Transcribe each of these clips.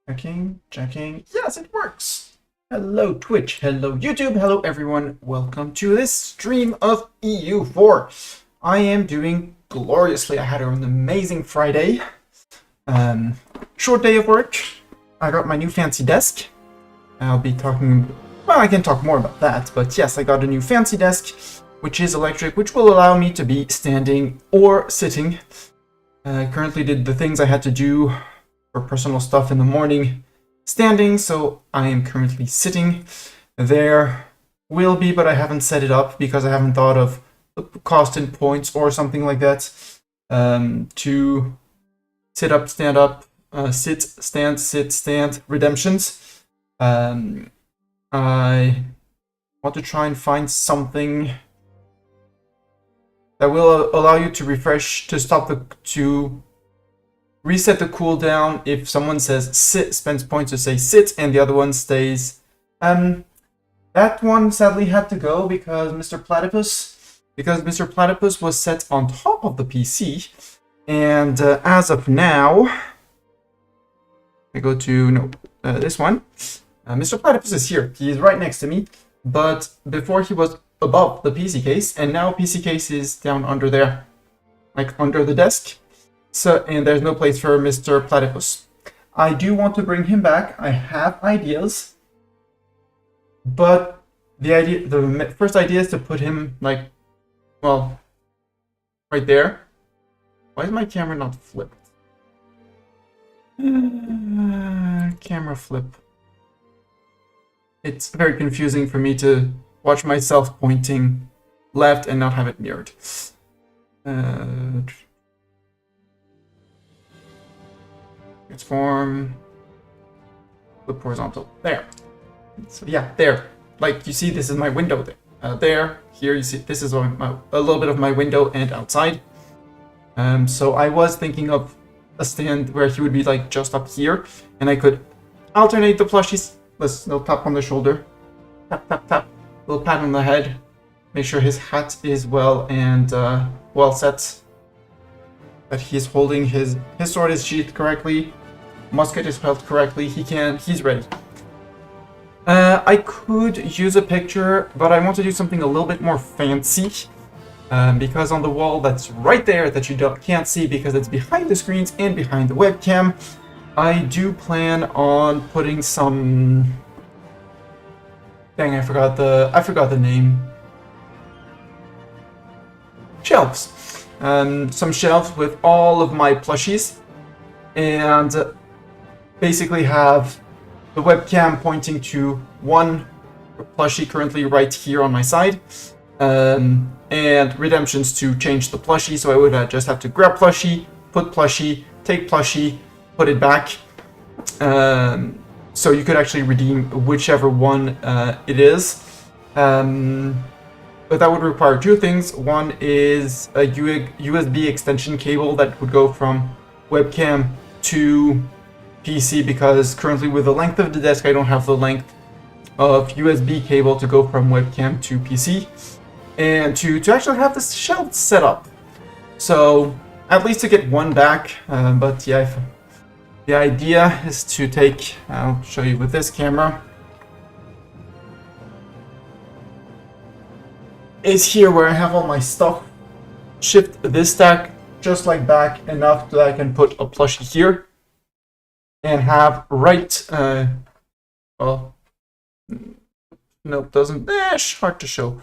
Checking. Yes, it works. Hello Twitch, hello YouTube, hello everyone. Welcome to this stream of EU4. I am doing gloriously. I had an amazing Friday. Short day of work. I got my new fancy desk. I'll be talking, well, I can talk more about that, but yes, I got a new fancy desk, which is electric, which will allow me to be standing or sitting. Currently did the things I had to do for personal stuff in the morning standing, so I am currently sitting. There will be, but I haven't set it up because I haven't thought of the cost in points or something like that. To sit up, stand up, sit, stand, redemptions. I want to try and find something that will allow you to refresh, to reset the cooldown if someone says sit, spends points to say sit, and the other one stays. That one sadly had to go because Mr. Platypus was set on top of the PC, and as of now, I go to this one. Mr. Platypus is here. He is right next to me, but before he was above the PC case, and now PC case is down under there, like under the desk. So, and there's no place for Mr. Platypus. I do want to bring him back. I have ideas, but the first idea is to put him like, well, right there. Why is my camera not flipped? Camera flip. It's very confusing for me to watch myself pointing left and not have it mirrored. Transform, flip horizontal, there. So yeah, there. Like you see, this is my window there. There, here you see, this is a little bit of my window and outside. So I was thinking of a stand where he would be like just up here, and I could alternate the plushies. Little tap on the shoulder, tap, tap, tap, little pat on the head, make sure his hat is well and well set, that he's holding his sword is sheathed correctly, musket is held correctly, he's ready. I could use a picture, but I want to do something a little bit more fancy, because on the wall that's right there that you can't see because it's behind the screens and behind the webcam, I do plan on putting some... Dang, I forgot the name. Shelves. Some shelves with all of my plushies, and basically have the webcam pointing to one plushie currently right here on my side, and redemptions to change the plushie. So I would just have to grab plushie, put plushie, take plushie, put it back. So you could actually redeem whichever one it is. But that would require two things. One is a USB extension cable that would go from webcam to PC, because currently with the length of the desk, I don't have the length of USB cable to go from webcam to PC, and to actually have this shelf set up. So at least to get one back, but yeah, the idea is to take, I'll show you with this camera, is here where I have all my stuff. Shift this stack just like back enough that I can put a plushie here and have right, well, nope, doesn't, hard to show.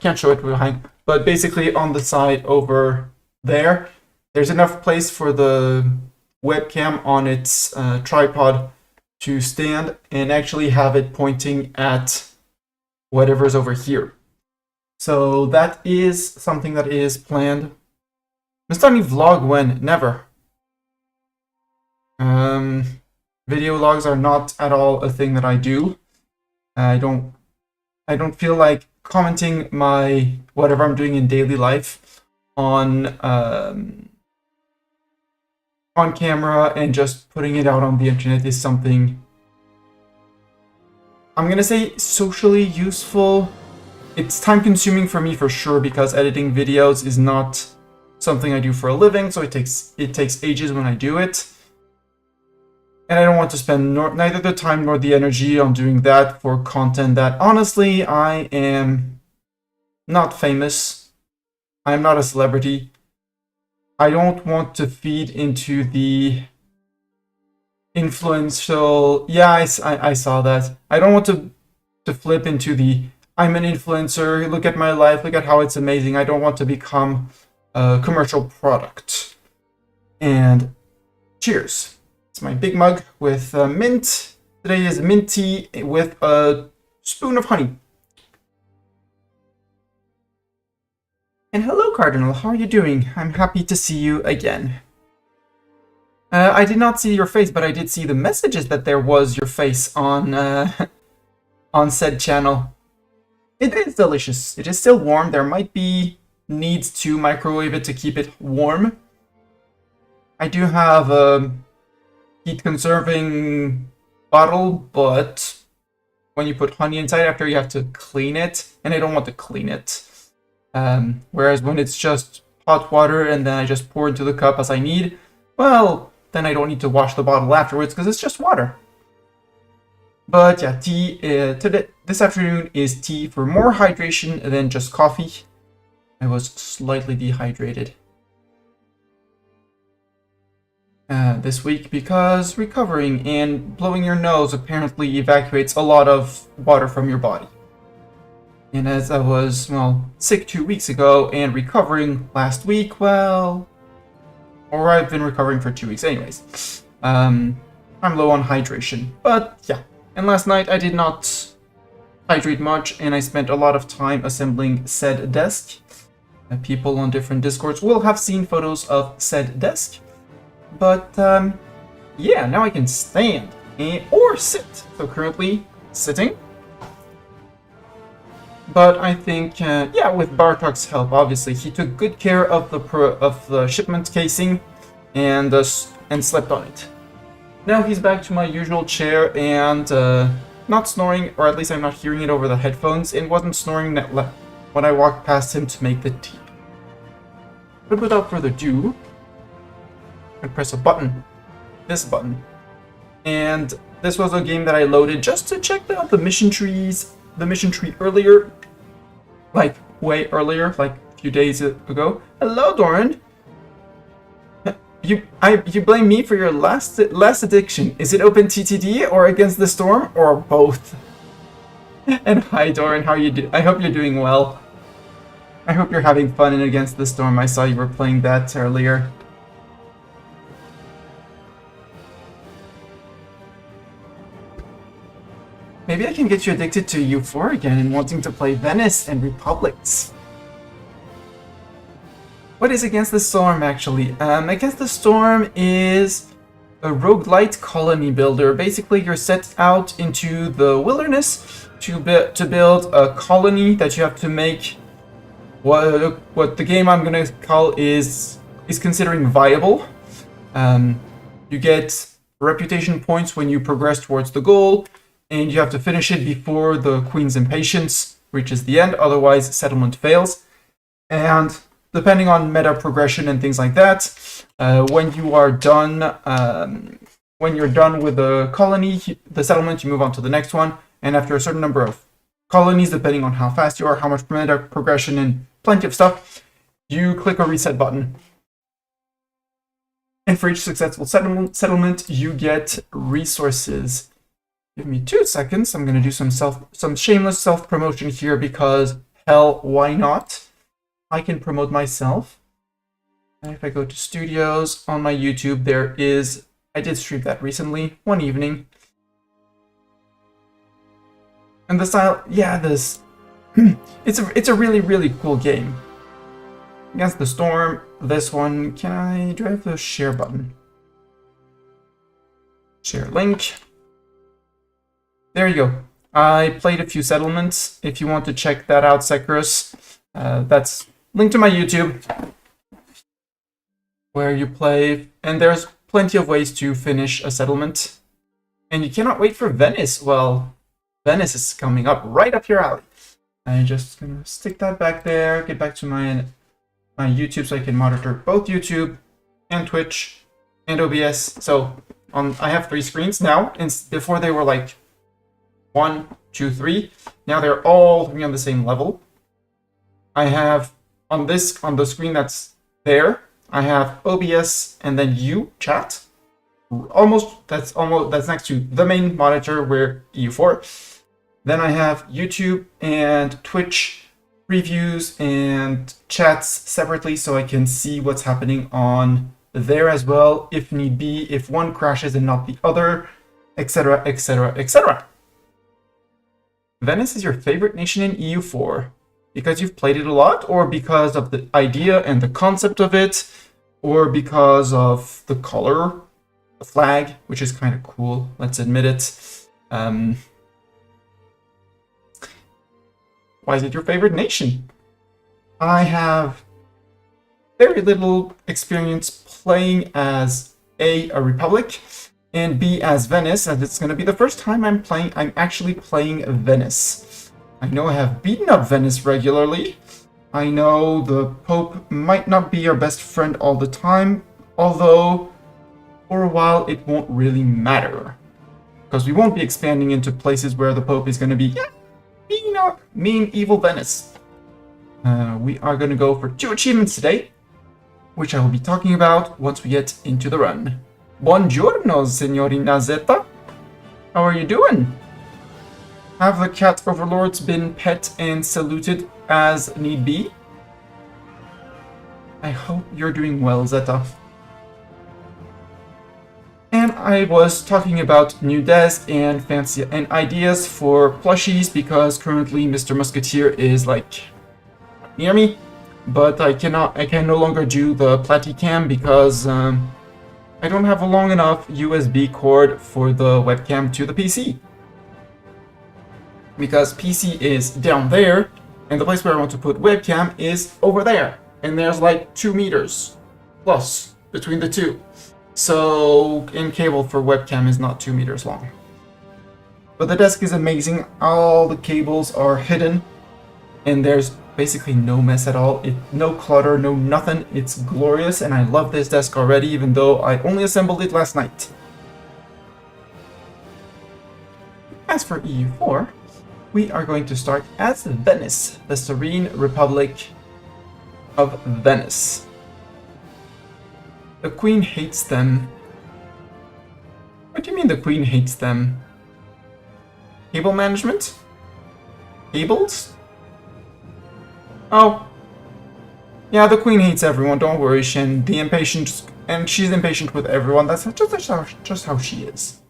Can't show it behind, but basically on the side over there, there's enough place for the webcam on its tripod to stand and actually have it pointing at whatever's over here. So that is something that is planned. Mr. Any vlog when? Never. Video logs are not at all a thing that I do. I don't feel like commenting my whatever I'm doing in daily life on camera and just putting it out on the internet is something, I'm gonna say, socially useful. It's time consuming for me for sure, because editing videos is not something I do for a living, so it takes ages when I do it. And I don't want to spend neither the time nor the energy on doing that for content that, honestly, I am not famous. I'm not a celebrity. I don't want to feed into the influential... Yeah, I saw that. I don't want to flip into the I'm an influencer, look at my life, look at how it's amazing. I don't want to become a commercial product. And cheers. It's my big mug with mint. Today is mint tea with a spoon of honey. And hello, Cardinal. How are you doing? I'm happy to see you again. I did not see your face, but I did see the messages that there was your face on on said channel. It is delicious. It is still warm. There might be needs to microwave it to keep it warm. I do have a heat conserving bottle, but when you put honey inside after, you have to clean it, and I don't want to clean it. Whereas when it's just hot water and then I just pour into the cup as I need, well, then I don't need to wash the bottle afterwards because it's just water. But yeah, tea this afternoon is tea for more hydration than just coffee. I was slightly dehydrated this week because recovering and blowing your nose apparently evacuates a lot of water from your body. And as I was, well, sick 2 weeks ago and recovering last week, well, or I've been recovering for 2 weeks anyways, I'm low on hydration. But yeah. And last night I did not hydrate much, and I spent a lot of time assembling said desk. People on different Discords will have seen photos of said desk. But yeah, now I can stand or sit. So currently sitting. But I think, yeah, with Bartok's help, obviously, he took good care of the shipment casing and slept on it. Now he's back to my usual chair and not snoring, or at least I'm not hearing it over the headphones, and wasn't snoring when I walked past him to make the tea. But without further ado, I press a button, this button, and this was a game that I loaded just to check out the mission tree earlier, like way earlier, like a few days ago. Hello, Doran. You blame me for your last addiction. Is it OpenTTD or Against the Storm or both? And hi, Doran. How are you I hope you're doing well. I hope you're having fun in Against the Storm. I saw you were playing that earlier. Maybe I can get you addicted to U4 again and wanting to play Venice and Republics. What is Against the Storm, actually? Against the Storm is a roguelite colony builder. Basically, you're set out into the wilderness to build a colony that you have to make. What the game I'm gonna call is considering viable. You get reputation points when you progress towards the goal, and you have to finish it before the Queen's Impatience reaches the end. Otherwise, settlement fails. And depending on meta progression and things like that, when you're done with the colony, the settlement, you move on to the next one. And after a certain number of colonies, depending on how fast you are, how much meta progression, and plenty of stuff, you click a reset button. And for each successful settlement, you get resources. Give me 2 seconds. I'm going to do some shameless self-promotion here because, hell, why not? I can promote myself. And if I go to studios on my YouTube, I did stream that recently, one evening. And the style, yeah, it's a really, really cool game. Against the Storm, this one, do I have the share button? Share link. There you go. I played a few settlements. If you want to check that out, Sekrus, that's linked to my YouTube, where you play, and there's plenty of ways to finish a settlement. And you cannot wait for Venice. Well, Venice is coming up right up your alley. I'm just gonna stick that back there, get back to my YouTube so I can monitor both YouTube and Twitch and OBS. So I have 3 screens now, and before they were like 1, 2, 3. Now they're all 3 on the same level. I have on the screen that's there, I have OBS and then you chat. That's next to the main monitor where E04. Then I have YouTube and Twitch previews and chats separately so I can see what's happening on there as well, if need be, if one crashes and not the other, etc, etc, etc. Venice is your favorite nation in EU4 because you've played it a lot, or because of the idea and the concept of it, or because of the color, the flag, which is kind of cool, let's admit it. Why is it your favorite nation? I have very little experience playing as A, a republic, and B, as Venice, as it's going to be the first time I'm actually playing Venice. I know I have beaten up Venice regularly. I know the Pope might not be our best friend all the time, although for a while it won't really matter. Because we won't be expanding into places where the Pope is going to be, mean, evil Venice. We are going to go for 2 achievements today, which I will be talking about once we get into the run. Buongiorno, signorina Zeta. How are you doing? Have the cat overlords been pet and saluted as need be? I hope you're doing well, Zeta. And I was talking about new desk and fancy and ideas for plushies because currently Mr. Musketeer is like near me, but I can no longer do the Platicam because I don't have a long enough USB cord for the webcam to the PC. Because PC is down there, and the place where I want to put webcam is over there. And there's like 2 meters plus between the two. So, in cable for webcam is not 2 meters long. But the desk is amazing. All the cables are hidden, and there's basically no mess at all. No clutter, no nothing. It's glorious, and I love this desk already, even though I only assembled it last night. As for EU4, we are going to start as Venice, the Serene Republic of Venice. The Queen hates them. What do you mean the Queen hates them? Cable management? Cables? Oh. Yeah, the Queen hates everyone, don't worry, Shin. The impatient, and she's impatient with everyone. That's just how she is.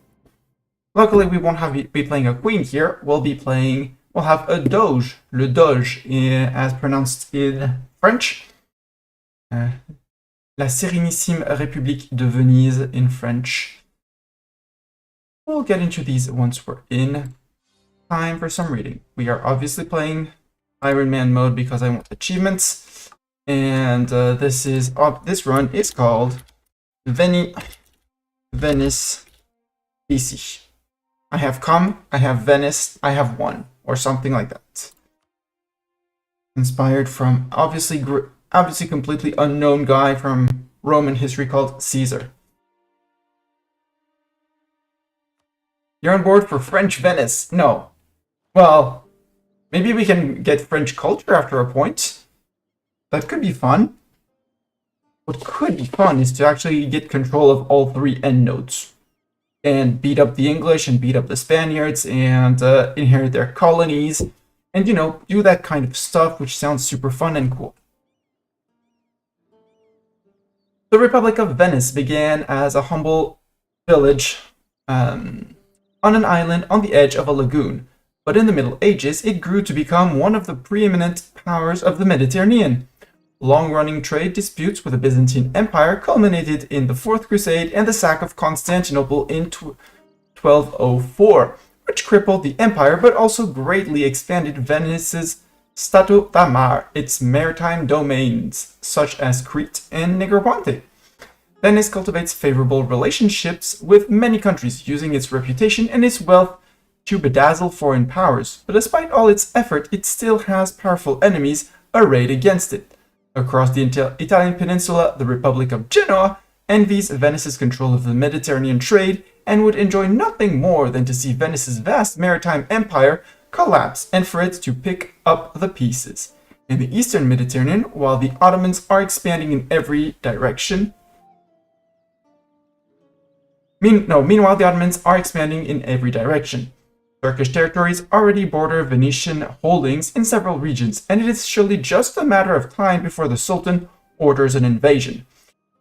Luckily, we won't be playing a Queen here. We'll have a Doge, le Doge, as pronounced in French. La Sérénissime République de Venise in French. We'll get into these once we're in. Time for some reading. We are obviously playing Iron Man mode because I want achievements, and this run is called Veni Venice Vinci. I have come, I have Venice, I have won, or something like that. Inspired from obviously completely unknown guy from Roman history called Caesar. You're on board for French Venice? No. Well, maybe we can get French culture after a point. That could be fun. What could be fun is to actually get control of all 3 endnotes and beat up the English and beat up the Spaniards and inherit their colonies and, do that kind of stuff, which sounds super fun and cool. The Republic of Venice began as a humble village on an island on the edge of a lagoon. But in the Middle Ages, it grew to become one of the preeminent powers of the Mediterranean. Long-running trade disputes with the Byzantine Empire culminated in the Fourth Crusade and the sack of Constantinople in 1204, which crippled the empire but also greatly expanded Venice's Stato da Mar, its maritime domains, such as Crete and Negroponte. Venice cultivates favorable relationships with many countries, using its reputation and its wealth to bedazzle foreign powers, but despite all its effort, it still has powerful enemies arrayed against it. Across the Italian peninsula, the Republic of Genoa envies Venice's control of the Mediterranean trade and would enjoy nothing more than to see Venice's vast maritime empire collapse and for it to pick up the pieces. In the eastern Mediterranean, while the Ottomans are expanding in every direction, meanwhile the Ottomans are expanding in every direction. Turkish territories already border Venetian holdings in several regions, and it is surely just a matter of time before the Sultan orders an invasion.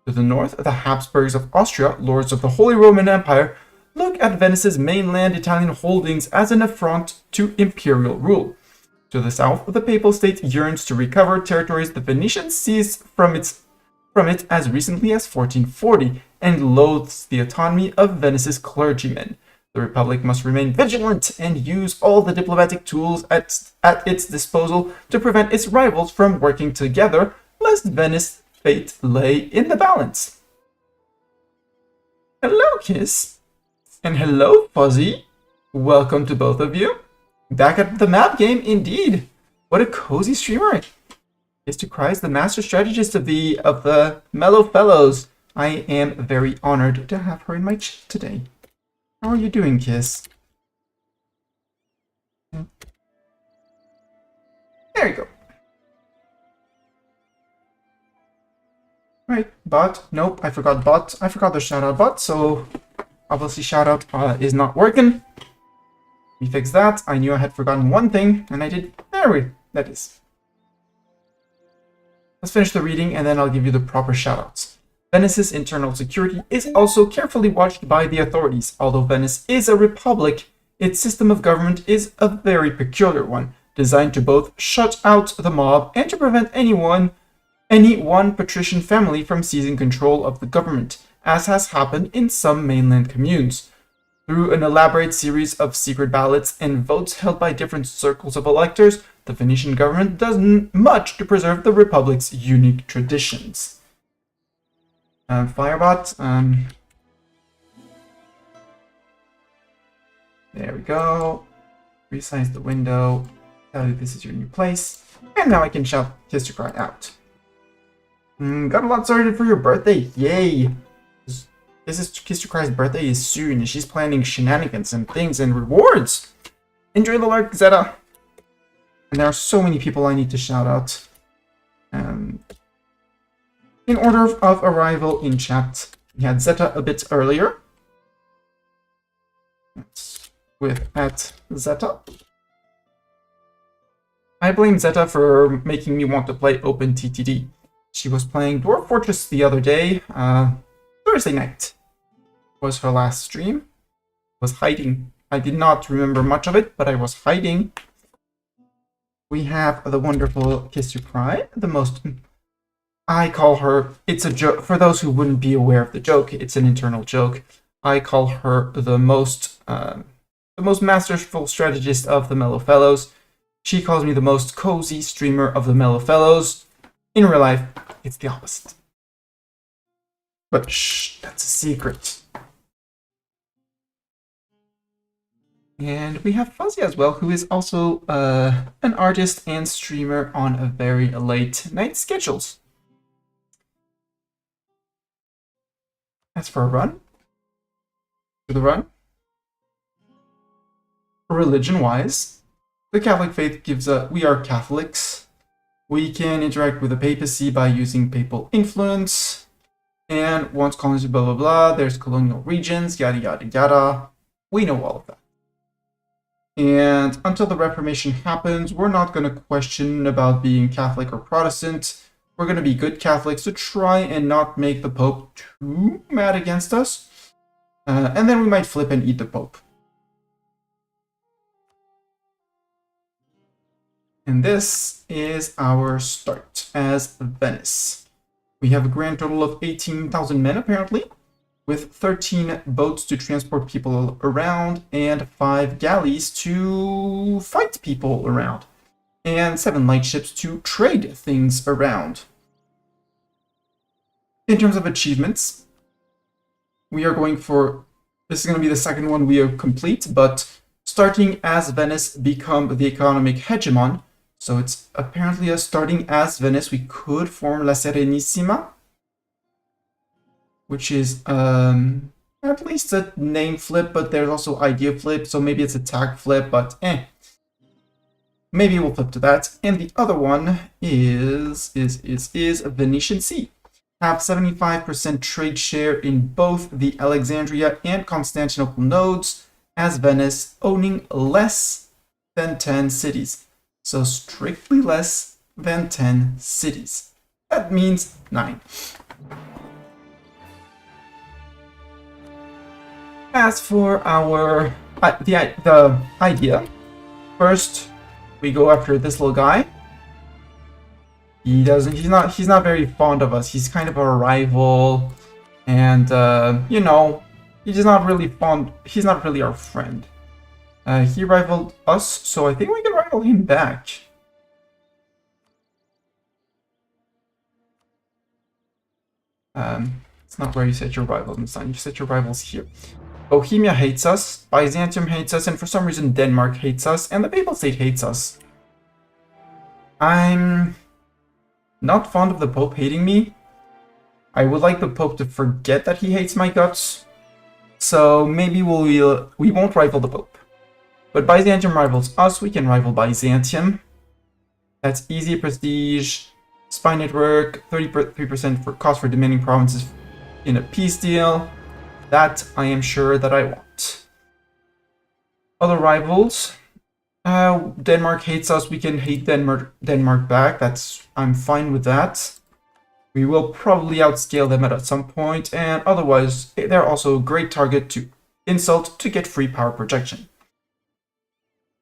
To the north, the Habsburgs of Austria, lords of the Holy Roman Empire, look at Venice's mainland Italian holdings as an affront to imperial rule. To the south, the Papal State yearns to recover territories the Venetians seized from it as recently as 1440 and loathes the autonomy of Venice's clergymen. The Republic must remain vigilant and use all the diplomatic tools at its disposal to prevent its rivals from working together, lest Venice's fate lay in the balance. Hello, Kiss. And hello, Fuzzy. Welcome to both of you. Back at the map game, indeed. What a cozy streamer. Kiss to Cry is the master strategist of the Mellow Fellows. I am very honored to have her in my chat today. How are you doing, Kiss? There you go. Right, bot. Nope, I forgot bot. I forgot the shoutout bot, so obviously shoutout is not working. Let me fix that. I knew I had forgotten one thing, and I did. That is. Let's finish the reading, and then I'll give you the proper shoutouts. Venice's internal security is also carefully watched by the authorities. Although Venice is a republic, its system of government is a very peculiar one, designed to both shut out the mob and to prevent any one patrician family from seizing control of the government, as has happened in some mainland communes. Through an elaborate series of secret ballots and votes held by different circles of electors, the Venetian government does much to preserve the republic's unique traditions. Firebot. There we go. Resize the window. Tell you this is your new place. And now I can shout Kiss to Cry out. Got a lot started for your birthday. Yay! Kiss to Cry's birthday is soon, and she's planning shenanigans and things and rewards. Enjoy the lark, Zeta. And there are so many people I need to shout out. In order of arrival in chat, we had Zeta a bit earlier. That's with @Zeta. I blame Zeta for making me want to play OpenTTD. She was playing Dwarf Fortress the other day. Thursday night was her last stream. Was hiding. I did not remember much of it, but I was hiding. We have the wonderful Kiss to Cry, the most... I call her... It's a joke. For those who wouldn't be aware of the joke, it's an internal joke. I call her the most masterful strategist of the Mellow Fellows. She calls me the most cozy streamer of the Mellow Fellows. In real life, it's the opposite. But shh, that's a secret. And we have Fuzzy as well, who is also an artist and streamer on a very late night schedules. As for a run, to the run, religion-wise, the Catholic faith gives we are Catholics. We can interact with the papacy by using papal influence. And once colonies, blah, blah, blah, there's colonial regions, yada, yada, yada. We know all of that. And until the Reformation happens, we're not going to question about being Catholic or Protestant. We're going to be good Catholics to try and not make the Pope too mad against us. And then we might flip and eat the Pope. And this is our start as Venice. We have a grand total of 18,000 men, apparently, with 13 boats to transport people around and 5 galleys to fight people around, and 7 light ships to trade things around. In terms of achievements, we are going for... This is going to be the second one we are complete, but starting as Venice, become the economic hegemon. So it's apparently a starting as Venice, we could form La Serenissima, which is at least a name flip, but there's also idea flip, so maybe it's a tag flip, but maybe we'll flip to that. And the other one is Venetian Sea. Have 75% trade share in both the Alexandria and Constantinople nodes, as Venice owning less than 10 cities. So strictly less than 10 cities. That means 9. As for our the idea, first we go after this little guy. He's not very fond of us. He's kind of a rival, and you know, he's not really our friend. He rivaled us, so I think we can rival him back. It's not where you set your rivals in sign. You set your rivals here. Bohemia hates us, Byzantium hates us, and for some reason Denmark hates us, and the Papal State hates us. I'm not fond of the Pope hating me. I would like the Pope to forget that he hates my guts. So maybe we won't rival the Pope. But Byzantium rivals us, we can rival Byzantium. That's easy prestige, spy network, 33% for cost for demanding provinces in a peace deal. That I am sure that I want. Other rivals. Denmark hates us, we can hate Denmark back. I'm fine with that. We will probably outscale them at some point, and otherwise they're also a great target to insult to get free power projection.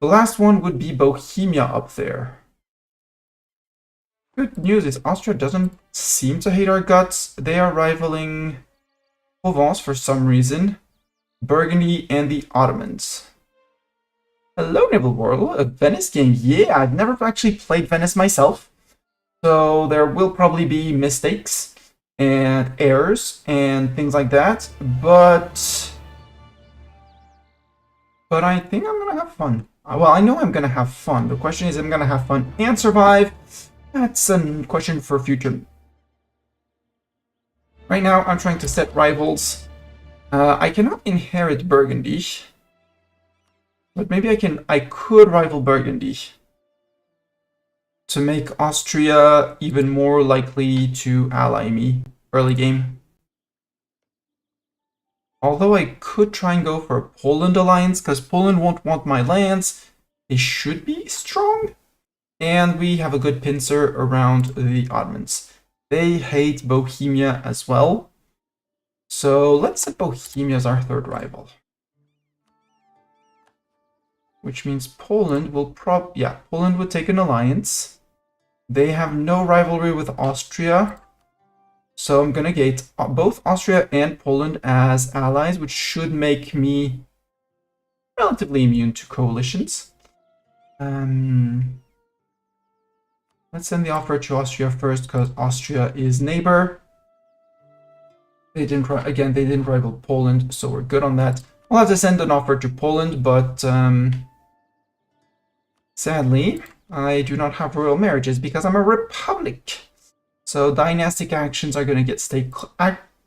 The last one would be Bohemia up there. Good news is Austria doesn't seem to hate our guts. They are rivaling Provence for some reason, Burgundy, and the Ottomans. Hello, Naval World, a Venice game. Yeah, I've never actually played Venice myself, so there will probably be mistakes and errors and things like that, but I think I'm gonna have fun. Well, I know I'm gonna have fun. The question is, I'm gonna have fun and survive. That's a question for future. Right now, I'm trying to set rivals. I cannot inherit Burgundy. But maybe I could rival Burgundy to make Austria even more likely to ally me early game. Although I could try and go for a Poland alliance, because Poland won't want my lands. They should be strong. And we have a good pincer around the Ottomans. They hate Bohemia as well. So let's set Bohemia as our third rival. Which means Poland will Poland would take an alliance. They have no rivalry with Austria. So I'm gonna get both Austria and Poland as allies, which should make me relatively immune to coalitions. Let's send the offer to Austria first, because Austria is neighbor. They didn't rival Poland, so we're good on that. We'll have to send an offer to Poland, but sadly, I do not have royal marriages because I'm a republic. So dynastic actions are going to stay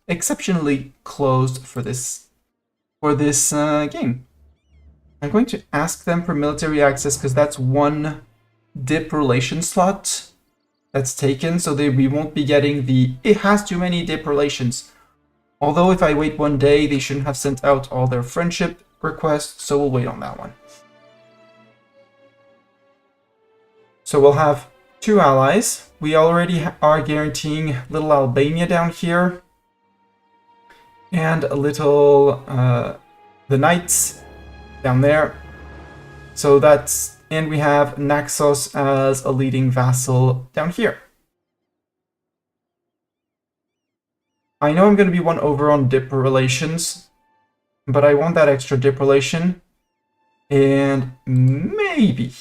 exceptionally closed for this game. I'm going to ask them for military access because that's one dip relation slot that's taken, so we won't be getting it has too many dip relations. Although if I wait one day, they shouldn't have sent out all their friendship requests, so we'll wait on that one. So we'll have 2 allies. We already are guaranteeing little Albania down here. And a little, the Knights down there. So and we have Naxos as a leading vassal down here. I know I'm going to be one over on dip relations, but I want that extra dip relation. And maybe,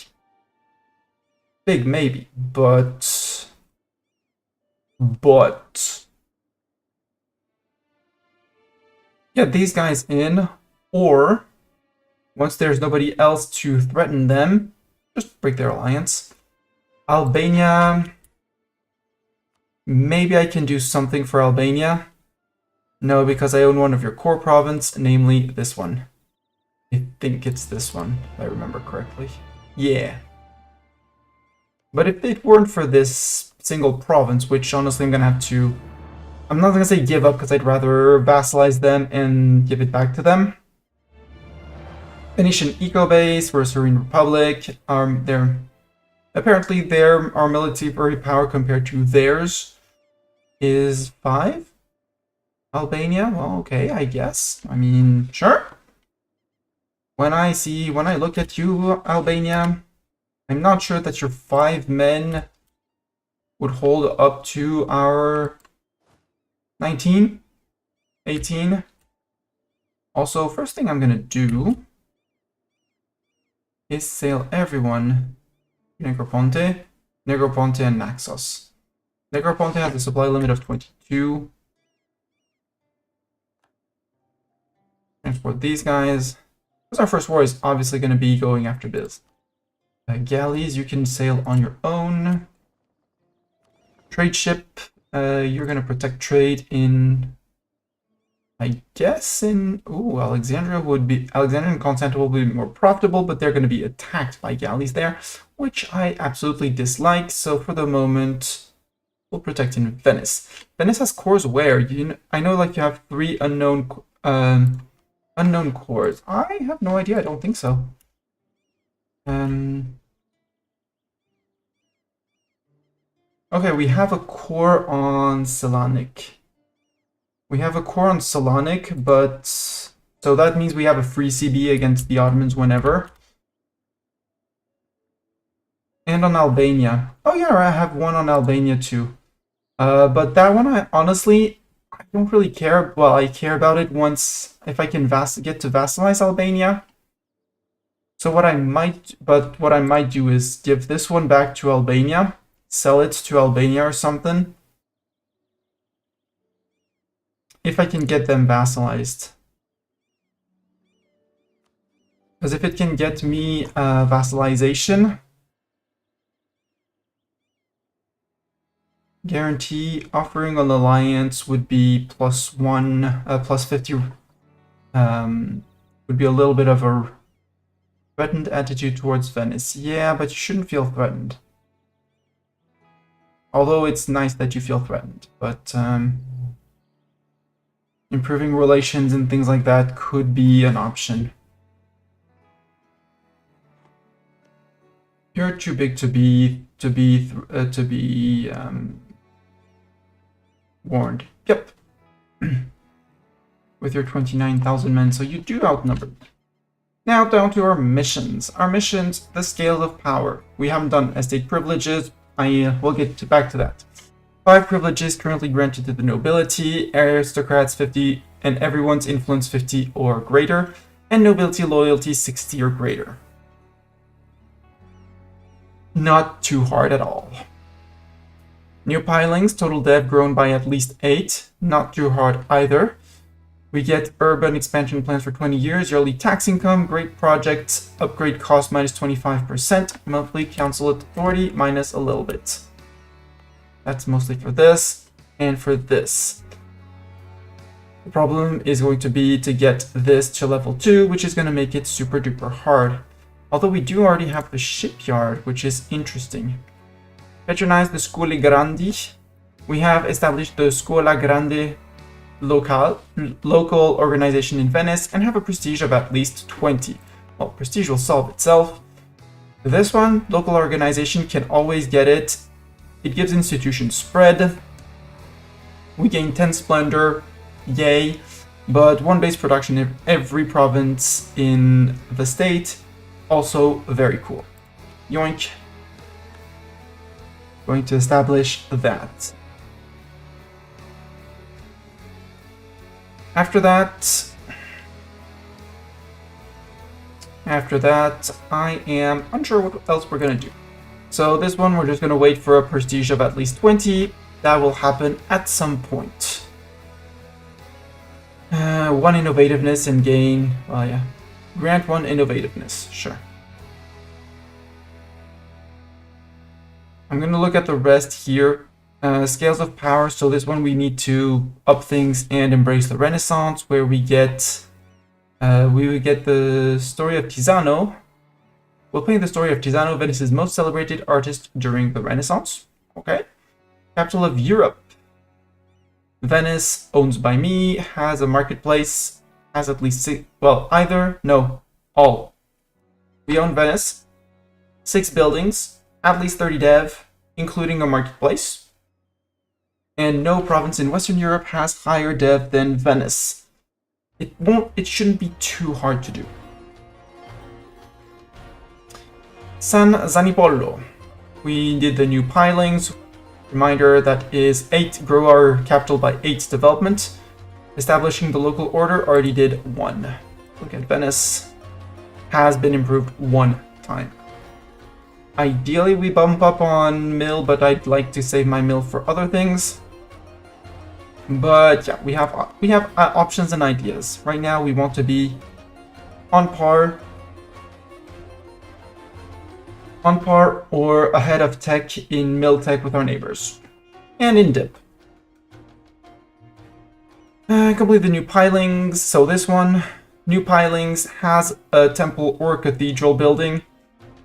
big maybe, but get these guys in, or once there's nobody else to threaten them, just break their alliance. Albania, maybe I can do something for Albania. No, because I own one of your core province, namely this one. I think it's this one, if I remember correctly. Yeah. But if it weren't for this single province, which honestly I'm gonna have to... I'm not gonna say give up, because I'd rather vassalize them and give it back to them. Venetian eco-base, we're a Serene Republic. Apparently our military power compared to theirs is 5? Albania? Well, okay, I guess. I mean, sure. When I look at you, Albania, I'm not sure that your 5 men would hold up to our 19, 18. Also, first thing I'm gonna do is sail everyone Negroponte, and Naxos. Negroponte has a supply limit of 22. Transport these guys. Because our first war is obviously going to be going after Biz. Galleys, you can sail on your own. Trade ship, you're going to protect trade in... I guess in... Ooh, Alexandria and Constantinople will be more profitable, but they're going to be attacked by galleys there, which I absolutely dislike. So for the moment, we'll protect in Venice. Venice has cores where? I know like you have 3 unknown cores. I have no idea. I don't think so. Okay, we have a core on Selanik. But so that means we have a free CB against the Ottomans whenever. And on Albania. Oh yeah, I have one on Albania too. But that one, I don't really care. Well, I care about it once if I can get to vassalize Albania. So what I might do is give this one back to Albania, sell it to Albania or something. If I can get them vassalized. Because if it can get me vassalization, guarantee offering an alliance would be +1, +50. Would be a little bit of a threatened attitude towards Venice. Yeah, but you shouldn't feel threatened. Although it's nice that you feel threatened, but improving relations and things like that could be an option. You're too big to be warned. Yep. With your 29,000 men, so you do outnumber. Now down to our missions. Our missions, the scale of power. We haven't done estate privileges. We'll get back to that. 5 privileges currently granted to the nobility, aristocrats 50, and everyone's influence 50 or greater, and nobility loyalty 60 or greater. Not too hard at all. New pilings, total debt grown by at least 8, not too hard either. We get urban expansion plans for 20 years, yearly tax income, great projects, upgrade cost minus 25%, monthly council authority minus a little bit. That's mostly for this and for this. The problem is going to be to get this to level 2, which is going to make it super duper hard. Although we do already have the shipyard, which is interesting. Patronize the Scuole Grandi. We have established the Scuola Grande local organization in Venice and have a prestige of at least 20. Well, prestige will solve itself. This one, local organization, can always get it. It gives institution spread. We gain 10 splendor, yay, but 1 base production in every province in the state, also very cool. Yoink. Going to establish that. After that, I am unsure what else we're gonna do. So this one, we're just gonna wait for a prestige of at least 20. That will happen at some point. 1 innovativeness and gain, well yeah, grant 1 innovativeness, sure. I'm gonna look at the rest here. Scales of power. So this one we need to up things and embrace the Renaissance, where we would get the story of Tiziano. We'll play the story of Tiziano, Venice's most celebrated artist during the Renaissance. Okay. Capital of Europe. Venice, owns by me, has a marketplace, has at least all. We own Venice, 6 buildings, at least 30 dev, including a marketplace. And no province in Western Europe has higher dev than Venice. It shouldn't be too hard to do. San Zanipolo. We did the new pilings. Reminder, that is 8, grow our capital by 8 development. Establishing the local order, already did 1. Look at Venice. Has been improved 1 time. Ideally we bump up on mill, but I'd like to save my mill for other things. But yeah, we have options and ideas. Right now we want to be on par or ahead of tech in mill tech with our neighbors. And in dip. Complete the new pilings. So this one, new pilings, has a temple or cathedral building.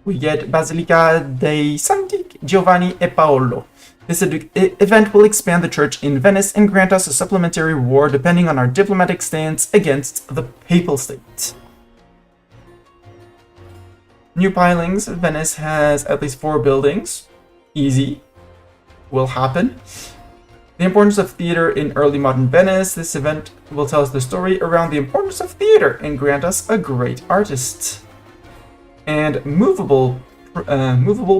We get Basilica dei Santi Giovanni e Paolo. This event will expand the church in Venice and grant us a supplementary reward depending on our diplomatic stance against the papal state. New pilings. Venice has at least 4 buildings. Easy. Will happen. The importance of theater in early modern Venice. This event will tell us the story around the importance of theater and grant us a great artist. And movable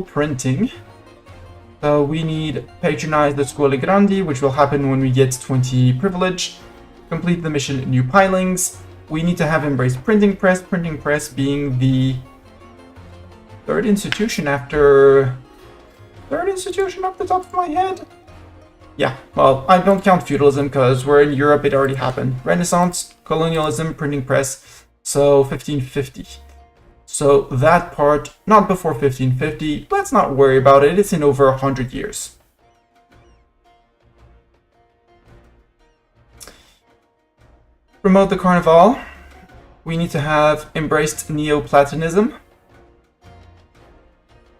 printing. So we need patronize the Scuole Grandi, which will happen when we get 20 privilege. Complete the mission new pilings. We need to have embrace printing press being the third institution off the top of my head. Yeah, well, I don't count feudalism because we're in Europe, it already happened. Renaissance, colonialism, printing press, so 1550. So that part, not before 1550, let's not worry about it, it's in over 100 years. Promote the Carnival. We need to have embraced Neoplatonism.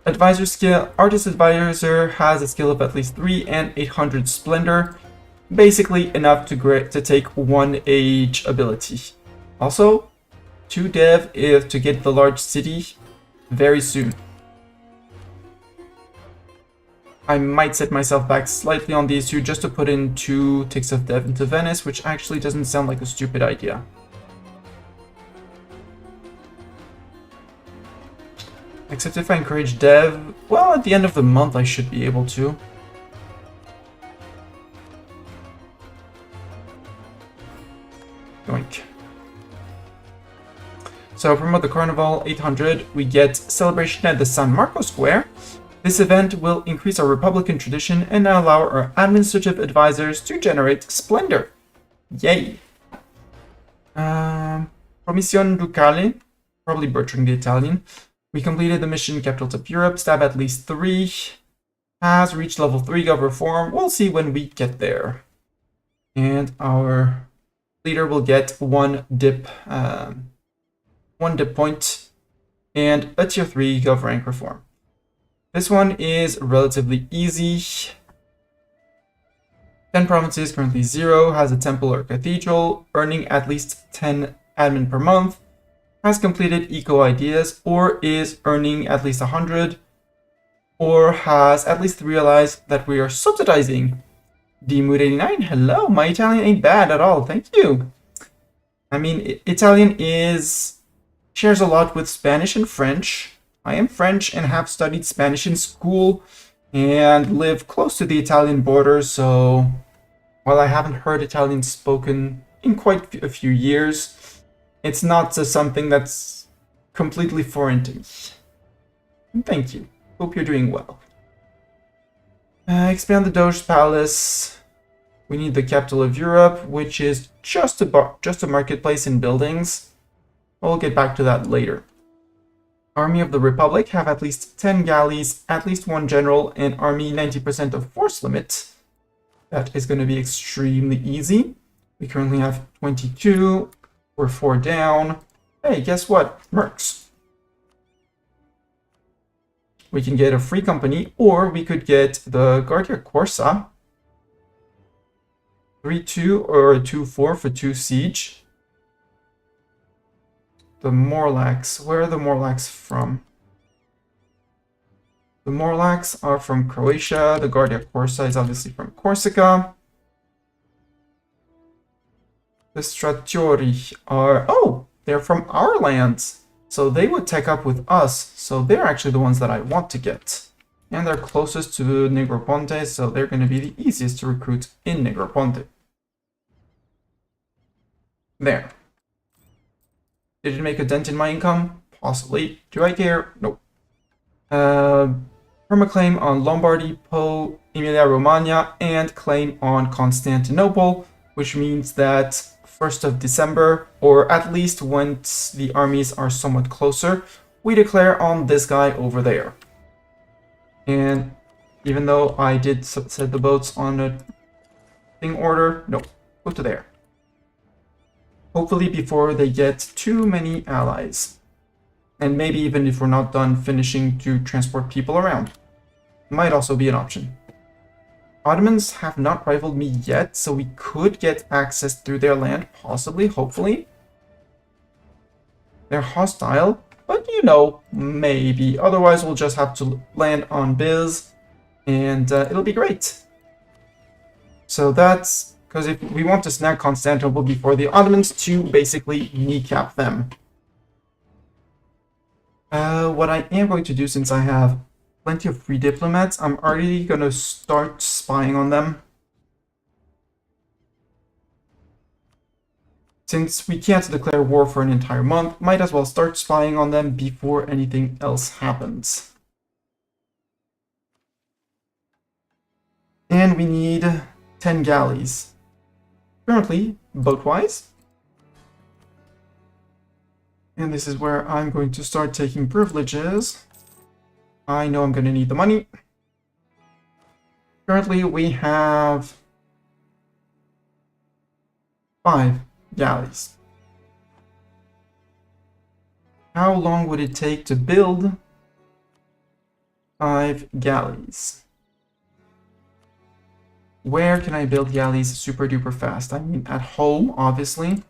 Advisor skill. Artist Advisor has a skill of at least 3 and 800 Splendor. Basically enough to take 1 age ability. Also, 2 dev if to get the large city very soon. I might set myself back slightly on these 2 just to put in 2 ticks of dev into Venice, which actually doesn't sound like a stupid idea. Except if I encourage dev, well, at the end of the month I should be able to. Yoink. So promote the Carnival, 800, we get celebration at the San Marco Square. This event will increase our Republican tradition and allow our administrative advisors to generate splendor. Yay! Promissione Ducale, probably butchering the Italian. We completed the mission Capitals of Europe, stab at least 3. Has reached level 3 Gov Reform. We'll see when we get there. And our leader will get 1 dip point and a tier 3 Gov Rank Reform. This one is relatively easy. 10 provinces, currently 0, has a temple or cathedral, earning at least 10 admin per month. Has completed eco ideas or is earning at least 100 or has at least realized that we are subsidizing. D-Mood89, hello, my Italian ain't bad at all, thank you. I mean, Italian shares a lot with Spanish and French. I am French and have studied Spanish in school and live close to the Italian border, so while I haven't heard Italian spoken in quite a few years, it's not something that's completely foreign to me. Thank you. Hope you're doing well. Expand the Doge Palace. We need the capital of Europe, which is just a marketplace in buildings. We'll get back to that later. Army of the Republic have at least 10 galleys, at least 1 general, and army 90% of force limit. That is going to be extremely easy. We currently have 22. We're 4 down. Hey, guess what? Mercs. We can get a free company, or we could get the Guardia Corsa. 3-2 or a 2-4 for 2 siege. The Morlax. Where are the Morlax from? The Morlax are from Croatia. The Guardia Corsa is obviously from Corsica. The Stratiori are... Oh! They're from our lands! So they would tech up with us. So they're actually the ones that I want to get. And they're closest to Negroponte, so they're going to be the easiest to recruit in Negroponte. There. Did it make a dent in my income? Possibly. Do I care? Nope. Permaclaim on Lombardy, Po, Emilia-Romagna, and claim on Constantinople, which means that 1st of December, or at least once the armies are somewhat closer, we declare on this guy over there. And even though I did set the boats on a thing order, no, go to there. Hopefully before they get too many allies. And maybe even if we're not done finishing to transport people around. Might also be an option. Ottomans have not rivaled me yet, so we could get access through their land, possibly, hopefully. They're hostile, but you know, maybe. Otherwise, we'll just have to land on Biz, and it'll be great. So that's... because if we want to snag Constantinople before the Ottomans to basically kneecap them. What I am going to do, since I have plenty of free diplomats, I'm already going to start spying on them. Since we can't declare war for an entire month, might as well start spying on them before anything else happens. And we need 10 galleys. Currently, boat-wise. And this is where I'm going to start taking privileges. I know I'm going to need the money. Currently, we have 5 galleys. How long would it take to build 5 galleys? Where can I build galleys super duper fast? I mean, at home, obviously.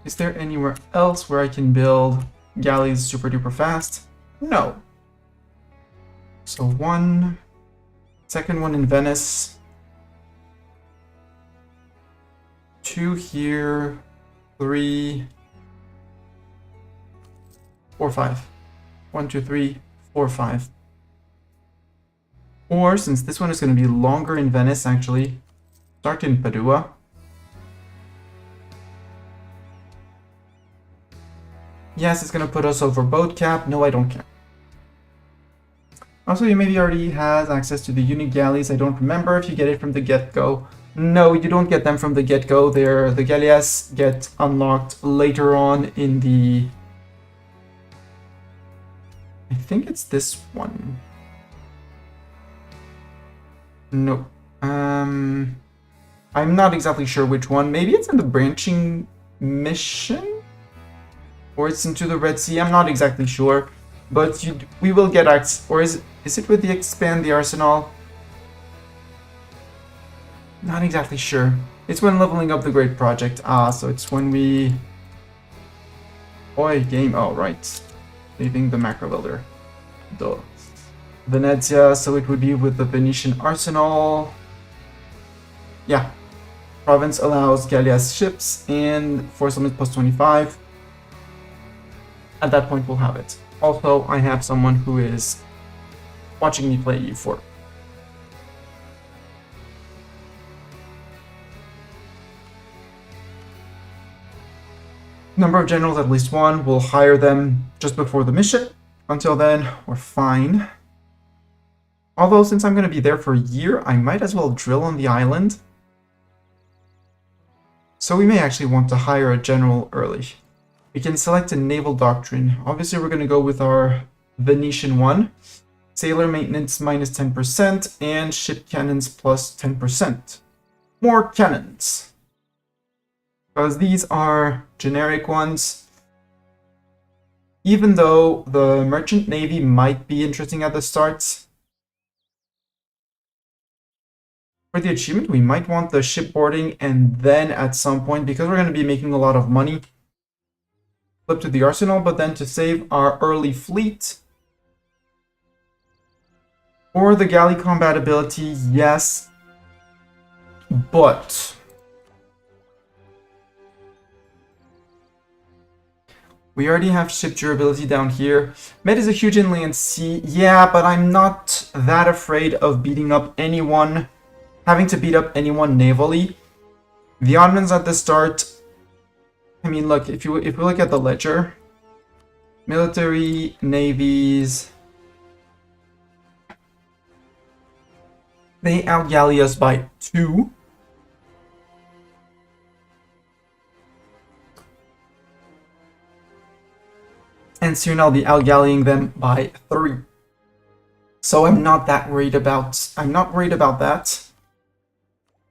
Is there anywhere else where I can build galleys super duper fast? No. So 1, second one in Venice. 2 here, 3, 4, 5. 1, 2, 3, 4, 5. Or, since this one is going to be longer in Venice, actually, start in Padua. Yes, it's going to put us over boat cap. No, I don't care. Also, you maybe already has access to the unit galleys. I don't remember if you get it from the get-go. No, you don't get them from the get-go. The galleas get unlocked later on in the... I think it's this one. No. I'm not exactly sure which one. Maybe it's in the branching mission? Or it's into the Red Sea. I'm not exactly sure. But we will get access. Or is it with the expand the arsenal? Not exactly sure. It's when leveling up the Great Project. Ah, so it's when we... Oi, game. Oh, right. Leaving the macro builder. Duh. Venezia, so it would be with the Venetian arsenal. Yeah. Province allows gallea's ships and force limit plus 25. At that point, we'll have it. Also, I have someone who is watching me play E4. Number of generals, at least 1. We'll hire them just before the mission. Until then, we're fine. Although, since I'm going to be there for a year, I might as well drill on the island. So we may actually want to hire a general early. We can select a naval doctrine. Obviously, we're going to go with our Venetian one. Sailor maintenance minus 10% and ship cannons plus 10%. More cannons. Because these are generic ones. Even though the merchant navy might be interesting at the start. For the achievement, we might want the shipboarding, and then at some point, because we're going to be making a lot of money, flip to the arsenal, but then to save our early fleet. Or the galley combat ability, yes, but we already have ship durability down here. Med is a huge inland sea, yeah, but I'm not that afraid of beating up anyone, having to beat up anyone navally. The Ottomans at the start, I mean, look, if we look at the ledger, military, navies, they outgalley us by 2. And soon I'll be outgalleying them by 3. So I'm not worried about that.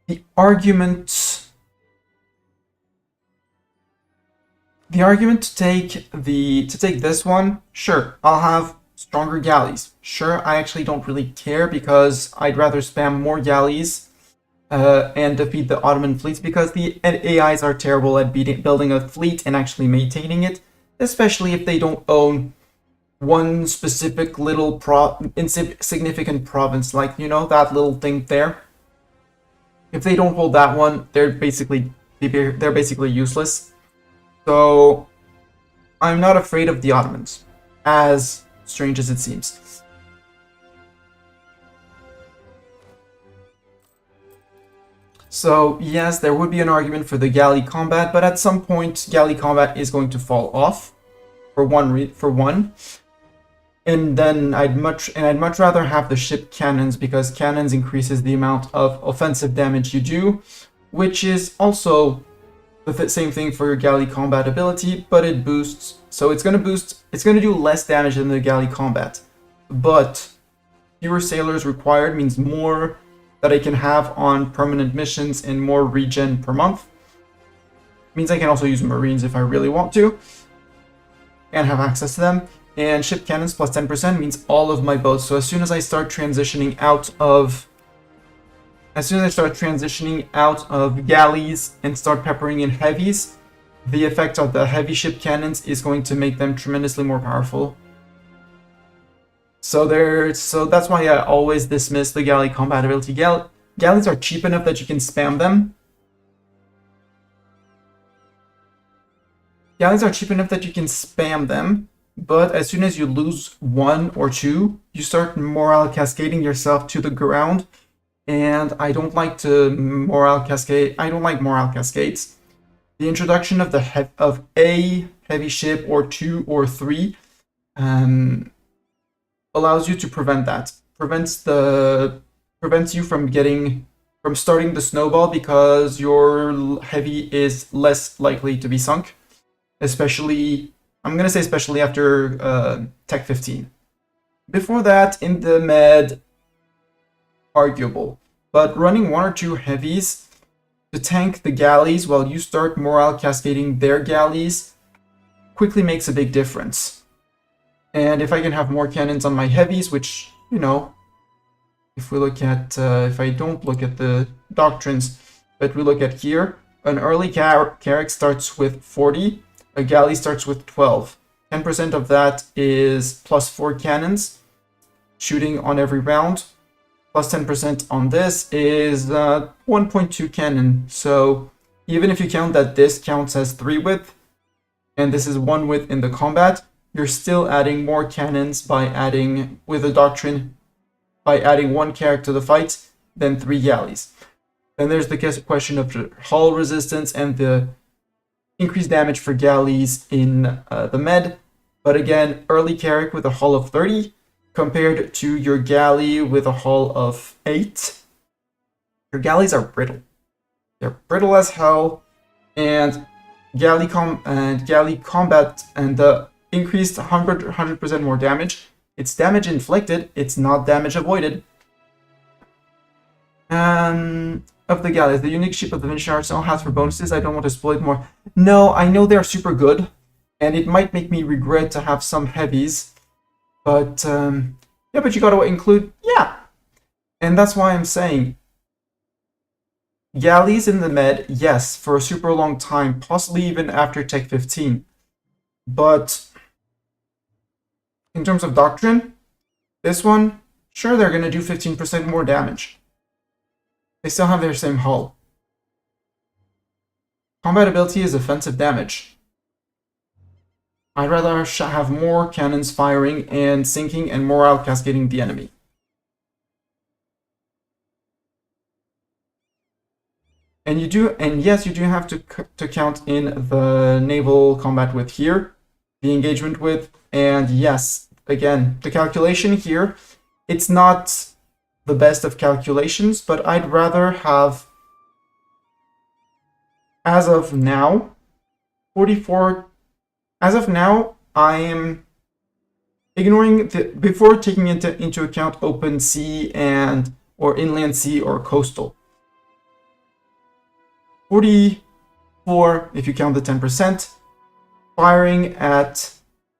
The argument to take this one, sure, I'll have stronger galleys. Sure, I actually don't really care because I'd rather spam more galleys and defeat the Ottoman fleets because the AIs are terrible at building a fleet and actually maintaining it, especially if they don't own one specific little insignificant province, like, you know, that little thing there. If they don't hold that one, they're basically useless. So I'm not afraid of the Ottomans, as strange as it seems. So yes, there would be an argument for the galley combat, but at some point galley combat is going to fall off for one. And then I'd much rather have the ship cannons, because cannons increases the amount of offensive damage you do, which is also the same thing for your galley combat ability, but it boosts. So it's going to do less damage than the galley combat, but fewer sailors required means more that I can have on permanent missions and more regen per month. Means I can also use marines if I really want to and have access to them. And ship cannons plus 10% means all of my boats. So as soon as I start transitioning out of galleys and start peppering in heavies, the effect of the heavy ship cannons is going to make them tremendously more powerful. So that's why I always dismiss the galley combat ability. Galleys are cheap enough that you can spam them. But as soon as you lose 1 or 2, you start morale cascading yourself to the ground. And I don't like morale cascades. The introduction of a heavy ship or 2 or 3 allows you to prevent that. Prevents you from starting the snowball, because your heavy is less likely to be sunk. Especially after Tech 15. Before that, in the med, arguable. But running 1 or 2 heavies to tank the galleys while you start morale cascading their galleys quickly makes a big difference. And if I can have more cannons on my heavies, which, you know, if I don't look at the doctrines, but we look at here, an early carrack starts with 40, a galley starts with 12. 10% of that is plus 4 cannons, shooting on every round. Plus 10% on this is 1.2 cannon. So even if you count that this counts as 3 width, and this is 1 width in the combat, you're still adding more cannons by adding, with a doctrine, by adding 1 carrack to the fight than 3 galleys. Then there's the question of hull resistance and the increased damage for galleys in the med. But again, early carrack with a hull of 30 compared to your galley with a hull of 8. Your galleys are brittle. They're brittle as hell. and galley combat and the increased 100% more damage. It's damage inflicted, it's not damage avoided. Of the galleys, the unique ship of the Venetian arsenal has for bonuses. I don't want to exploit more. No, I know they're super good, and it might make me regret to have some heavies, but yeah, but you gotta include, yeah. And that's why I'm saying galleys in the med, yes, for a super long time, possibly even after Tech 15. But in terms of doctrine, this one, sure, they're gonna do 15% more damage. They still have their same hull. Combat ability is offensive damage. I'd rather have more cannons firing and sinking and morale cascading the enemy. And yes, you do have to count in the naval combat with here, the engagement with, and yes, again, the calculation here, it's not the best of calculations, but I'd rather have, as of now, 44. As of now, I am ignoring before taking into account open sea or inland sea or coastal. 44, if you count the 10%, firing at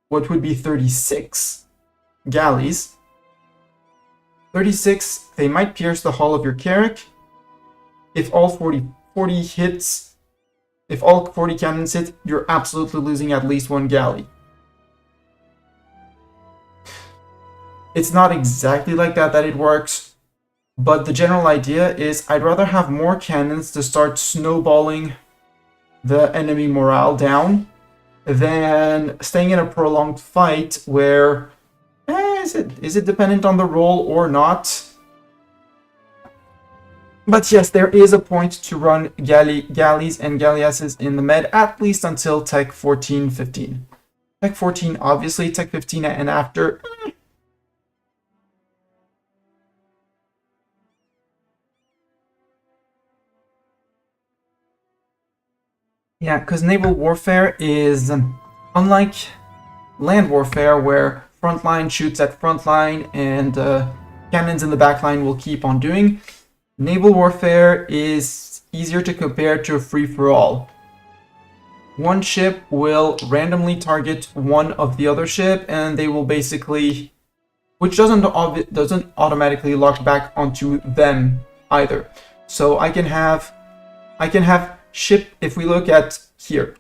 what would be 36 galleys. 36, they might pierce the hull of your carrack. If all 40 hits, if all 40 cannons hit, you're absolutely losing at least one galley. It's not exactly like that it works, but the general idea is I'd rather have more cannons to start snowballing the enemy morale down than staying in a prolonged fight where is it dependent on the roll or not? But yes, there is a point to run galleys and galleasses in the med, at least until Tech 14, 15. Tech 14, obviously, Tech 15 and after. Yeah, because naval warfare is unlike land warfare, where frontline shoots at frontline and cannons in the backline will keep on doing. Naval warfare is easier to compare to a free-for-all. One ship will randomly target one of the other ship, and they will basically, which doesn't automatically lock back onto them either. So I can have ship. If we look at here,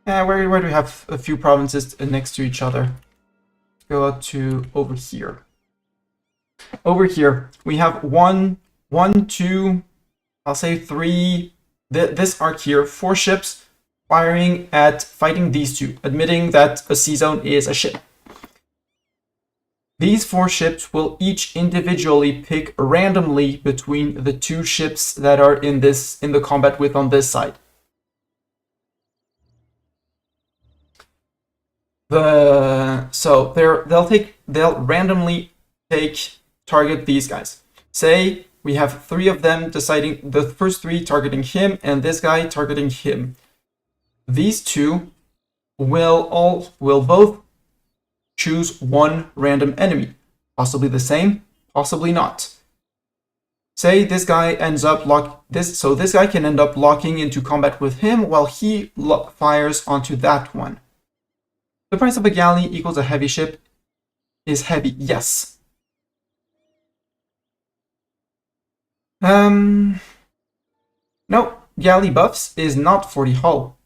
where do we have a few provinces next to each other? Go out to over here. Over here, we have one, two, I'll say three, this arc here, 4 ships fighting these two, admitting that a sea zone is a ship. These 4 ships will each individually pick randomly between the 2 ships that are in the combat with on this side. So they'll randomly target these guys. Say we have 3 of them deciding, the first 3 targeting him and this guy targeting him. These 2 will both choose one random enemy, possibly the same, possibly not. Say this guy ends up so this guy can end up locking into combat with him while he fires onto that one. The price of a galley equals a heavy ship is heavy, yes. No, galley buffs is not 40 hull.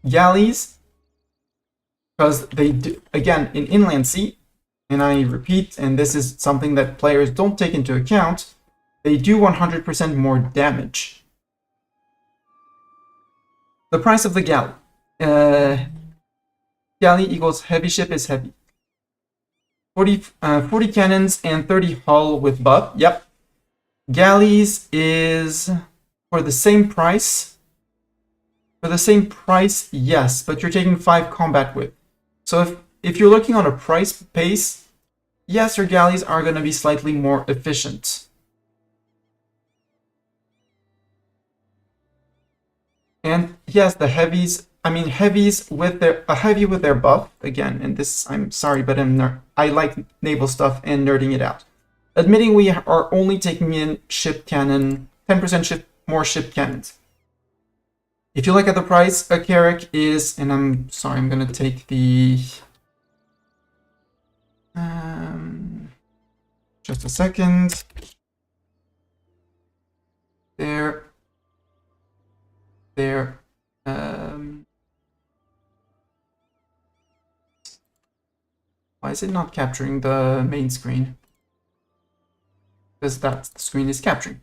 Galleys, because they do, again, in inland sea, and I repeat, and this is something that players don't take into account, they do 100% more damage. The price of the galley. Galley equals heavy ship is heavy. 40 cannons and 30 hull with buff. Yep. Galleys is for the same price. For the same price, yes, but you're taking 5 combat with. So if you're looking on a price pace, yes, your galleys are going to be slightly more efficient. yes, the heavies. I mean, heavies with a heavy with their buff again. And this, I'm sorry, but I like naval stuff and nerding it out. Admitting we are only taking in ship cannon, 10% more ship cannons. If you look at the price, a Carrack is, and I'm sorry, I'm gonna take the. Just a second. There. Why is it not capturing the main screen? Because that screen is capturing.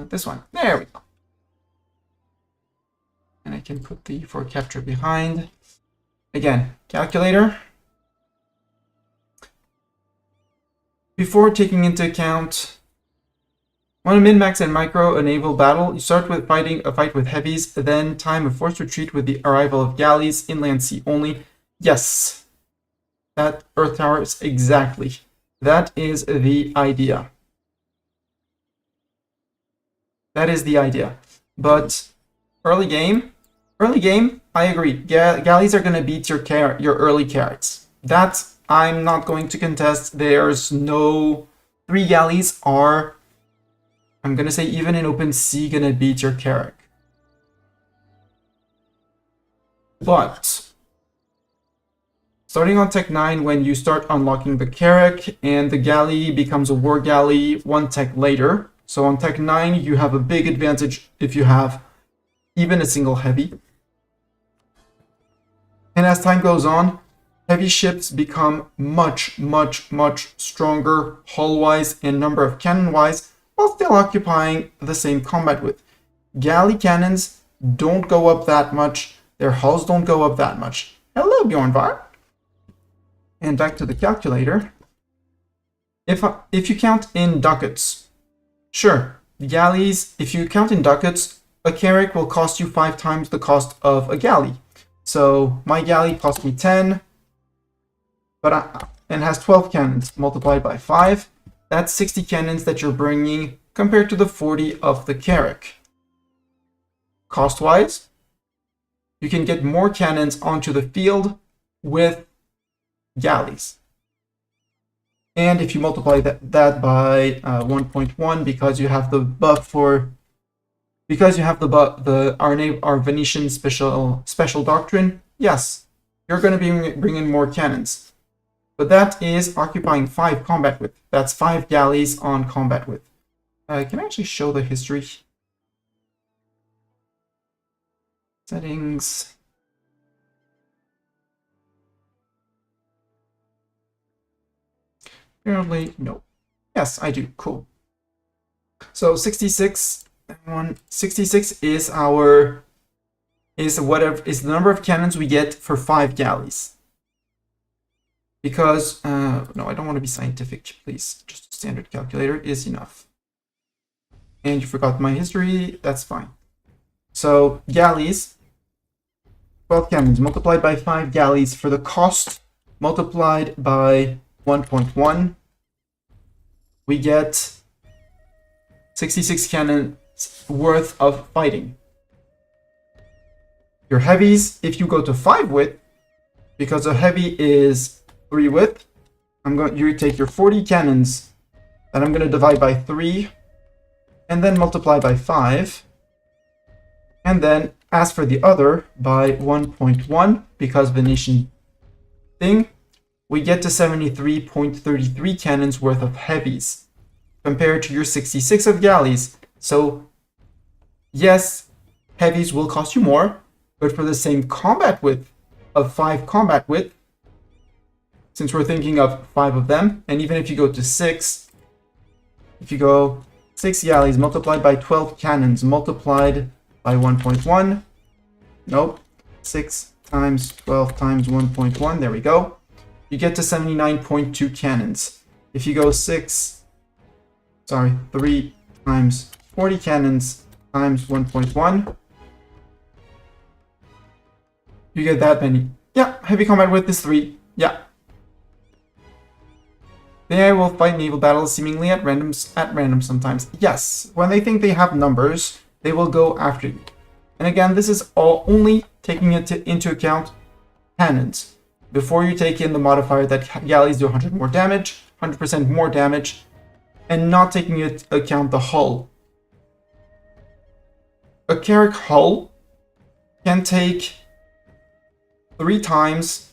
This one. There we go. And I can put the for capture behind. Again, calculator. Before taking into account when a min-max and micro a naval battle, you start with fighting a fight with heavies, then time a forced retreat with the arrival of galleys, inland sea only. Yes, that Earth Towers, exactly. That is the idea. That is the idea. But early game, I agree. Galleys are going to beat your early carrots. That I'm not going to contest. There's no 3 galleys are, I'm going to say, even in open sea, going to beat your carrack. But starting on Tech 9, when you start unlocking the carrack and the galley becomes a war galley 1 tech later. So on Tech 9, you have a big advantage if you have even a single heavy. And as time goes on, heavy ships become much, much, much stronger hull-wise and number of cannon-wise, while still occupying the same combat width. Galley cannons don't go up that much. Their hulls don't go up that much. Hello, Bjornvar. And back to the calculator. If you count in ducats, sure, the galleys, if you count in ducats, a carrack will cost you 5 times the cost of a galley. So my galley cost me 10, and has 12 cannons multiplied by 5. That's 60 cannons that you're bringing compared to the 40 of the carrack. Cost-wise, you can get more cannons onto the field with galleys. And if you multiply that by 1.1, because you have the buff for, because you have our Venetian special doctrine, yes, you're going to be bringing more cannons. But that is occupying 5 combat width. That's 5 galleys on combat width. Can I actually show the history? Settings. Apparently, no. Yes, I do. Cool. So 66 is the number of cannons we get for 5 galleys. Because no, I don't want to be scientific, please. Just a standard calculator is enough. And you forgot my history, that's fine. So galleys, 12 cannons multiplied by 5 galleys for the cost multiplied by 1.1, we get 66 cannons worth of fighting. Your heavies, if you go to 5 width, because a heavy is 3 width, you take your 40 cannons that I'm going to divide by 3 and then multiply by 5, and then as for the other by 1.1, because Venetian thing, we get to 73.33 cannons worth of heavies compared to your 66 of galleys. So yes, heavies will cost you more, but for the same combat width of 5 combat width, since we're thinking of 5 of them, and even if you go to 6, if you go 6 galleys multiplied by 12 cannons multiplied by 1.1, nope, 6 times 12 times 1.1, there we go, you get to 79.2 cannons. If you go 3 times 40 cannons times 1.1, you get that many. Yeah, heavy combat width is 3, yeah. The AI will fight naval battles seemingly at random sometimes. Yes, when they think they have numbers, they will go after you. And again, this is all only taking into account cannons. Before you take in the modifier that galleys do 100 more damage, 100% more damage, and not taking into account the hull. A Carrack hull can take 3 times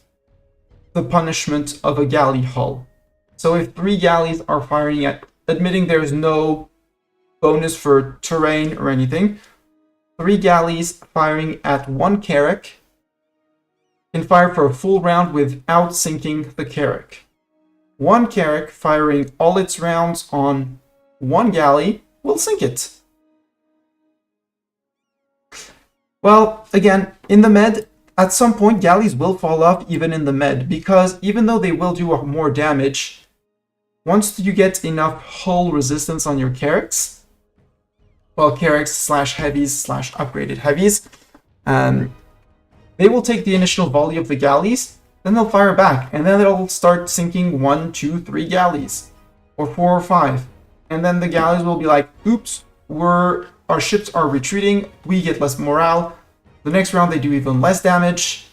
the punishment of a galley hull. So if 3 galleys are firing at, admitting there's no bonus for terrain or anything, 3 galleys firing at 1 Carrack can fire for a full round without sinking the Carrack. 1 Carrack firing all its rounds on 1 galley will sink it. Well, again, in the med, at some point galleys will fall off even in the med, because even though they will do more damage, once you get enough hull resistance on your Carracks, well, Carracks slash heavies slash upgraded heavies, they will take the initial volley of the galleys, then they'll fire back, and then they'll start sinking 1, 2, 3 galleys, or 4 or 5. And then the galleys will be like, oops, our ships are retreating, we get less morale. The next round they do even less damage.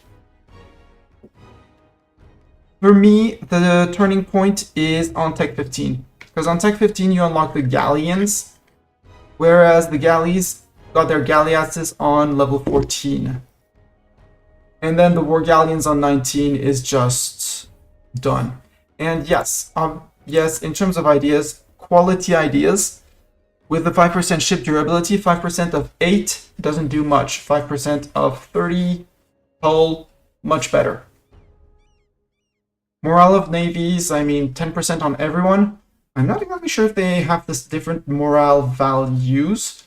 For me, the turning point is on Tech 15. Because on Tech 15 you unlock the galleons, whereas the galleys got their galleasses on level 14. And then the War Galleons on 19 is just done. And yes, in terms of ideas, quality ideas, with the 5% ship durability, 5% of 8 doesn't do much. 5% of 30 hull, much better. Morale of navies, I mean 10% on everyone. I'm not exactly sure if they have this different morale values.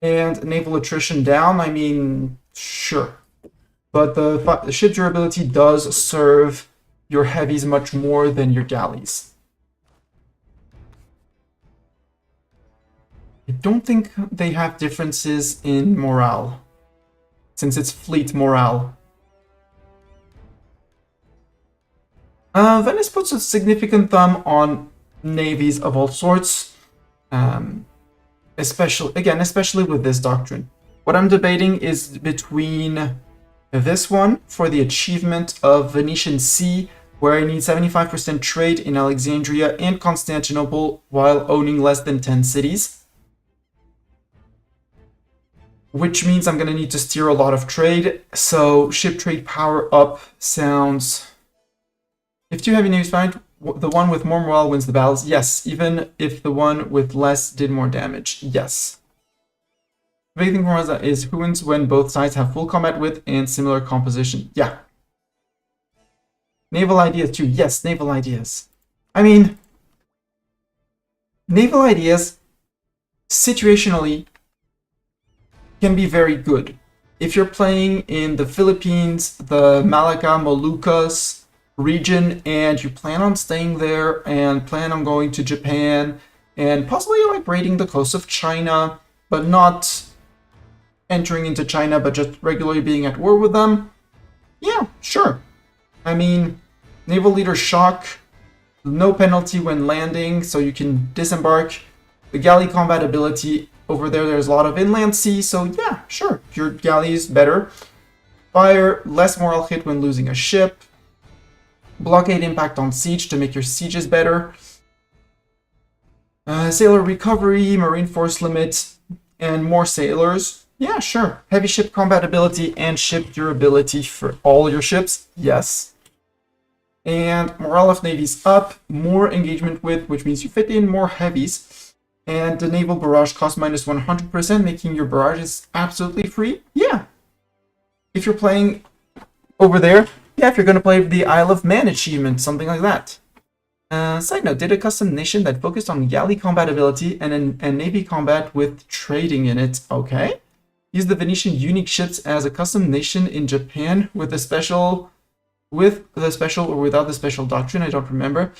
And naval attrition down, I mean, sure. But the ship durability does serve your heavies much more than your galleys. I don't think they have differences in morale, since it's fleet morale. Venice puts a significant thumb on navies of all sorts, especially with this doctrine. What I'm debating is between this one for the achievement of Venetian Sea, where I need 75% trade in Alexandria and Constantinople while owning less than 10 cities. Which means I'm going to need to steer a lot of trade, so ship trade power up sounds... If 2 heavy navies fight, the one with more morale wins the battles. Yes, even if the one with less did more damage. Yes. The big thing for us is who wins when both sides have full combat width and similar composition. Yeah. Naval ideas too. Yes, naval ideas. I mean, naval ideas situationally can be very good. If you're playing in the Philippines, the Malacca, Moluccas region, and you plan on staying there and plan on going to Japan and possibly like raiding the coast of China, but not entering into China, but just regularly being at war with them, yeah, sure. I mean, naval leader shock, no penalty when landing, so you can disembark. The galley combat ability over there's a lot of inland sea, so yeah, sure, your galley is better. Fire, less morale hit when losing a ship. Blockade impact on siege to make your sieges better. Sailor recovery, marine force limit, and more sailors. Yeah, sure. Heavy ship combat ability and ship durability for all your ships. Yes. And morale of navies up, more engagement width, which means you fit in more heavies. And the naval barrage cost minus 100%, making your barrages absolutely free. Yeah. If you're playing over there, yeah, if you're going to play the Isle of Man achievement, something like that. Side note, did a custom nation that focused on galley combat ability and navy combat with trading in it. Okay. Use the Venetian unique ships as a custom nation in Japan with the special or without the special doctrine, I don't remember.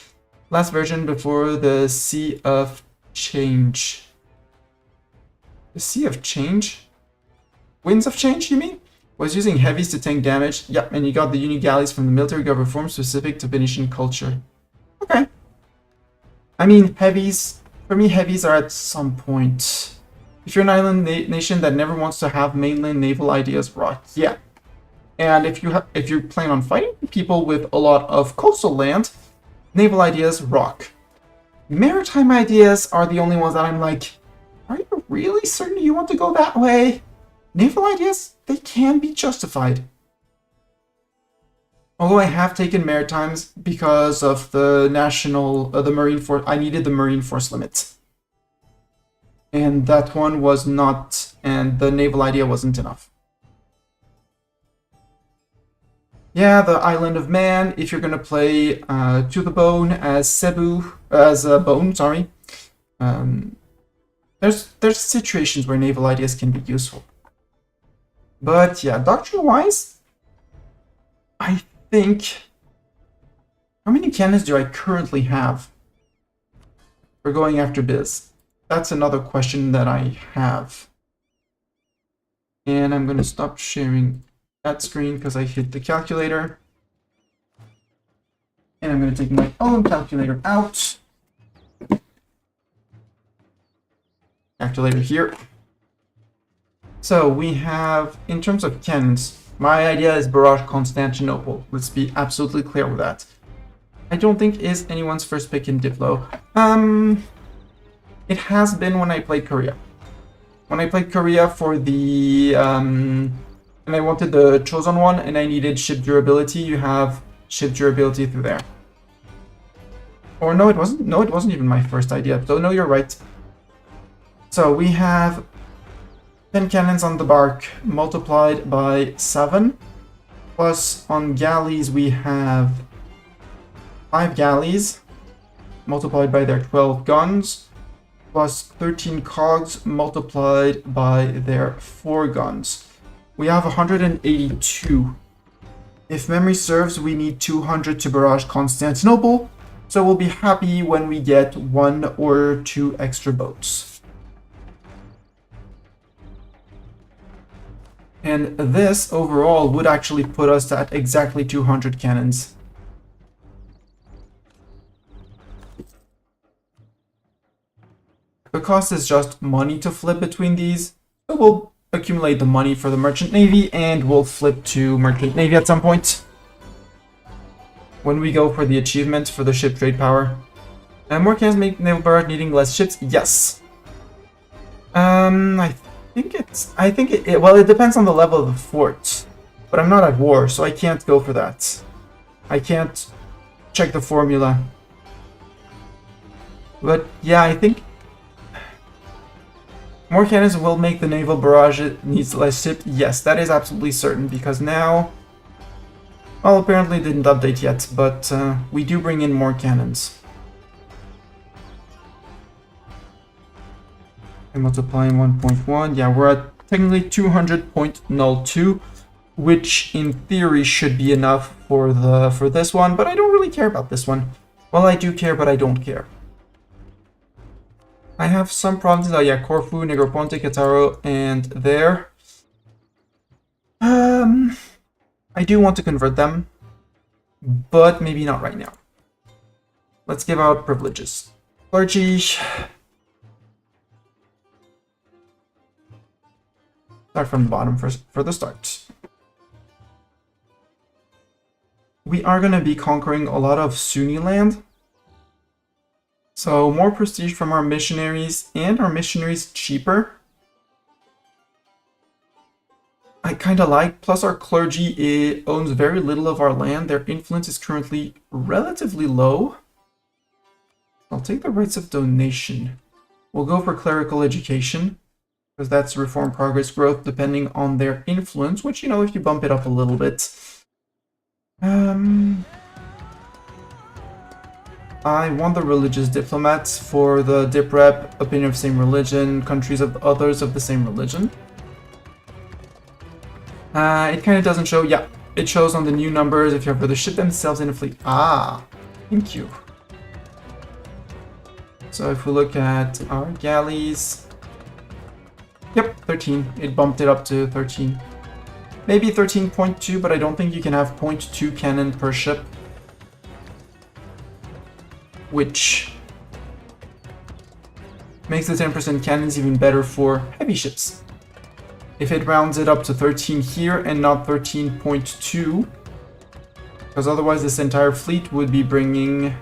Last version before the Sea of Change. The Sea of Change? Winds of Change, you mean? Was using heavies to tank damage. Yep, and you got the unique galleys from the military guard reform specific to Venetian culture. Okay. I mean, heavies, for me, heavies are at some point. If you're an island nation that never wants to have mainland naval ideas, rock, yeah. And if you plan on fighting people with a lot of coastal land, naval ideas, rock. Maritime ideas are the only ones that I'm like, are you really certain you want to go that way? Naval ideas, they can be justified. Although I have taken maritimes because of the the Marine Force, I needed the Marine Force limit. And that one was not, and the naval idea wasn't enough. Yeah, the Island of Man, if you're gonna play To the Bone as Cebu, as Bone, sorry. There's situations where naval ideas can be useful. But yeah, doctrine-wise, I think... How many cannons do I currently have for going after Biz? That's another question that I have. And I'm gonna stop sharing that screen because I hit the calculator. And I'm gonna take my own calculator out. Calculator here. So we have, in terms of cannons, my idea is barrage Constantinople. Let's be absolutely clear with that. I don't think is anyone's first pick in Diplo. It has been when I played Korea. When I played Korea for the and I wanted the chosen one and I needed ship durability, you have ship durability through there. Or no, it wasn't. No, it wasn't even my first idea. So no, you're right. So we have 10 cannons on the bark multiplied by 7. Plus on galleys we have 5 galleys multiplied by their 12 guns. Plus 13 cogs multiplied by their 4 guns. We have 182. If memory serves, we need 200 to barrage Constantinople. So we'll be happy when we get 1 or 2 extra boats. And this overall would actually put us at exactly 200 cannons. The cost is just money to flip between these. So we'll accumulate the money for the Merchant Navy and we'll flip to Merchant Navy at some point. When we go for the achievement for the ship trade power. And more cannons make naval barrage needing less ships? Yes. I think it well, it depends on the level of the fort. But I'm not at war, so I can't go for that. I can't check the formula. But yeah, I think more cannons will make the naval barrage needs less ships. Yes, that is absolutely certain, because now... Well, apparently it didn't update yet, but we do bring in more cannons. And multiplying 1.1, yeah, we're at technically 200.02, which in theory should be enough for this one, but I don't really care about this one. Well, I do care, but I don't care. I have some provinces, oh yeah, Corfu, Negroponte, Cataro, and there. I do want to convert them, but maybe not right now. Let's give out privileges. Clergy. Start from the bottom for the start. We are going to be conquering a lot of Sunni land. So more prestige from our missionaries, and our missionaries cheaper. I kind of like, plus our clergy owns very little of our land. Their influence is currently relatively low. I'll take the rights of donation. We'll go for clerical education, because that's reform, progress, growth, depending on their influence, which, you know, if you bump it up a little bit. I want the religious diplomats for the dip rep, opinion of same religion, countries of others of the same religion. It kind of doesn't show. Yeah, it shows on the new numbers if you have the ship themselves in a fleet. Ah, thank you. So if we look at our galleys, yep, 13. It bumped it up to 13. Maybe 13.2, but I don't think you can have 0.2 cannon per ship. Which Makes the 10% cannons even better for heavy ships. If it rounds it up to 13 here and not 13.2, because otherwise this entire fleet would be bringing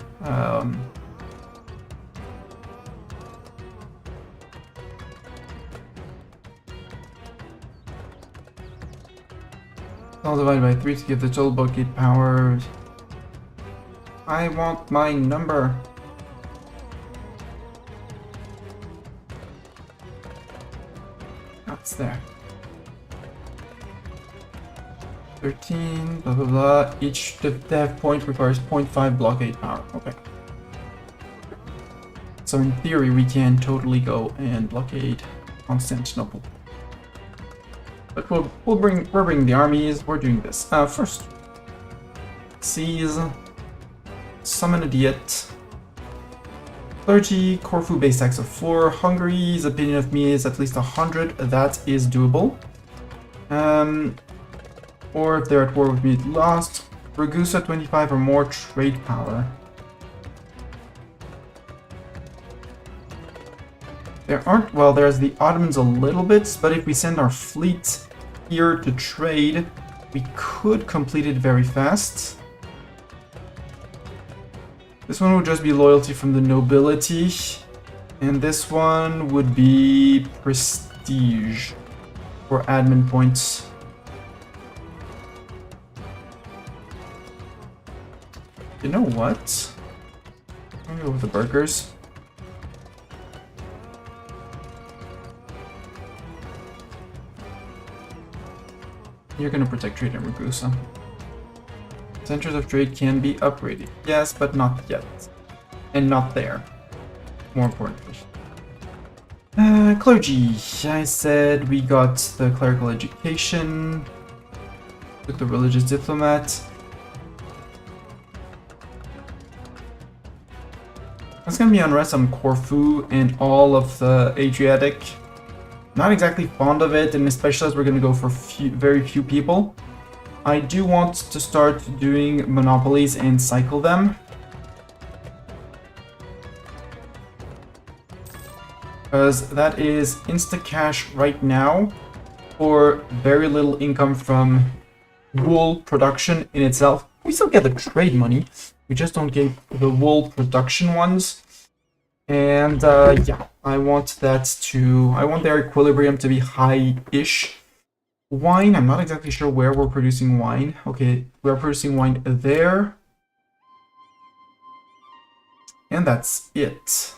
I'll divide by 3 to give the total bucket power. I want my number. That's there. 13, blah blah blah. Each dev point requires 0.5 blockade power. Okay. So in theory, we can totally go and blockade Constantinople. But we're bringing the armies. We're doing this first. Seize. Summon a Diet. Clergy. Corfu base tax of 4. Hungary's opinion of me is at least 100. That is doable. Or if they're at war with me, lost. Ragusa 25 or more trade power. There aren't, well, there's the Ottomans a little bit, but if we send our fleet here to trade, we could complete it very fast. This one would just be loyalty from the nobility, and this one would be prestige for admin points. You know what? I'm gonna go with the burgers. You're gonna protect trade in Ragusa. Centers of trade can be upgraded. Yes, but not yet. And not there. More importantly. Clergy. I said we got the clerical education. Took the religious diplomat. There's gonna be unrest on Corfu and all of the Adriatic. Not exactly fond of it, and especially as we're going to go for very few people. I do want to start doing monopolies and cycle them. Because that is insta-cash right now for very little income from wool production in itself. We still get the trade money, we just don't get the wool production ones. And yeah, I want their equilibrium to be high-ish. Wine, I'm not exactly sure where we're producing wine. Okay, we're producing wine there. And that's it.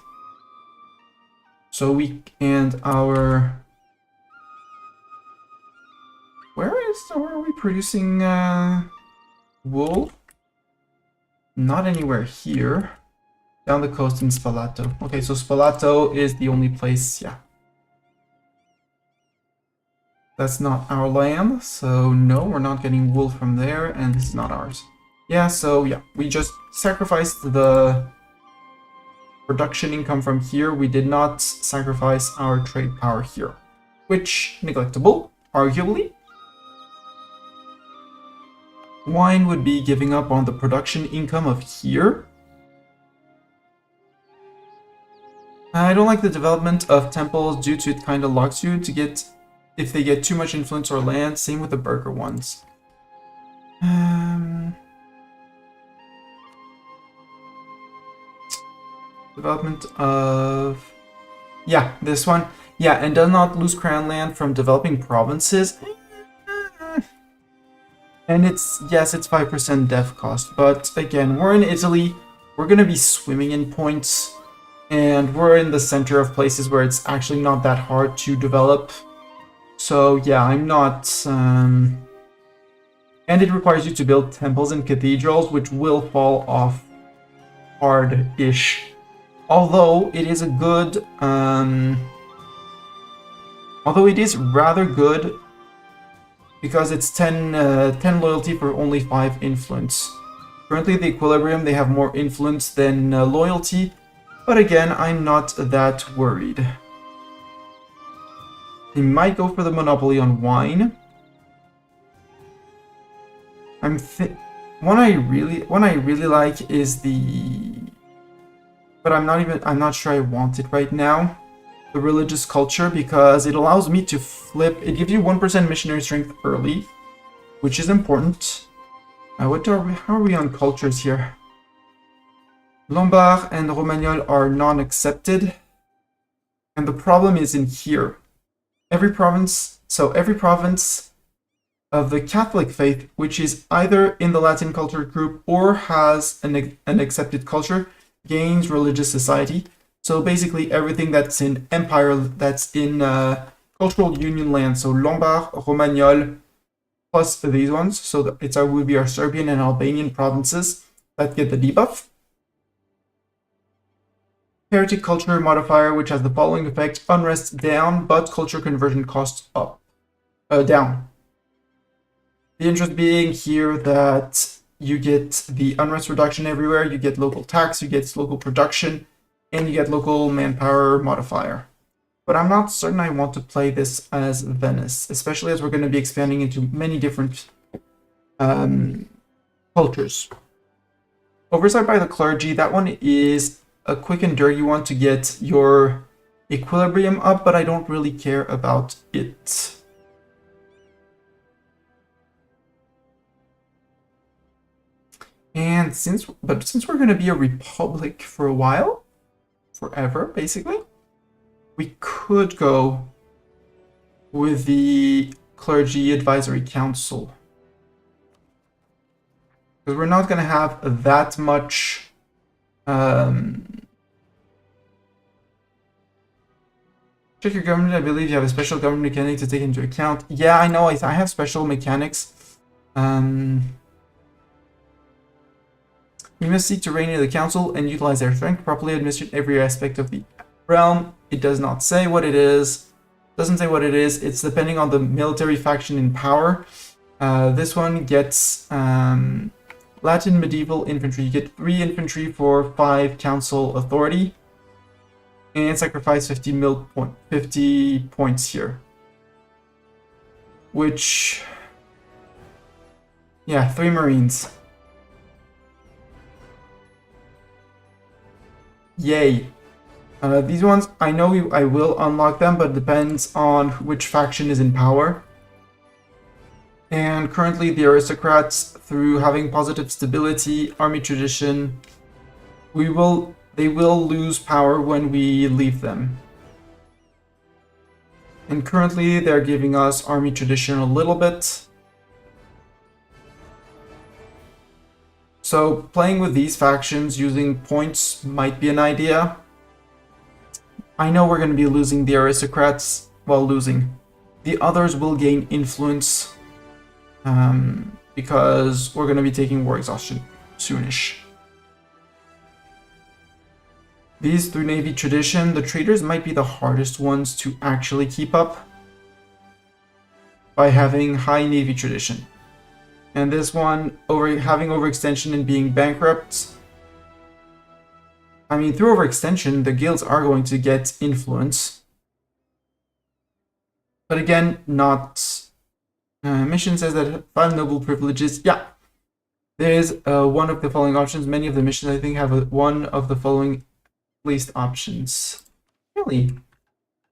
So we, and our... Where are we producing wool? Not anywhere here. Down the coast in Spalato. Okay, so Spalato is the only place, yeah. That's not our land, so no, we're not getting wool from there, and this is not ours. Yeah, so yeah, we just sacrificed the production income from here. We did not sacrifice our trade power here, which, neglectable, arguably. Wine would be giving up on the production income of here. I don't like the development of temples due to it kind of locks you to get, if they get too much influence or land. Same with the burger ones. Development of... Yeah, this one. Yeah, and does not lose crown land from developing provinces. And it's, yes, it's 5% dev cost. But again, we're in Italy. We're going to be swimming in points. And we're in the center of places where it's actually not that hard to develop. So yeah, I'm not... And it requires you to build temples and cathedrals, which will fall off hard-ish. Although it is a good... although it is rather good, because it's 10 loyalty for only 5 influence. Currently, the equilibrium, they have more influence than loyalty. But again, I'm not that worried. They might go for the monopoly on wine. One I really like is the... But I'm not sure I want it right now. the religious culture because it allows me to flip. It gives you 1% missionary strength early, which is important. How are we on cultures here? Lombard and Romagnol are non-accepted. And the problem is in here. Every province of the Catholic faith, which is either in the Latin culture group or has an accepted culture, gains religious society. So basically everything that's in empire, that's in cultural union land, so Lombard, Romagnol, plus these ones, so it would be our Serbian and Albanian provinces that get the debuff. Heretic culture modifier, which has the following effect: unrest down, but culture conversion costs up, down. The interest being here that you get the unrest reduction everywhere, you get local tax, you get local production, and you get local manpower modifier. But I'm not certain I want to play this as Venice, especially as we're going to be expanding into many different cultures. Oversight by the clergy, that one is a quick and dirty one to get your equilibrium up, but I don't really care about it. And since we're going to be a republic for a while, forever basically, we could go with the clergy advisory council, because we're not going to have that much check your government. I believe you have a special government mechanic to take into account. Yeah, I know, I have special mechanics. We must seek to reign in the council and utilize their strength, properly administer every aspect of the realm. It does not say what it is. Doesn't say what it is. It's depending on the military faction in power. This one gets Latin medieval infantry. You get 3 infantry for 5 council authority, and sacrifice 50 points here. Which, yeah, 3 marines. Yay. These ones, I know I will unlock them, but it depends on which faction is in power. And currently the aristocrats, through having positive stability, army tradition, they will lose power when we leave them. And currently they're giving us army tradition a little bit. So playing with these factions using points might be an idea. I know we're going to be losing the aristocrats while losing. The others will gain influence because we're going to be taking war exhaustion soonish. These through Navy tradition, the traders might be the hardest ones to actually keep up by having high Navy tradition. And this one, having overextension and being bankrupt. I mean, through overextension, the guilds are going to get influence. But again, not... mission says that 5 noble privileges. Yeah. There is one of the following options. Many of the missions, I think, have one of the following least options. Really?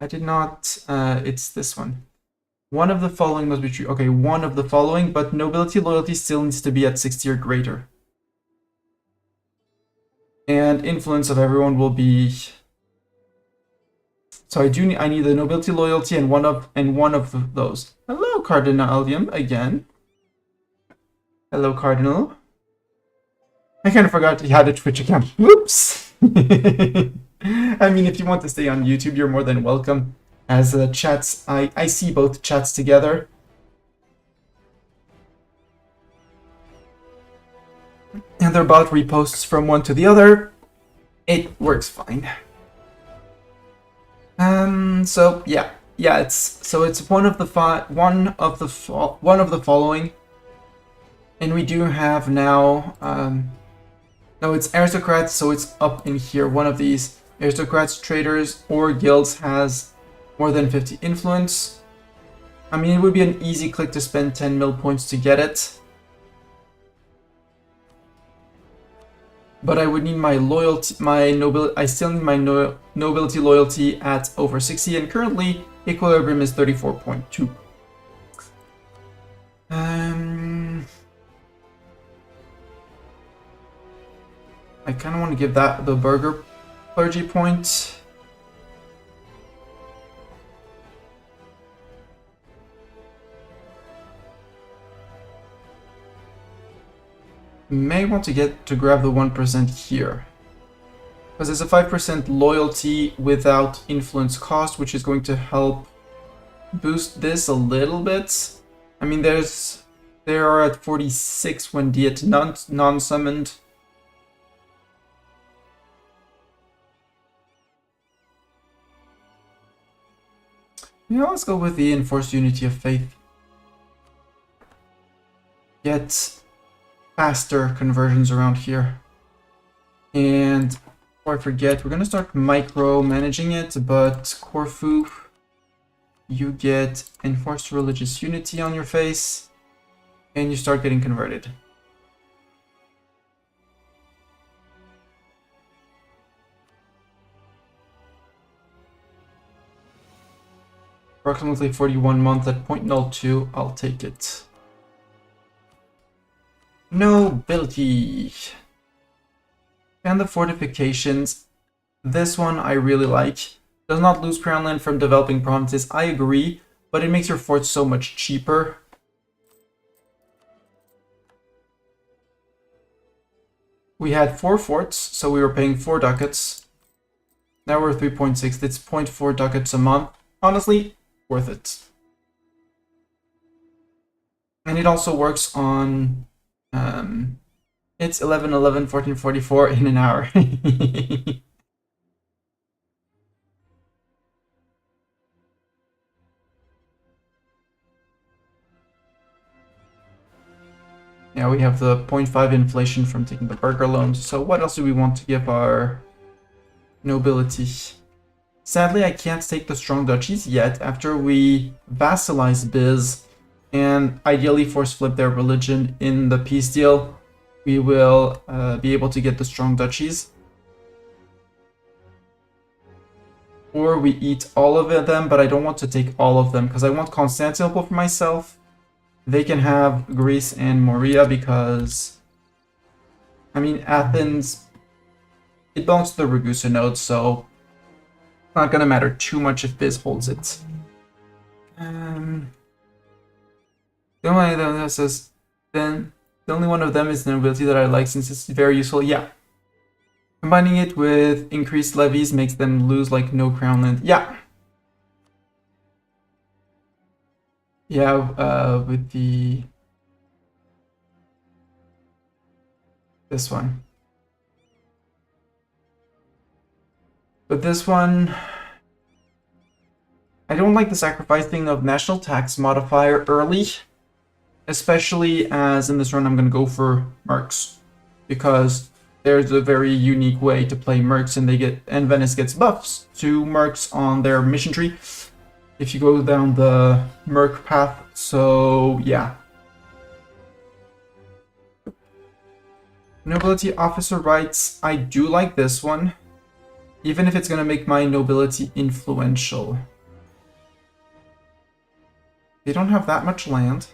I did not... it's this one. One of the following must be true. Okay, one of the following, but nobility loyalty still needs to be at 60 or greater. And influence of everyone will be... So I need the nobility loyalty and one of those. Hello, Cardinalium, again. Hello, Cardinal. I kind of forgot you had a Twitch account. Whoops! I mean, if you want to stay on YouTube, you're more than welcome. As chats, I see both chats together. And they're about reposts from one to the other. It works fine. So yeah, it's one of the following, and we do have now. No, it's aristocrats, so it's up in here. One of these aristocrats, traders, or guilds has more than 50 influence. I mean, it would be an easy click to spend 10 mil points to get it. But I would need my loyalty, my nobility. I still need my nobility loyalty at over 60, and currently equilibrium is 34.2. I kind of want to give that the burgher clergy point. May want to get to grab the 1% here. Because there's a 5% loyalty without influence cost, which is going to help boost this a little bit. I mean, they are at 46 when Diet non-summoned. Yeah, let's go with the enforced unity of faith. Get faster conversions around here. And before I forget, we're gonna start micro-managing it, but Corfu, you get enforced religious unity on your face, and you start getting converted. Approximately 41 months at 0.02, I'll take it. Nobility. And the fortifications. This one I really like. Does not lose crown land from developing provinces, I agree, but it makes your forts so much cheaper. We had 4 forts, so we were paying 4 ducats. Now we're 3.6, that's 0.4 ducats a month. Honestly, worth it. And it also works on it's 11, 11, 14, 44 in an hour. Yeah, we have the 0.5 inflation from taking the burgher loans. So what else do we want to give our nobility? Sadly, I can't take the strong duchies yet. After we vassalize Biz and ideally force flip their religion in the peace deal, we will be able to get the strong duchies. Or we eat all of them, but I don't want to take all of them because I want Constantinople for myself. They can have Greece and Morea because, I mean, Athens, it belongs to the Ragusa node, so it's not going to matter too much if Biz holds it. The only one that says, then the only one of them is the nobility that I like since it's very useful. Yeah. Combining it with increased levies makes them lose like no crown land. Yeah. Yeah, with this one. But this one, I don't like the sacrificing of national tax modifier early, especially as in this run I'm going to go for mercs, because there's a very unique way to play mercs, and Venice gets buffs to mercs on their mission tree if you go down the merc path. So yeah. Nobility officer rights, I do like this one, even if it's going to make my nobility influential. They don't have that much land.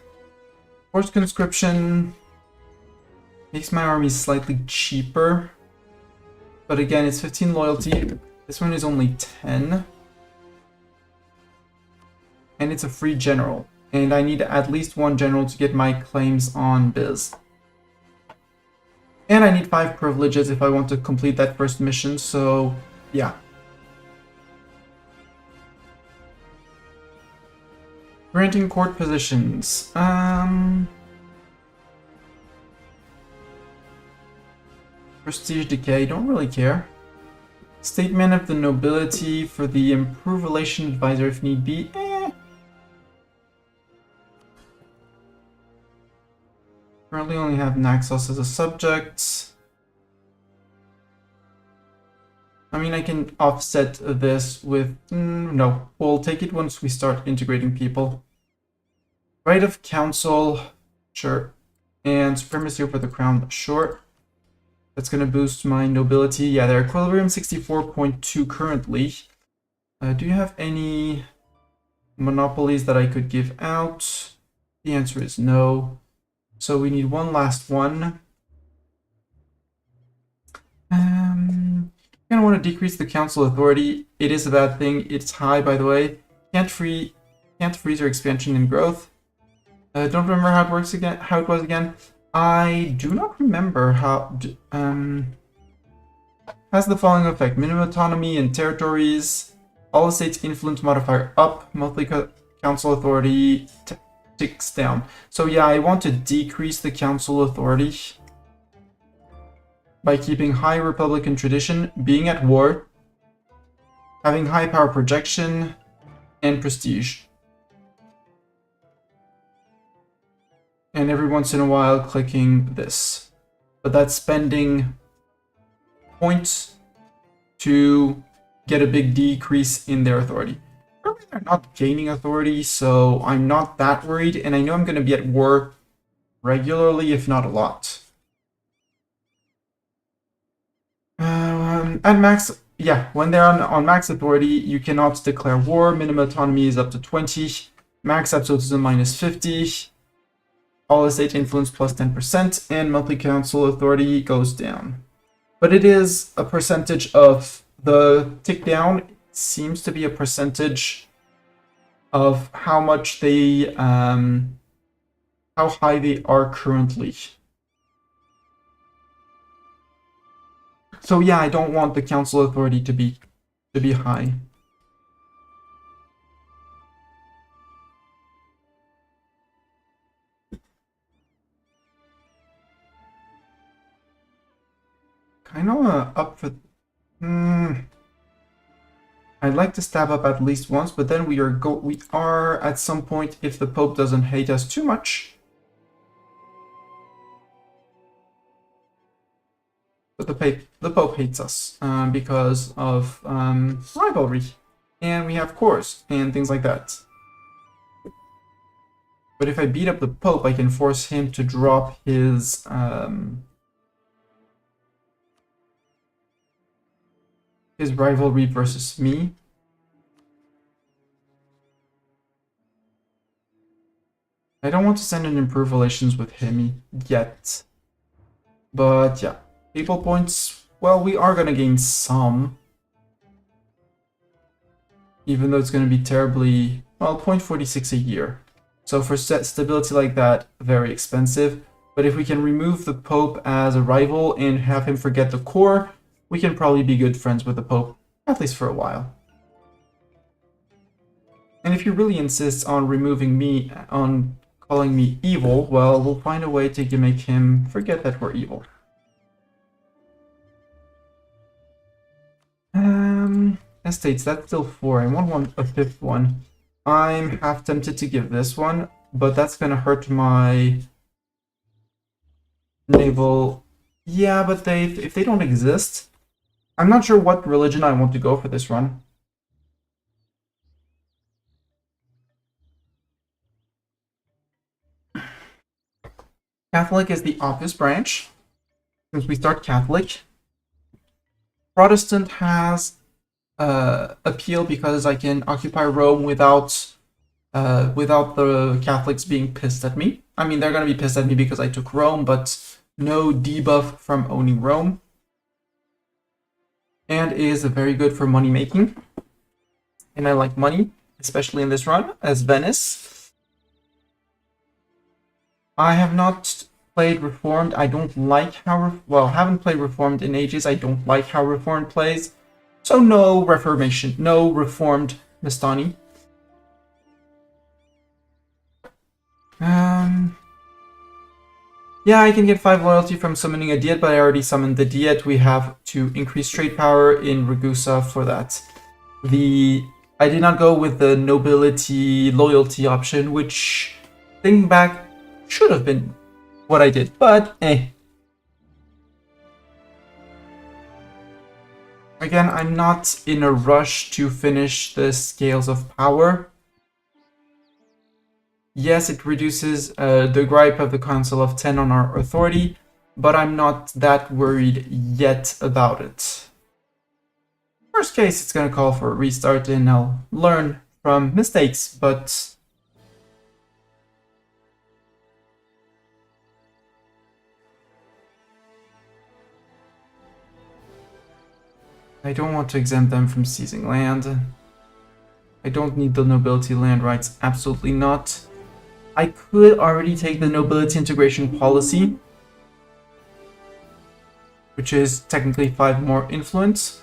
Forced conscription makes my army slightly cheaper. But again, it's 15 loyalty. This one is only 10. And it's a free general. And I need at least 1 general to get my claims on Biz. And I need 5 privileges if I want to complete that first mission, so yeah. Granting court positions. Prestige decay, don't really care. Statement of the nobility for the improved relation advisor if need be. Currently only have Naxos as a subject. I mean, I can offset this with... no, we'll take it once we start integrating people. Right of council, sure. And supremacy over the crown, sure. That's going to boost my nobility. Yeah, they're equilibrium 64.2 currently. Do you have any monopolies that I could give out? The answer is no. So we need one last one. I want to decrease the council authority. It is a bad thing. It's high, by the way. Can't freeze your expansion and growth. Don't remember how it works again. How it was again. I do not remember how. Has the following effect: minimum autonomy in territories. All the states influence modifier up. Monthly council authority ticks down. So yeah, I want to decrease the council authority by keeping high Republican tradition, being at war, having high power projection, and prestige. And every once in a while clicking this. But that's spending points to get a big decrease in their authority. Probably they're not gaining authority, so I'm not that worried, and I know I'm going to be at war regularly, if not a lot. At max, yeah, when they're on max authority, you cannot declare war. Minimum autonomy is up to 20. Max absolutism minus 50. All estate influence plus 10%, and monthly council authority goes down. But it is a percentage of the tick down. It seems to be a percentage of how much they, how high they are currently. So yeah, I don't want the council authority to be high. Kind of up for. I'd like to stab up at least once, but then we are at some point, if the Pope doesn't hate us too much. But the Pope hates us because of rivalry, and we have cores and things like that. But if I beat up the Pope, I can force him to drop his rivalry versus me. I don't want to send and improve relations with him yet. But yeah, people points, well, we are going to gain some. Even though it's going to be terribly, well, 0.46 a year. So for stability like that, very expensive. But if we can remove the Pope as a rival and have him forget the core, we can probably be good friends with the Pope, at least for a while. And if he really insists on removing me, on calling me evil, well, we'll find a way to make him forget that we're evil. Estates, that's still 4. I want a 5th one. I'm half tempted to give this one, but that's gonna hurt my naval. Yeah, but if they don't exist, I'm not sure what religion I want to go for this run. Catholic is the obvious branch, since we start Catholic. Protestant has appeal because I can occupy Rome without the Catholics being pissed at me. I mean, they're gonna be pissed at me because I took Rome, but no debuff from owning Rome. And is very good for money making. And I like money, especially in this run, as Venice. I have not played Reformed. I don't like how, well, haven't played Reformed in ages. I don't like how Reformed plays. So no Reformation, no Reformed Mastani. Yeah, I can get 5 loyalty from summoning a Diet, but I already summoned the Diet. We have to increase trade power in Ragusa for that. I did not go with the nobility loyalty option, which, thinking back, should have been what I did, but eh. Again, I'm not in a rush to finish the Scales of Power. Yes, it reduces the gripe of the Council of 10 on our authority, but I'm not that worried yet about it. Worst case, it's gonna call for a restart and I'll learn from mistakes, but I don't want to exempt them from seizing land. I don't need the nobility land rights, absolutely not. I could already take the nobility integration policy, which is technically 5 more influence.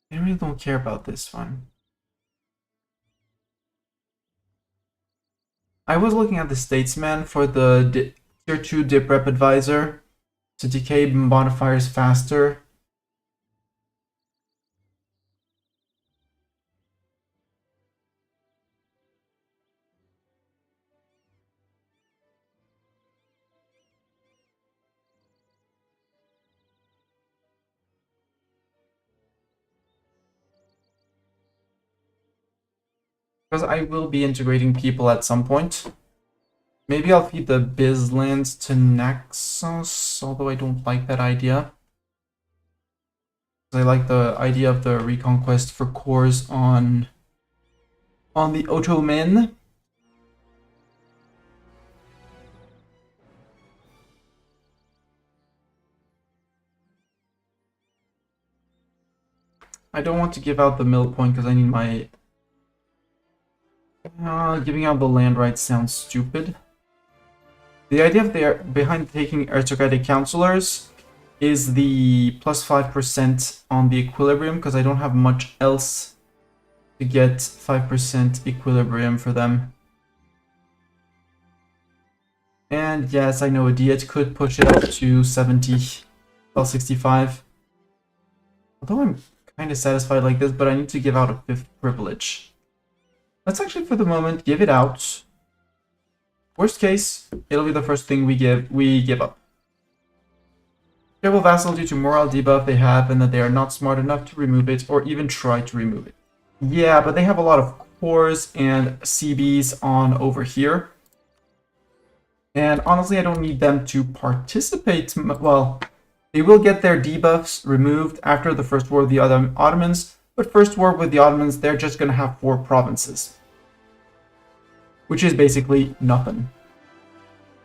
I really don't care about this one. I was looking at the statesman for the tier 2 dip rep advisor to decay modifiers faster. Because I will be integrating people at some point. Maybe I'll feed the biz lands to Naxos, although I don't like that idea. I like the idea of the reconquest for cores on the Ottoman. I don't want to give out the mill point because I need my... giving out the land rights sounds stupid. The idea behind taking aristocratic councillors is the plus 5% on the equilibrium, because I don't have much else to get 5% equilibrium for them. And yes, I know a Diet could push it up to 70, well 65. Although I'm kind of satisfied like this, but I need to give out a 5th privilege. Let's actually, for the moment, give it out. Worst case, it'll be the first thing we give up. Terrible vassal due to morale debuff they have, and that they are not smart enough to remove it, or even try to remove it. Yeah, but they have a lot of cores and CBs on over here. And honestly, I don't need them to participate. Well, they will get their debuffs removed after the First War with the Ottomans, but First War with the Ottomans, they're just going to have 4 provinces. Which is basically nothing.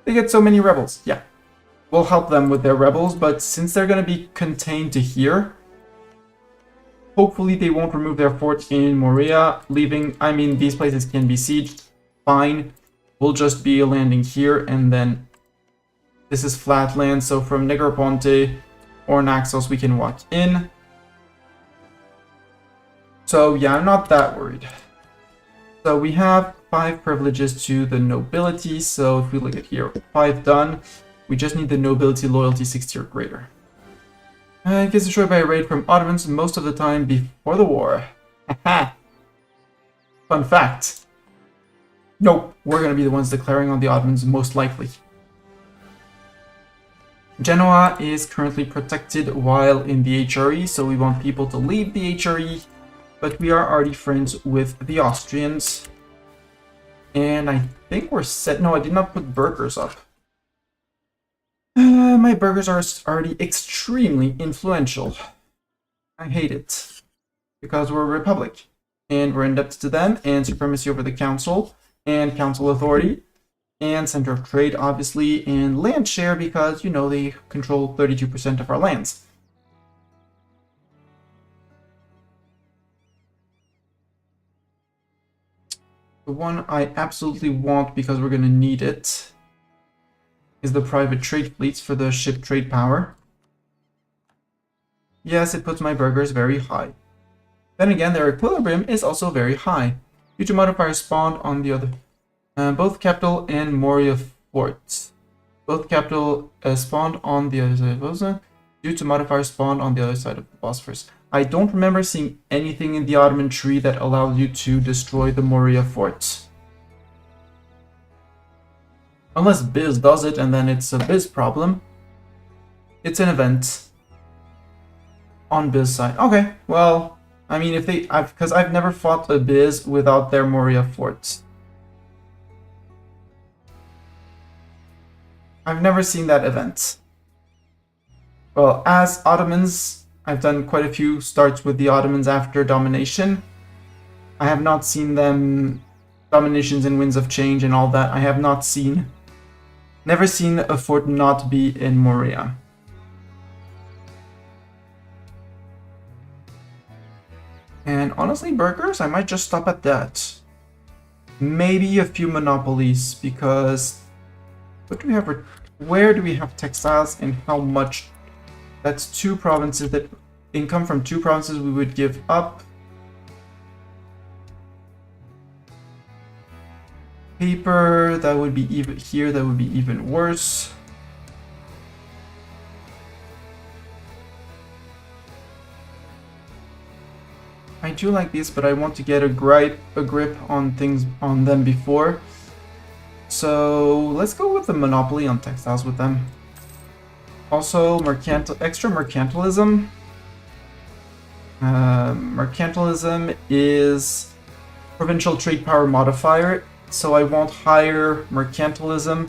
They get so many rebels, yeah. We'll help them with their rebels, but since they're going to be contained to here, hopefully they won't remove their fort in Morea, leaving, I mean, these places can be sieged, fine. We'll just be landing here, and then this is flat land, so from Negroponte or Naxos we can walk in. So yeah, I'm not that worried. So we have 5 privileges to the nobility, so if we look at here, 5 done. We just need the nobility loyalty 60 or greater. It gets destroyed by a raid from Ottomans most of the time before the war. Haha. Fun fact. Nope, we're going to be the ones declaring on the Ottomans most likely. Genoa is currently protected while in the HRE, so we want people to leave the HRE, but we are already friends with the Austrians. And I think we're set. No, I did not put burghers up. My burghers are already extremely influential. I hate it. Because we're a republic. And we're indebted to them, and supremacy over the council, and council authority, and center of trade, obviously, and land share because, you know, they control 32% of our lands. The one I absolutely want, because we're going to need it, is the private trade fleets for the ship trade power. Yes, it puts my burghers very high. Then again, their equilibrium is also very high. Due to modifier spawned on the other... both capital and Morea forts. Both capital spawned on the other side of Oza, due to modifier spawned on the other side of the Bosphorus. I don't remember seeing anything in the Ottoman tree that allowed you to destroy the Morea forts. Unless Biz does it, and then it's a Biz problem. It's an event. On Biz side. Okay, well, I mean, if they... because I've never fought a Biz without their Morea forts. I've never seen that event. Well, as Ottomans, I've done quite a few starts with the Ottomans after domination. I have not seen them dominations and winds of change and all that. I have not seen, never seen a fort not be in Morea. And honestly, burgers, I might just stop at that. Maybe a few monopolies, because what do we have? Where do we have textiles and how much? That's 2 provinces. That income from 2 provinces we would give up. Paper, that would be even here, that would be even worse. I do like these, but I want to get a grip on things on them before. So let's go with the monopoly on textiles with them. Also, extra mercantilism. Mercantilism is provincial trade power modifier, so I want higher mercantilism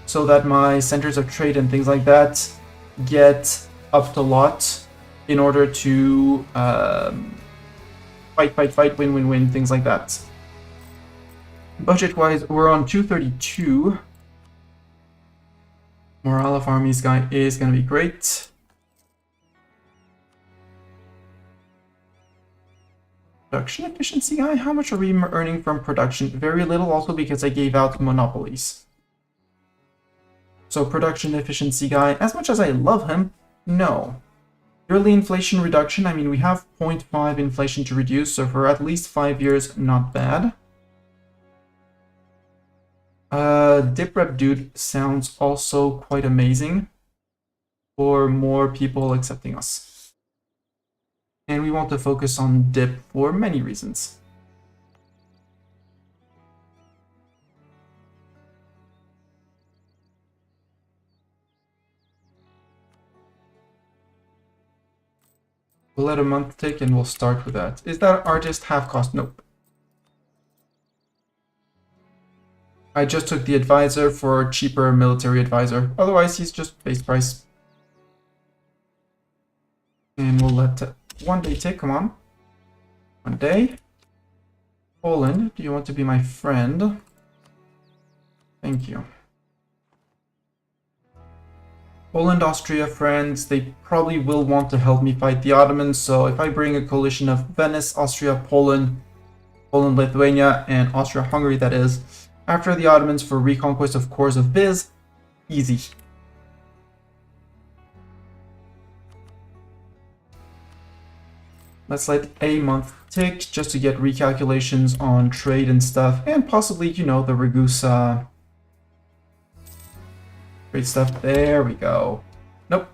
so that my centers of trade and things like that get upped a lot in order to fight, win, things like that. Budget-wise, we're on 232. Morale of armies guy is going to be great. Production efficiency guy, how much are we earning from production? Very little, also because I gave out monopolies. So production efficiency guy, as much as I love him, no. Yearly inflation reduction, I mean, we have 0.5 inflation to reduce, so for at least 5 years, not bad. Dip rep dude sounds also quite amazing for more people accepting us. And we want to focus on dip for many reasons. We'll let a month tick and we'll start with that. Is that artist half cost? Nope. I just took the advisor for cheaper military advisor. Otherwise, he's just base price. And we'll let 1 day tick, come on. 1 day. Poland, do you want to be my friend? Thank you. Poland, Austria, friends, they probably will want to help me fight the Ottomans, so if I bring a coalition of Venice, Austria, Poland, Lithuania, and Austria-Hungary, that is, after the Ottomans for reconquest of cores of Biz, easy. Let's let a month tick just to get recalculations on trade and stuff, and possibly, you know, the Ragusa trade stuff. There we go. Nope.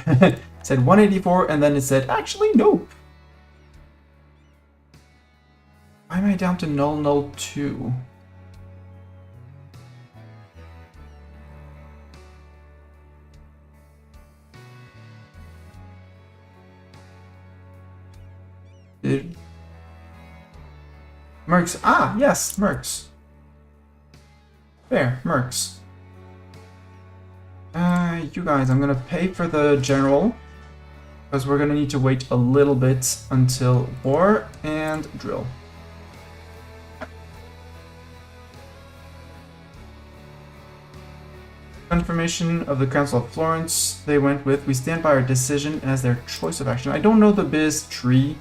It said 184, and then it said, actually, nope. Why am I down to 002? Mercs. Ah, yes, Mercs. There, Mercs. You guys, I'm gonna pay for the general, because we're gonna need to wait a little bit until war and drill. Confirmation of the Council of Florence. They went with, we stand by our decision as their choice of action. I don't know the biz tree.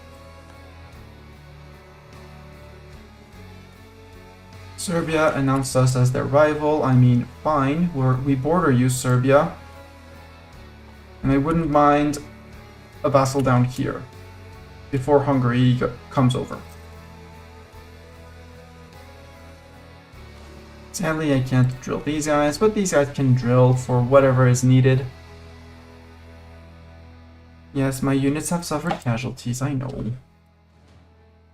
Serbia announced us as their rival. I mean, fine, we border you, Serbia. And I wouldn't mind a vassal down here before Hungary comes over. Sadly, I can't drill these guys, but these guys can drill for whatever is needed. Yes, my units have suffered casualties, I know.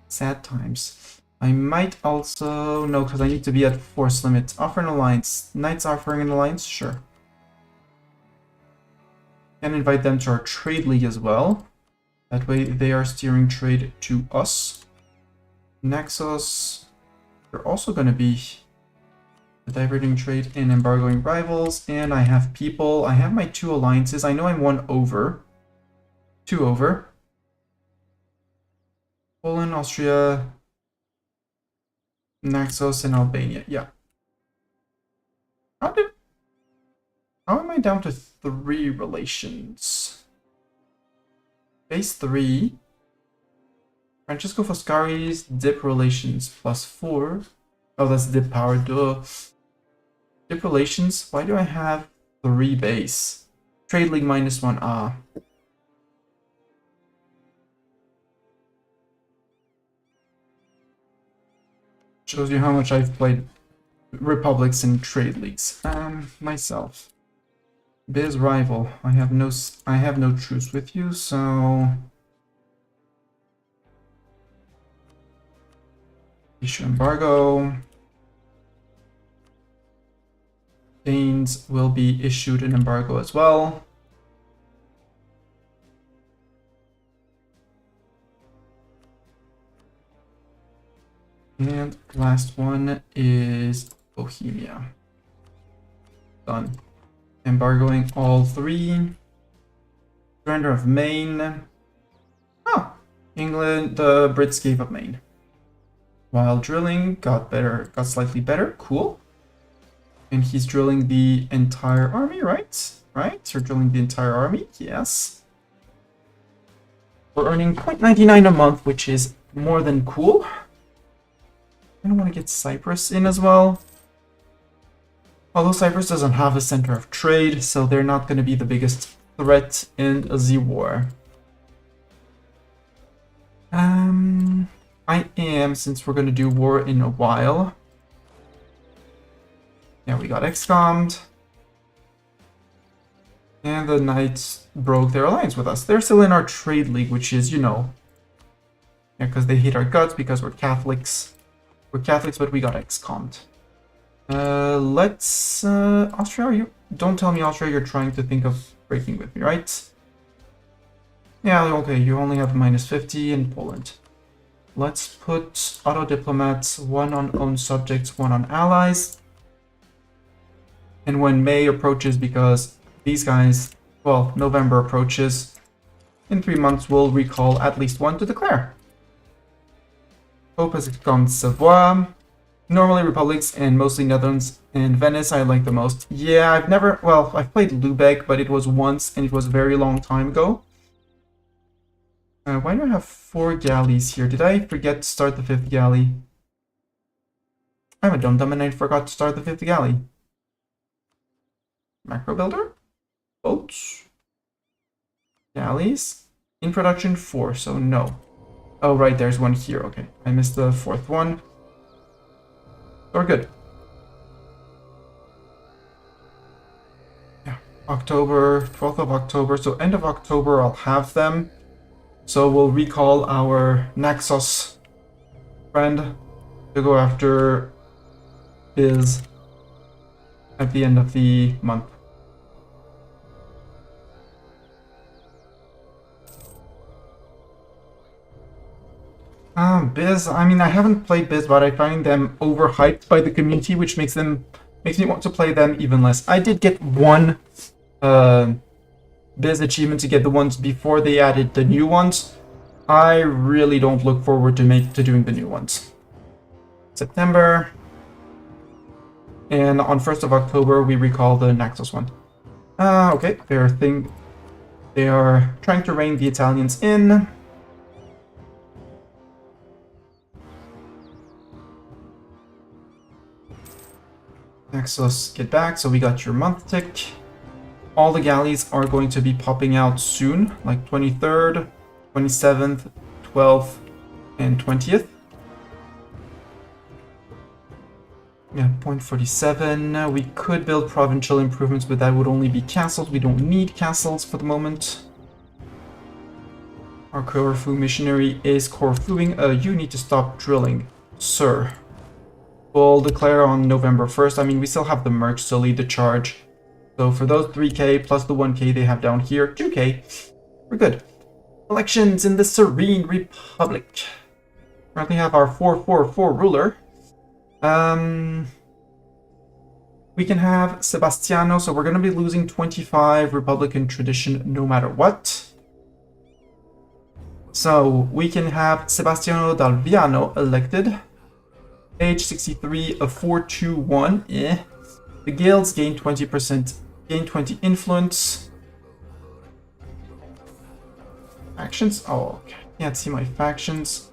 Sad times. I might also... No, because I need to be at force limit. Offer an alliance. Knights offering an alliance? Sure. Can invite them to our trade league as well. That way they are steering trade to us. Naxos. They're also going to be diverting trade and embargoing rivals, and I have people. I have my 2 alliances. I know I'm 1 over. 2 over. Poland, Austria, Naxos, and Albania. Yeah. How am I down to 3 relations? Base 3. Francesco Foscari's dip relations +4. Oh, that's dip power, duh. Dip relations, why do I have 3 base? Trade League -1, ah. Shows you how much I've played republics and trade leagues. Myself. Biz rival. I have no truce with you, so issue embargo. Danes will be issued an embargo as well. And last one is Bohemia. Done. Embargoing all 3. Surrender of Maine. Oh, England, the Brits gave up Maine. While drilling got slightly better. Cool. And he's drilling the entire army, right? Right? You're drilling the entire army? Yes. We're earning 0.99 a month, which is more than cool. I want to get Cyprus in as well. Although Cyprus doesn't have a center of trade, so they're not going to be the biggest threat in the war. I am, since we're going to do war in a while. Yeah, we got XCOM'd. And the Knights broke their alliance with us. They're still in our trade league, which is, you know, yeah, because they hate our guts because we're Catholics. We're Catholics, but we got XCOM'd. Let's... Austria, don't tell me, Austria, you're trying to think of breaking with me, right? Yeah, okay, you only have -50 in Poland. Let's put auto diplomats, 1 on own subjects, 1 on allies. And when May approaches, because these guys, well, November approaches, in 3 months we'll recall at least 1 to declare. Pope has come Savoy. Normally republics and mostly Netherlands and Venice I like the most. Yeah, I've played Lübeck, but it was once and it was a very long time ago. Why do I have 4 galleys here? Did I forget to start the 5th galley? I'm a dum-dum and I forgot to start the 5th galley. Macro builder? Boats? Galleys? In production 4, so no. Oh, right, there's 1 here. Okay, I missed the 4th one. So we're good. Yeah, October, 12th of October. So end of October, I'll have them. So we'll recall our Naxos friend to go after Biz at the end of the month. Biz, I mean, I haven't played Biz, but I find them overhyped by the community, which makes me want to play them even less. I did get 1 Biz achievement to get the ones before they added the new ones. I really don't look forward to doing the new ones. September. And on 1st of October, we recall the Naxos one. Okay, they are trying to rein the Italians in. Naxos, get back, so we got your month tick. All the galleys are going to be popping out soon, like 23rd, 27th, 12th, and 20th. Yeah, 0.47. We could build provincial improvements, but that would only be castles. We don't need castles for the moment. Our Corfu missionary is Corfuing. You need to stop drilling, sir. We'll declare on November 1st. I mean, we still have the mercs to lead the charge. So for those 3k plus the 1k they have down here, 2k, we're good. Elections in the Serene Republic. Currently have our 444 ruler. We can have Sebastiano, so we're going to be losing 25 Republican tradition no matter what. So we can have Sebastiano Dalviano elected. Age 63, a 421. The guilds gain 20%, gain 20 influence. Factions? Oh, okay. Can't see my factions.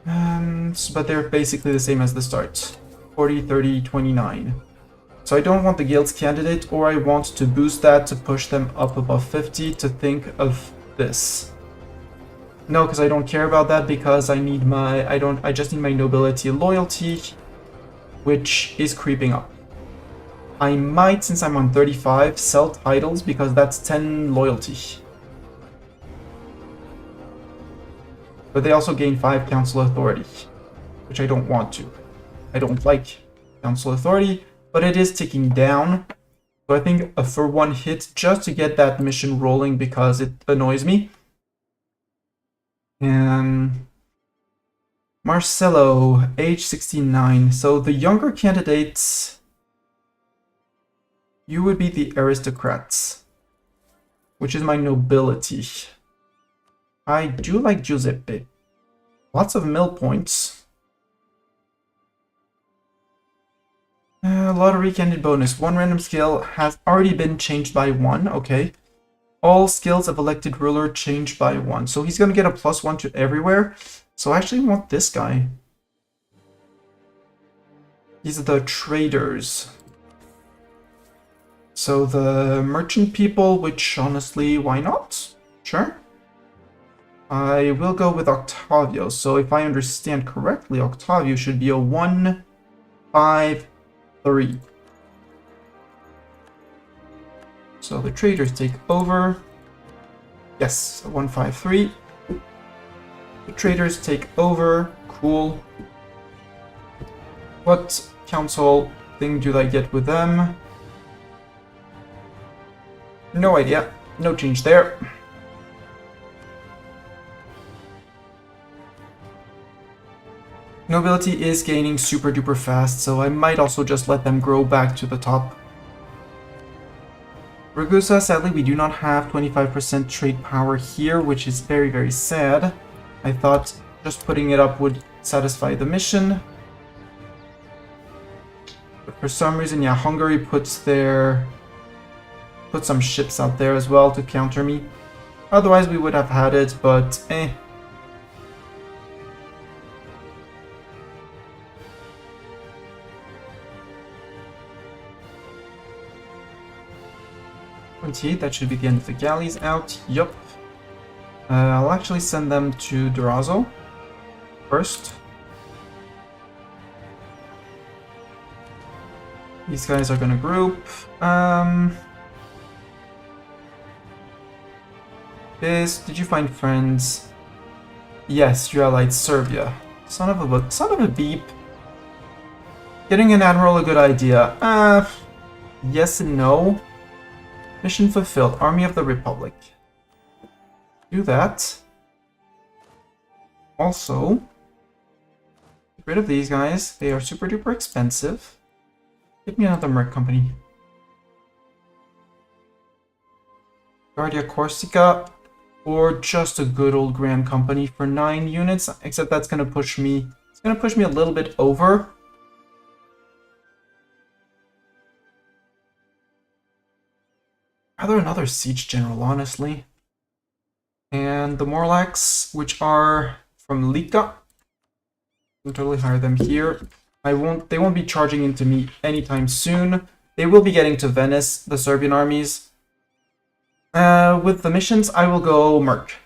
But they're basically the same as the start. 40, 30, 29. So I don't want the guild's candidate, or I want to boost that to push them up above 50 to think of this. No, because I don't care about that, because I need my, I just need my nobility loyalty, which is creeping up. I might, since I'm on 35, sell titles, because that's 10 loyalty. But they also gain 5 council authority, which I don't want to. I don't like council authority, but it is ticking down. So I think for one hit, just to get that mission rolling, because it annoys me. And Marcelo, age 69. So the younger candidates, you would be the aristocrats, which is my nobility. I do like Giuseppe. Lots of mill points. Lottery candidate bonus. 1 random skill has already been changed by 1. Okay. All skills of elected ruler changed by 1. So he's going to get a +1 to everywhere. So I actually want this guy. These are the traders. So the merchant people, which honestly, why not? Sure. I will go with Octavio. So if I understand correctly, Octavio should be a 1, 5, 3. So the traders take over. Yes, 1, 5, 3. The traders take over. Cool. What council thing do I get with them? No idea. No change there. Nobility is gaining super duper fast, so I might also just let them grow back to the top. Ragusa, sadly, we do not have 25% trade power here, which is very, very sad. I thought just putting it up would satisfy the mission. But for some reason, yeah, Hungary put some ships out there as well to counter me. Otherwise, we would have had it, but eh. That should be the end of the galleys out. Yup. I'll actually send them to Durazzo first. These guys are gonna group. Did you find friends? Yes, you allied Serbia. Son of a beep. Getting an admiral a good idea? Yes and no. Mission fulfilled. Army of the Republic. Do that. Also, get rid of these guys. They are super duper expensive. Get me another merc company. Guardia Corsica, or just a good old Grand Company for 9 units. Except that's gonna push me. It's gonna push me a little bit over. Rather another siege general, honestly. And the Morlachs, which are from Lika, I'll totally hire them here. They won't be charging into me anytime soon. They will be getting to Venice, the Serbian armies. With the missions, I will go Merc.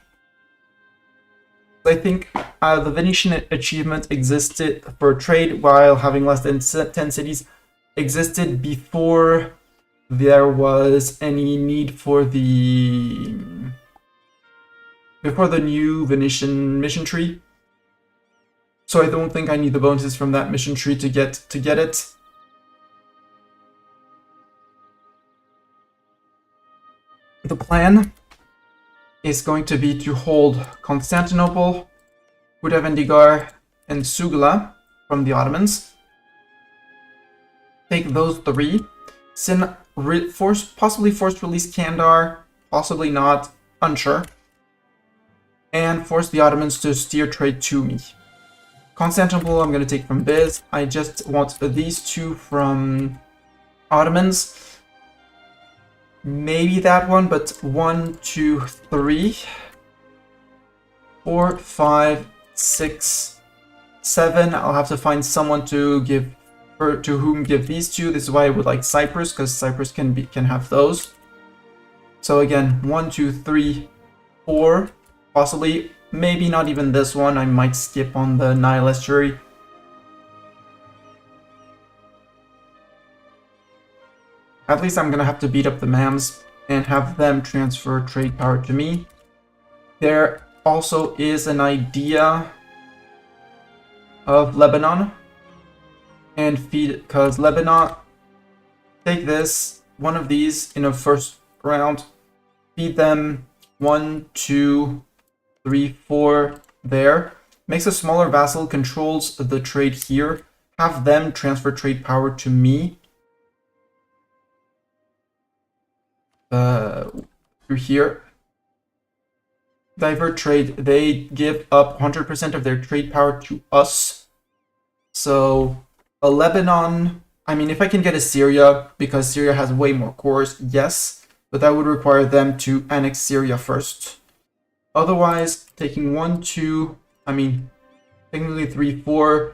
I think the Venetian achievement existed for trade while having less than 10 cities existed before there was any need for the new Venetian mission tree. So I don't think I need the bonuses from that mission tree to get it. The plan is going to be to hold Constantinople, Budavendigar, and Sugla from the Ottomans. take those three, possibly force release Kandar, possibly not, unsure, and force the Ottomans to steer trade to me. Constantinople I'm going to take from Biz. I just want these two from Ottomans. Maybe that one, but 1, 2, 3, 4, 5, 6, 7. I'll have to find someone to give to whom give these two. This is why I would like Cyprus, because Cyprus can have those. So again, 1, 2, 3, 4, possibly, maybe not even this one. I might skip on the Nile estuary. At least I'm gonna have to beat up the Mams and have them transfer trade power to me. There also is an idea of Lebanon and feed, because Lebanon, take this, one of these in a first round, feed them 1, 2, 3, 4 there, makes a smaller vassal, controls the trade here, have them transfer trade power to me through here. Divert trade, they give up 100% of their trade power to us. So a Lebanon, I mean, if I can get a Syria, because Syria has way more cores, yes, but that would require them to annex Syria first. Otherwise, taking 1, 2, I mean, technically 3, 4,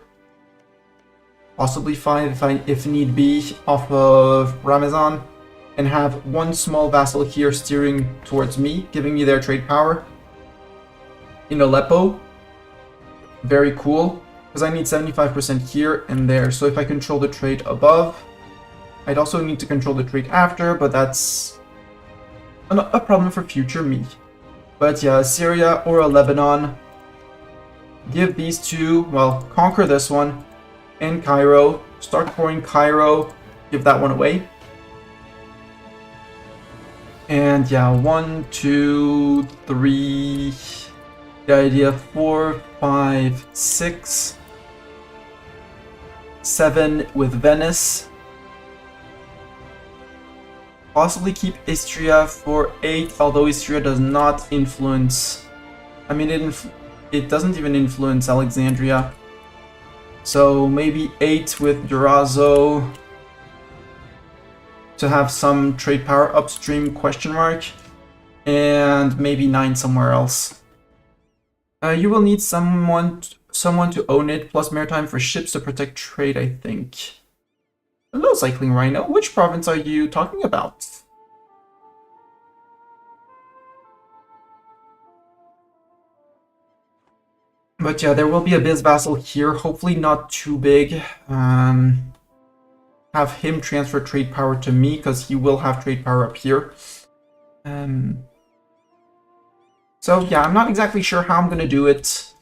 possibly 5 if need be, off of Ramazan, and have one small vassal here steering towards me, giving me their trade power. In Aleppo, very cool, because I need 75% here and there. So if I control the trade above, I'd also need to control the trade after, but that's a problem for future me. But yeah, Syria or a Lebanon, give these two, well, conquer this one, and Cairo, start pouring Cairo, give that one away. And yeah, 1, 2, 3, the idea 4, 5, 6, 7 with Venice. Possibly keep Istria for 8, although Istria does not influence, I mean it doesn't even influence Alexandria. So maybe 8 with Durazzo to have some trade power upstream, question mark, and maybe 9 somewhere else. You will need someone to own it, plus maritime for ships to protect trade, I think. Hello, Cycling Rhino. Which province are you talking about? But yeah, there will be a Biz vassal here, hopefully not too big. Have him transfer trade power to me, because he will have trade power up here. So yeah, I'm not exactly sure how I'm gonna do it.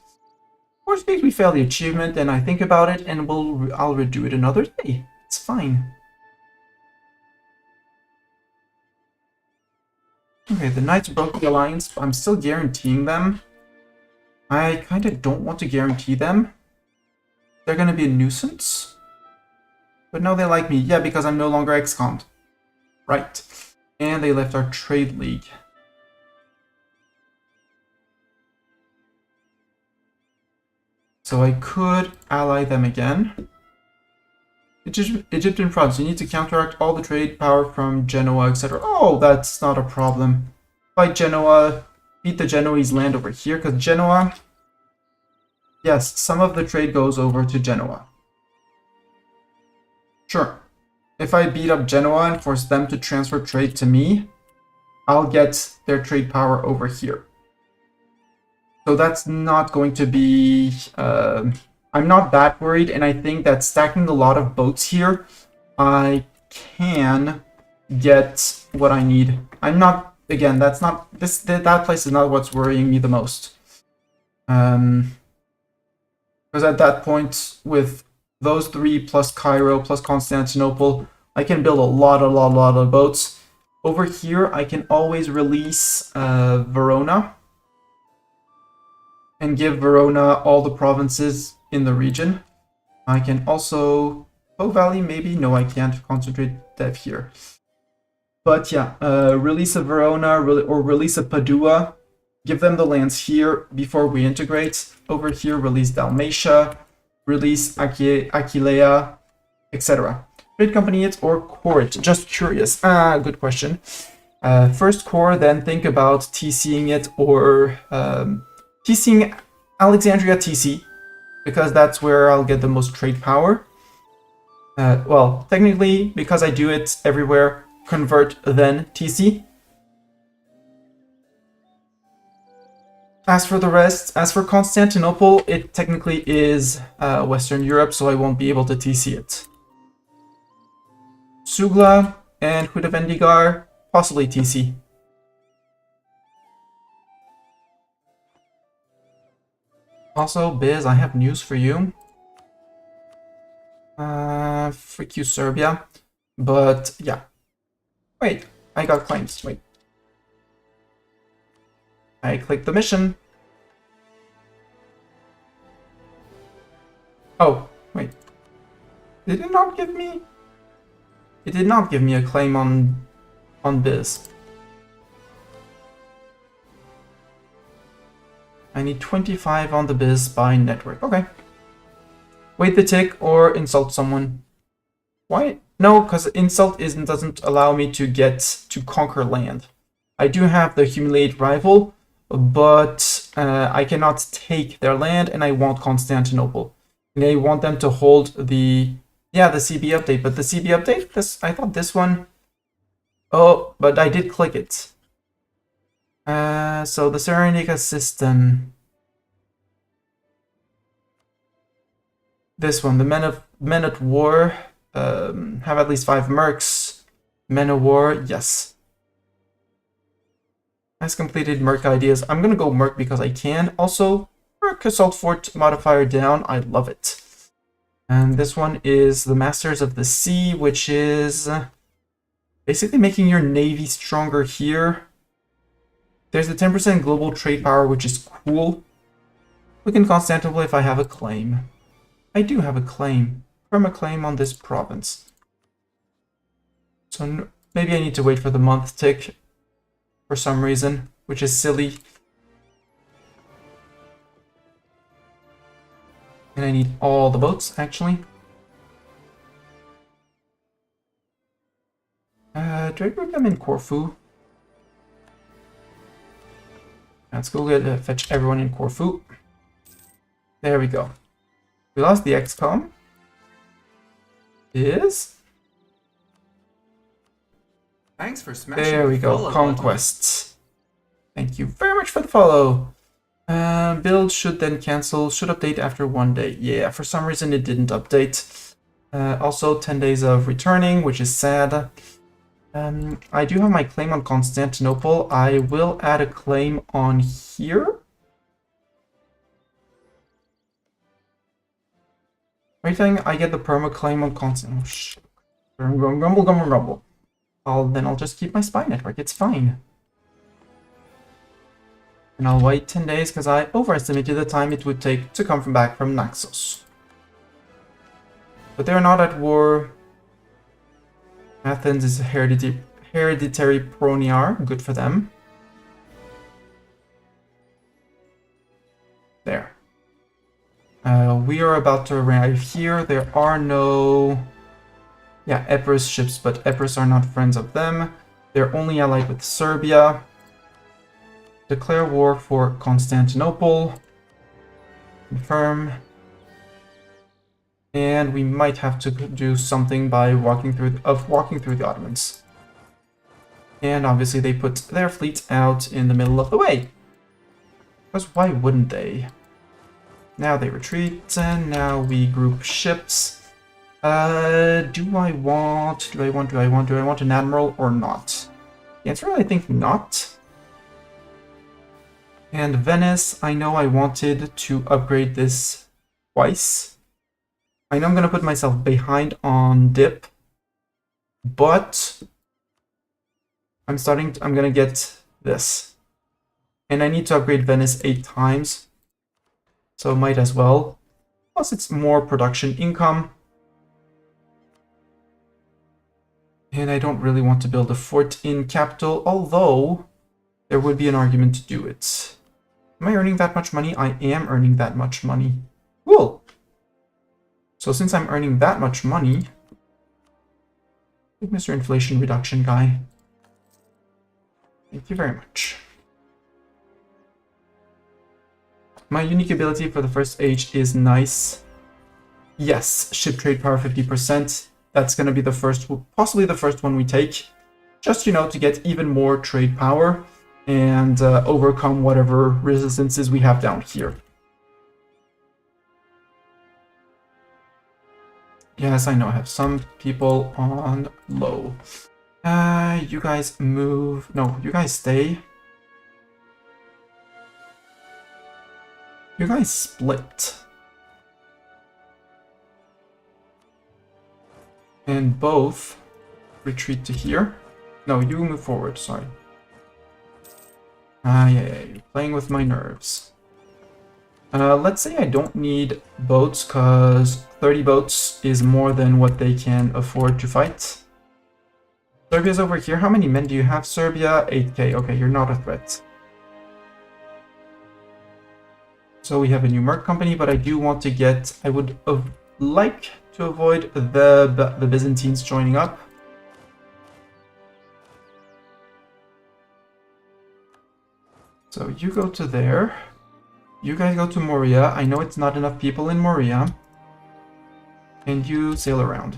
Worst case, we fail the achievement, and I think about it, and I'll redo it another day. It's fine. Okay, the Knights broke the alliance, but I'm still guaranteeing them. I kind of don't want to guarantee them. They're gonna be a nuisance. But no, they like me. Yeah, because I'm no longer ex-conned. Right. And they left our trade league. So I could ally them again. Egyptian province, you need to counteract all the trade power from Genoa, etc. Oh, that's not a problem. Fight Genoa, beat the Genoese land over here, because Genoa... Yes, some of the trade goes over to Genoa. Sure. If I beat up Genoa and force them to transfer trade to me, I'll get their trade power over here. So that's not going to be... I'm not that worried, and I think that stacking a lot of boats here, I can get what I need. I'm not... Again, that's not... That place is not what's worrying me the most. Because at that point, with those 3 plus Cairo plus Constantinople, I can build a lot of boats. Over here, I can always release Verona and give Verona all the provinces in the region. I can also Po Valley, maybe? No, I can't concentrate dev here. But yeah, release of Verona or release of Padua. Give them the lands here before we integrate. Over here, release Dalmatia, release Aquileia, etc. Trade company it or core it? Just curious. Good question. First core, then think about TCing it or TCing Alexandria TC, because that's where I'll get the most trade power. Well, technically, because I do it everywhere, convert then TC. As for the rest, as for Constantinople, it technically is Western Europe, so I won't be able to TC it. Sugla and Hudavendigar, possibly TC. Also, Biz, I have news for you. Freak you, Serbia. But, yeah. Wait, I got claims. Wait. I clicked the mission. Oh, wait. Did it not give me... It did not give me a claim on Biz. I need 25 on the Biz by network. Okay. Wait the tick or insult someone. Why? No, because insult doesn't allow me to conquer land. I do have the humiliate rival, but I cannot take their land, and I want Constantinople. And I want them to hold the CB update. But the CB update, I thought this one. Oh, but I did click it. So the Serenica system. This one, the Men at War, have at least 5 mercs. Men of War, yes. Has completed merc ideas. I'm gonna go merc because I can. Also, merc assault fort modifier down. I love it. And this one is the Masters of the Sea, which is basically making your navy stronger here. There's the 10% global trade power, which is cool. Look in Constantinople if I have a claim. I do have a claim. Perma-claim on this province. So maybe I need to wait for the month tick for some reason, which is silly. And I need all the boats, actually. Do I group them in Corfu? Let's go fetch everyone in Corfu. There we go. We lost the XCOM. Thanks for smashing. There we go. Conquests. Thank you very much for the follow. Build should then cancel. Should update after 1 day. Yeah, for some reason it didn't update. Also 10 days of returning, which is sad. I do have my claim on Constantinople. I will add a claim on here. Wait, I get the perma claim on Constantinople. Oh, shit. Grumble. Then I'll just keep my spy network. It's fine. And I'll wait 10 days because I overestimated the time it would take to come back from Naxos. But they're not at war. Athens is a hereditary proniar. Good for them. There. We are about to arrive here. There are no... Yeah, Epirus ships, but Epirus are not friends of them. They're only allied with Serbia. Declare war for Constantinople. Confirm. And we might have to do something by walking through the Ottomans. And obviously they put their fleet out in the middle of the way. Because why wouldn't they? Now they retreat, and now we group ships. Do I want an admiral or not? The answer, I think not. And Venice, I know I wanted to upgrade this twice. I know I'm going to put myself behind on dip, but I'm going to get this. And I need to upgrade Venice 8 times, so might as well. Plus it's more production income. And I don't really want to build a fort in capital, although there would be an argument to do it. Am I earning that much money? I am earning that much money. Cool. So since I'm earning that much money, thank Mr. Inflation Reduction guy. Thank you very much. My unique ability for the first age is nice. Yes, ship trade power 50%. That's going to be the first, possibly the first one we take. Just, you know, to get even more trade power and overcome whatever resistances we have down here. Yes, I know I have some people on low. You guys move. No, you guys stay. You guys split. And both retreat to here. No, you move forward, sorry. Yeah, you're playing with my nerves. Let's say I don't need boats, because 30 boats is more than what they can afford to fight. Serbia's over here. How many men do you have, Serbia? 8k. Okay, you're not a threat. So we have a new merc company, but I do want to get... I would like to avoid the Byzantines joining up. So you go to there. You guys go to Moria. I know it's not enough people in Moria. And you sail around.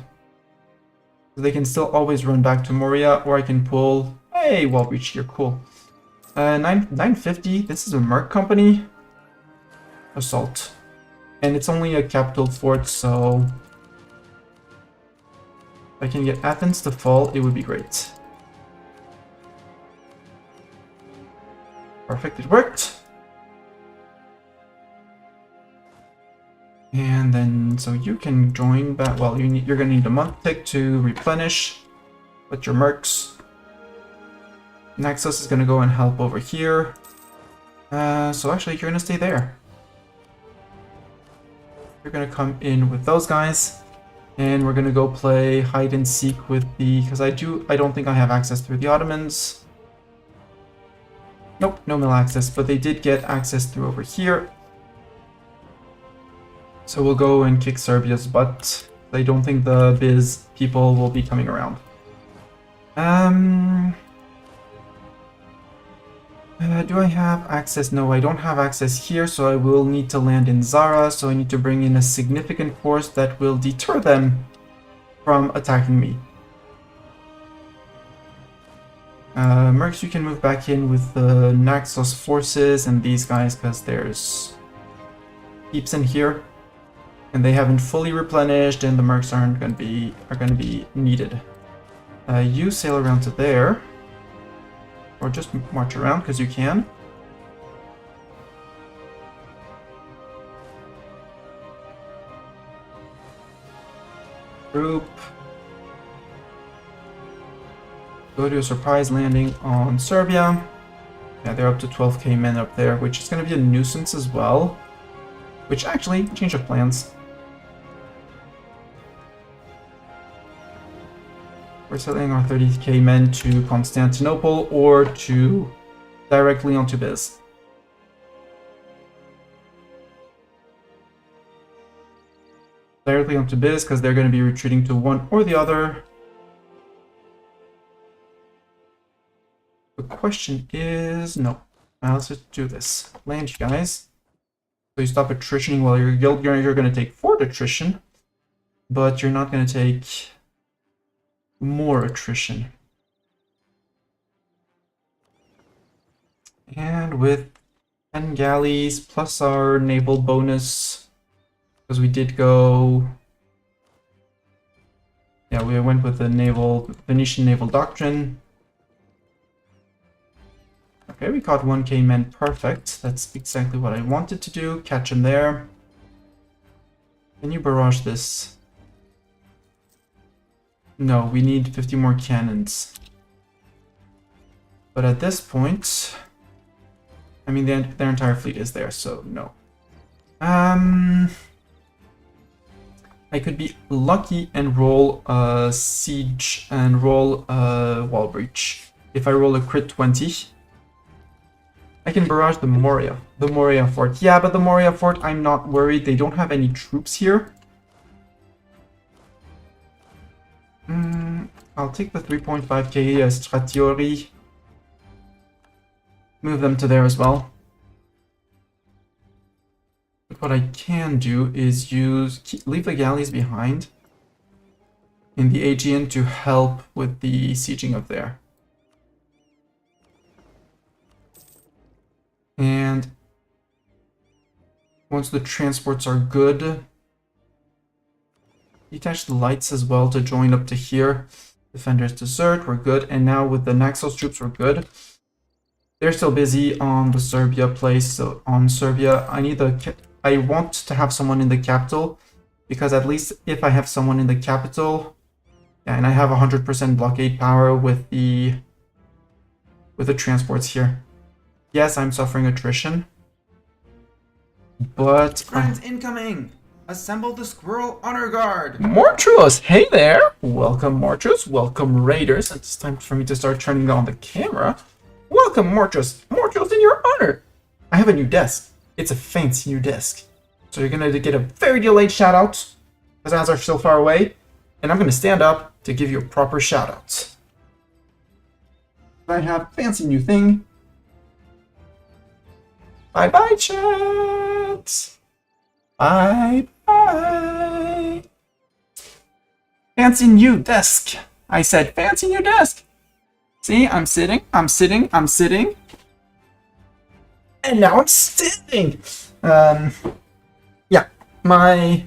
So they can still always run back to Moria, or I can pull... Hey, well reached here, cool. 950, this is a merc company. Assault. And it's only a capital fort, so... If I can get Athens to fall, it would be great. Perfect, it worked. And then, so you can join back. Well, you're gonna need a month tick to replenish with your mercs. Naxos is gonna go and help over here. So actually, you're gonna stay there. You're gonna come in with those guys, and we're gonna go play hide and seek with the. Because I don't think I have access through the Ottomans. Nope, no mill access, but they did get access through over here. So we'll go and kick Serbia's butt. I don't think the Biz people will be coming around. Do I have access? No, I don't have access here, so I will need to land in Zara, so I need to bring in a significant force that will deter them from attacking me. Mercs, you can move back in with the Naxos forces and these guys, because there's heaps in here. And they haven't fully replenished, and the mercs are going to be needed. You sail around to there, or just march around because you can. Group. Go to a surprise landing on Serbia. Yeah, they're up to 12k men up there, which is going to be a nuisance as well. Which actually, change of plans. We're sending our 30k men to Constantinople or to directly onto Biz. Directly onto Biz because they're going to be retreating to one or the other. The question is no. Now let's just do this. Land, you guys. So you stop attritioning. Well, you're going to take fort attrition, but you're not going to take more attrition. And with 10 galleys plus our naval bonus, because we did go... Yeah, we went with the Venetian naval doctrine. Okay, we caught 1k men, perfect. That's exactly what I wanted to do. Catch him there. Can you barrage this? No, we need 50 more cannons. But at this point, I mean, their entire fleet is there, so no. I could be lucky and roll siege and roll wall breach. If I roll a crit 20, I can barrage the Moria fort. Yeah, but the Moria fort, I'm not worried. They don't have any troops here. I'll take the 3.5k Stratiori. Move them to there as well. But what I can do is leave the galleys behind in the Aegean to help with the sieging of there. And once the transports are good, detach the lights as well to join up to here. Defenders desert, we're good. And now with the Naxos troops, we're good. They're still busy on the Serbia place, so on Serbia, I want to have someone in the capital, because at least if I have someone in the capital, yeah, and I have 100% blockade power with the transports here. Yes, I'm suffering attrition, but Friends incoming! Assemble the Squirrel Honor Guard! Mortros, hey there! Welcome Mortros, welcome Raiders. It's time for me to start turning on the camera. Welcome Mortros, Mortros in your honor! I have a new desk. It's a fancy new desk. So you're gonna get a very delayed shout out, because ads are still far away, and I'm gonna stand up to give you a proper shout out. I have fancy new thing. Bye bye chat! Bye bye! Fancy new desk! I said fancy new desk! See, I'm sitting, I'm sitting, I'm sitting. And now I'm standing! Yeah, I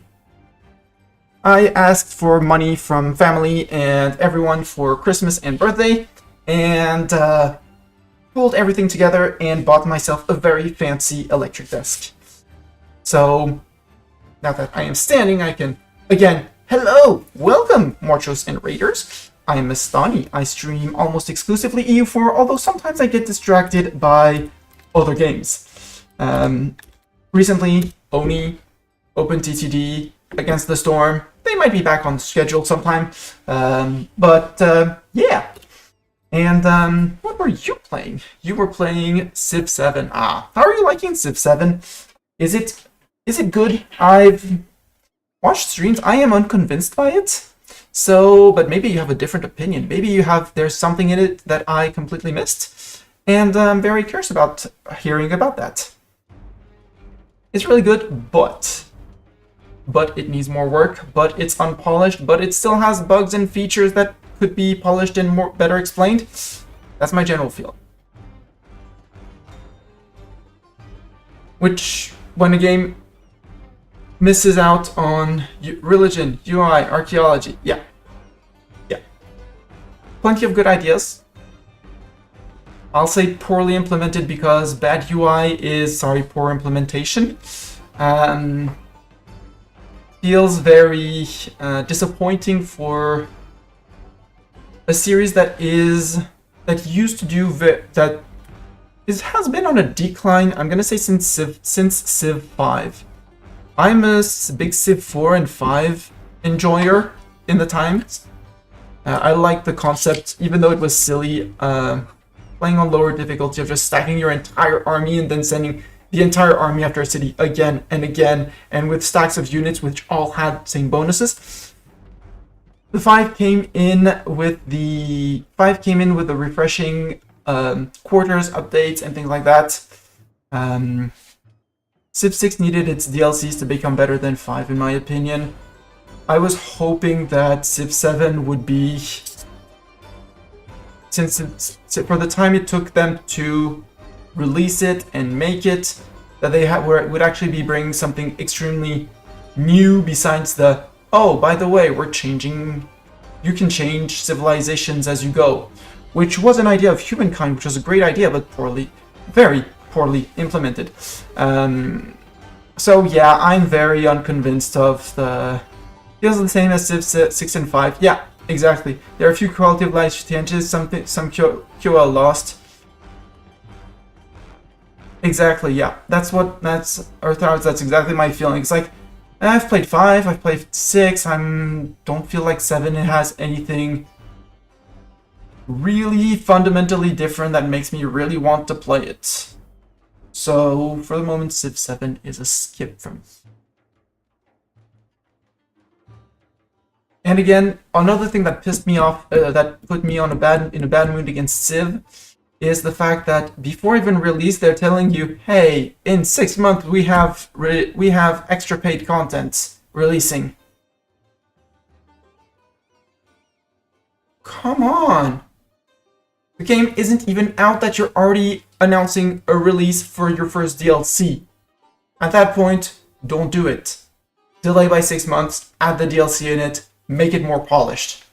asked for money from family and everyone for Christmas and birthday, and pulled everything together and bought myself a very fancy electric desk. So, now that I am standing, I can, again, hello! Welcome, Morchos and Raiders! I am Mastani. I stream almost exclusively EU4, although sometimes I get distracted by other games. Recently, Oni, OpenTTD, Against the Storm, they might be back on schedule sometime. Yeah. And what were you playing? You were playing Civ 7. How are you liking Civ 7? Is it good? I've watched streams. I am unconvinced by it. So, but maybe you have a different opinion. Maybe there's something in it that I completely missed. And I'm very curious about hearing about that. It's really good, but it needs more work, but it's unpolished, but it still has bugs and features that could be polished and better explained. That's my general feel. Which, when a game misses out on religion, UI, archaeology, yeah. Plenty of good ideas. I'll say poorly implemented because bad UI is, poor implementation. Feels very disappointing for a series that has been on a decline. I'm gonna say since Civ 5. I'm a big Civ 4 and 5 enjoyer in the times. I like the concept, even though it was silly, playing on lower difficulty of just stacking your entire army and then sending the entire army after a city again and again, and with stacks of units which all had same bonuses. The 5 came in with the refreshing quarters updates and things like that. Civ 6 needed its DLCs to become better than 5, in my opinion. I was hoping that Civ 7 would be, since for the time it took them to release it and make it, that it would actually be bringing something extremely new besides the, oh, by the way, we're changing, you can change civilizations as you go, which was an idea of humankind, which was a great idea, but very poorly implemented. So yeah, I'm very unconvinced of the, feels the same as Civ 6 and 5. Yeah, exactly. There are a few quality of life changes, some QL lost. Exactly, yeah. That's exactly my feeling. It's like, I've played 5, I've played 6, don't feel like 7 has anything really fundamentally different that makes me really want to play it. So, for the moment, Civ 7 is a skip for me. And again, another thing that pissed me off, that put me in a bad mood against Civ, is the fact that before even release, they're telling you, hey, in 6 months we have extra paid content releasing. Come on! The game isn't even out that you're already announcing a release for your first DLC. At that point, don't do it. Delay by 6 months, add the DLC in it, make it more polished.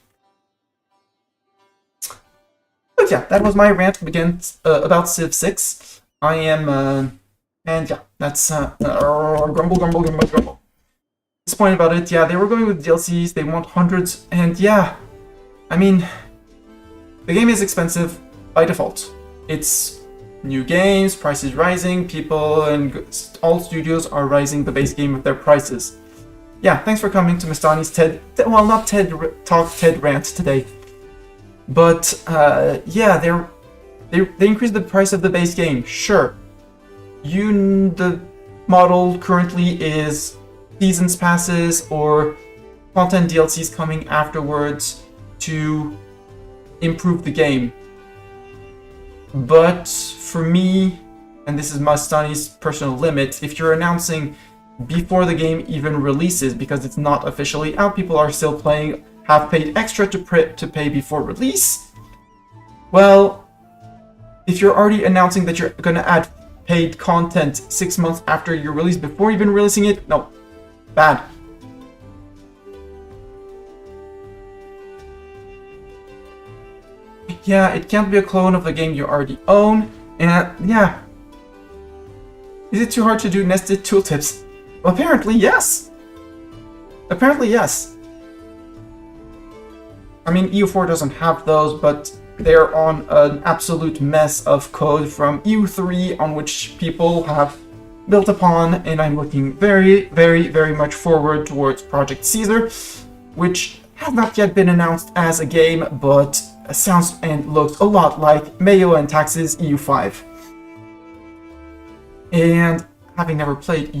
But yeah, that was my rant against about Civ 6. I am, and yeah, that's grumble. Disappointed about it. Yeah, they were going with DLCs. They want hundreds, and yeah, I mean, the game is expensive by default. It's new games, prices rising. People and all studios are raising the base game with their prices. Yeah, thanks for coming to Mastani's well, not TED Talk, TED rant today. But, yeah, they increased the price of the base game, sure. The model currently is seasons passes or content DLCs coming afterwards to improve the game. But for me, and this is Mastani's personal limit, if you're announcing before the game even releases, because it's not officially out, people are still playing, have paid extra to pay before release. Well, if you're already announcing that you're going to add paid content 6 months after your release before even releasing it, no, bad. Yeah, it can't be a clone of the game you already own, and yeah. Is it too hard to do nested tooltips? Well, apparently, yes. Apparently, yes. I mean, EU4 doesn't have those, but they're on an absolute mess of code from EU3 on which people have built upon, and I'm looking very, very, very much forward towards Project Caesar, which has not yet been announced as a game, but sounds and looks a lot like Mayo and Tax's EU5. And having never played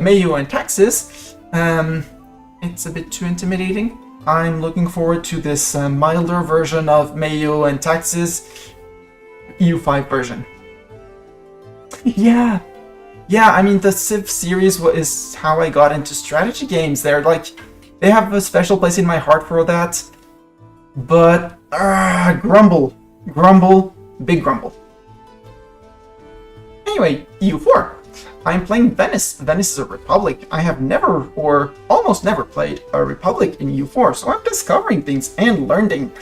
Mayo and Taxes, it's a bit too intimidating. I'm looking forward to this milder version of Mayo and Taxes EU5 version. Yeah, I mean, the Civ series is how I got into strategy games. They have a special place in my heart for that. But, grumble, big grumble. Anyway, EU4. I'm playing Venice. Venice is a republic. I have never, or almost never, played a republic in EU4, so I'm discovering things and learning.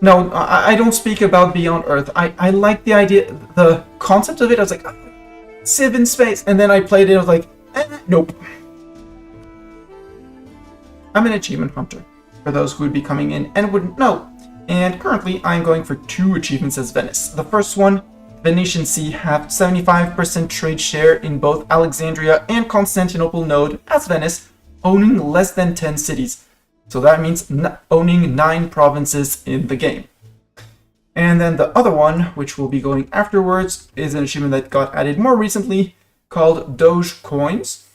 No, I don't speak about Beyond Earth. I like the idea, the concept of it. I was like, Civ in space, and then I played it, I was like, nope. I'm an achievement hunter, for those who would be coming in and wouldn't know. And currently, I'm going for 2 achievements as Venice. The first one, Venetian Sea have 75% trade share in both Alexandria and Constantinople node as Venice, owning less than 10 cities. So that means owning 9 provinces in the game. And then the other one, which will be going afterwards, is an achievement that got added more recently, called Doge coins.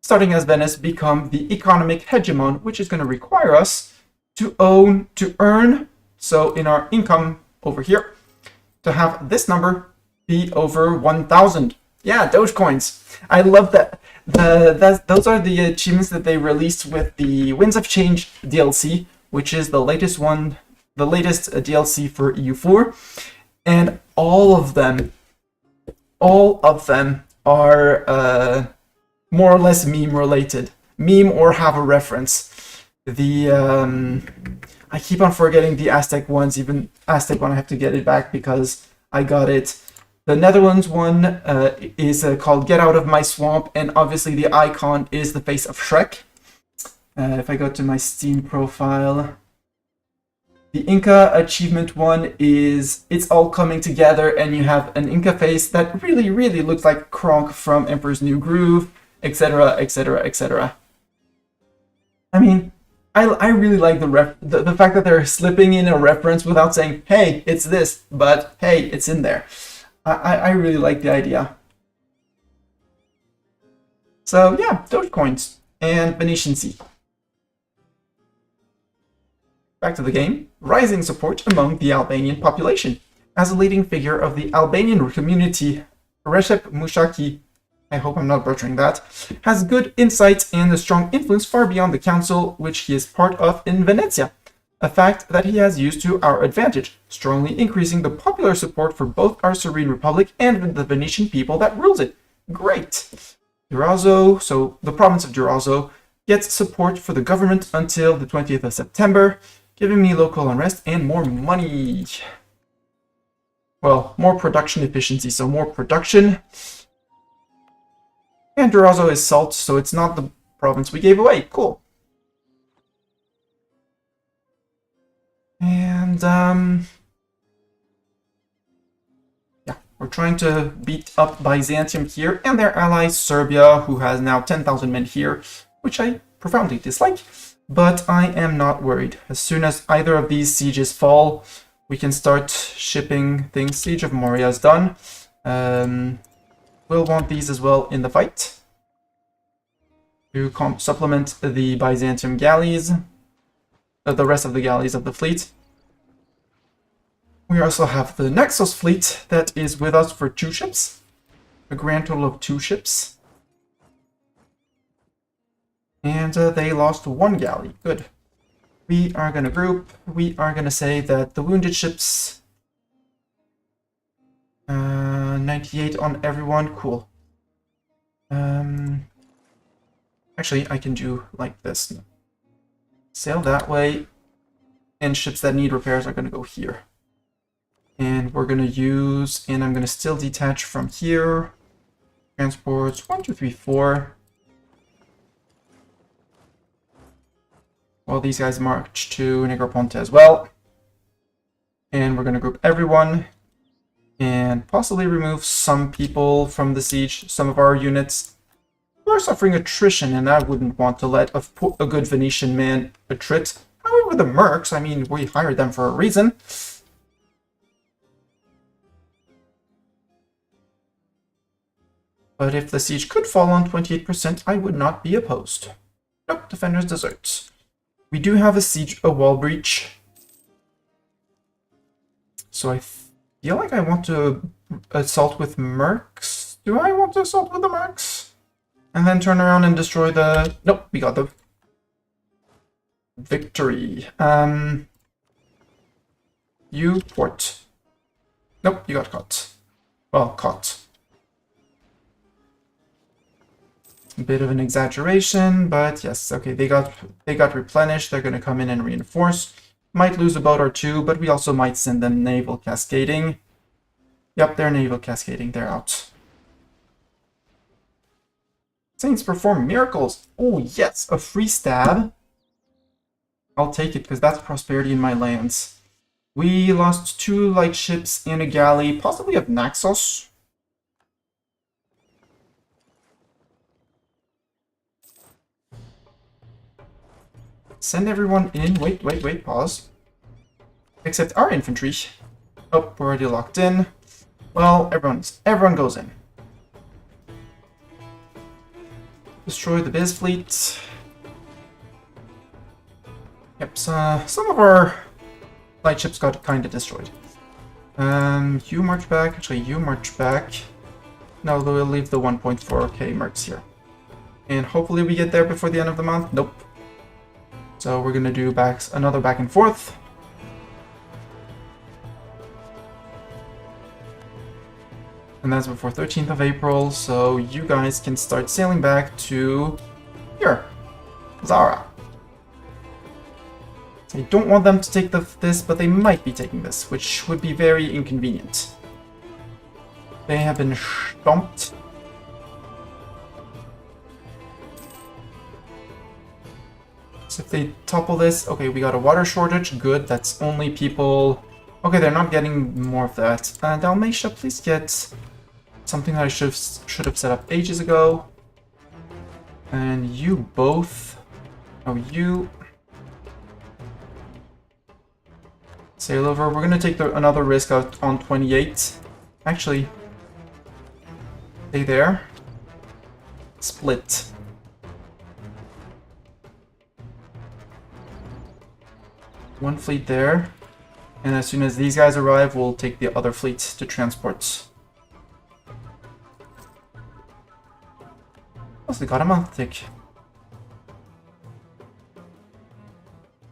Starting as Venice, become the economic hegemon, which is going to require us to earn, so in our income over here, to have this number be over 1,000. Yeah, Doge coins. I love that. Those are the achievements that they released with the Winds of Change DLC, which is the latest one, the latest DLC for EU4, and all of them are more or less meme related, meme or have a reference. I keep on forgetting the Aztec ones. Even Aztec one, I have to get it back because I got it. The Netherlands one is called Get Out of My Swamp, and obviously the icon is the face of Shrek. If I go to my Steam profile, The Inca achievement one is it's all coming together, and you have an Inca face that really, really looks like Kronk from Emperor's New Groove, etc., etc., etc. I mean, I really like the fact that they're slipping in a reference without saying, hey, it's this, but hey, it's in there. I really like the idea. So yeah, Doge coins and Venetian Sea. Back to the game. Rising support among the Albanian population. As a leading figure of the Albanian community, Recep Mushaki, I hope I'm not butchering that, has good insights and a strong influence far beyond the council which he is part of in Venezia, a fact that he has used to our advantage, strongly increasing the popular support for both our serene republic and the Venetian people that rules it. Great! Durazzo, so the province of Durazzo, gets support for the government until the 20th of September, giving me local unrest and more money. Well, more production efficiency, so more production. And Durazzo is salt, so it's not the province we gave away. Cool. And, yeah, we're trying to beat up Byzantium here and their allies Serbia, who has now 10,000 men here, which I profoundly dislike. But I am not worried. As soon as either of these sieges fall, we can start shipping things. Siege of Moria is done. We'll want these as well in the fight to supplement the Byzantium galleys, the rest of the galleys of the fleet. We also have the Naxos fleet that is with us for 2 ships, a grand total of 2 ships. And they lost 1 galley. Good. We are going to group. We are going to say that the wounded ships... 98 on everyone. Cool. Actually, I can do like this. Sail that way. And ships that need repairs are going to go here. And we're going to use... And I'm going to still detach from here. Transports 1, 2, 3, 4. Well, these guys march to Negroponte as well. And we're going to group everyone. And possibly remove some people from the siege. Some of our units. We're suffering attrition, and I wouldn't want to let a good Venetian man attrit. However, the mercs, I mean, we hired them for a reason. But if the siege could fall on 28%, I would not be opposed. Nope, defenders desert. We do have a wall breach. So I feel like I want to assault with mercs. Do I want to assault with the mercs? And then turn around and destroy the... Nope, we got the victory. You port. Nope, you got caught. Well, caught. A bit of an exaggeration, but yes, okay, they got replenished. They're going to come in and reinforce. Might lose a boat or 2, but we also might send them naval cascading. Yep, they're naval cascading. They're out. Saints perform miracles. Oh yes, a free stab. I'll take it because that's prosperity in my lands. We lost 2 light ships and a galley, possibly of Naxos. Send everyone in. Wait, pause. Except our infantry. Oh, we're already locked in. Well, everyone goes in. Destroy the Biz fleet. Yep, so some of our light ships got kind of destroyed. You march back. Actually, you march back. No, we'll leave the 1.4k mercs here. And hopefully we get there before the end of the month. Nope. So we're gonna do another back and forth. And that's before 13th of April, so you guys can start sailing back to here, Zara. I don't want them to take this, but they might be taking this, which would be very inconvenient. They have been stomped. So if they topple this, okay, we got a water shortage. Good, that's only people... Okay, they're not getting more of that. Dalmatia, please get something that I should have set up ages ago. And you both... Oh, you... Sail over. We're gonna take another risk out on 28. Actually, stay there. Split. One fleet there. And as soon as these guys arrive, we'll take the other fleet to transport. Oh, they got a month tick.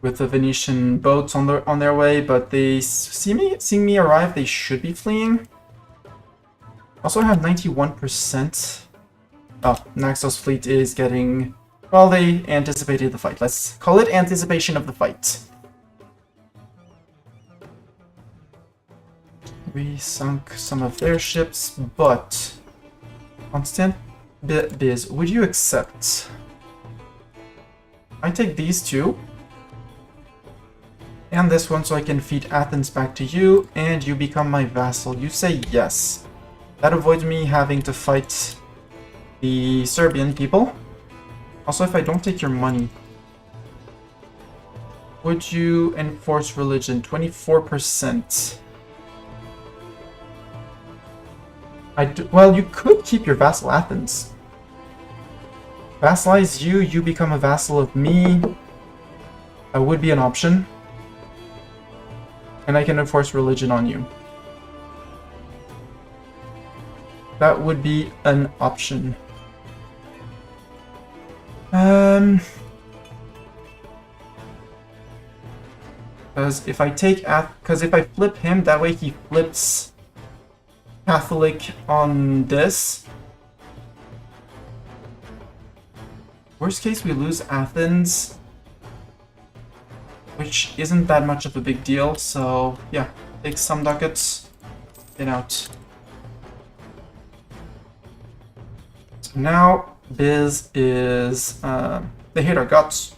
With the Venetian boats on their way, but they seeing me arrive, they should be fleeing. Also, I have 91%. Oh, Naxos fleet is getting... Well, they anticipated the fight. Let's call it anticipation of the fight. We sunk some of their ships, but... Constant Biz, would you accept? I take these two. And this one so I can feed Athens back to you, and you become my vassal. You say yes. That avoids me having to fight the Serbian people. Also, if I don't take your money, would you enforce religion? 24%. Well, you could keep your vassal Athens. Vassalize you, you become a vassal of me. That would be an option. And I can enforce religion on you. That would be an option. Because if I flip him, that way he flips Catholic on this. Worst case, we lose Athens, which isn't that much of a big deal, so yeah, take some ducats, get out. So now, Biz is, they hate our guts.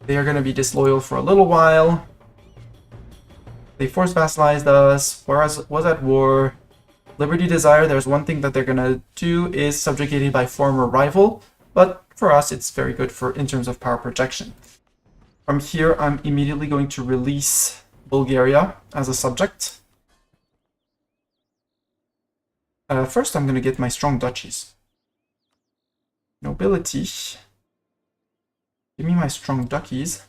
They are going to be disloyal for a little while. They force vassalized us, was at war. Liberty Desire, there's one thing that they're going to do is subjugated by former rival, but for us it's very good in terms of power projection. From here, I'm immediately going to release Bulgaria as a subject. First, I'm going to get my strong duchies. Nobility. Give me my strong duchies.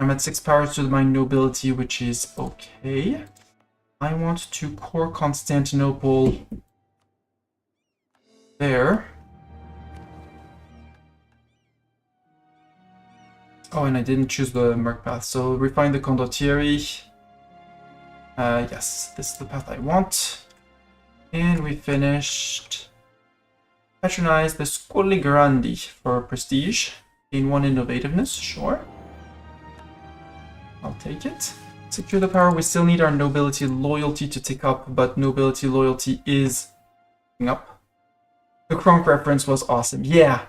I'm at 6 powers to my nobility, which is okay. I want to core Constantinople there. Oh, and I didn't choose the Merc path, so refine the condottieri. Yes, this is the path I want. And we finished. Patronize the Scuole Grandi for prestige. Gain 1 innovativeness, sure. I'll take it. Secure the power. We still need our nobility loyalty to tick up, but nobility loyalty is ticking up. The Kronk reference was awesome. Yeah.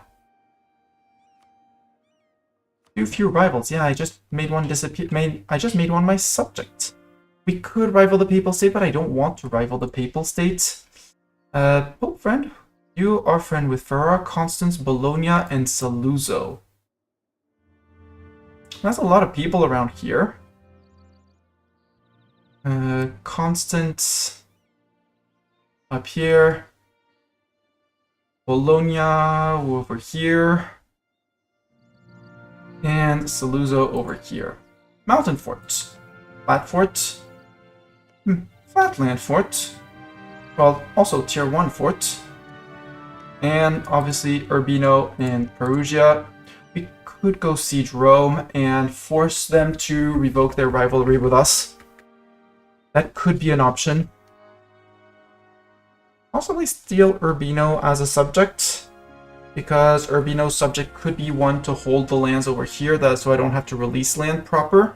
Few rivals. Yeah, I just made one disappear. I just made one my subject. We could rival the Papal State, but I don't want to rival the Papal State. Pope friend, you are friend with Ferrara, Constance, Bologna, and Saluzzo. That's a lot of people around here. Constance up here. Bologna over here. And Saluzzo over here. Mountain fort. Flat fort. Flatland fort. Well, also tier 1 fort. And obviously Urbino and Perugia. We could go siege Rome and force them to revoke their rivalry with us. That could be an option. Possibly steal Urbino as a subject, because Urbino's subject could be one to hold the lands over here, so I don't have to release land proper.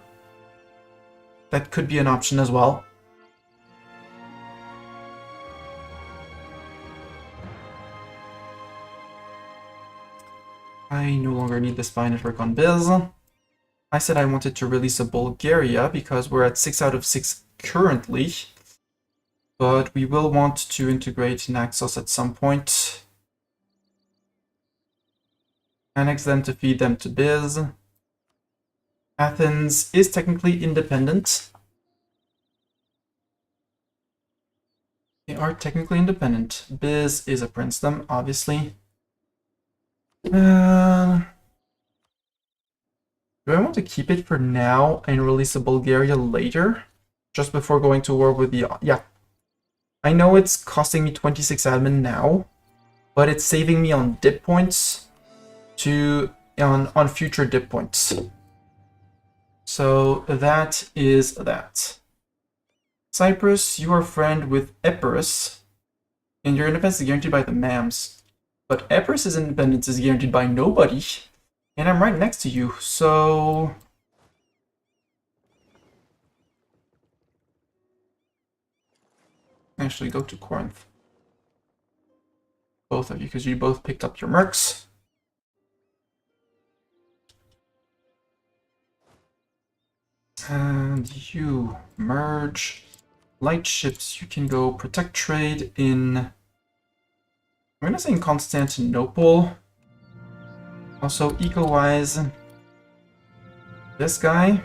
That could be an option as well. I no longer need the spy network on Biz. I said I wanted to release a Bulgaria because we're at 6 out of 6 currently. But we will want to integrate Naxos at some point. Annex them to feed them to Biz. Athens is technically independent. They are technically independent. Biz is a princedom, obviously. Do I want to keep it for now and release a Bulgaria later? Just before going to war with the... Yeah. I know it's costing me 26 admin now, but it's saving me on dip points on future dip points. So that is that. Cyprus, you are friend with Epirus, and your independence is guaranteed by the Mams. But Epirus' independence is guaranteed by nobody, and I'm right next to you, so... Actually, go to Corinth. Both of you, because you both picked up your mercs. And you merge. Light ships, you can go protect trade in... I'm gonna say in Constantinople. Also, eco-wise, this guy.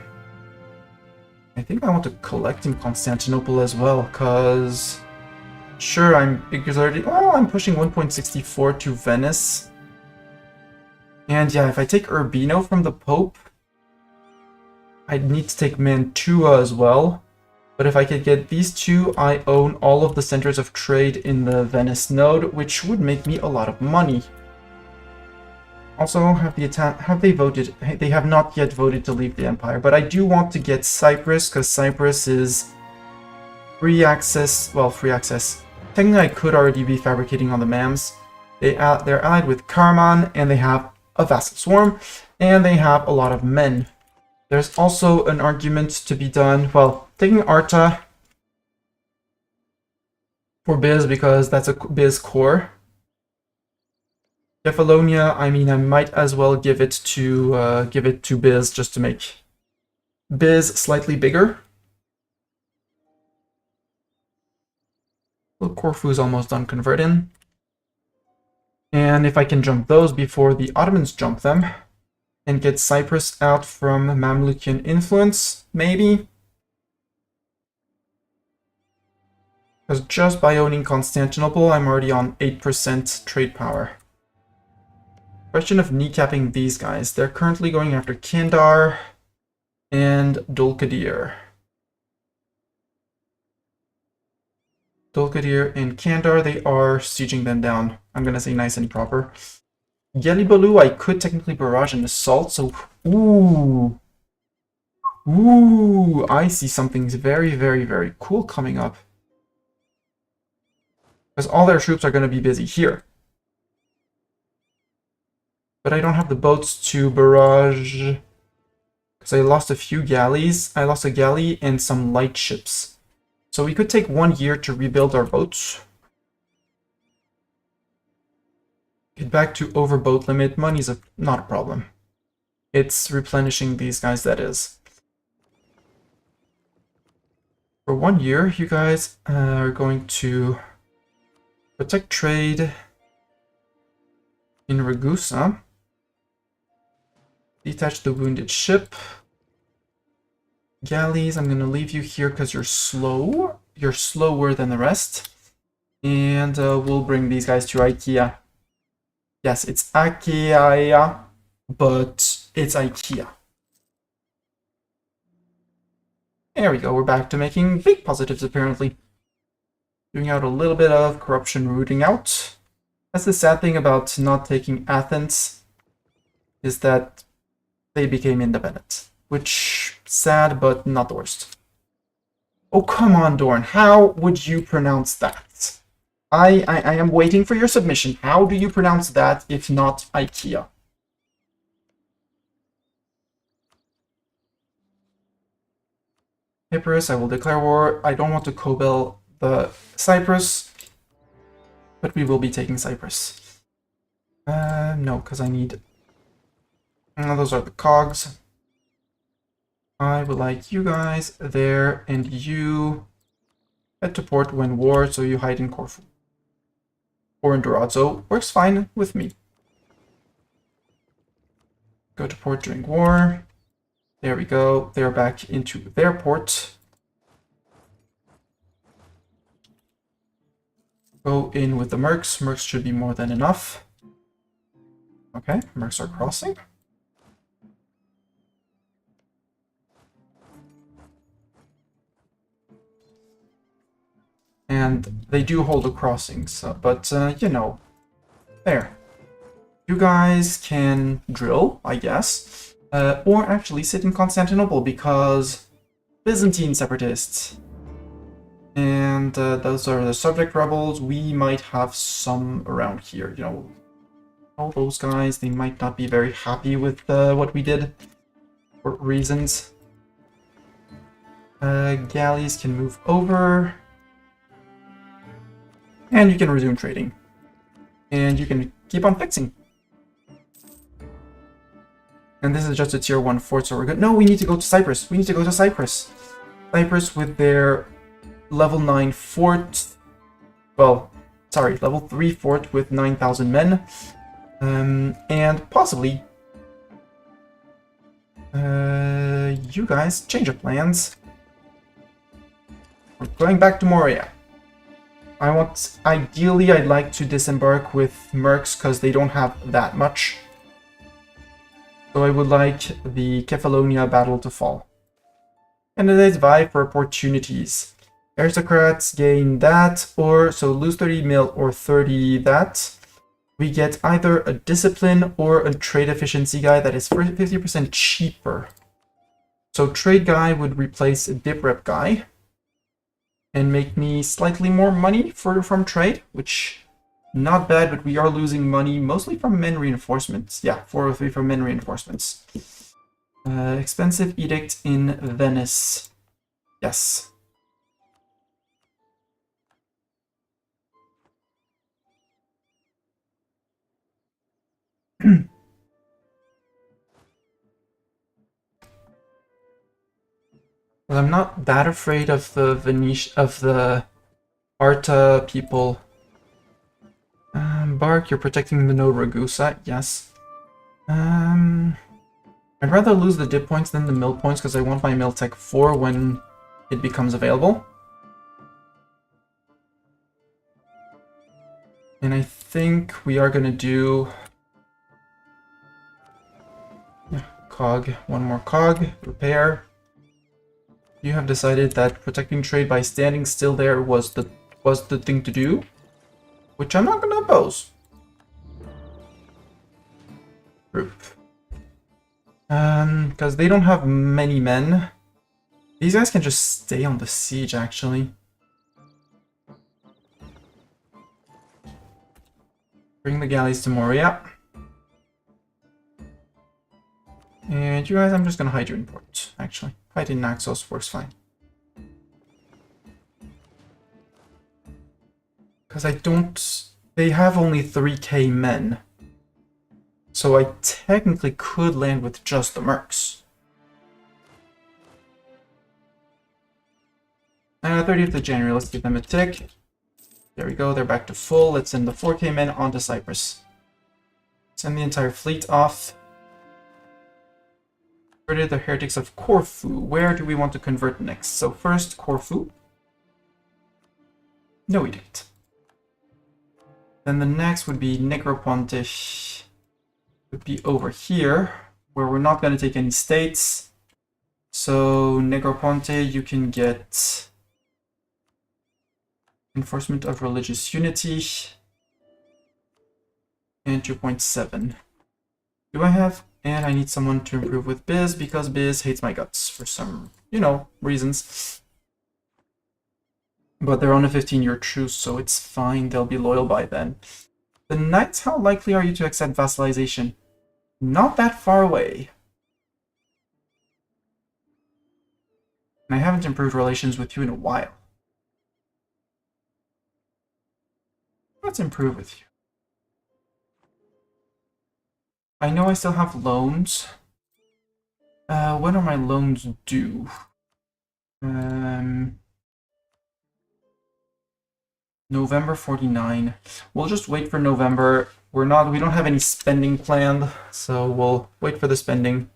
I think I want to collect in Constantinople as well, because... Sure, I'm exerting... Well, I'm pushing 1.64 to Venice. And yeah, if I take Urbino from the Pope, I'd need to take Mantua as well. But if I could get these two, I own all of the centers of trade in the Venice node, which would make me a lot of money. Also, have they voted? They have not yet voted to leave the Empire, but I do want to get Cyprus, because Cyprus is free access. Well, free access. Technically, I could already be fabricating on the Mams. They're allied with Karaman, and they have a vassal swarm, and they have a lot of men. There's also an argument to be done, well, taking Arta for Biz, because that's a Biz core. Kefalonia, I mean, I might as well give it to Biz just to make Biz slightly bigger. Well, Corfu's almost done converting. And if I can jump those before the Ottomans jump them, and get Cyprus out from Mamlukian influence, maybe? Because just by owning Constantinople, I'm already on 8% trade power. Question of kneecapping these guys. They're currently going after Kandar and Dulkadir. Dulkadir and Kandar, they are sieging them down. I'm gonna say nice and proper. Gelibolu, I could technically barrage an assault, so... Ooh! Ooh! I see something very, very, very cool coming up. Because all their troops are going to be busy here. But I don't have the boats to barrage... Because I lost a few galleys. I lost a galley and some light ships. So we could take 1 year to rebuild our boats. Get back to over boat limit. Money's not a problem. It's replenishing these guys, that is. For 1 year, you guys are going to protect trade in Ragusa. Detach the wounded ship. Galleys, I'm going to leave you here because you're slow. You're slower than the rest. And we'll bring these guys to IKEA. Yes, it's IKEA, but it's IKEA. There we go, we're back to making big positives, apparently. Doing out a little bit of corruption rooting out. That's the sad thing about not taking Athens, is that they became independent. Which, sad, but not the worst. Oh, come on, Dorn, how would you pronounce that? I am waiting for your submission. How do you pronounce that if not IKEA? Cyprus, I will declare war. I don't want to Cobel the Cyprus, but we will be taking Cyprus. No, because I need Those are the cogs. I would like you guys there, and you head to port when war, so you hide in Corfu. Or in Durazzo. Works fine with me. Go to port during war. There we go. They're back into their port. Go in with the mercs. Mercs should be more than enough. Okay, mercs are crossing. And they do hold a crossing, so, but, you know, there. You guys can drill, I guess, or actually sit in Constantinople, because Byzantine separatists. And those are the subject rebels. We might have some around here, you know. All those guys, they might not be very happy with what we did, for reasons. Galleys can move over. And you can resume trading. And you can keep on fixing. And this is just a tier 1 fort, so we're good. No, we need to go to Cyprus. We need to go to Cyprus. Cyprus with their level 9 fort. Well, sorry, level 3 fort with 9,000 men. And possibly you guys change your plans. We're going back to Moria. Ideally, I'd like to disembark with mercs because they don't have that much. So I would like the Kefalonia battle to fall. Candidates vie for opportunities. Aristocrats gain that, or so lose 30 mil or 30 that. We get either a discipline or a trade efficiency guy that is 50% cheaper. So trade guy would replace a dip rep guy and make me slightly more money from trade, which not bad, but we are losing money mostly from men reinforcements. Yeah, 403 from men reinforcements. Expensive edict in Venice. Yes. Well, I'm not that afraid of the Arta people. Bark, you're protecting the no Ragusa, yes. I'd rather lose the dip points than the mill points because I want my mill tech 4 when it becomes available. And I think we are gonna do cog, one more cog, repair. You have decided that protecting trade by standing still there was the thing to do, which I'm not gonna oppose. Group. Because they don't have many men. These guys can just stay on the siege, actually. Bring the galleys to Moria. And you guys, I'm just gonna hide you in port, actually. Hide in Naxos works fine. Because I don't... They have only 3k men. So I technically could land with just the mercs. 30th of January, let's give them a tick. There we go, they're back to full. Let's send the 4k men onto Cyprus. Send the entire fleet off. Converted the heretics of Corfu. Where do we want to convert next? So first, Corfu. No, we didn't. Then the next would be Negroponte. Would be over here, where we're not going to take any states. So Negroponte, you can get enforcement of religious unity and 2.7. Do I have? And I need someone to improve with Biz because Biz hates my guts for some, you know, reasons. But they're on a 15-year truce, so it's fine. They'll be loyal by then. The Knights, how likely are you to accept vassalization? Not that far away. And I haven't improved relations with you in a while. Let's improve with you. I know I still have loans. When are my loans due? November 49. We'll just wait for November. We don't have any spending planned, so we'll wait for the spending.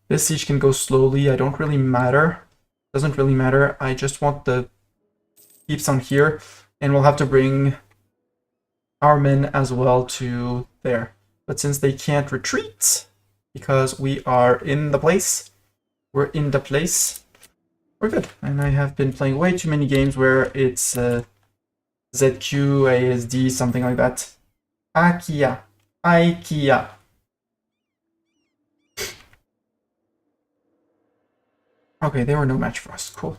This siege can go slowly. I don't really matter. Doesn't really matter. I just want the keeps on here, and we'll have to bring our men as well to there. But since they can't retreat, because we are in the place, we're good. And I have been playing way too many games where it's ZQ, ASD, something like that. IKEA. Okay, they were no match for us. Cool.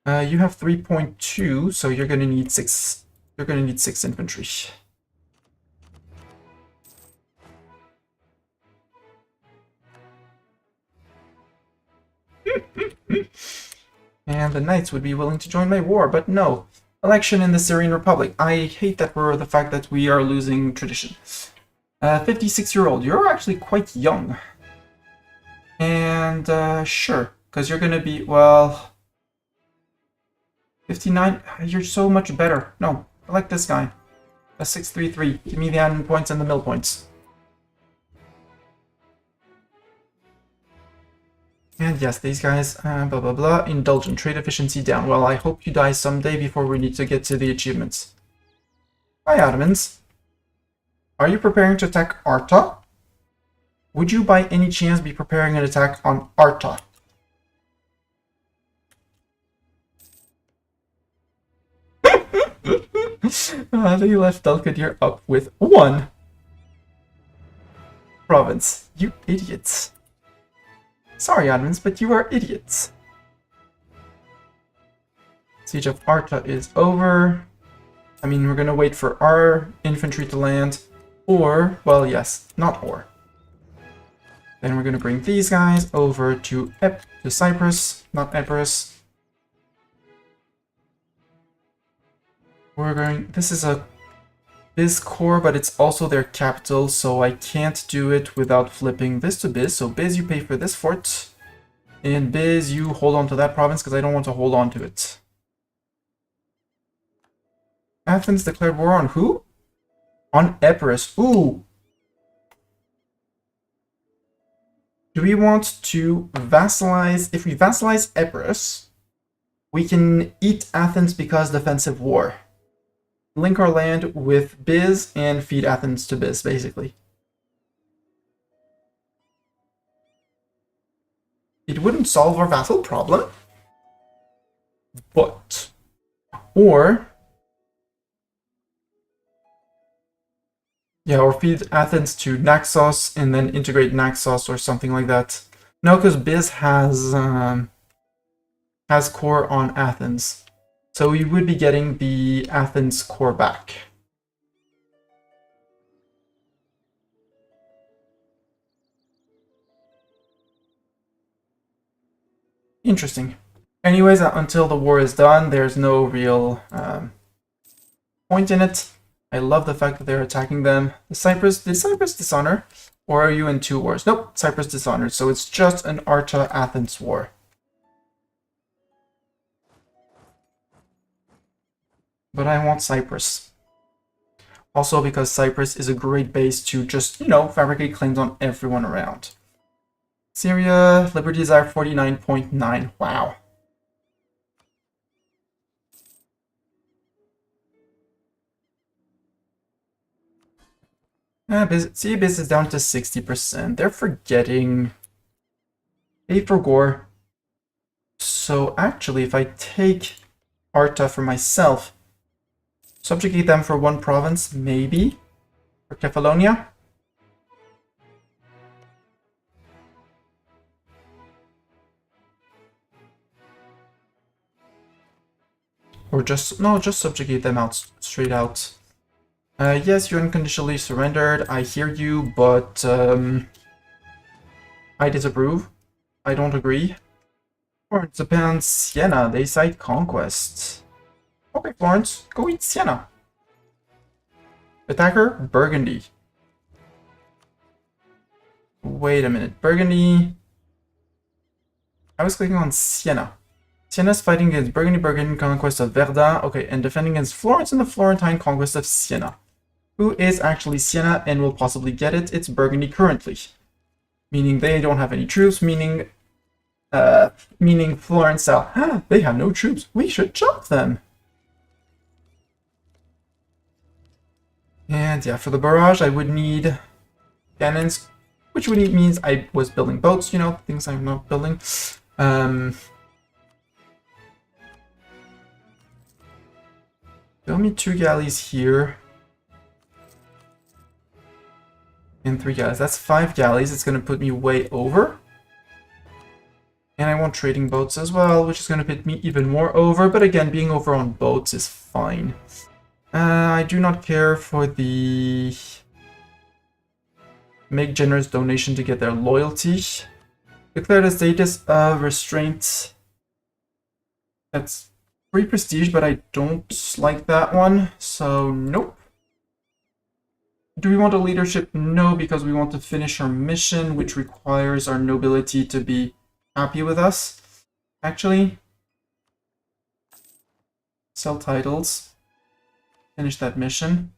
You have 3.2, so you're gonna need 6. You're gonna need 6 infantry. And the knights would be willing to join my war, but no. Election in the Syrian Republic. I hate that the fact that we are losing tradition. 56-year-old. You're actually quite young. And, sure. Because you're gonna be, well... 59? You're so much better. No, I like this guy. A 633. Give me the admin points and the mill points. And yes, these guys, blah blah blah, indulgent, trade efficiency down. Well, I hope you die someday before we need to get to the achievements. Hi, Ottomans. Are you preparing to attack Arta? Would you by any chance be preparing an attack on Arta? They left Dalkadir up with 1 province. You idiots. Sorry, Ottomans, but you are idiots. Siege of Arta is over. I mean, we're gonna wait for our infantry to land. Or, well, yes, not or. Then we're gonna bring these guys over to Cyprus, not Epirus. This is a Biz core, but it's also their capital, so I can't do it without flipping this to Biz. So Biz, you pay for this fort. And Biz, you hold on to that province, because I don't want to hold on to it. Athens declared war on who? On Epirus. Ooh! Do we want to vassalize? If we vassalize Epirus, we can eat Athens because defensive war. Link our land with Biz and feed Athens to Biz, basically. It wouldn't solve our vassal problem, but... Or... Yeah, or feed Athens to Naxos and then integrate Naxos or something like that. No, because Biz has core on Athens. So we would be getting the Athens core back. Interesting. Anyways, until the war is done, there's no real point in it. I love the fact that they're attacking them. Did Cyprus dishonor? Or are you in 2 wars? Nope, Cyprus dishonored. So it's just an Arta-Athens war. But I want Cyprus. Also because Cyprus is a great base to just, you know, fabricate claims on everyone around. Syria, Liberty Desire 49.9. Wow. See, Biz is down to 60%. They're forgetting. Pay for Gore. So actually, if I take Arta for myself, subjugate them for 1 province, maybe, for Kefalonia. Or just subjugate them out, straight out. Yes, you unconditionally surrendered, I hear you, but I disapprove. I don't agree. Florence, Japan, Siena, they cite conquest. Okay, Florence, go eat Siena. Attacker, Burgundy. Wait a minute. Burgundy. I was clicking on Siena. Siena's fighting against Burgundy, Burgundy conquest of Verdun. Okay, and defending against Florence in the Florentine conquest of Siena. Who is actually Siena and will possibly get it? It's Burgundy currently. Meaning they don't have any troops, meaning Florence they have no troops. We should jump them. And yeah, for the barrage, I would need cannons, which would means I was building boats, you know, things I'm not building. Build me 2 galleys here. And 3 galleys. That's 5 galleys. It's going to put me way over. And I want trading boats as well, which is going to put me even more over. But again, being over on boats is fine. I do not care for the make generous donation to get their loyalty. Declare the status of restraint. That's free prestige, but I don't like that one. So nope. Do we want a leadership? No, because we want to finish our mission, which requires our nobility to be happy with us. Actually, sell titles. Finish that mission.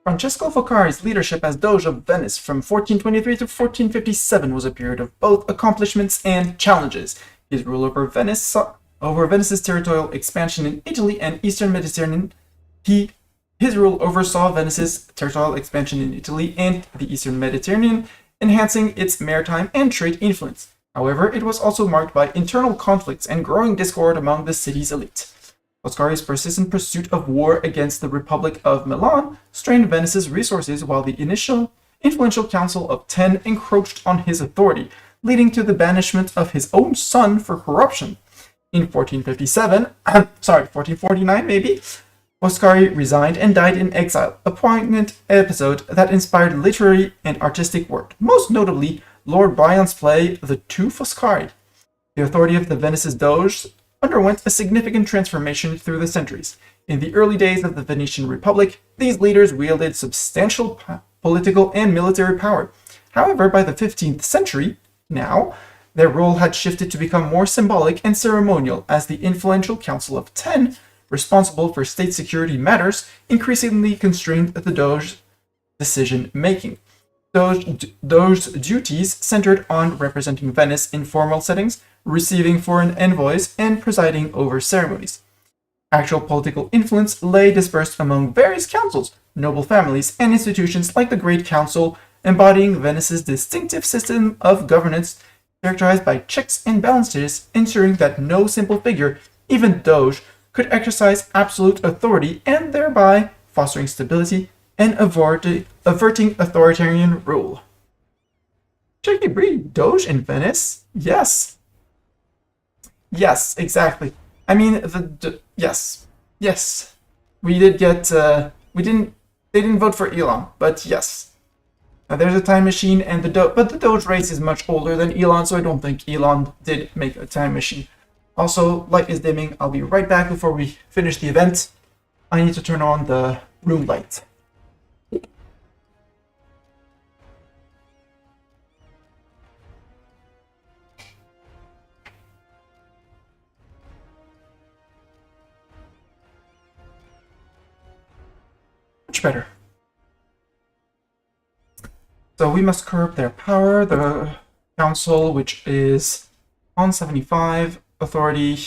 Francesco Foccari's leadership as Doge of Venice from 1423 to 1457 was a period of both accomplishments and challenges. His rule over Venice's territorial expansion in Italy and Eastern Mediterranean. His rule oversaw Venice's territorial expansion in Italy and the Eastern Mediterranean, enhancing its maritime and trade influence. However, it was also marked by internal conflicts and growing discord among the city's elite. Foscari's persistent pursuit of war against the Republic of Milan strained Venice's resources, while the initial influential Council of Ten encroached on his authority, leading to the banishment of his own son for corruption. In 1449 maybe, Foscari resigned and died in exile, a poignant episode that inspired literary and artistic work, most notably Lord Byron's play The Two Foscari. The authority of the Venice's Doge underwent a significant transformation through the centuries. In the early days of the Venetian Republic, these leaders wielded substantial political and military power. However, by the 15th century, their role had shifted to become more symbolic and ceremonial as the influential Council of Ten, responsible for state security matters, increasingly constrained the Doge's decision-making. Doge's duties centered on representing Venice in formal settings, receiving foreign envoys, and presiding over ceremonies. Actual political influence lay dispersed among various councils, noble families, and institutions like the Great Council, embodying Venice's distinctive system of governance characterized by checks and balances, ensuring that no simple figure, even Doge, could exercise absolute authority and thereby fostering stability and averting authoritarian rule. Should we breed Doge in Venice? Yes. Yes, exactly. I mean, yes. We did get, they didn't vote for Elon, but yes. Now, there's a time machine and but the Doge race is much older than Elon, so I don't think Elon did make a time machine. Also, light is dimming. I'll be right back before we finish the event. I need to turn on the room light. Much better. So we must curb their power. The council, which is on 75, authority,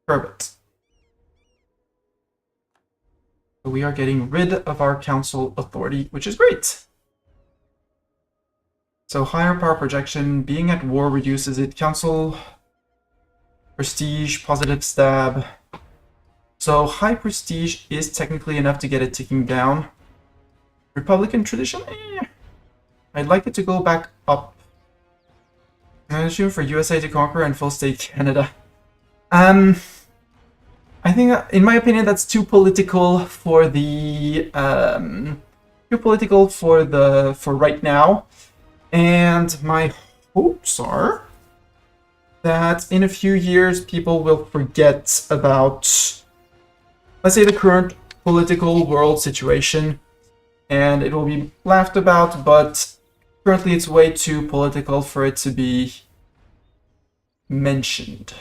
curb it. So we are getting rid of our council authority, which is great. So higher power projection, being at war reduces it. Council, prestige, positive stab. So high prestige is technically enough to get it ticking down. Republican tradition, I'd like it to go back up. I'm assume for USA to conquer and full state Canada. I think, in my opinion, that's too political for the for right now. And my hopes are that in a few years people will forget about, let's say, the current political world situation, and it will be laughed about, but currently it's way too political for it to be mentioned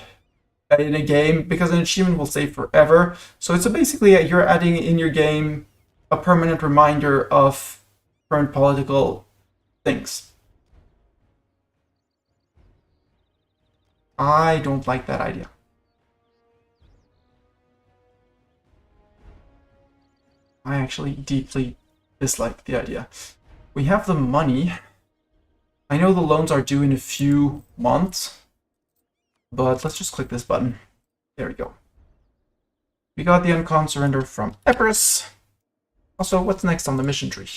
in a game, because an achievement will stay forever. So it's basically you're adding in your game a permanent reminder of current political things. I don't like that idea. I actually deeply dislike the idea. We have the money. I know the loans are due in a few months, but let's just click this button. There we go. We got the uncon surrender from Epirus. Also, what's next on the mission tree?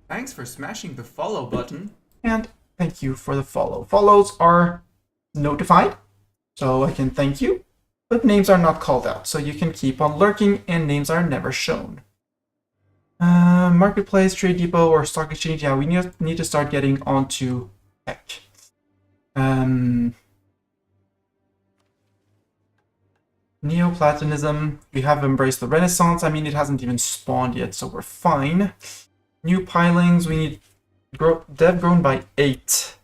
Thanks for smashing the follow button. And thank you for the follow. Follows are notified, so I can thank you, but names are not called out, so you can keep on lurking and names are never shown. Marketplace, trade depot, or stock exchange. Yeah, we need to start getting onto tech. Neoplatonism. We have embraced the Renaissance. I mean, it hasn't even spawned yet, so we're fine. New pilings. We need dev grown by 8.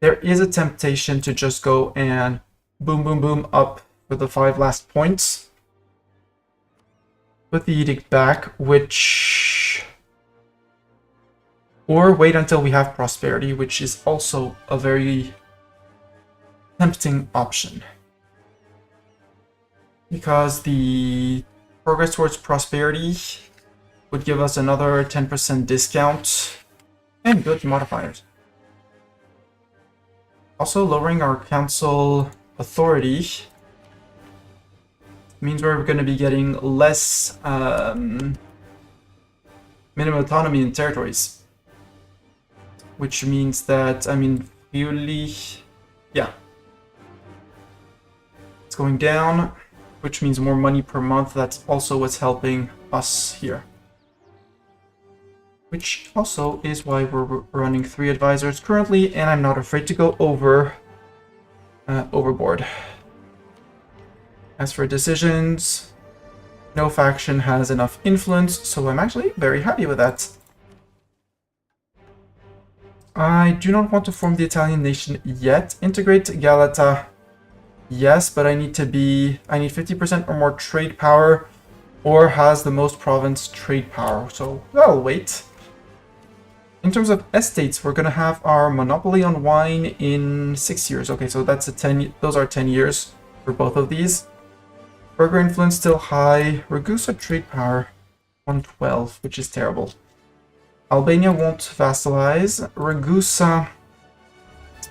There is a temptation to just go and boom, boom, boom up for the 5 last points. Put the edict back, which... Or wait until we have prosperity, which is also a very tempting option. Because the progress towards prosperity would give us another 10% discount and good modifiers. Also, lowering our council authority means we're going to be getting less minimum autonomy in territories. Which means that, I mean, purely, yeah. It's going down, which means more money per month. That's also what's helping us here. Which also is why we're running 3 advisors currently, and I'm not afraid to go overboard. As for decisions, no faction has enough influence, so I'm actually very happy with that. I do not want to form the Italian nation yet. Integrate Galata, yes, but I need 50% or more trade power, or has the most province trade power, so I'll wait. In terms of estates, we're gonna have our monopoly on wine in 6 years. Okay, so that's those are 10 years for both of these. Burger influence still high. Ragusa trade power 112, which is terrible. Albania won't vassalize. Ragusa,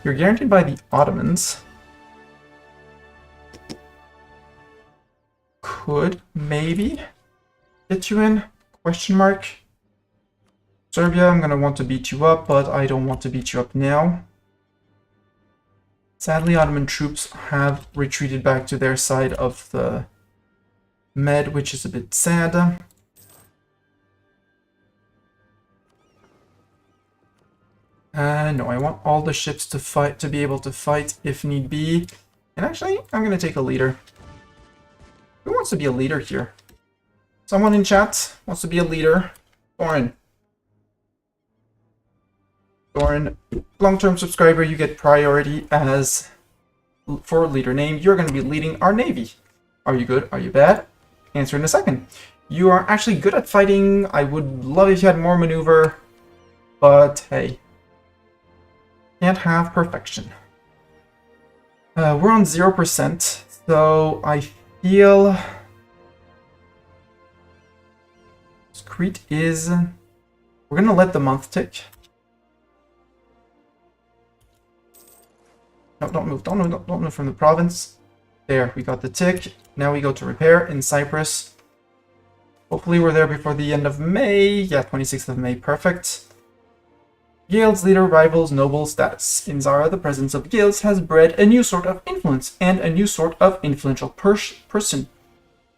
you're guaranteed by the Ottomans. Could maybe get you in? Question mark. Serbia, I'm gonna want to beat you up, but I don't want to beat you up now. Sadly, Ottoman troops have retreated back to their side of the Med, which is a bit sad. No, I want all the ships to be able to fight if need be. And actually, I'm gonna take a leader. Who wants to be a leader here? Someone in chat wants to be a leader? Thorin. Thorin, long-term subscriber, you get priority as for leader name. You're going to be leading our navy. Are you good? Are you bad? Answer in a second. You are actually good at fighting. I would love if you had more maneuver, but hey, can't have perfection. We're on 0%, so I feel Crete is... We're going to let the month tick. No, don't move from the province. There, we got the tick. Now we go to repair in Cyprus. Hopefully we're there before the end of May. Yeah, 26th of May, perfect. Guilds, leader, rivals, noble status. In Zara, the presence of guilds has bred a new sort of influence and a new sort of influential person.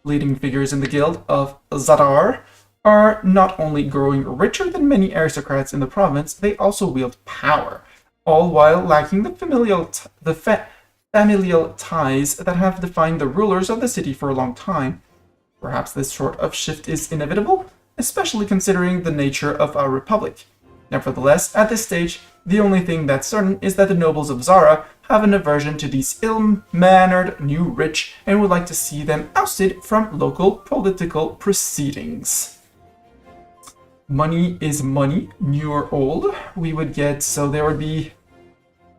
Leading figures in the guild of Zadar are not only growing richer than many aristocrats in the province, they also wield power, all while lacking the familial ties that have defined the rulers of the city for a long time. Perhaps this sort of shift is inevitable, especially considering the nature of our republic. Nevertheless, at this stage, the only thing that's certain is that the nobles of Zara have an aversion to these ill-mannered new rich and would like to see them ousted from local political proceedings. Money is money, new or old. We would get, so there would be,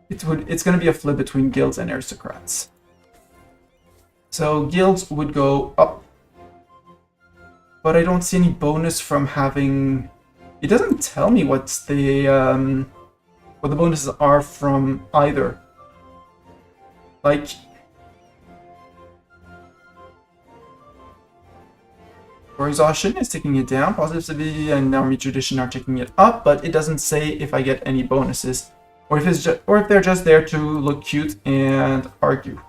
it's going to be a flip between guilds and aristocrats. So guilds would go up, but I don't see any bonus from having. It doesn't tell me what the bonuses are from either. Like, for exhaustion is taking it down, positivity and army tradition are taking it up, but it doesn't say if I get any bonuses, or if it's if they're just there to look cute and argue.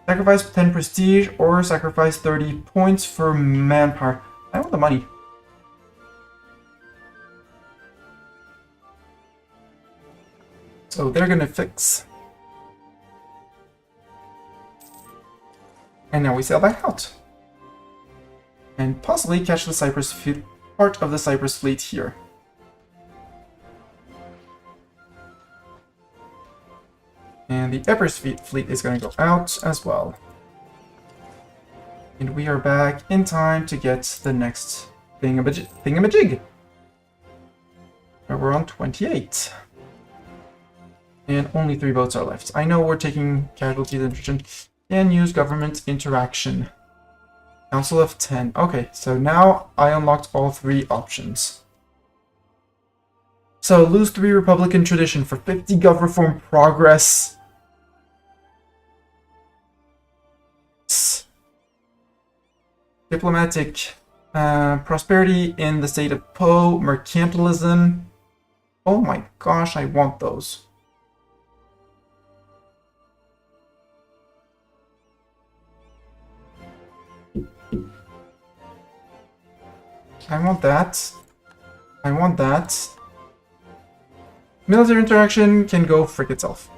Sacrifice 10 prestige or sacrifice 30 points for manpower. I want the money. So they're gonna fix. And now we sail back out. And possibly catch the Cyprus fleet, part of the Cyprus fleet here. And the Epirus fleet is going to go out as well. And we are back in time to get the next thingamajig. We're on 28. And only 3 boats are left. I know we're taking casualties and attrition. And use government interaction. Council of 10. Okay, so now I unlocked all 3 options. So lose 3 Republican tradition for 50 gov reform progress. Diplomatic prosperity in the state of Po. Mercantilism. Oh my gosh, I want those. I want that. I want that. Military interaction can go frick itself.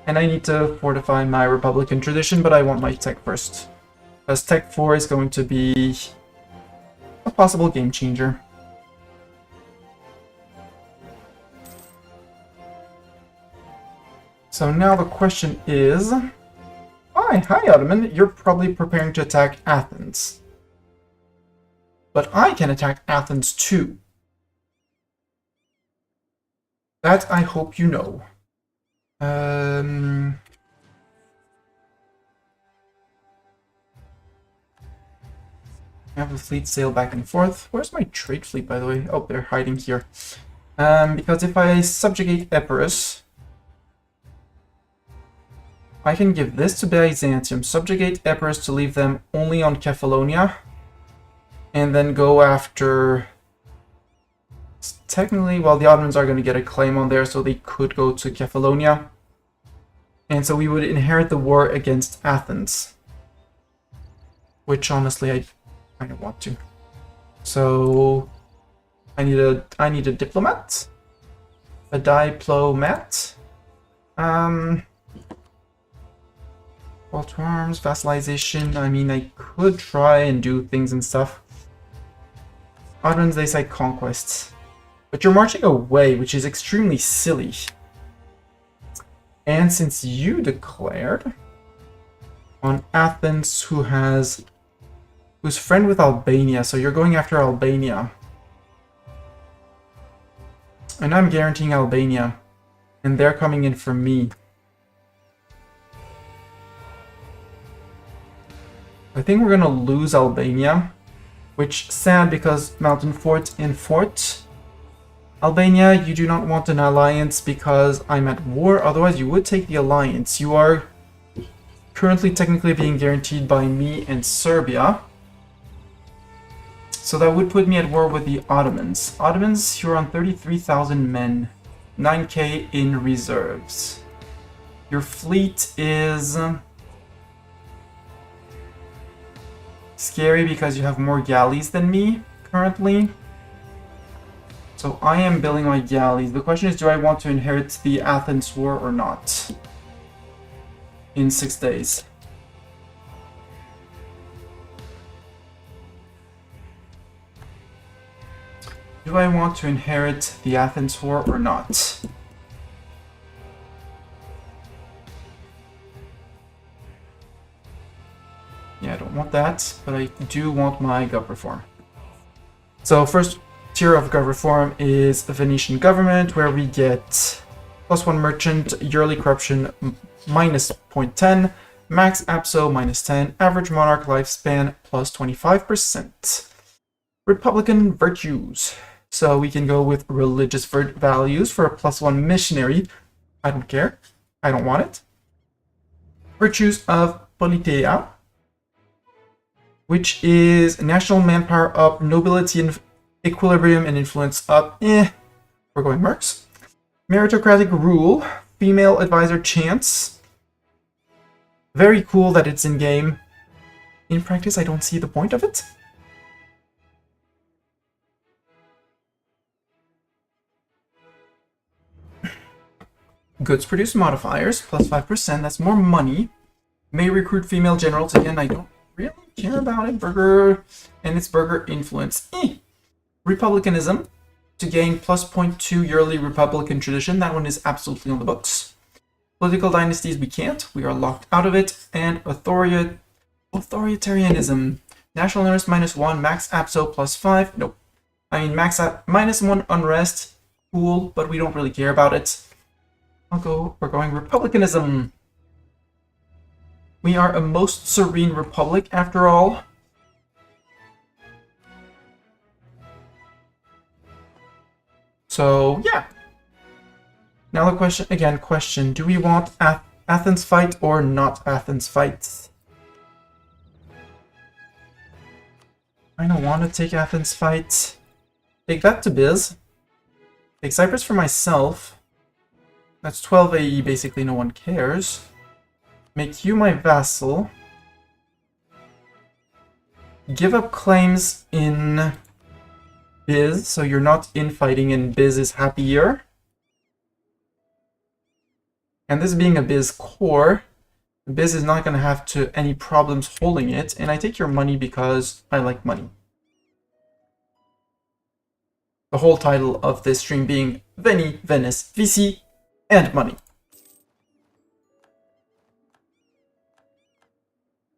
And I need to fortify my Republican tradition, but I want my tech first. Because tech 4 is going to be a possible game changer. So now the question is... Hi Ottoman, you're probably preparing to attack Athens. But I can attack Athens too. That I hope you know. I have the fleet sail back and forth. Where's my trade fleet, by the way? Oh, they're hiding here. Because if I subjugate Epirus, I can give this to Byzantium, subjugate Epirus to leave them only on Kefalonia, and then go after... Technically, well, the Ottomans are going to get a claim on there, so they could go to Kefalonia. And so we would inherit the war against Athens. Which, honestly, I kind of want to. So, I need a diplomat. A diplomat. Call to arms, vassalization. I mean, I could try and do things and stuff. Ottomans, they say conquests. But you're marching away, which is extremely silly. And since you declared on Athens, who's friend with Albania, so you're going after Albania. And I'm guaranteeing Albania. And they're coming in for me. I think we're gonna lose Albania, which sad because mountain fort in fort. Albania, you do not want an alliance because I'm at war, otherwise you would take the alliance. You are currently technically being guaranteed by me and Serbia. So that would put me at war with the Ottomans. Ottomans, you're on 33,000 men, 9k in reserves. Your fleet is... scary because you have more galleys than me currently. So I am building my galleys. The question is, do I want to inherit the Athens war or not? In 6 days. Do I want to inherit the Athens War or not? Yeah, I don't want that, but I do want my gov reform. So first tier of gov reform is the Venetian government, where we get +1 merchant, yearly corruption minus 0.10, max APSO minus 10, average monarch lifespan plus 25%. Republican virtues. So we can go with religious values for a +1 missionary. I don't care. I don't want it. Virtues of Politeia, which is national manpower up, nobility and equilibrium and influence up. We're going mercs. Meritocratic rule, female advisor chance. Very cool that it's in game. In practice, I don't see the point of it. Goods produce modifiers, +5%, that's more money. May recruit female generals, again, I don't really care about it. Burger, and it's burger influence. Republicanism, to gain +0.2 yearly Republican tradition, that one is absolutely on the books. Political dynasties, we can't, we are locked out of it. And authoritarianism, national unrest -1, max APSO +5, nope. I mean, max -1 unrest, cool, but we don't really care about it. We're going republicanism. We are a most serene republic, after all. So, yeah. Now the question, do we want Athens fight or not Athens fight? I don't want to take Athens fight. Take that to Biz. Take Cyprus for myself. That's 12 AE, basically no one cares. Make you my vassal. Give up claims in Biz, so you're not infighting and Biz is happier. And this being a Biz core, Biz is not going to have any problems holding it, and I take your money because I like money. The whole title of this stream being Veni Venice Vinci and money.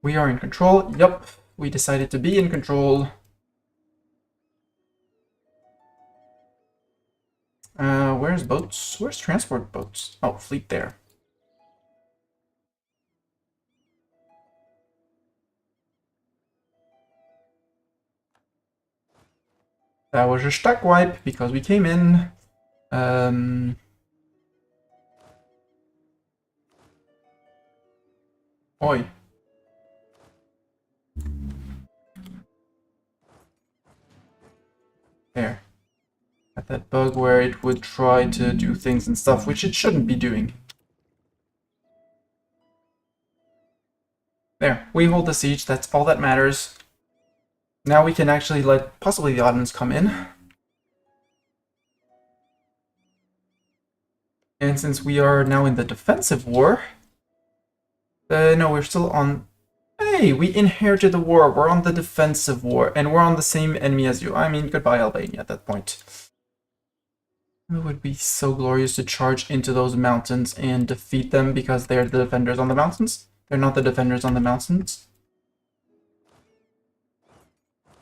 We are in control. Yup, we decided to be in control. Where's boats? Where's transport boats? Oh, fleet there. That was a stack wipe because we came in. Oi. There. At that bug where it would try to do things and stuff, which it shouldn't be doing. There, we hold the siege, that's all that matters. Now we can actually let possibly the Ottomans come in. And since we are now in the defensive war... no, we're still on... Hey, we inherited the war, we're on the defensive war, and we're on the same enemy as you. I mean, goodbye Albania at that point. It would be so glorious to charge into those mountains and defeat them because they're the defenders on the mountains. They're not the defenders on the mountains.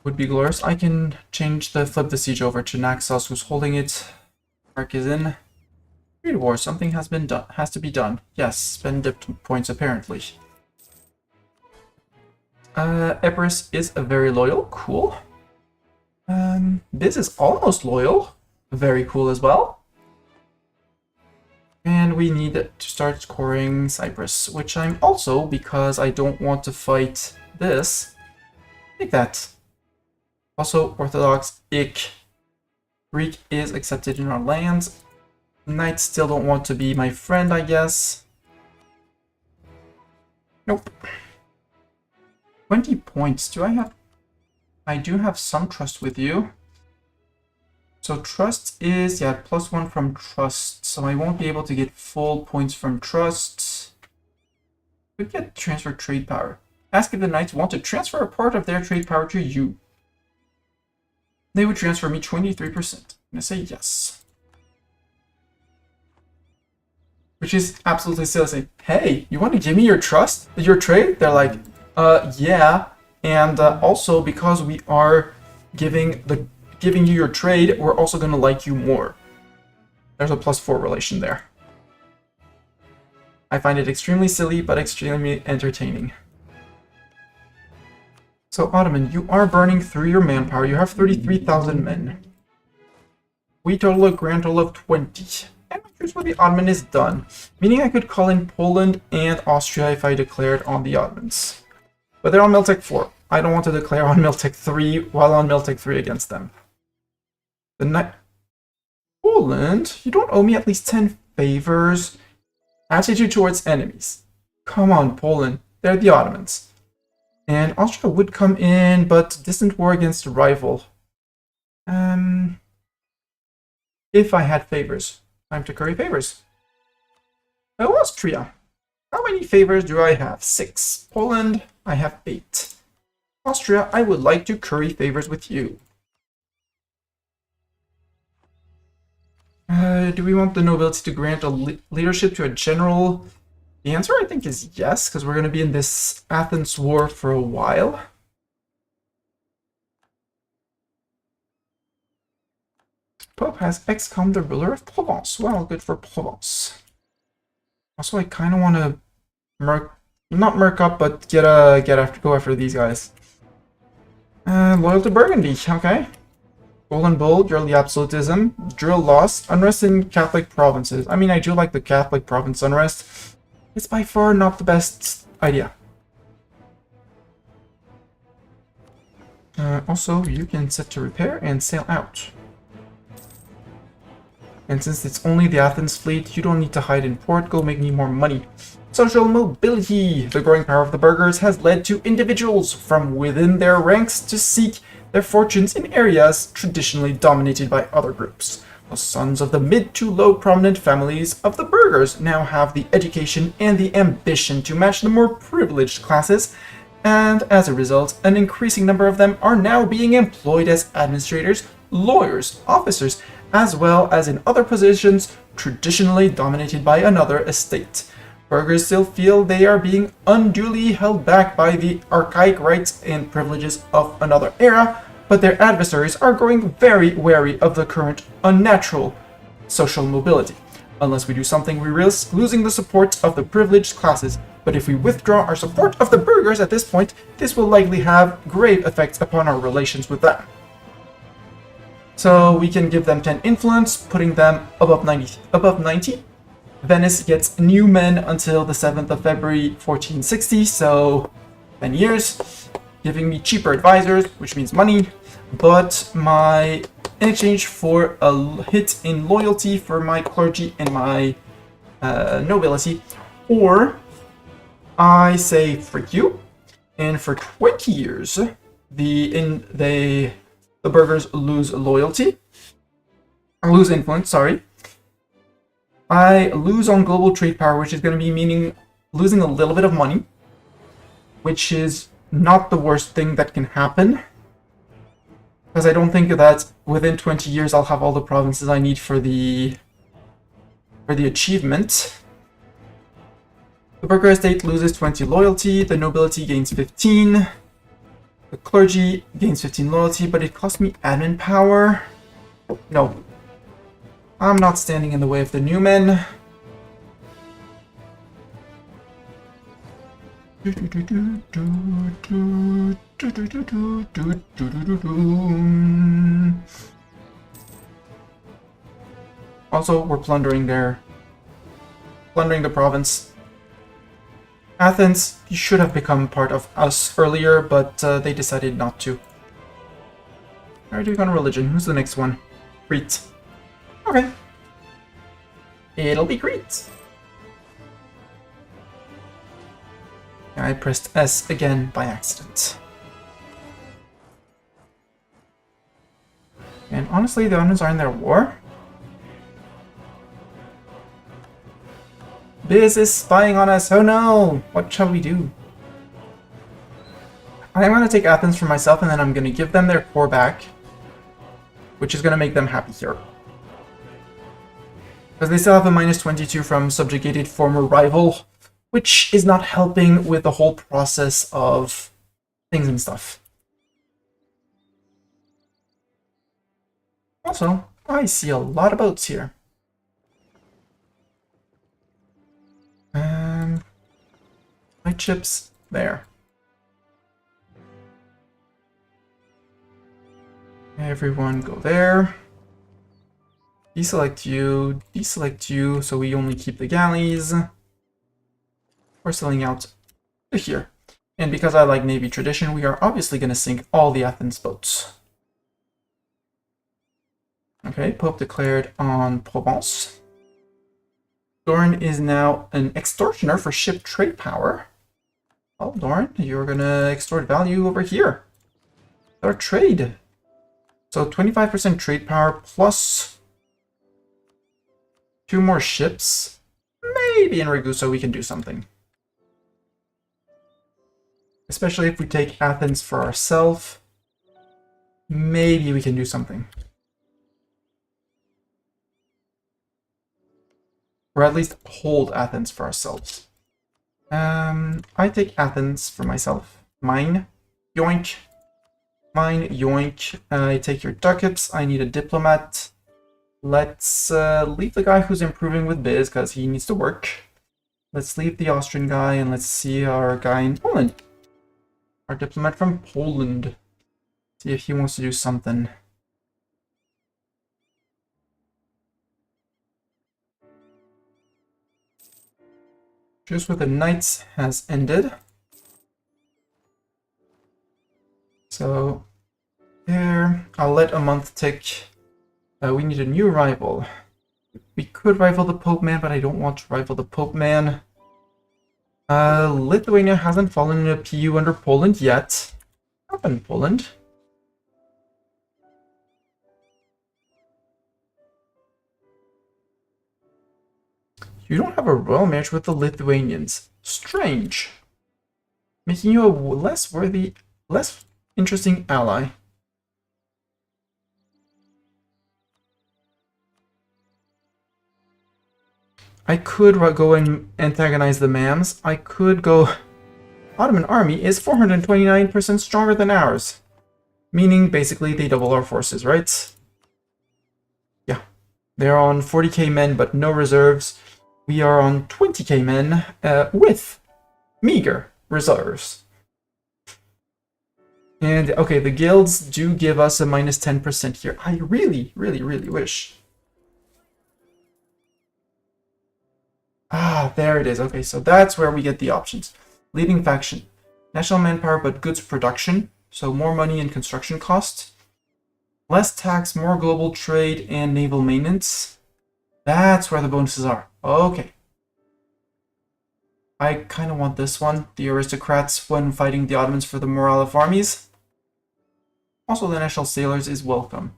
Would be glorious. I can flip the siege over to Naxos, who's holding it. Mark is in. Trade war, something has to be done. Yes, spend dip points apparently. Epirus is very loyal, cool. Biz is almost loyal. Very cool as well. And we need to start scoring Cyprus, which I'm also, because I don't want to fight this. Take that. Also, Orthodox, ick. Greek is accepted in our lands. Knights still don't want to be my friend, I guess. Nope. 20 points. Do I have... I do have some trust with you. So trust is, yeah, +1 from trust. So I won't be able to get full points from trust. Could get transfer trade power. Ask if the knights want to transfer a part of their trade power to you. they would transfer me 23%. I'm gonna say yes. Which is absolutely silly. Saying, hey, you want to give me your trust? Your trade? They're like, yeah. And also, because we are giving you your trade, we're also gonna like you more. There's a +4 relation there. I find it extremely silly, but extremely entertaining. So, Ottoman, you are burning through your manpower. You have 33,000 men. We total a grand total of 20. And here's where the Ottoman is done. Meaning I could call in Poland and Austria if I declared on the Ottomans. But they're on Miltech 4. I don't want to declare on Miltech 3 while on Miltech 3 against them. Poland? You don't owe me at least 10 favors. Attitude towards enemies. Come on, Poland. They're the Ottomans. And Austria would come in, but distant war against a rival. If I had favors. Time to curry favors. Oh, Austria. How many favors do I have? 6. Poland, I have 8. Austria, I would like to curry favors with you. Do we want the nobility to grant a leadership to a general? The answer, I think, is yes, because we're going to be in this Athens war for a while. Pope has excommed the ruler of Provence. Well, good for Provence. Also, I kind of want to not merc up, but go after these guys. Loyal to Burgundy, okay. Golden Bull, Drill Absolutism, Drill Loss, Unrest in Catholic provinces. I mean, I do like the Catholic province unrest. It's by far not the best idea. Also, you can set to repair and sail out. And since it's only the Athens fleet, you don't need to hide in port. Go make me more money. Social mobility. The growing power of the burghers has led to individuals from within their ranks to seek their fortunes in areas traditionally dominated by other groups. The sons of the mid to low prominent families of the burghers now have the education and the ambition to match the more privileged classes, and as a result, an increasing number of them are now being employed as administrators, lawyers, officers, as well as in other positions traditionally dominated by another estate. Burghers still feel they are being unduly held back by the archaic rights and privileges of another era, but their adversaries are growing very wary of the current unnatural social mobility. Unless we do something, we risk losing the support of the privileged classes, but if we withdraw our support of the burghers at this point, this will likely have grave effects upon our relations with them. So we can give them 10 influence, putting them above 90. Venice gets new men until the 7th of February 1460, so 10 years, giving me cheaper advisors, which means money, but in exchange for a hit in loyalty for my clergy and my nobility, or I say frick you, and for 20 years, the burghers lose loyalty, or lose influence, sorry. I lose on global trade power, which is going to be meaning losing a little bit of money, which is not the worst thing that can happen, because I don't think that within 20 years I'll have all the provinces I need for the achievement. The burgher estate loses 20 loyalty, the nobility gains 15, the clergy gains 15 loyalty, but it costs me admin power. No. I'm not standing in the way of the new men. Also, we're plundering the province. Athens, you should have become part of us earlier, but they decided not to. How are you doing on religion? Who's the next one? Crete. Okay. It'll be Crete. I pressed S again by accident. And honestly, the Ottomans are in their war. Biz is spying on us. Oh no! What shall we do? I'm going to take Athens for myself, and then I'm going to give them their core back. which is going to make them happy here. Because they still have a -22 from subjugated former rival, which is not helping with the whole process of things and stuff. Also, I see a lot of boats here. My chips there. Everyone go there. Deselect you, so we only keep the galleys. We're selling out to here. And because I like Navy tradition, we are obviously going to sink all the Athens boats. Okay, Pope declared on Provence. Doran is now an extortioner for ship trade power. Oh, Doran, you're going to extort value over here. Our trade. So 25% trade power plus 2 more ships. Maybe in Ragusa we can do something. Especially if we take Athens for ourselves. Maybe we can do something. Or at least hold Athens for ourselves. I take Athens for myself. Mine. Yoink. Mine. Yoink. I take your ducats. I need a diplomat. Let's leave the guy who's improving with biz, because he needs to work. Let's leave the Austrian guy, and let's see our guy in Poland. Our diplomat from Poland. See if he wants to do something. Truce with the Knights has ended. So, there. I'll let a month tick. We need a new rival. We could rival the Pope Man, but I don't want to rival the Pope Man. Lithuania hasn't fallen in a PU under Poland yet. Up in Poland. You don't have a royal marriage with the Lithuanians. Strange. Making you a less worthy, less interesting ally. I could go and antagonize the Mams. I could go... Ottoman army is 429% stronger than ours. Meaning, basically, they double our forces, right? Yeah. They're on 40k men, but no reserves. We are on 20k men with meager reserves. And, okay, the guilds do give us a -10% here. I really, really, really wish. Ah, there it is. Okay, so that's where we get the options. Leading faction. National manpower, but goods production. So more money and construction costs. Less tax, more global trade, and naval maintenance. That's where the bonuses are. Okay. I kind of want this one. The aristocrats when fighting the Ottomans for the morale of armies. Also, the national sailors is welcome.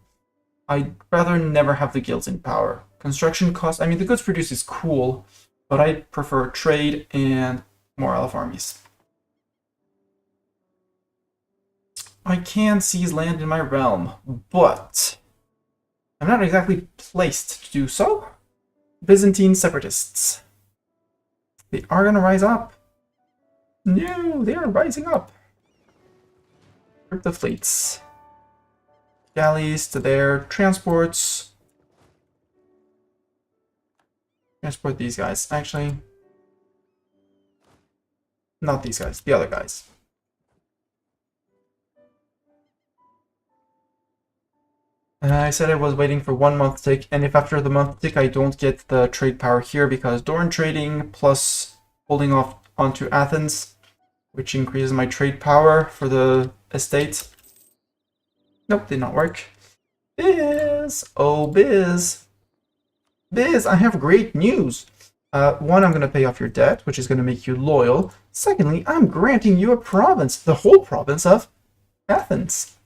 I'd rather never have the guilds in power. Construction costs, I mean, the goods produced is cool, but I prefer trade and morale of armies. I can seize land in my realm, but I'm not exactly placed to do so. Byzantine separatists. They are going to rise up. No, they are rising up. Group the fleets. Galleys to their transports. Transport these guys. Actually, not these guys, the other guys. I said I was waiting for 1 month tick, and if after the month tick I don't get the trade power here because Doran trading plus holding off onto Athens, which increases my trade power for the estate. Nope, did not work. Biz! Oh, Biz! Biz, I have great news! One, I'm going to pay off your debt, which is going to make you loyal. Secondly, I'm granting you a province, the whole province of Athens.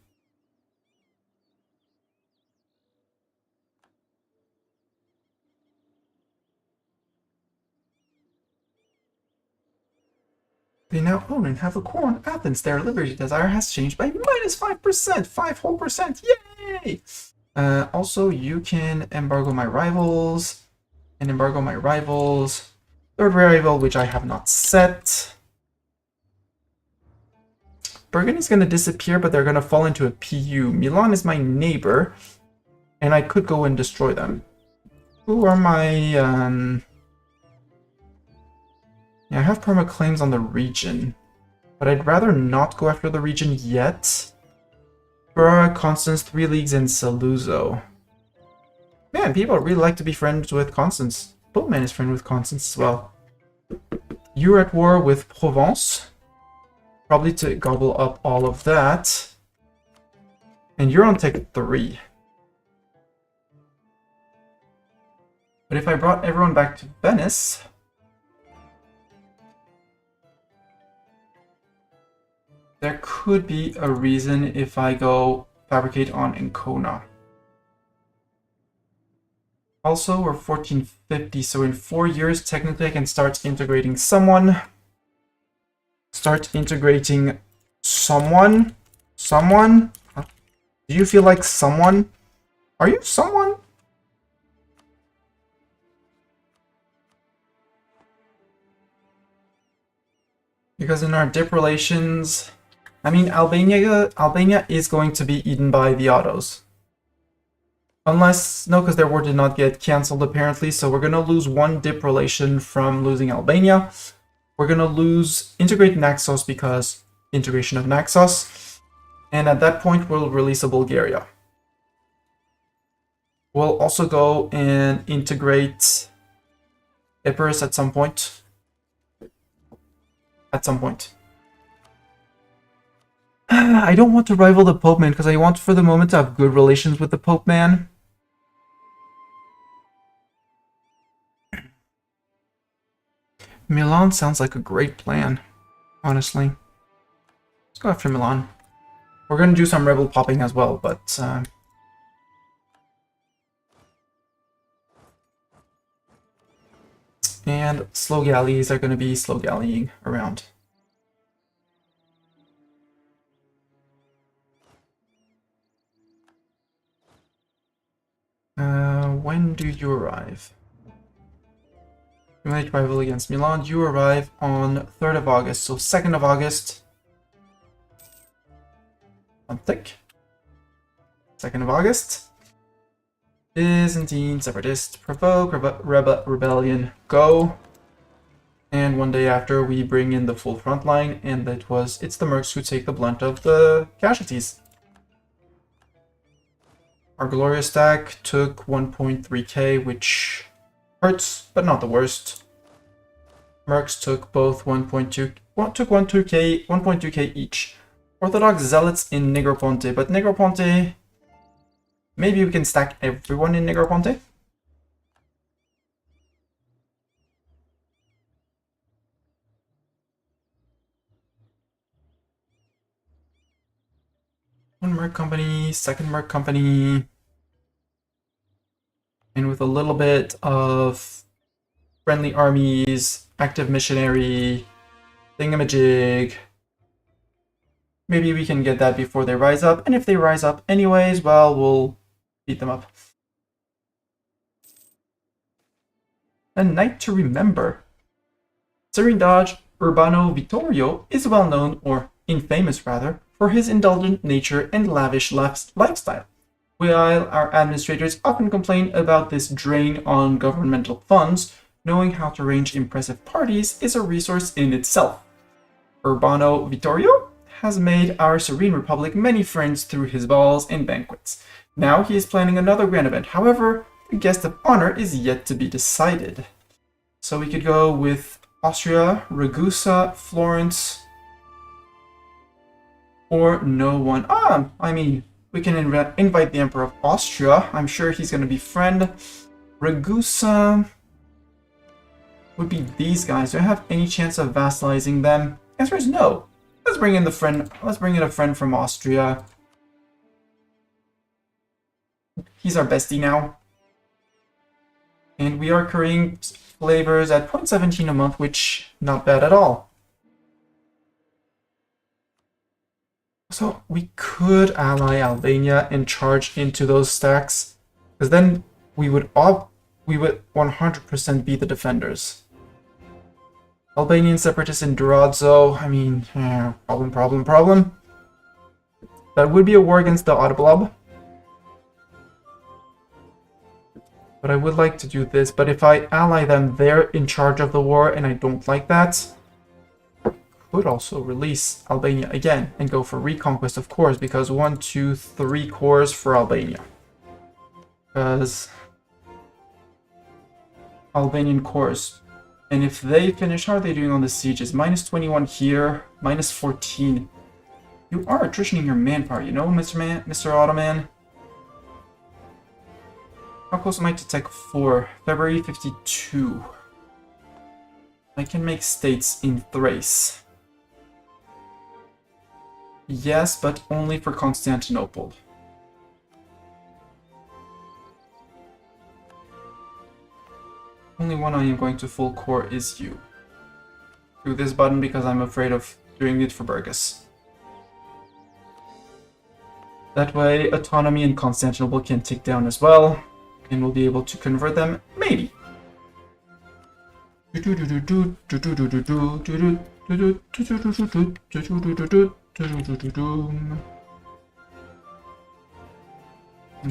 They now own and have a core on Athens. Their liberty desire has changed by -5%. 5 whole percent. Yay! Also, you can embargo my rivals, and embargo my rivals. Third rival, which I have not set. Burgundy's going to disappear, but they're going to fall into a PU. Milan is my neighbor, and I could go and destroy them. Who are my... Yeah, I have perma claims on the region, but I'd rather not go after the region yet. Ferrara, Constance, 3 leagues, and Saluzzo. Man, people really like to be friends with Constance. Boatman is friends with Constance as well. You're at war with Provence. Probably to gobble up all of that. And you're on tech 3. But if I brought everyone back to Venice... there could be a reason if I go fabricate on Ancona. Also, we're 1450, so in 4 years, technically I can start integrating someone. Start integrating someone? Someone? Do you feel like someone? Are you someone? Because in our dip relations... I mean, Albania is going to be eaten by the Ottos. Unless, no, because their war did not get cancelled apparently, so we're going to lose 1 dip relation from losing Albania. We're going to lose integrate Naxos because integration of Naxos. And at that point, we'll release a Bulgaria. We'll also go and integrate Epirus at some point. At some point. I don't want to rival the Pope Man because I want for the moment to have good relations with the Pope Man. Milan sounds like a great plan, honestly. Let's go after Milan. We're going to do some rebel popping as well, but... and slow galleys are going to be slow galleying around. When do you arrive? You make rival against Milan. You arrive on 3rd of August, so 2nd of August. On thick. 2nd of August. Byzantine, Separatist, provoke, rebellion, go. And 1 day after, we bring in the full front line, and it's the mercs who take the blunt of the casualties. Our Gloria stack took 1.3k, which hurts, but not the worst. Mercs took both 1.2k each. Orthodox Zealots in Negroponte, but Negroponte... maybe we can stack everyone in Negroponte? One merc company, second merc company... and with a little bit of friendly armies, active missionary, thingamajig. Maybe we can get that before they rise up, and if they rise up anyways, well, we'll beat them up. A night to remember. Serene Doge Urbano Vittorio is well known, or infamous rather, for his indulgent nature and lavish lifestyle. While our administrators often complain about this drain on governmental funds, knowing how to arrange impressive parties is a resource in itself. Urbano Vittorio has made our Serene Republic many friends through his balls and banquets. Now he is planning another grand event. However, the guest of honor is yet to be decided. So we could go with Austria, Ragusa, Florence, or no one. I mean, we can invite the Emperor of Austria. I'm sure he's going to be friend. Ragusa would be these guys. Do I have any chance of vassalizing them? Answer is no. Let's bring in the friend. Let's bring in a friend from Austria. He's our bestie now. And we are currying flavors at 0.17 a month, which not bad at all. So we could ally Albania and charge into those stacks, because then we would 100% be the defenders. Albanian separatists in Durazzo, I mean, problem. That would be a war against the Autoblob. But I would like to do this, but if I ally them, they're in charge of the war, and I don't like that. Could also release Albania again and go for reconquest of cores, because 1, 2, 3 cores for Albania. Because Albanian cores. And if they finish, how are they doing on the sieges? Minus 21 here, minus 14. You are attritioning your manpower, you know, Mr. Ottoman? How close am I to Tech 4? February 52. I can make states in Thrace. Yes, but only for Constantinople. Only one I am going to full core is you. Do this button because I'm afraid of doing it for Burgess. That way, autonomy and Constantinople can tick down as well, and we'll be able to convert them, maybe. I'm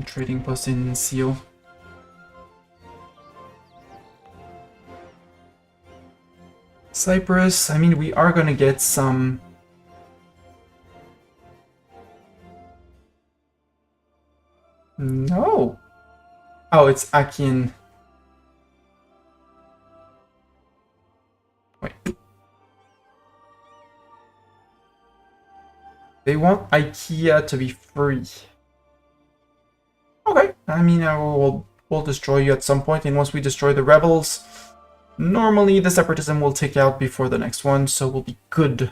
trading post in Seal. Cyprus, I mean, we are gonna get some... No! Oh, it's Akin. Wait. They want IKEA to be free. Okay, I mean, we'll destroy you at some point, and once we destroy the rebels, normally the separatism will tick out before the next one, so we'll be good.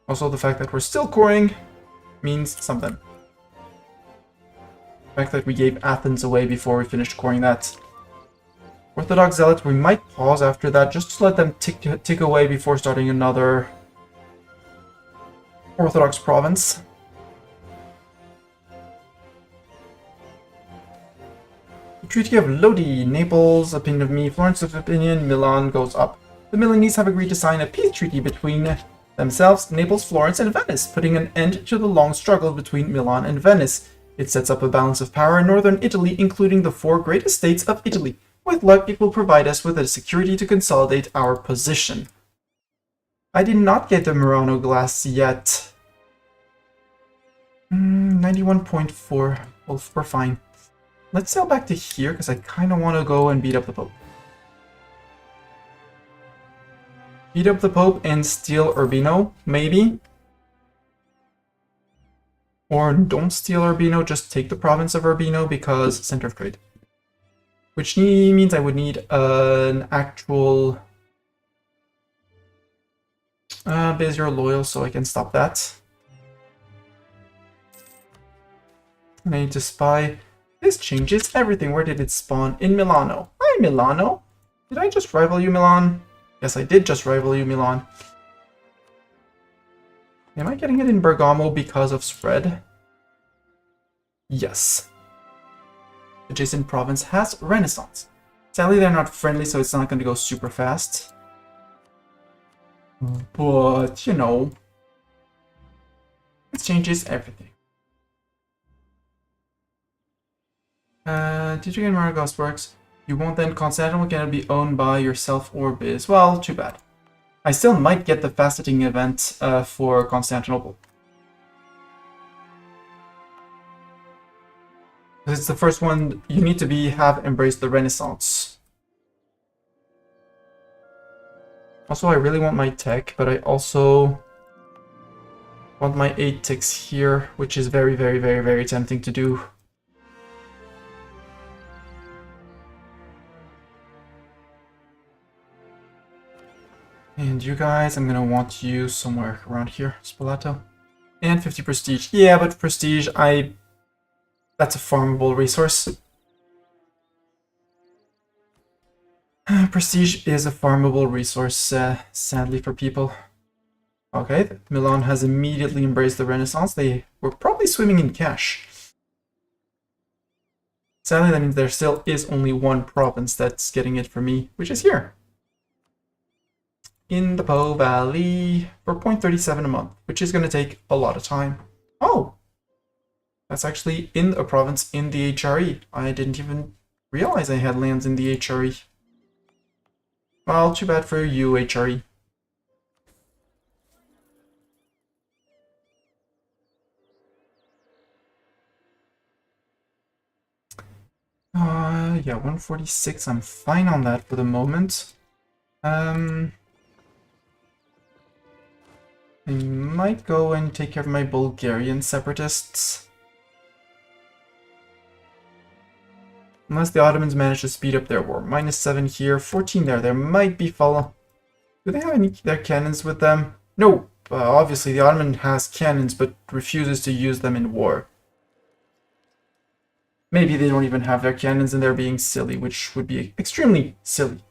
Also, the fact that we're still coring means something. The fact that we gave Athens away before we finished coring that. Orthodox Zealots, we might pause after that, just to let them tick away before starting another Orthodox province. The Treaty of Lodi, Naples, opinion of me, Florence's opinion, Milan goes up. The Milanese have agreed to sign a peace treaty between themselves, Naples, Florence, and Venice, putting an end to the long struggle between Milan and Venice. It sets up a balance of power in northern Italy, including the 4 greatest states of Italy. With luck, it will provide us with a security to consolidate our position. I did not get the Murano glass yet. 91.4. Well, we're fine. Let's sail back to here, because I kind of want to go and beat up the Pope. Beat up the Pope and steal Urbino, maybe. Or don't steal Urbino, just take the province of Urbino because center of trade. Which means I would need an actual Bezier loyal so I can stop that. I need to spy. This changes everything. Where did it spawn? In Milano. Hi, Milano. Did I just rival you, Milan? Yes, I did just rival you, Milan. Am I getting it in Bergamo because of spread? Yes. Adjacent province has Renaissance. Sadly, they're not friendly, so it's not going to go super fast. But, you know, it changes everything. Did you get Maragos works? You won't then. Constantinople cannot be owned by yourself or Biz. Well, too bad. I still might get the faceting event for Constantinople. It's the first one you need to have embraced the Renaissance. Also, I really want my tech, but I also want my 8 ticks here, which is very, very, very, very tempting to do. And you guys, I'm gonna want you somewhere around here, Spalato. And 50 prestige. Yeah, but prestige, that's a farmable resource. Prestige is a farmable resource, sadly for people. Okay, Milan has immediately embraced the Renaissance. They were probably swimming in cash. Sadly, that means there still is only one province that's getting it for me, which is here. In the Po Valley for 0.37 a month, which is going to take a lot of time. Oh! That's actually in a province in the HRE. I didn't even realize I had lands in the HRE. Well, too bad for you, HRE. Yeah, 146. I'm fine on that for the moment. I might go and take care of my Bulgarian separatists. Unless the Ottomans manage to speed up their war. -7 here, 14 there. There might be follow. Do they have any their cannons with them? No. Obviously, the Ottoman has cannons, but refuses to use them in war. Maybe they don't even have their cannons and they're being silly, which would be extremely silly.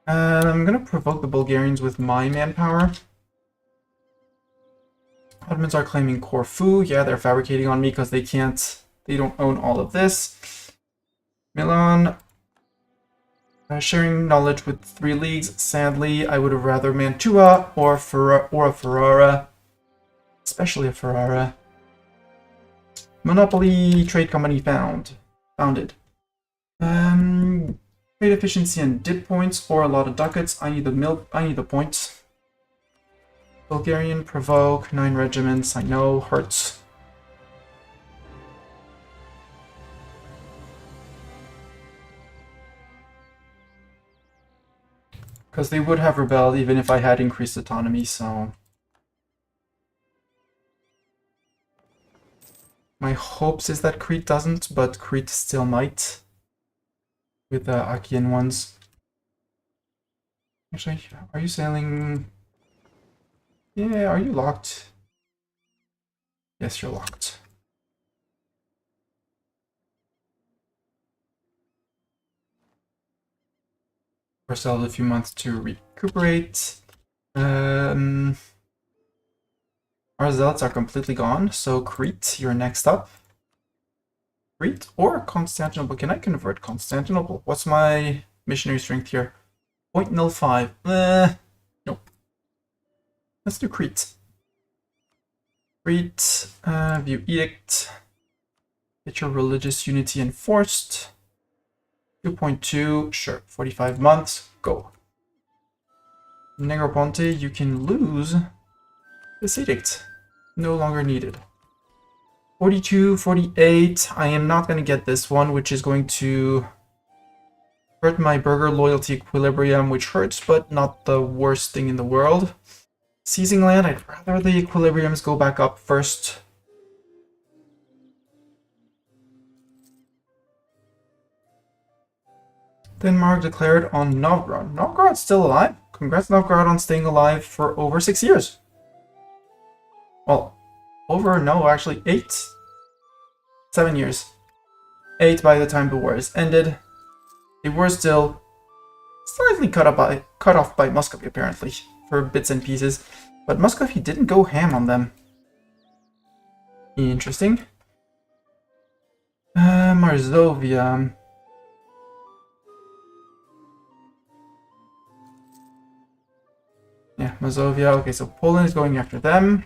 I'm gonna provoke the Bulgarians with my manpower. Ottomans are claiming Corfu. Yeah, they're fabricating on me because they don't own all of this. Milan, sharing knowledge with 3 leagues. Sadly, I would have rather Mantua or a Ferrara, especially a Ferrara. Monopoly trade company founded. Trade efficiency and dip points or a lot of ducats. I need the points. Bulgarian provoke 9 regiments. I know hurts. Because they would have rebelled even if I had increased autonomy, so... My hopes is that Crete doesn't, but Crete still might. With the Achaean ones. Actually, are you sailing... Yeah, are you locked? Yes, you're locked. Of course, I'll have a few months to recuperate. Our zealots are completely gone, so Crete, you're next up. Crete or Constantinople? Can I convert Constantinople? What's my missionary strength here? 0.05. Nope. Let's do Crete. Crete, view edict. Get your religious unity enforced. 2.2, sure. 45 months, go. Negroponte, you can lose this edict. No longer needed. 42, 48. I am not going to get this one, which is going to hurt my burgher loyalty equilibrium, which hurts, but not the worst thing in the world. Seizing land, I'd rather the equilibriums go back up first. Denmark declared on Novgorod. Novgorod's still alive. Congrats, Novgorod, on staying alive for over 6 years. Well, actually 8. 7 years. 8 by the time the war is ended. They were still slightly cut off by Muscovy, apparently, for bits and pieces. But Muscovy didn't go ham on them. Interesting. Marzovia. Yeah, Mazovia. Okay, so Poland is going after them.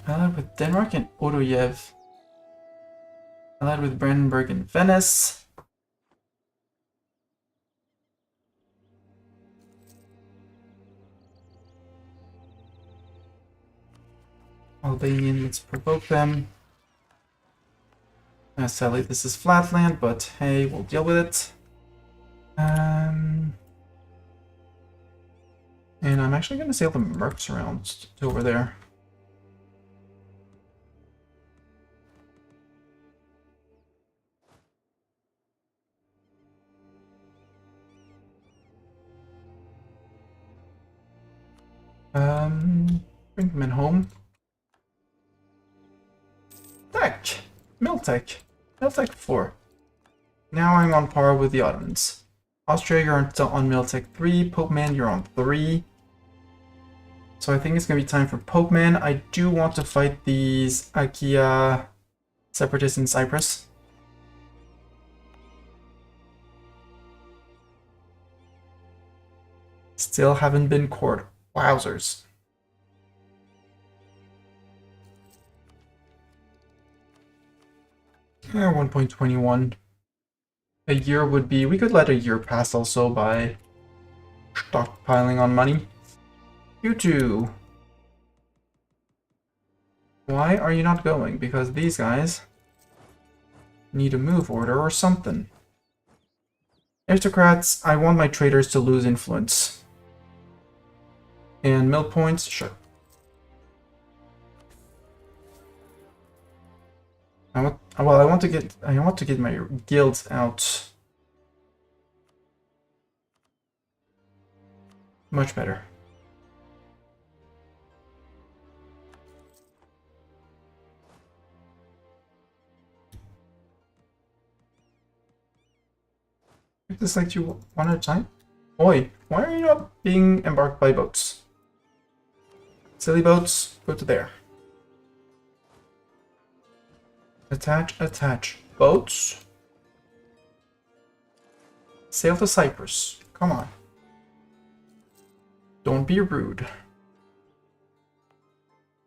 Allied with Denmark and Odoyev. Allied with Brandenburg and Venice. Albanian, let's provoke them. Sadly, this is flatland, but hey, we'll deal with it. And I'm actually going to sail the mercs around to over there. Bring them in home. Tech! Miltech. Miltech 4. Now I'm on par with the Ottomans. Austria, you're on Miltech 3. Pope Man, you're on 3. So I think it's going to be time for Pope Man. I do want to fight these Achaea separatists in Cyprus. Still haven't been cored. Wowzers. Yeah, 1.21. A year would be... We could let a year pass also by stockpiling on money. You two. Why are you not going? Because these guys need a move order or something. Aristocrats, I want my traders to lose influence. And mill points, sure. I want to get my guilds out. Much better. Just like you one at a time. Oi, why are you not being embarked by boats? Silly boats, go to there. Attach, attach. Boats. Sail to Cyprus. Come on. Don't be rude.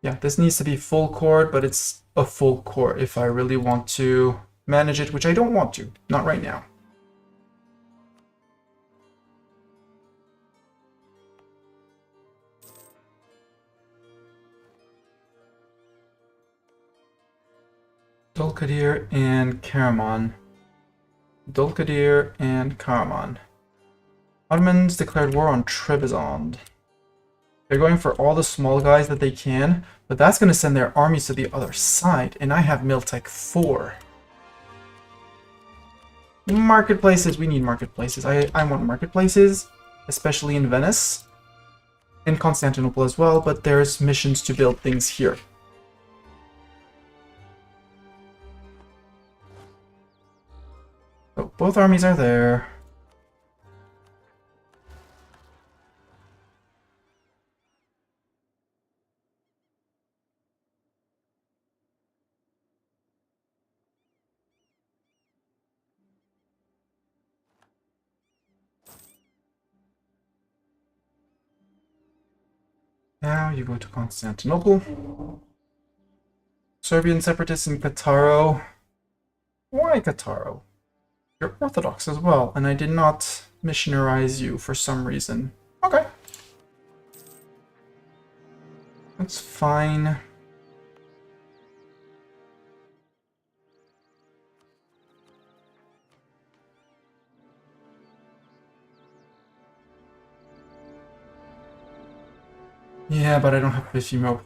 Yeah, this needs to be full chord, but it's a full chord if I really want to manage it, which I don't want to. Not right now. Dulkadir and Karaman. Dulkadir and Karaman. Ottomans declared war on Trebizond. They're going for all the small guys that they can, but that's going to send their armies to the other side, and I have Miltech 4. Marketplaces, we need marketplaces. I want marketplaces, especially in Venice. And Constantinople as well, but there's missions to build things here. So both armies are there. Now you go to Constantinople. Serbian separatists in Kataro. Why Kataro? You're Orthodox as well, and I did not missionarize you for some reason. Okay. That's fine. Yeah, but I don't have 50 mil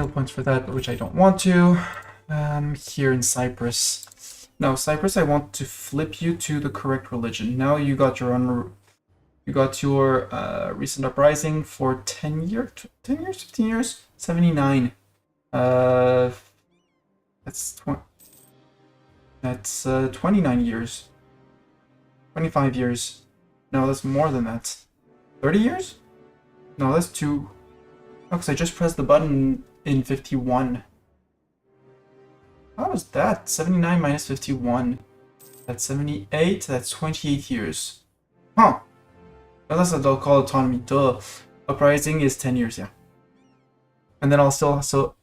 points for that, which I don't want to. Here in Cyprus. No, Cyprus, I want to flip you to the correct religion. Now you got your recent uprising for 10 years, 15 years, 79. That's 29 years, 25 years. No, that's more than that. 30 years? No, that's 2. Oh, because I just pressed the button in 51. How was that? 79 minus 51. That's 78. That's 28 years. Huh. Well, that's what they'll call autonomy. Duh. Uprising is 10 years, yeah. And then I'll still... So,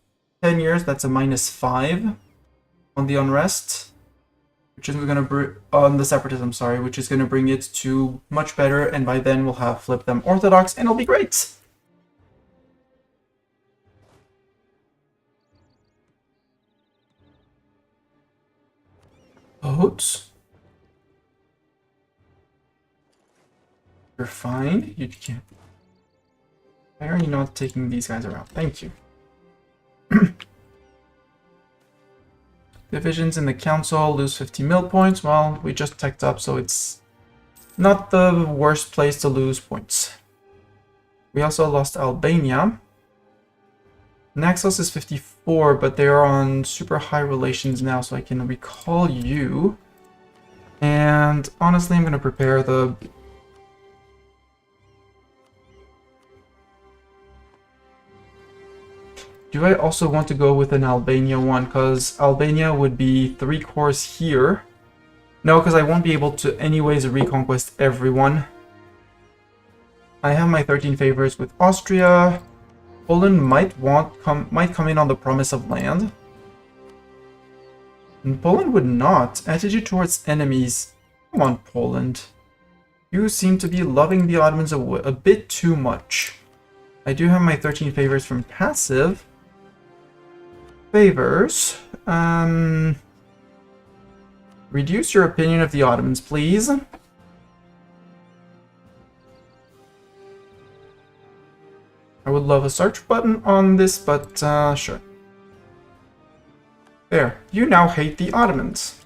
10 years, that's a minus 5 on the unrest. Which is going to bring... On the separatism, sorry. Which is going to bring it to much better. And by then, we'll have flipped them Orthodox. And it'll be great. Boats. You're fine. You can't. Why are you not taking these guys around? Thank you. Divisions in the council lose 50 mil points. Well, we just teched up, so it's not the worst place to lose points. We also lost Albania. Naxos is 54, but they are on super high relations now, so I can recall you. And honestly, I'm going to prepare the... Do I also want to go with an Albania one? Because Albania would be 3 cores here. No, because I won't be able to anyways reconquest everyone. I have my 13 favors with Austria. Poland might come in on the promise of land. And Poland would not. Attitude towards enemies. Come on, Poland. You seem to be loving the Ottomans a bit too much. I do have my 13 favors from passive. Favors. Reduce your opinion of the Ottomans, please. I would love a search button on this, but sure. There. You now hate the Ottomans.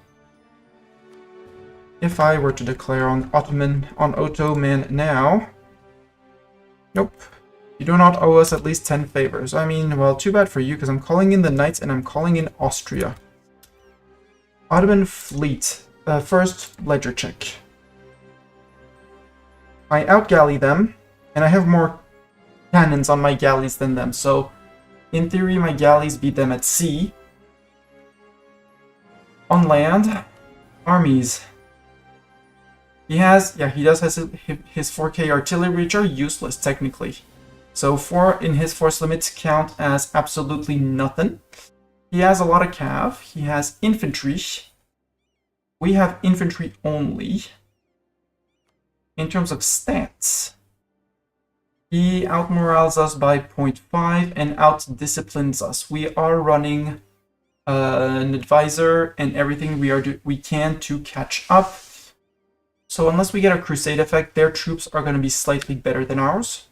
If I were to declare on Ottoman now... Nope. You do not owe us at least 10 favors. I mean, well, too bad for you, because I'm calling in the Knights and I'm calling in Austria. Ottoman fleet. First, ledger check. I outgalley them, and I have more cannons on my galleys than them, so in theory my galleys beat them at sea. On land, armies. He does have his 4K artillery, which are useless technically. So 4 in his force limits count as absolutely nothing. He has a lot of cav. He has infantry. We have infantry only. In terms of stats, he outmorales us by 0.5 and outdisciplines us. We are running an advisor and everything we can to catch up. So unless we get a crusade effect, their troops are going to be slightly better than ours.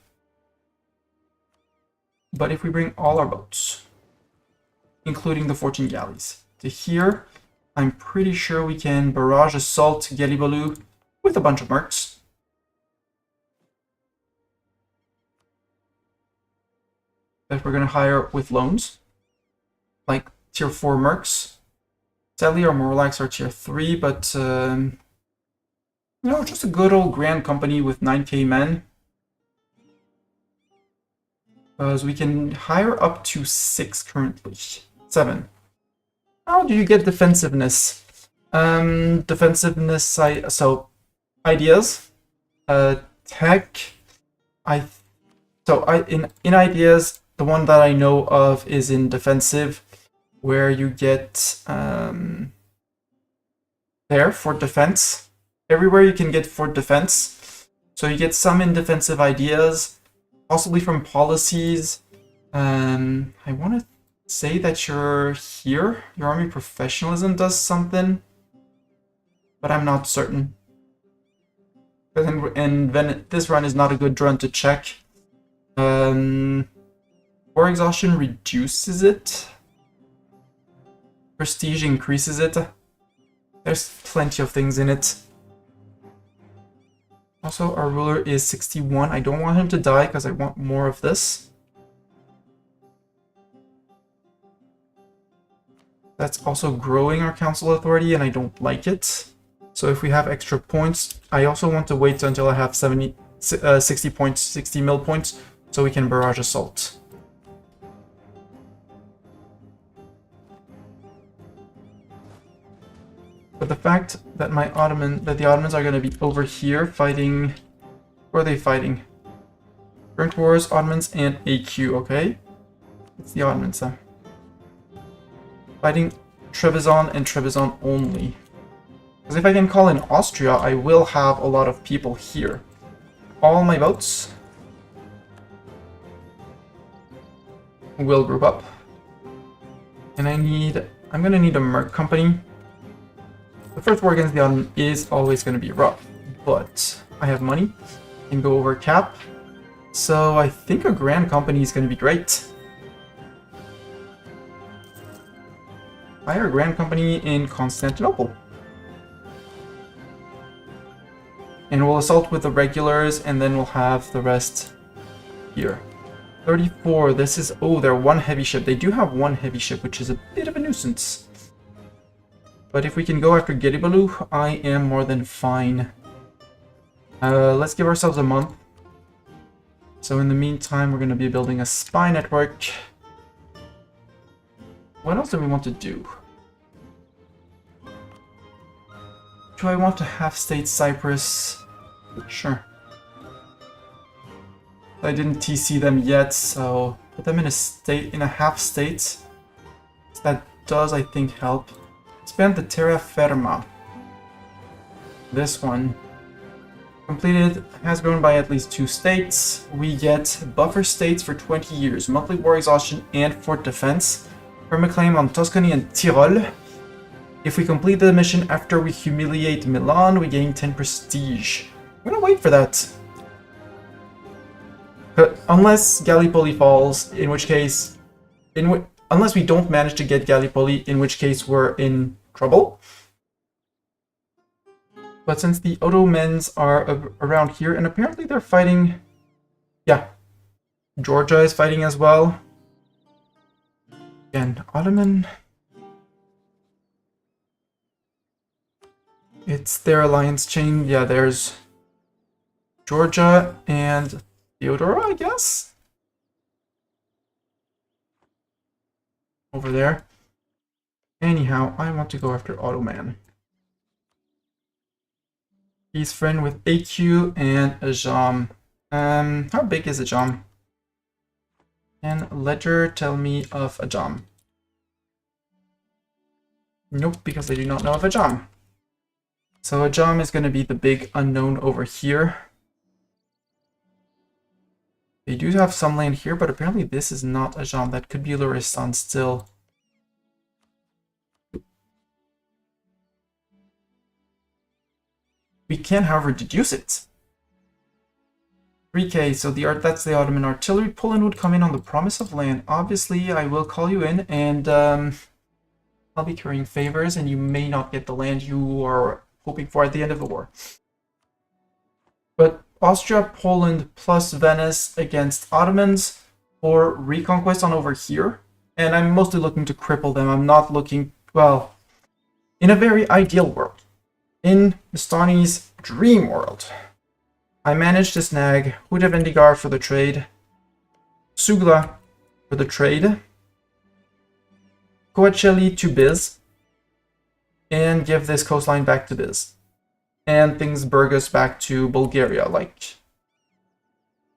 But if we bring all our boats, including the 14 galleys, to here, I'm pretty sure we can barrage assault Gelibolu with a bunch of mercs. That we're going to hire with loans, like tier 4 mercs. Sadly, our Morlax are tier 3, but you know, just a good old grand company with 9k men. Because we can hire up to 6 currently. 7. How do you get defensiveness? Defensiveness, so ideas, tech. In ideas, the one that I know of is in defensive, where you get there for defense. Everywhere you can get for defense. So you get some in defensive ideas, possibly from policies. I want to say that you're here. Your army professionalism does something, but I'm not certain. And then this run is not a good run to check. War exhaustion reduces it. Prestige increases it. There's plenty of things in it. Also, our ruler is 61. I don't want him to die because I want more of this. That's also growing our council authority, and I don't like it. So if we have extra points, I also want to wait until I have 60 points, 60 mil points, so we can barrage assault. But the fact that the Ottomans are going to be over here fighting... Where are they fighting? Current Wars, Ottomans, and AQ, okay? It's the Ottomans, then. Fighting Trebizond and Trebizond only. Because if I can call in Austria, I will have a lot of people here. All my boats will group up. And I'm going to need a merc company. The first war against the Ottoman is always going to be rough, but I have money and go over cap, so I think a grand company is going to be great. Hire a grand company in Constantinople. And we'll assault with the regulars, and then we'll have the rest here. 34, this is... Oh, they're one heavy ship. They do have one heavy ship, which is a bit of a nuisance. But if we can go after Gelibolu, I am more than fine. Let's give ourselves a month. So in the meantime, we're going to be building a spy network. What else do we want to do? Do I want to half-state Cyprus? Sure. I didn't TC them yet, so put them in a half-state. That does, I think, help. Expand the terra firma. This one. Completed, has grown by at least 2 states. We get buffer states for 20 years, monthly war exhaustion, and fort defense. Permaclaim on Tuscany and Tyrol. If we complete the mission after we humiliate Milan, we gain 10 prestige. I'm gonna wait for that. Unless Gallipoli falls, in which case... unless we don't manage to get Gallipoli, in which case we're in trouble. But since the Ottomans are around here, and apparently they're fighting... Yeah. Georgia is fighting as well. Again, Ottoman... It's their alliance chain. Yeah, there's Georgia and Theodora, I guess? Over there. Anyhow, I want to go after Ottoman. He's friend with AQ and Ajam. How big is Ajam? Can Ledger tell me of Ajam? Nope, because I do not know of Ajam. So Ajam is going to be the big unknown over here. They do have some land here, but apparently this is not Ajam. That could be Luristan still. We can, however, deduce it. 3k, so that's the Ottoman artillery. Poland would come in on the promise of land. Obviously, I will call you in, and I'll be currying favors, and you may not get the land you are hoping for at the end of the war. But Austria, Poland, plus Venice against Ottomans for reconquest on over here. And I'm mostly looking to cripple them. I'm not looking, well, in a very ideal world. In Mastani's dream world, I managed to snag Huda Vendigar for the trade, Sugla for the trade, Coacelli to Biz, and give this coastline back to Biz. And things Burgos back to Bulgaria, like,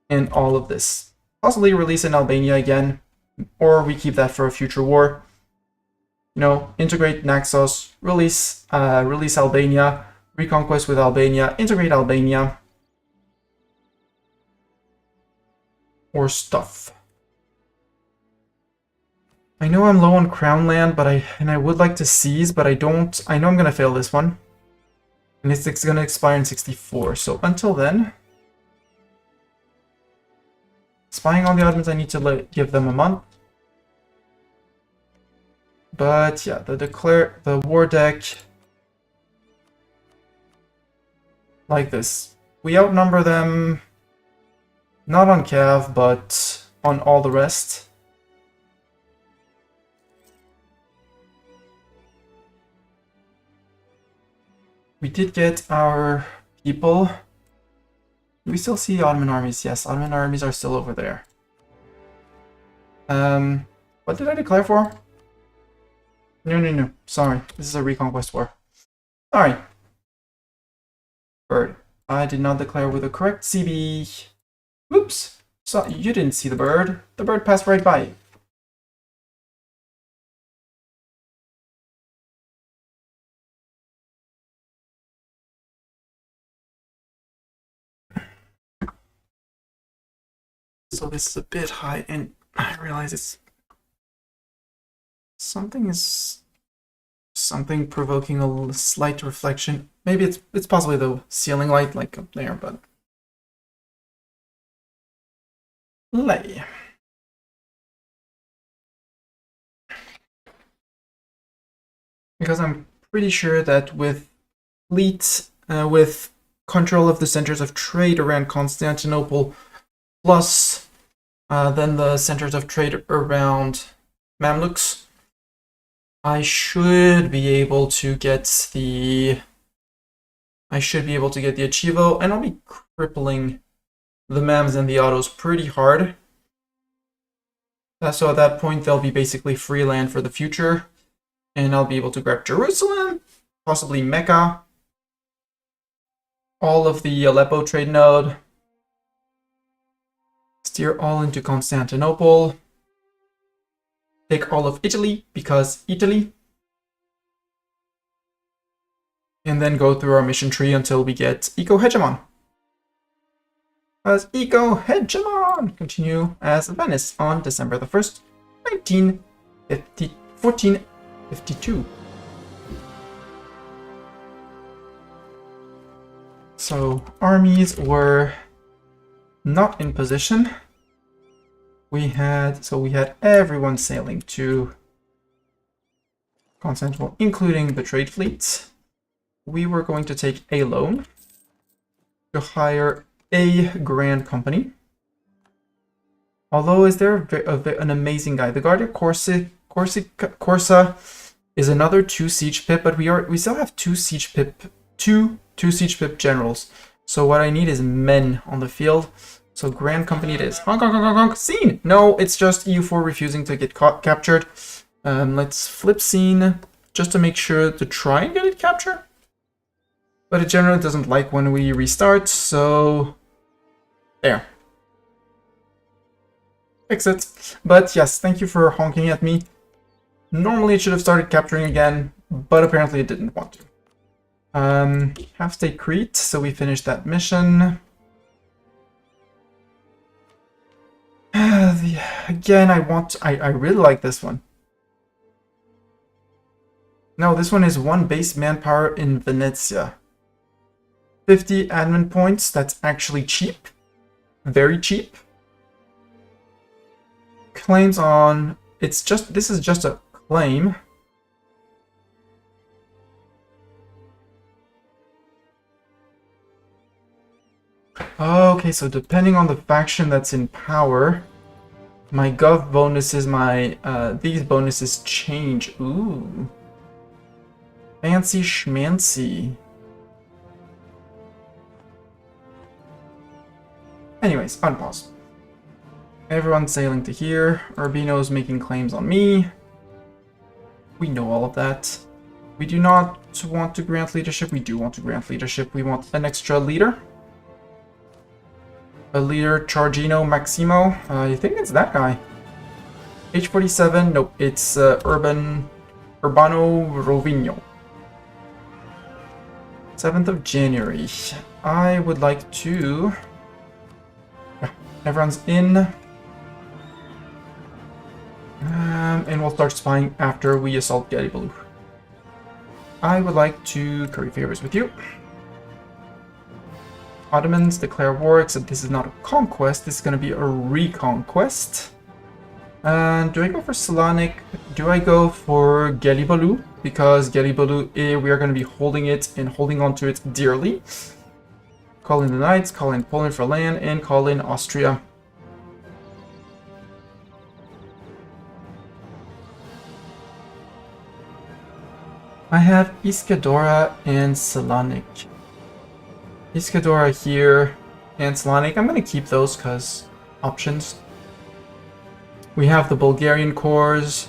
and all of this. Possibly release in Albania again, or we keep that for a future war. You know, integrate Naxos, release Albania, reconquest with Albania, integrate Albania, or stuff. I know I'm low on crown land, but I would like to seize, but I don't. I know I'm gonna fail this one, and it's gonna expire in 64. So until then, spying on the Ottomans, I need to give them a month. But yeah, the war deck, like this. We outnumber them, not on Cav, but on all the rest. We did get our people. Do we still see Ottoman armies? Yes, Ottoman armies are still over there. What did I declare for? No. Sorry, this is a reconquest war. Alright. Bird. I did not declare with the correct CB. Whoops. So you didn't see the bird. The bird passed right by you. So this is a bit high, and I realize it's something provoking a slight reflection. Maybe it's possibly the ceiling light, like up there, but lay. Because I'm pretty sure that with fleet, with control of the centers of trade around Constantinople, plus then the centers of trade around Mamluks, I should be able to get the Achivo, and I'll be crippling the Mams and the Autos pretty hard. So at that point, they'll be basically free land for the future, and I'll be able to grab Jerusalem, possibly Mecca, all of the Aleppo trade node, steer all into Constantinople, take all of Italy, because Italy, and then go through our mission tree until we get Hegemon. As Hegemon continue as Venice on December the 1st, 1452. So armies were not in position. We had everyone sailing to Constantinople, including the trade fleets. We were going to take a loan to hire a grand company. Although, is there an amazing guy? The Guardia Corsa is another 2 siege pip, but we still have 2 siege pip generals. So what I need is men on the field. So grand company it is. Honk, honk, honk, honk, scene! No, it's just EU4 refusing to get captured. Let's flip scene just to make sure to try and get it captured. But it generally doesn't like when we restart, so there. Fix it. But yes, thank you for honking at me. Normally it should have started capturing again, but apparently it didn't want to. Half state Crete, so we finished that mission. Again, I really like this one. No, this one is 1 base manpower in Venezia. 50 admin points, that's actually cheap. Very cheap. Claims on... this is just a claim. Okay, so depending on the faction that's in power, my gov bonuses, these bonuses change. Ooh. Fancy schmancy. Anyways, unpause. Everyone's sailing to here. Urbino's making claims on me. We know all of that. We do not want to grant leadership. We do want to grant leadership. We want an extra leader. A leader, Chargino Maximo. I think it's that guy. H47. Nope, it's Urbano Rovigno. 7th of January. I would like to... Yeah, everyone's in. And we'll start spying after we assault Gallipoli. I would like to curry favors with you. Ottomans declare war, except this is not a conquest, this is going to be a reconquest. And do I go for Salonik? Do I go for Gallipoli? Because Gallipoli, we are going to be holding it and holding on to it dearly. Call in the Knights, call in Poland for land, and call in Austria. I have Iskadora and Salonik. Iskadora here and Salonik. I'm going to keep those because options. We have the Bulgarian cores.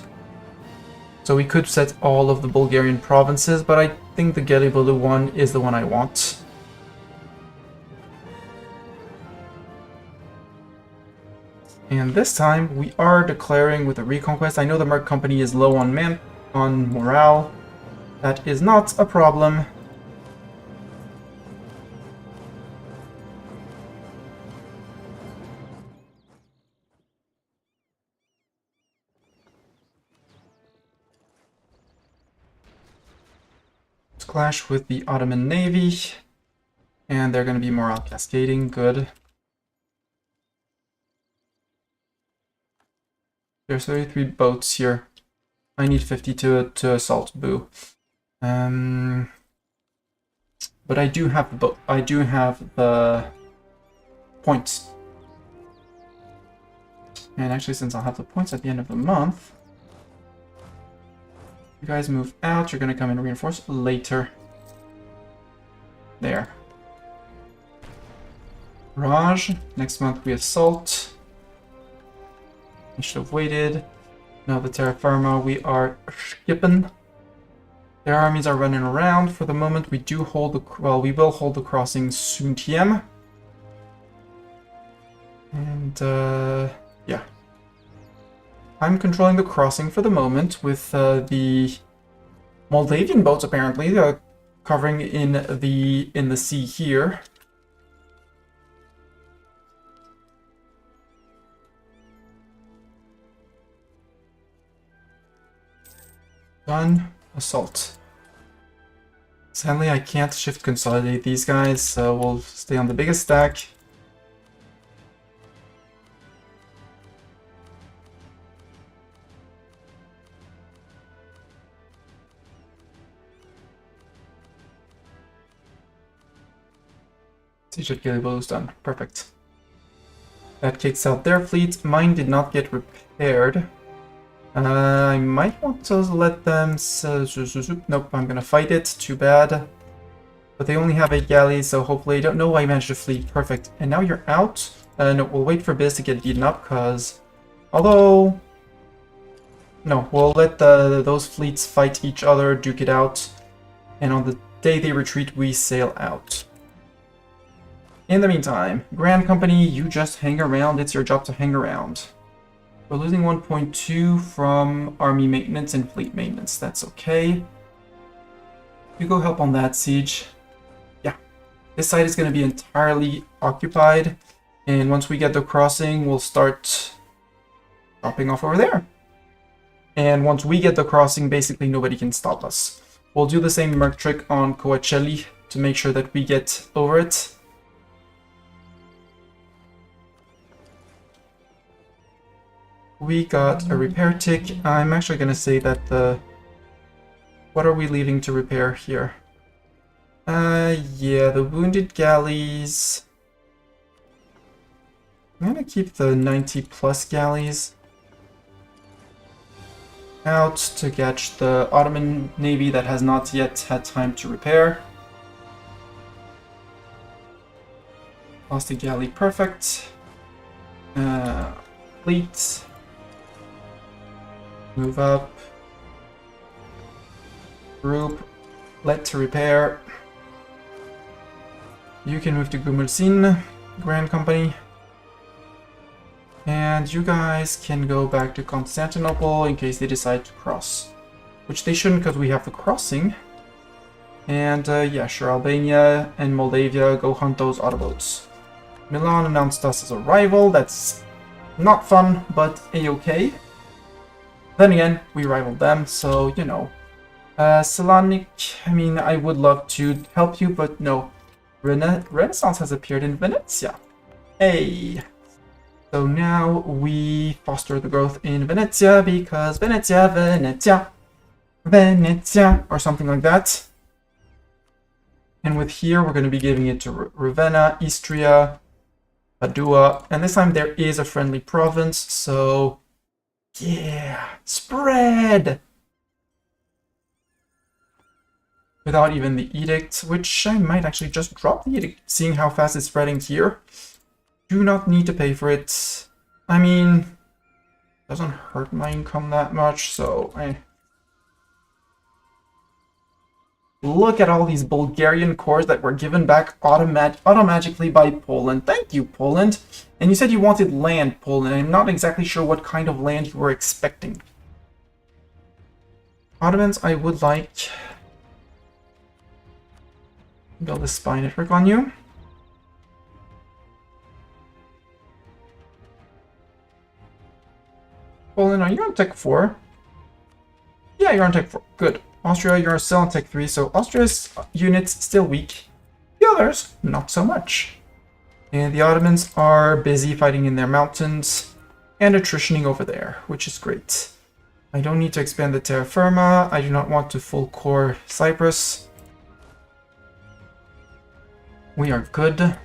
So we could set all of the Bulgarian provinces, but I think the Gallipoli one is the one I want. And this time we are declaring with a reconquest. I know the Merc Company is low on morale. That is not a problem. Let's clash with the Ottoman Navy. And they're going to be morale cascading. Good. There's 33 boats here. I need 50 to assault Boo. But I do have the points. And actually, since I'll have the points at the end of the month, You guys move out. You're gonna come and reinforce later. There. Raj. Next month we assault. I should have waited. Now the terra firma we are skipping. Their armies are running around. For the moment we do hold the... Well, we will hold the crossing Suntiem. And, yeah. I'm controlling the crossing for the moment with the Moldavian boats apparently covering in the sea here. Done. Assault. Sadly, I can't shift consolidate these guys, so we'll stay on the biggest stack. Siege at Gallipoli is done. Perfect. That kicks out their fleet. Mine did not get repaired. I might want to let them... Nope, I'm gonna fight it. Too bad. But they only have 8 galleys, so hopefully... I don't know why I managed to fleet. Perfect. And now you're out. No, we'll wait for Biz to get beaten up, because... Although... No, we'll let those fleets fight each other, duke it out. And on the day they retreat, we sail out. In the meantime, Grand Company, you just hang around. It's your job to hang around. We're losing 1.2 from army maintenance and fleet maintenance. That's okay. You go help on that siege. Yeah. This side is going to be entirely occupied. And once we get the crossing, we'll start dropping off over there. And once we get the crossing, basically nobody can stop us. We'll do the same merc trick on Coacelli to make sure that we get over it. We got a repair tick. I'm actually going to say that the... What are we leaving to repair here? Yeah, the wounded galleys. I'm going to keep the 90 plus galleys out to catch the Ottoman navy that has not yet had time to repair. Lost a galley, perfect. Fleet. Move up. Group. Let to repair. You can move to Gumulsin, Grand Company. And you guys can go back to Constantinople in case they decide to cross. Which they shouldn't because we have the crossing. And yeah, sure, Albania and Moldavia, go hunt those Autobots. Milan announced us as a rival. That's not fun, but a-okay. Then again, we rivaled them, so, you know. Selanik, I mean, I would love to help you, but no. Renaissance has appeared in Venezia. Hey! So now we foster the growth in Venezia, because Venezia, or something like that. And with here, we're going to be giving it to Ravenna, Istria, Padua, and this time there is a friendly province, so... Yeah, spread! Without even the edict, which I might actually just drop the edict, seeing how fast it's spreading here. Do not need to pay for it. I mean, doesn't hurt my income that much, so... Look at all these Bulgarian cores that were given back automatically by Poland. Thank you, Poland. And you said you wanted land, Poland. I'm not exactly sure what kind of land you were expecting. Ottomans, I would like... build a spy network on you. Poland, are you on Tech 4? Yeah, you're on Tech 4. Good. Austria, you're still on Tech 3, so Austria's units still weak. The others, not so much. And the Ottomans are busy fighting in their mountains and attritioning over there, which is great. I don't need to expand the terra firma. I do not want to full core Cyprus. We are good. I'm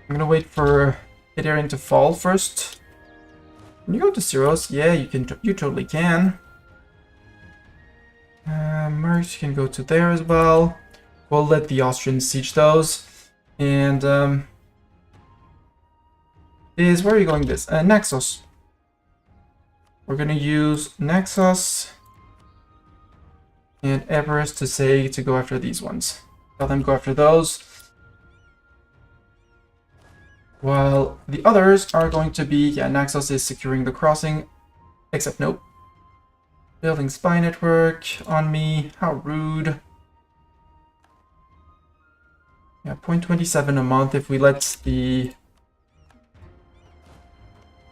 gonna wait for Hyderian to fall first. Can you go to Syros? Yeah, you can. You totally can. Mercs can go to there as well. We'll let the Austrians siege those. And where are you going this? Naxos. We're gonna use Naxos and Everest to go after these ones. Tell them go after those. While the others are going to be, Naxos is securing the crossing. Except nope. Building spy network on me. How rude. Yeah, 0.27 a month if we let the...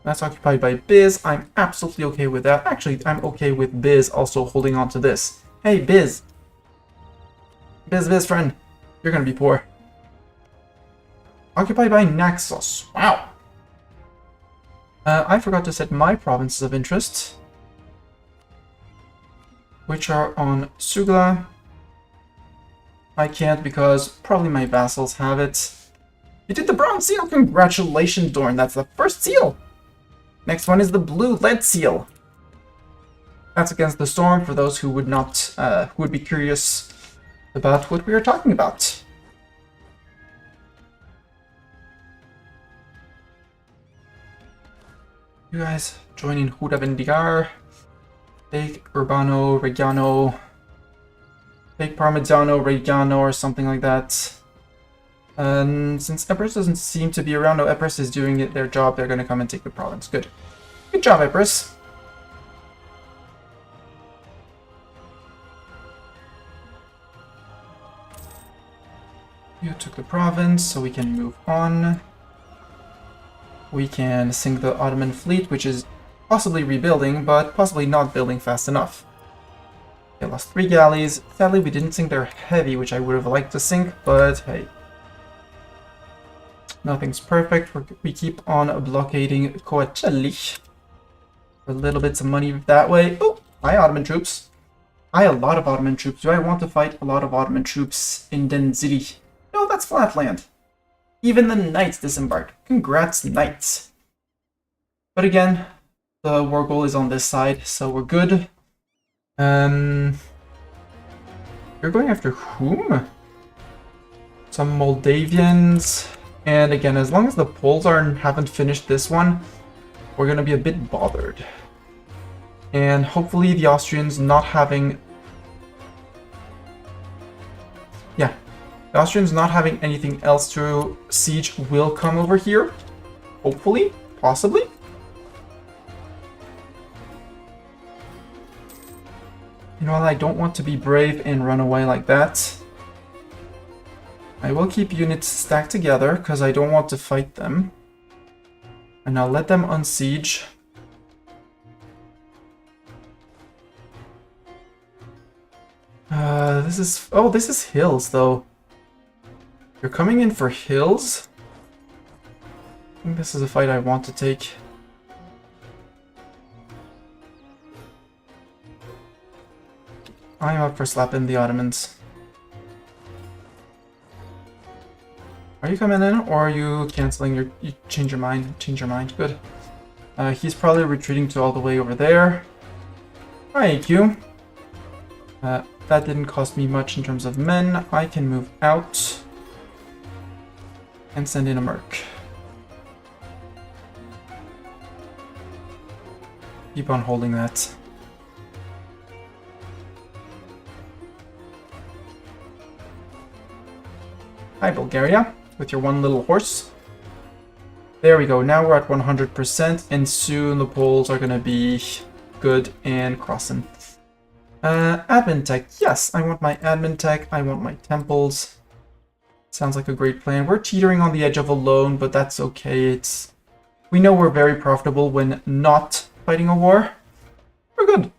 That's occupied by Biz. I'm absolutely okay with that. Actually, I'm okay with Biz also holding on to this. Hey, Biz. Biz friend. You're gonna be poor. Occupied by Naxos. Wow. I forgot to set my provinces of interest, which are on Sugla. I can't because probably my vassals have it. You did the bronze seal! Congratulations, Dorn. That's the first seal! Next one is the blue lead seal. That's against the storm for those who would not, who would be curious about what we are talking about. You guys join in Huda Vendigar. Take Urbano, Reggiano. Take Parmigiano, Reggiano, or something like that. And since Epirus doesn't seem to be around, no, Epirus is doing their job, they're gonna come and take the province. Good. Good job, Epirus. You took the province, so we can move on. We can sink the Ottoman fleet, which is possibly rebuilding, but possibly not building fast enough. They lost 3 galleys. Sadly, we didn't sink their heavy, which I would have liked to sink, but hey. Nothing's perfect. We keep on blockading Coacelli. For little bits of money that way. Oh, hi, Ottoman troops. Hi, a lot of Ottoman troops. Do I want to fight a lot of Ottoman troops in Denzili? No, that's flatland. Even the knights disembarked. Congrats, knights. But again, the war goal is on this side, so we're good. You're going after whom? Some Moldavians. And again, as long as the Poles haven't finished this one, we're gonna be a bit bothered. And hopefully the Austrians not having... Yeah. The Austrians not having anything else to siege will come over here. Hopefully. Possibly. You know what, I don't want to be brave and run away like that. I will keep units stacked together because I don't want to fight them. And I'll let them unsiege. This is hills though. You're coming in for hills? I think this is a fight I want to take. I'm up for slapping the Ottomans. Are you coming in, or are you canceling your... You change your mind? Change your mind. Good. He's probably retreating to all the way over there. Hi, AQ. That didn't cost me much in terms of men. I can move out and send in a merc. Keep on holding that. Hi, Bulgaria, with your one little horse. There we go, now we're at 100%, and soon the Poles are gonna be good and crossing. Admin tech, yes, I want my admin tech, I want my temples. Sounds like a great plan. We're teetering on the edge of a loan, but that's okay. We know we're very profitable when not fighting a war. We're good.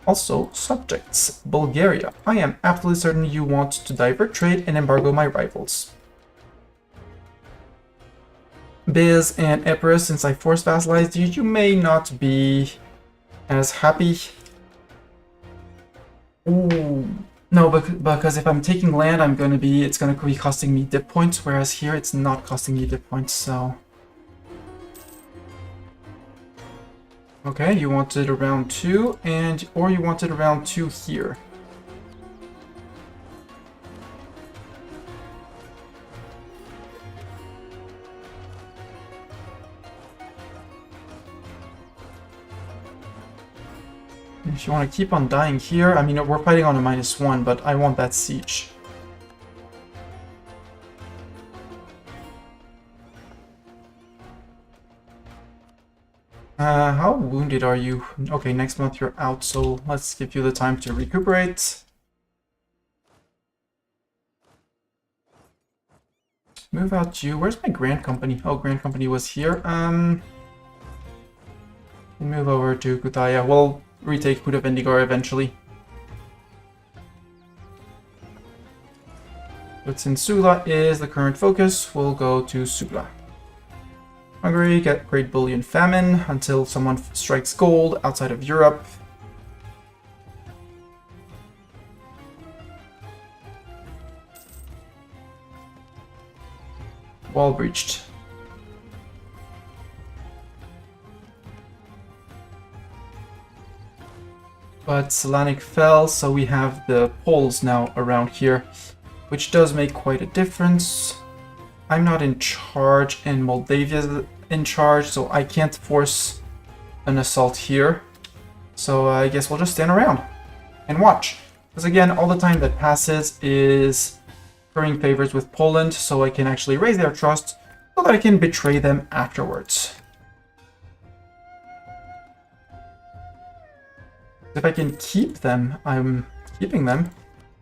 Also, subjects. Bulgaria. I am absolutely certain you want to divert trade and embargo my rivals. Biz and Epirus, since I force vassalized you, you may not be as happy. Ooh. No, because if I'm taking land, it's gonna be costing me dip points, whereas here it's not costing me dip points, so... Okay, you wanted around 2, or you wanted around 2 here. If you want to keep on dying here, I mean, we're fighting on a -1, but I want that siege. How wounded are you? Okay, next month you're out, so let's give you the time to recuperate. Move out you. Where's my Grand Company? Oh, Grand Company was here. Move over to Kutaya. We'll retake Puda Vendigar eventually. But since Sugla is the current focus, we'll go to Sugla. Hungary, get Great Bullion Famine until someone strikes gold outside of Europe. Wall breached. But Selanik fell, so we have the Poles now around here, which does make quite a difference. I'm not in charge, and Moldavia's in charge, so I can't force an assault here. So I guess we'll just stand around and watch. Because again, all the time that passes is currying favors with Poland, so I can actually raise their trust, so that I can betray them afterwards. If I can keep them, I'm keeping them.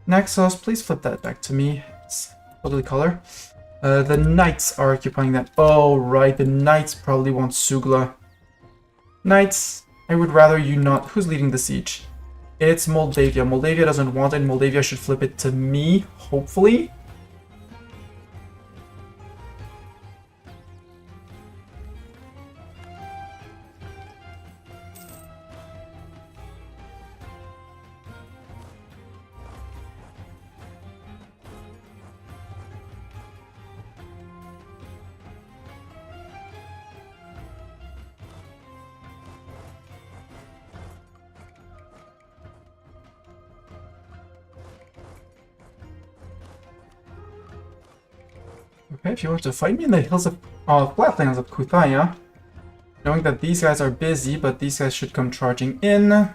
Naxos, please flip that back to me. It's totally color. The Knights are occupying that. Oh, right, the Knights probably want Sugla. Knights, I would rather you not... Who's leading the siege? It's Moldavia. Moldavia doesn't want it. Moldavia should flip it to me, hopefully. Okay, if you want to fight me in the hills of flatlands of Kuthaya, knowing that these guys are busy, but these guys should come charging in.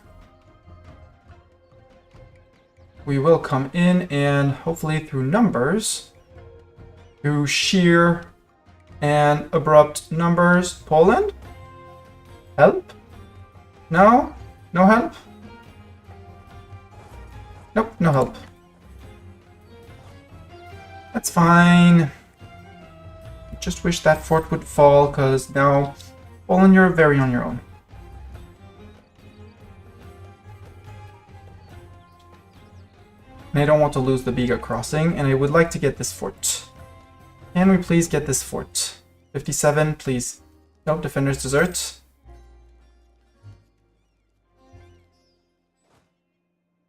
We will come in, and hopefully through numbers, through sheer and abrupt numbers, Poland? Help? No? No help? Nope, no help. That's fine. Just wish that fort would fall, because now, Poland, you're very on your own. And I don't want to lose the Biga crossing, and I would like to get this fort. Can we please get this fort? 57, please. Nope, defenders desert.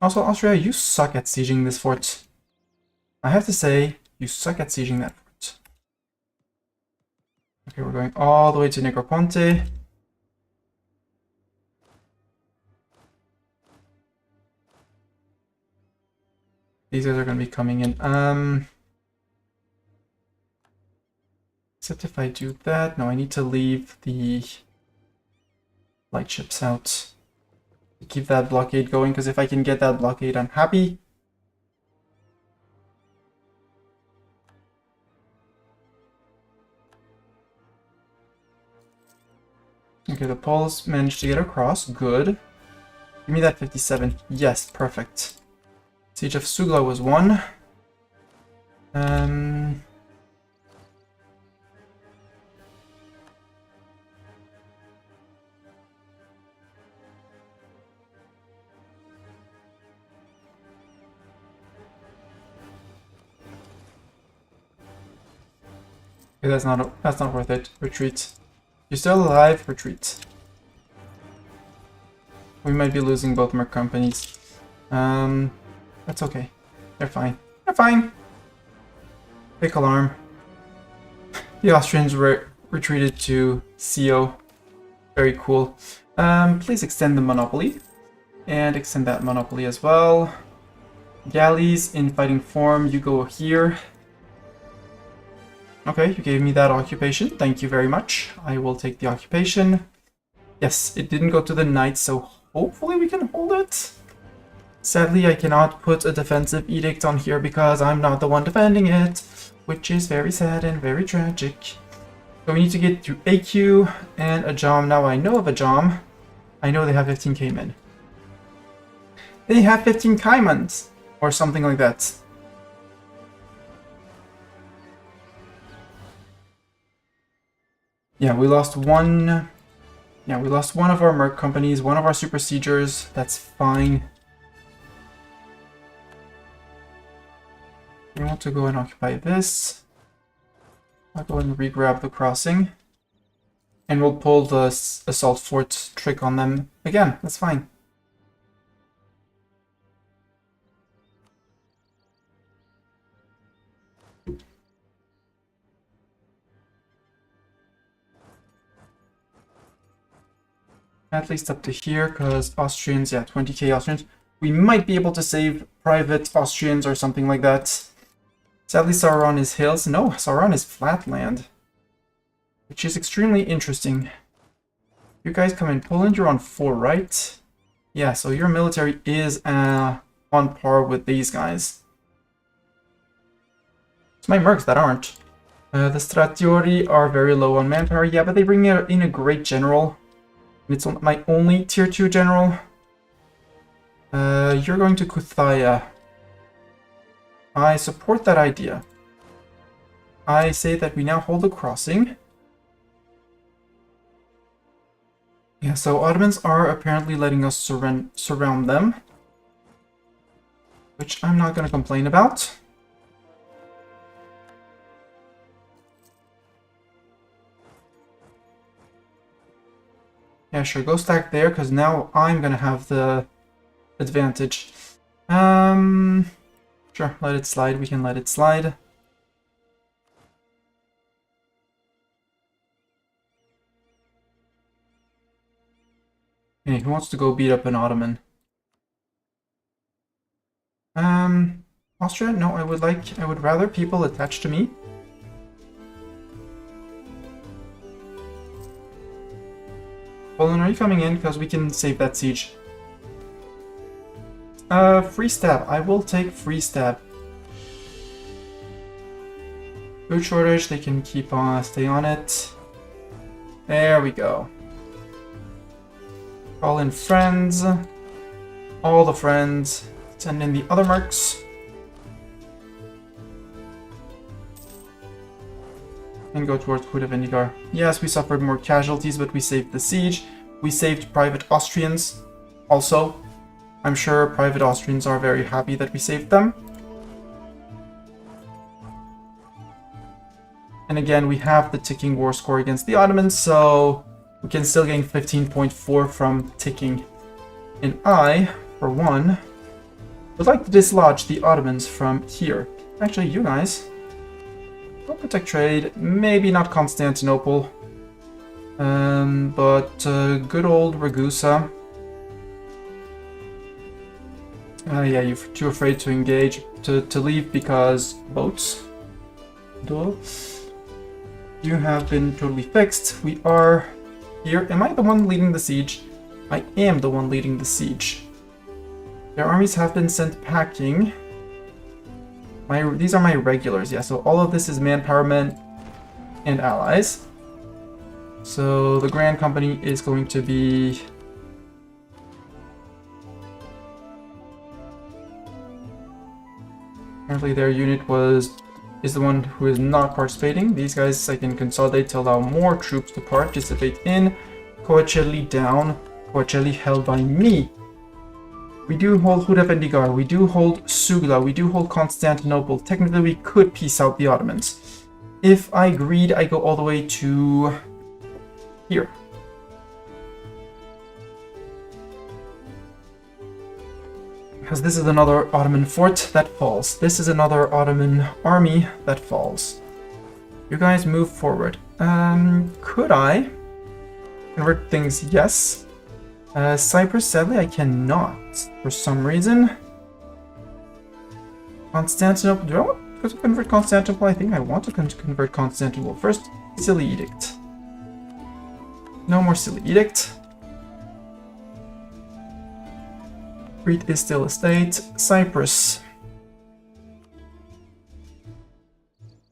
Also, Austria, you suck at sieging this fort. I have to say, you suck at sieging that fort. Okay, we're going all the way to Negroponte. These guys are going to be coming in. Except if I do that, no, I need to leave the light ships out to keep that blockade going, because if I can get that blockade, I'm happy. Okay, the Poles managed to get across. Good. Give me that 57. Yes, perfect. Siege of Sugla was won. Okay, that's not worth it. Retreat. You're still alive? Retreat. We might be losing both merc companies. That's okay. They're fine. They're fine. Big alarm. The Austrians retreated to CO. Very cool. Please extend the monopoly. And extend that monopoly as well. Galleys in fighting form, you go here. Okay, you gave me that occupation. Thank you very much. I will take the occupation. Yes, it didn't go to the knights, so hopefully we can hold it. Sadly, I cannot put a defensive edict on here because I'm not the one defending it, which is very sad and very tragic. So we need to get through AQ and a Jom. Now I know of a Jom. I know they have 15 Cayman. They have 15 Caymans, or something like that. Yeah, we lost one. Yeah, we lost one of our merc companies, one of our super siegers. That's fine. We want to go and occupy this. I'll go and re-grab the crossing. And we'll pull the assault fort trick on them again. That's fine. At least up to here, because Austrians, yeah, 20k Austrians. We might be able to save private Austrians or something like that. Sadly, Sauron is hills. No, Sauron is flatland. Which is extremely interesting. You guys come in Poland, you're on 4, right? Yeah, so your military is on par with these guys. It's my mercs that aren't. The Stratiori are very low on manpower. Yeah, but they bring in a great general. It's my only tier 2 general. You're going to Kuthaya. I support that idea. I say that we now hold the crossing. Yeah, so Ottomans are apparently letting us surround them. Which I'm not going to complain about. Yeah, sure, go stack there, because now I'm going to have the advantage. Sure, let it slide, we can let it slide. Hey, who wants to go beat up an Ottoman? Austria? No, I would rather people attached to me. Poland, are you coming in? Because we can save that siege. Free stab. I will take free stab. Food shortage, they can keep on, stay on it. There we go. Call in friends. All the friends. Send in the other mercs. And go towards Vendigar. Yes, we suffered more casualties, but we saved the siege. We saved private Austrians. Also, I'm sure private Austrians are very happy that we saved them. And again, we have the ticking war score against the Ottomans, so we can still gain 15.4 from ticking. And I, for one, would like to dislodge the Ottomans from here. Actually, you guys, go protect trade. Maybe not Constantinople, but good old Ragusa. Yeah, you're too afraid to engage, to leave because boats. Duh. You have been totally fixed. We are here. Am I the one leading the siege? I am the one leading the siege. Their armies have been sent packing. These are my regulars, yeah, so all of this is manpower men and allies. So the Grand Company is going to be... Apparently their unit is the one who is not participating. These guys I can consolidate to allow more troops to participate in. Coacelli down. Coacelli held by me. We do hold Vendigar, we do hold Sugla, we do hold Constantinople. Technically we could peace out the Ottomans. If I agreed, I go all the way to here. Because this is another Ottoman fort that falls. This is another Ottoman army that falls. You guys move forward. Could I convert things? Yes. Cyprus, sadly, I cannot for some reason. Constantinople. Do I want to convert Constantinople? I think I want to convert Constantinople. First, silly edict. No more silly edict. Crete is still a state. Cyprus.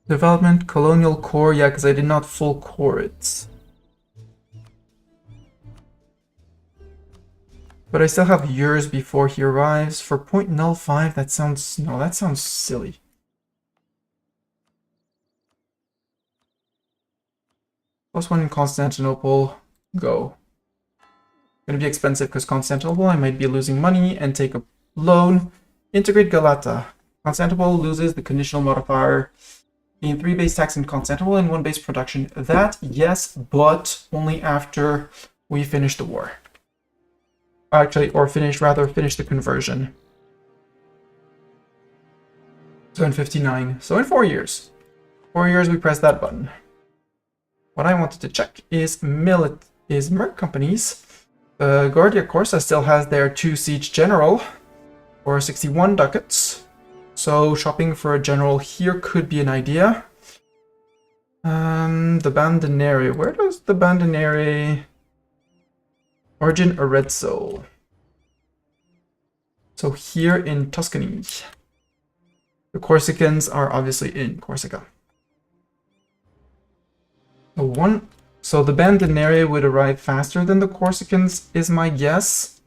Development, colonial core. Yeah, because I did not full core it. But I still have years before he arrives. For 0.05, that sounds... No, that sounds silly. +1 in Constantinople. Go. Gonna be expensive because Constantinople, I might be losing money and take a loan. Integrate Galata. Constantinople loses the conditional modifier. Gain 3 base tax in Constantinople and 1 base production. That, yes, but only after we finish the war. Actually, or finish the conversion. So in 59. So in 4 years. 4 years we press that button. What I wanted to check is merc companies. Guardia Corsa still has their 2 siege general for 61 ducats. So shopping for a general here could be an idea. The Bandinere. Where does the Bandinere... Origin Arezzo. So here in Tuscany. The Corsicans are obviously in Corsica. So the Bandinere would arrive faster than the Corsicans is my guess.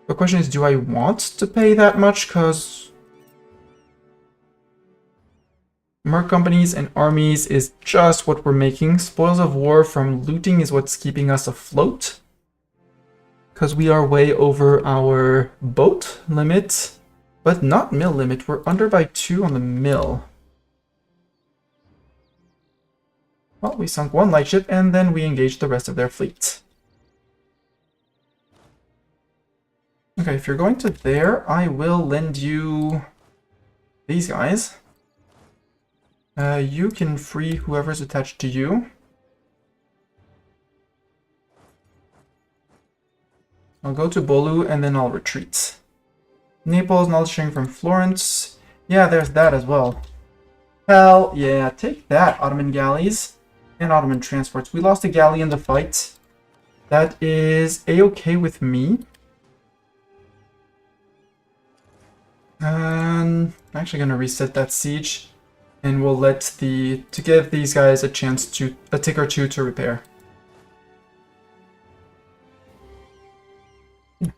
The question is, do I want to pay that much? Because merc companies and armies is just what we're making. Spoils of war from looting is what's keeping us afloat. Because we are way over our boat limit, but not mill limit. We're under by 2 on the mill. Well, we sunk 1 lightship and then we engaged the rest of their fleet. Okay, if you're going to there, I will lend you these guys. You can free whoever's attached to you. I'll go to Bolu and then I'll retreat. Naples, knowledge sharing from Florence. Yeah, there's that as well. Hell yeah, take that, Ottoman galleys and Ottoman transports. We lost a galley in the fight. That is a-okay with me. I'm actually going to reset that siege. And we'll to give these guys a chance to, a tick or two to repair.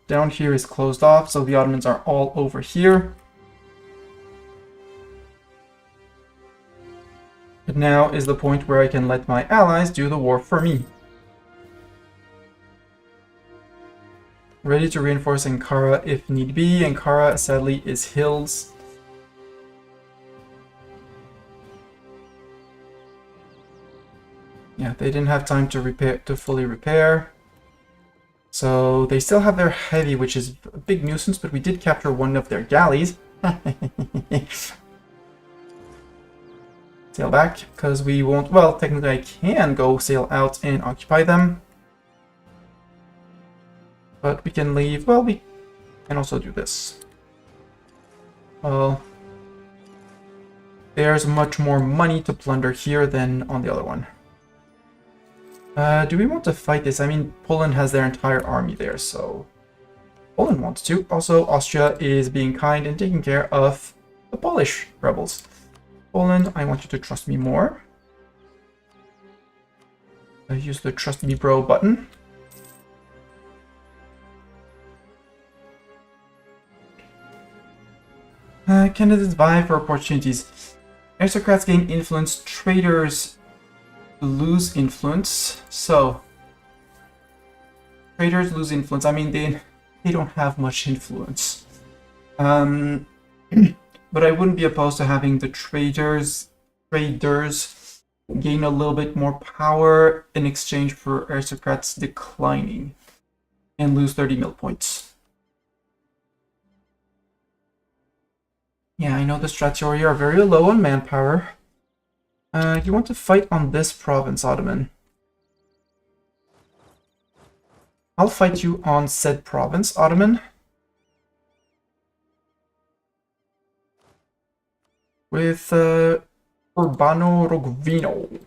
Down here is closed off, so the Ottomans are all over here. But now is the point where I can let my allies do the war for me. Ready to reinforce Ankara if need be. Ankara, sadly, is hills. Yeah, they didn't have time to fully repair. So they still have their heavy, which is a big nuisance, but we did capture one of their galleys. Sail back, because we won't... Well, technically I can go sail out and occupy them. But we can leave... Well, we can also do this. Well, there's much more money to plunder here than on the other one. Do we want to fight this? I mean, Poland has their entire army there, so... Poland wants to. Also, Austria is being kind and taking care of the Polish rebels. Poland, I want you to trust me more. I use the trust me bro button. Candidates vie for opportunities. Aristocrats gain influence, traders lose influence. So, traders lose influence. I mean, they don't have much influence. But I wouldn't be opposed to having the traders gain a little bit more power in exchange for aristocrats declining and lose 30 mil points. Yeah, I know the Stratiori are very low on manpower. You want to fight on this province, Ottoman. I'll fight you on said province, Ottoman. With Urbano Rogvino.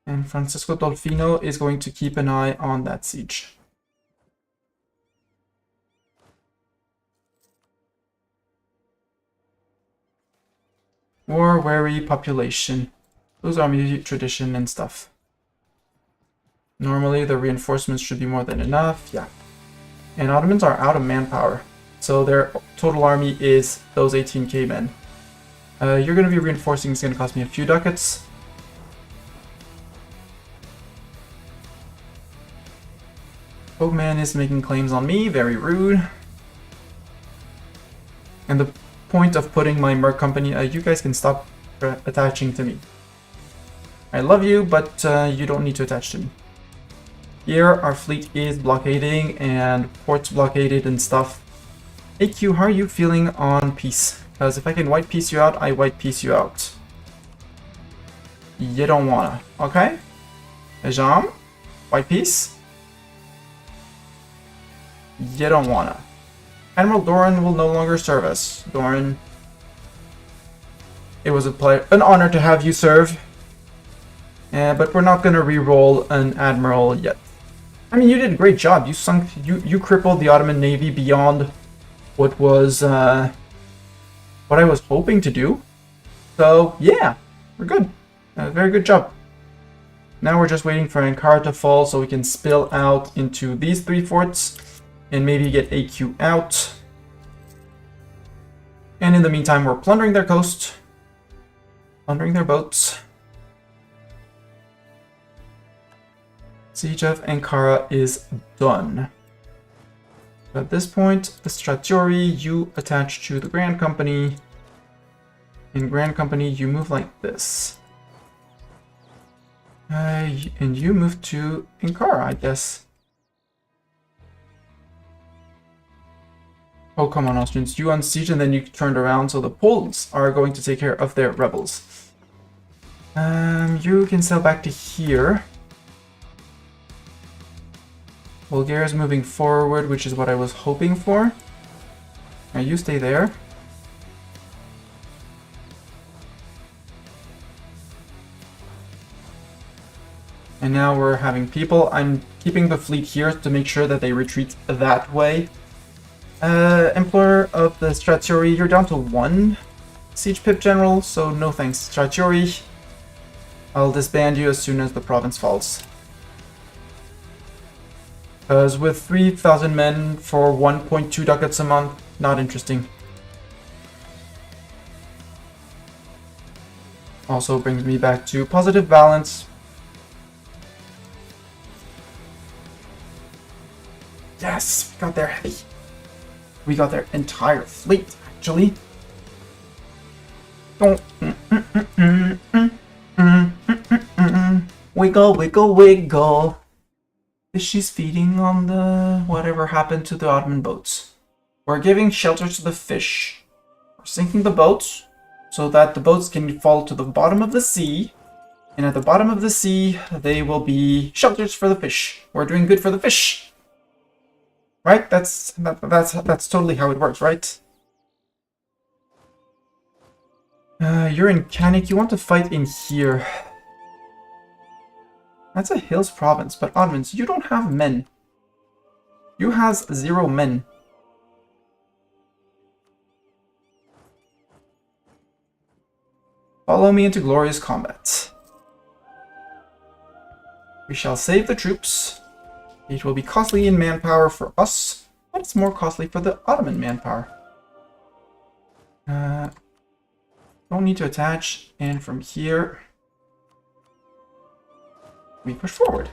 And Francisco Dolfino is going to keep an eye on that siege. War-weary population. Those army tradition and stuff. Normally the reinforcements should be more than enough. Yeah. And Ottomans are out of manpower. So their total army is those 18k men. You're going to be reinforcing. It's going to cost me a few ducats. Boatman is making claims on me. Very rude. And the point of putting my merc company, you guys can stop attaching to me. I love you, but you don't need to attach to me. Here, our fleet is blockading and ports blockaded and stuff. AQ, how are you feeling on peace? Because if I can white piece you out, I white piece you out. You don't wanna, okay? Hegemon, white piece. You don't wanna. Admiral Doran will no longer serve us. Doran, it was an honor to have you serve. But we're not gonna re-roll an admiral yet. I mean, you did a great job. You crippled the Ottoman Navy beyond what was what I was hoping to do. So yeah, we're good. Very good job. Now we're just waiting for Ankara to fall so we can spill out into these 3 forts and maybe get AQ out. And in the meantime, we're plundering their coast, plundering their boats. Siege of Ankara is done. At this point, the Stratiori, you attach to the Grand Company. In Grand Company, you move like this. And you move to Ankara, I guess. Oh, come on, Austrians. You unsiege and then you turned around, so the Poles are going to take care of their rebels. You can sail back to here. Bulgaria is moving forward, which is what I was hoping for. Now you stay there. And now we're having people. I'm keeping the fleet here to make sure that they retreat that way. Emperor of the Stratiori, you're down to 1 siege pip general, so no thanks, Stratiori. I'll disband you as soon as the province falls. Because with 3,000 men for 1.2 ducats a month, not interesting. Also brings me back to positive balance. Yes, we got their heavy. We got their entire fleet, actually. Wiggle, wiggle, wiggle. She's feeding on the whatever happened to the Ottoman boats. We're giving shelter to the fish. We're sinking the boats so that the boats can fall to the bottom of the sea. And at the bottom of the sea, they will be shelters for the fish. We're doing good for the fish. Right? That's totally how it works, right? You're in Canik. You want to fight in here. That's a hills province, but Ottomans, you don't have men. You has 0 men. Follow me into glorious combat. We shall save the troops. It will be costly in manpower for us, but it's more costly for the Ottoman manpower. Don't need to attach, and from here we push forward.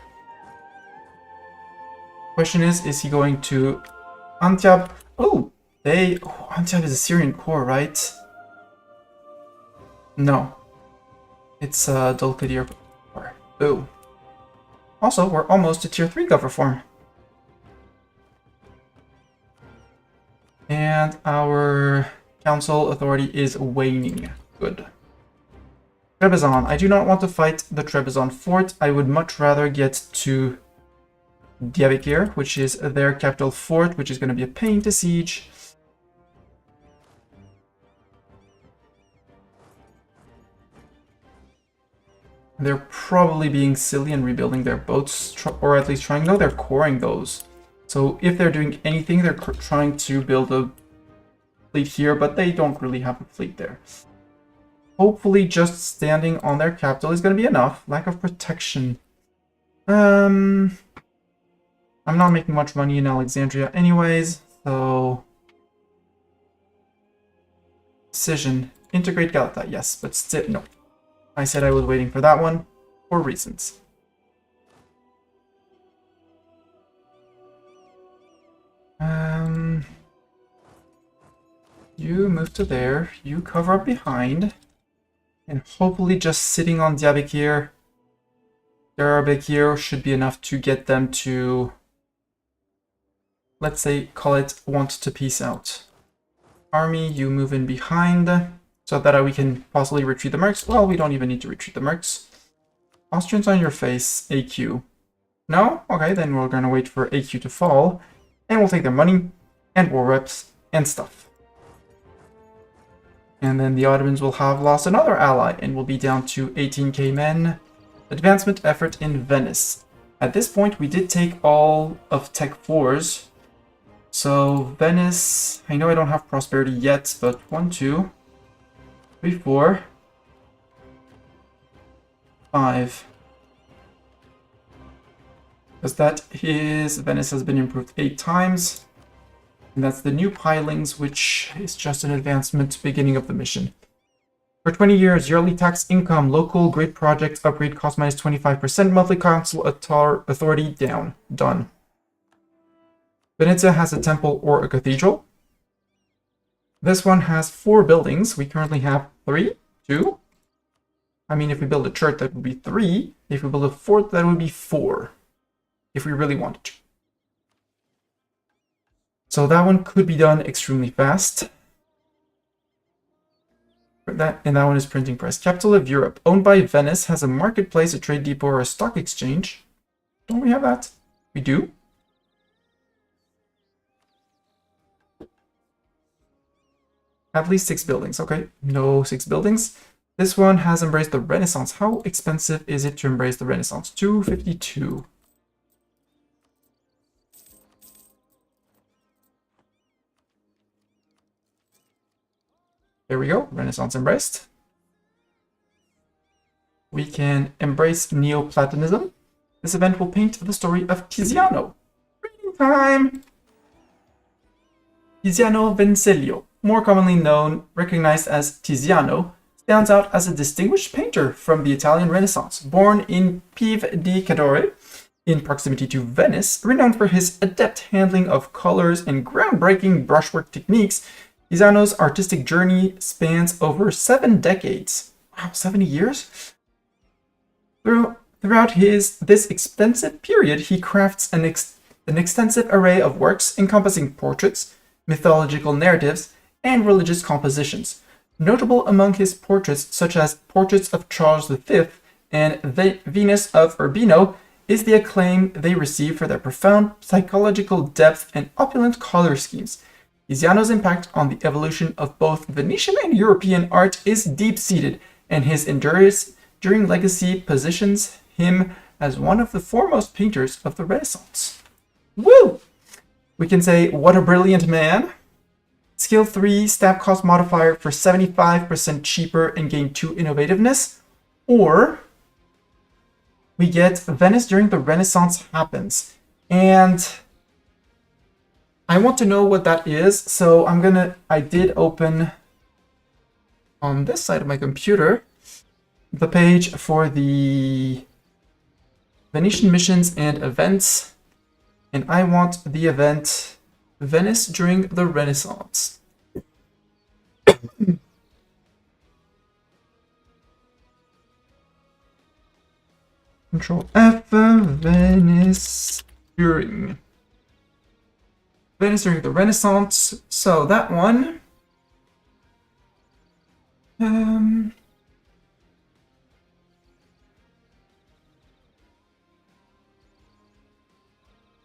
Question is he going to Antyab? Oh, Antyab is a Syrian core, right? No. It's Dulkadir core. Ooh. Also, we're almost to tier 3 gov reform. And our council authority is waning. Good. Trebizond. I do not want to fight the Trebizond fort. I would much rather get to Diyarbakir, which is their capital fort, which is going to be a pain to siege. They're probably being silly and rebuilding their boats, or at least trying. No, they're coring those. So if they're doing anything, they're trying to build a fleet here, but they don't really have a fleet there. Hopefully just standing on their capital is going to be enough. Lack of protection. I'm not making much money in Alexandria anyways, so... Decision. Integrate Galata, yes, but still, no. I said I was waiting for that one, for reasons. You move to there, you cover up behind, and hopefully just sitting on Diyarbakir should be enough to get them to, let's say, call it want to peace out. Army, you move in behind, so that we can possibly retreat the mercs. Well, we don't even need to retreat the mercs. Austrians on your face, AQ. No? Okay, then we're gonna wait for AQ to fall, and we'll take their money, and war reps, and stuff. And then the Ottomans will have lost another ally, and will be down to 18k men. Advancement effort in Venice. At this point, we did take all of Tech 4s. So, Venice, I know I don't have prosperity yet, but 1, 2, 3, 4, 5. Because that is, Venice has been improved 8 times. And that's the new pilings, which is just an advancement beginning of the mission. For 20 years, yearly tax income, local great projects, upgrade cost minus 25%, monthly council authority down. Done. Venezia has a temple or a cathedral. This one has 4 buildings. We currently have 3, 2. I mean, if we build a church, that would be 3. If we build a fort, that would be 4. If we really wanted to. So that one could be done extremely fast. And that one is printing press. Capital of Europe, owned by Venice, has a marketplace, a trade depot, or a stock exchange. Don't we have that? We do. At least 6 buildings. Okay, no 6 buildings. This one has embraced the Renaissance. How expensive is it to embrace the Renaissance? 252. There we go, Renaissance embraced. We can embrace Neoplatonism. This event will paint the story of Tiziano. Reading time! Tiziano Venicelio, more commonly recognized as Tiziano, stands out as a distinguished painter from the Italian Renaissance. Born in Pieve di Cadore, in proximity to Venice, renowned for his adept handling of colors and groundbreaking brushwork techniques, Tiziano's artistic journey spans over 7 decades. Wow, 70 years? Throughout this extensive period, he crafts an extensive array of works encompassing portraits, mythological narratives, and religious compositions. Notable among his portraits, such as Portraits of Charles V and the Venus of Urbino, is the acclaim they receive for their profound psychological depth and opulent color schemes. Tiziano's impact on the evolution of both Venetian and European art is deep-seated, and his enduring legacy positions him as one of the foremost painters of the Renaissance. Woo! We can say, what a brilliant man. Skill 3, stab cost modifier for 75% cheaper and gain 2 innovativeness. Or we get Venice during the Renaissance happens. And I want to know what that is, so I did open on this side of my computer the page for the Venetian missions and events, and I want the event Venice during the Renaissance. Control F, Venice during the Renaissance. So that one.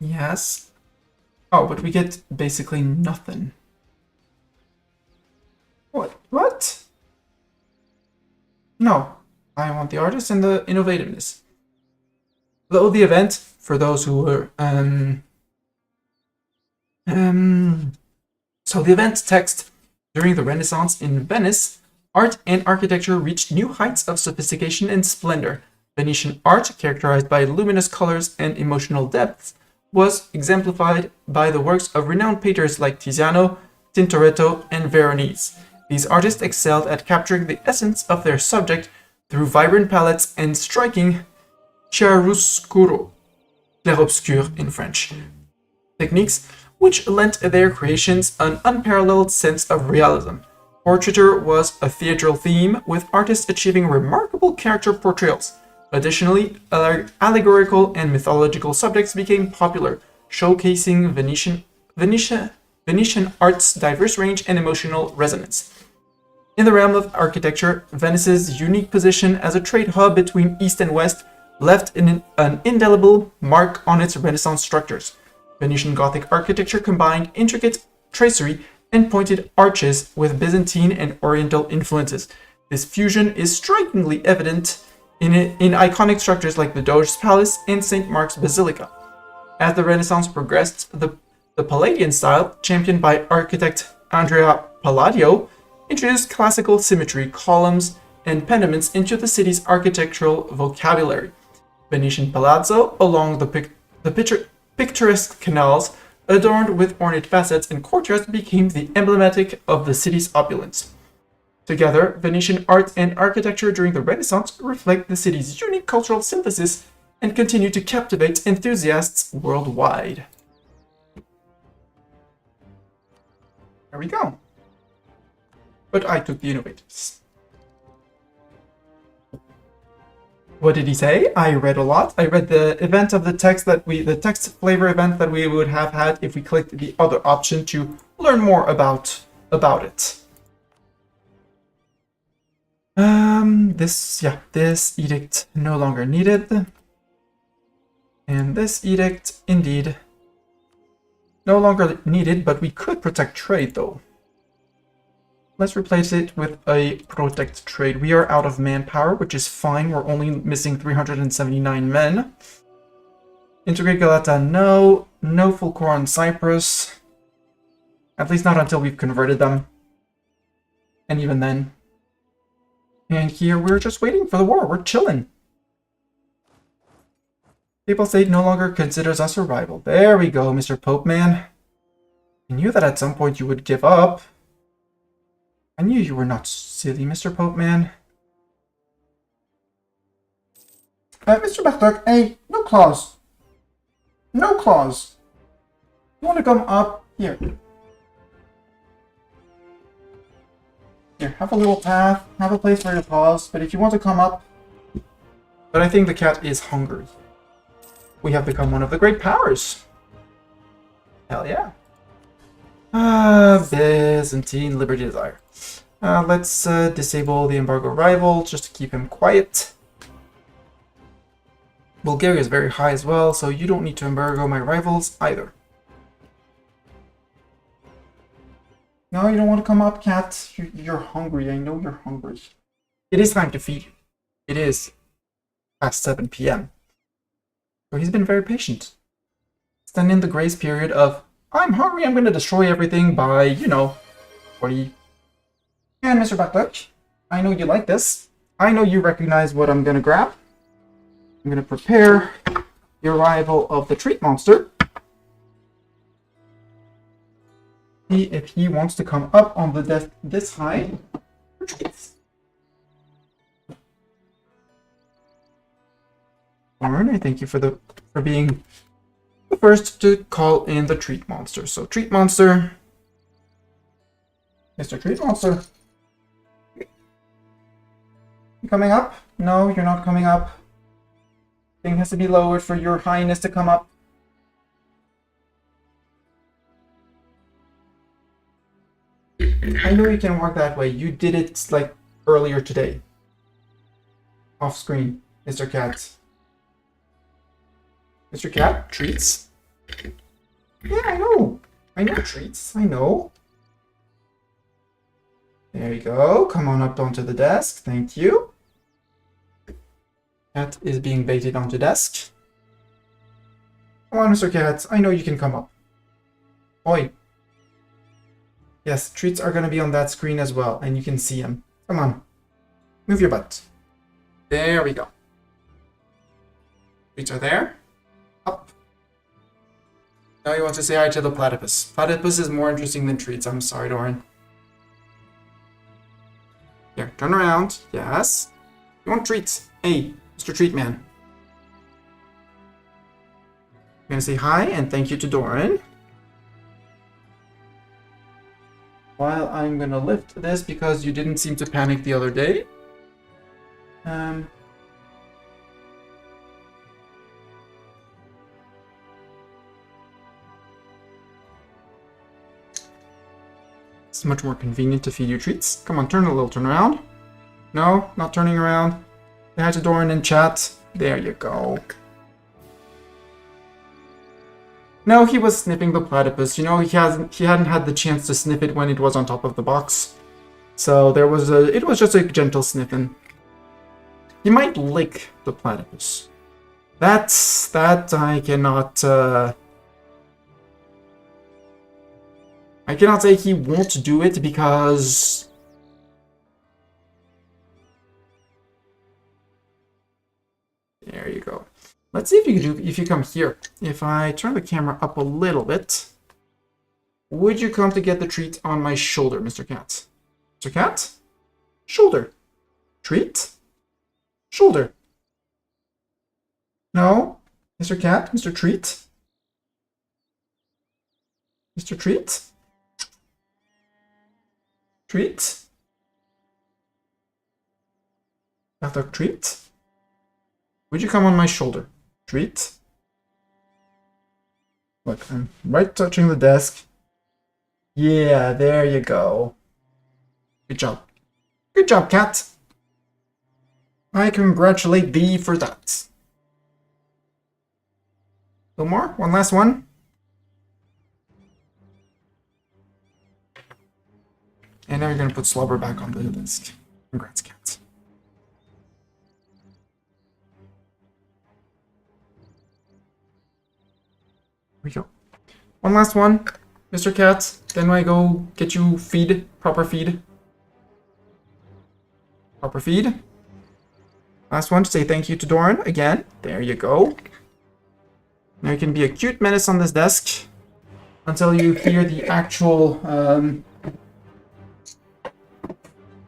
Yes. Oh, but we get basically nothing. What? What? No. I want the artist and the innovativeness. Though the event, for those who were, so the event text during the Renaissance in Venice, art and architecture reached new heights of sophistication and splendor. Venetian art, characterized by luminous colors and emotional depths, was exemplified by the works of renowned painters like Tiziano, Tintoretto, and Veronese. These artists excelled at capturing the essence of their subject through vibrant palettes and striking chiaroscuro, clair-obscur in French, techniques, which lent their creations an unparalleled sense of realism. Portraiture was a theatrical theme, with artists achieving remarkable character portrayals. Additionally, allegorical and mythological subjects became popular, showcasing Venetian art's diverse range and emotional resonance. In the realm of architecture, Venice's unique position as a trade hub between East and West left an indelible mark on its Renaissance structures. Venetian Gothic architecture combined intricate tracery and pointed arches with Byzantine and Oriental influences. This fusion is strikingly evident in iconic structures like the Doge's Palace and St. Mark's Basilica. As the Renaissance progressed, the Palladian style, championed by architect Andrea Palladio, introduced classical symmetry, columns, and pediments into the city's architectural vocabulary. Venetian palazzo along the picturesque canals, adorned with ornate facets and courtyards, became the emblematic of the city's opulence. Together, Venetian art and architecture during the Renaissance reflect the city's unique cultural synthesis and continue to captivate enthusiasts worldwide. There we go. But I took the innovatives. What did he say? I read a lot. I read the event of the text the text flavor event that we would have had if we clicked the other option to learn more about it. This edict no longer needed. And this edict, indeed, no longer needed, but we could protect trade, though. Let's replace it with a protect trade. We are out of manpower, which is fine. We're only missing 379 men. Integrate Galata, no. No full core on Cyprus. At least not until we've converted them. And even then. And here we're just waiting for the war. We're chilling. Papal State no longer considers us a rival. There we go, Mr. Pope Man. I knew that at some point you would give up. I knew you were not silly, Mr. Pope Man. Mr. Bartok, hey, no claws. No claws. You want to come up? Here. Here, have a little path. Have a place for your paws. But if you want to come up... But I think the cat is hungry. We have become one of the great powers. Hell yeah. Byzantine Liberty Desire. Let's disable the embargo rival just to keep him quiet. Bulgaria is very high as well, so you don't need to embargo my rivals either. No, you don't want to come up, cat. You're hungry. I know you're hungry. It is time to feed you. It is past 7 p.m. So he's been very patient. Stand in the grace period of, I'm hungry, I'm going to destroy everything by, 40. And Mr. Baklik, I know you like this. I know you recognize what I'm going to grab. I'm going to prepare the arrival of the treat monster. See if he wants to come up on the desk this high for treats. Warren, I thank you for being the first to call in the treat monster. So treat monster, Mr. Treat Monster, you coming up? No, you're not coming up. Thing has to be lowered for your highness to come up. I know you can work that way. You did it like earlier today. Off screen, Mr. Cat. Mr. Cat, treats. Yeah, I know. I know treats. I know. There you go. Come on up onto the desk. Thank you. Cat is being baited onto desk. Come on, Mr. Cat. I know you can come up. Oi. Yes, treats are going to be on that screen as well, and you can see them. Come on. Move your butt. There we go. Treats are there. Up. Now you want to say hi to the platypus. Platypus is more interesting than treats. I'm sorry, Doran. Here, turn around. Yes. You want treats? Hey, Mr. Treatman. I'm gonna say hi and thank you to Doran. While I'm gonna lift this because you didn't seem to panic the other day. It's much more convenient to feed you treats. Come on, turn a little, turn around. No, not turning around. Say hi to Doran in chat. There you go. No, he was sniffing the platypus. You know, he hadn't had the chance to sniff it when it was on top of the box. So it was just a gentle sniffing. He might lick the platypus. That I cannot I cannot say he won't do it because there you go. Let's see if you come here. If I turn the camera up a little bit, would you come to get the treat on my shoulder, Mr. Cat? Mr. Cat? Shoulder. Treat? Shoulder. No? Mr. Cat? Mr. Treat? Mr. Treat? Treat? Dr. Treat? Would you come on my shoulder? Treat? Look, I'm right touching the desk. Yeah, there you go. Good job. Good job, cat. I congratulate thee for that. No more? One last one? And now you're going to put Slobber back on the desk. Congrats, cat. Here we go. One last one, Mr. Cat. Then I go get you feed. Proper feed. Proper feed. Last one to say thank you to Doran again. There you go. Now you can be a cute menace on this desk until you hear the actual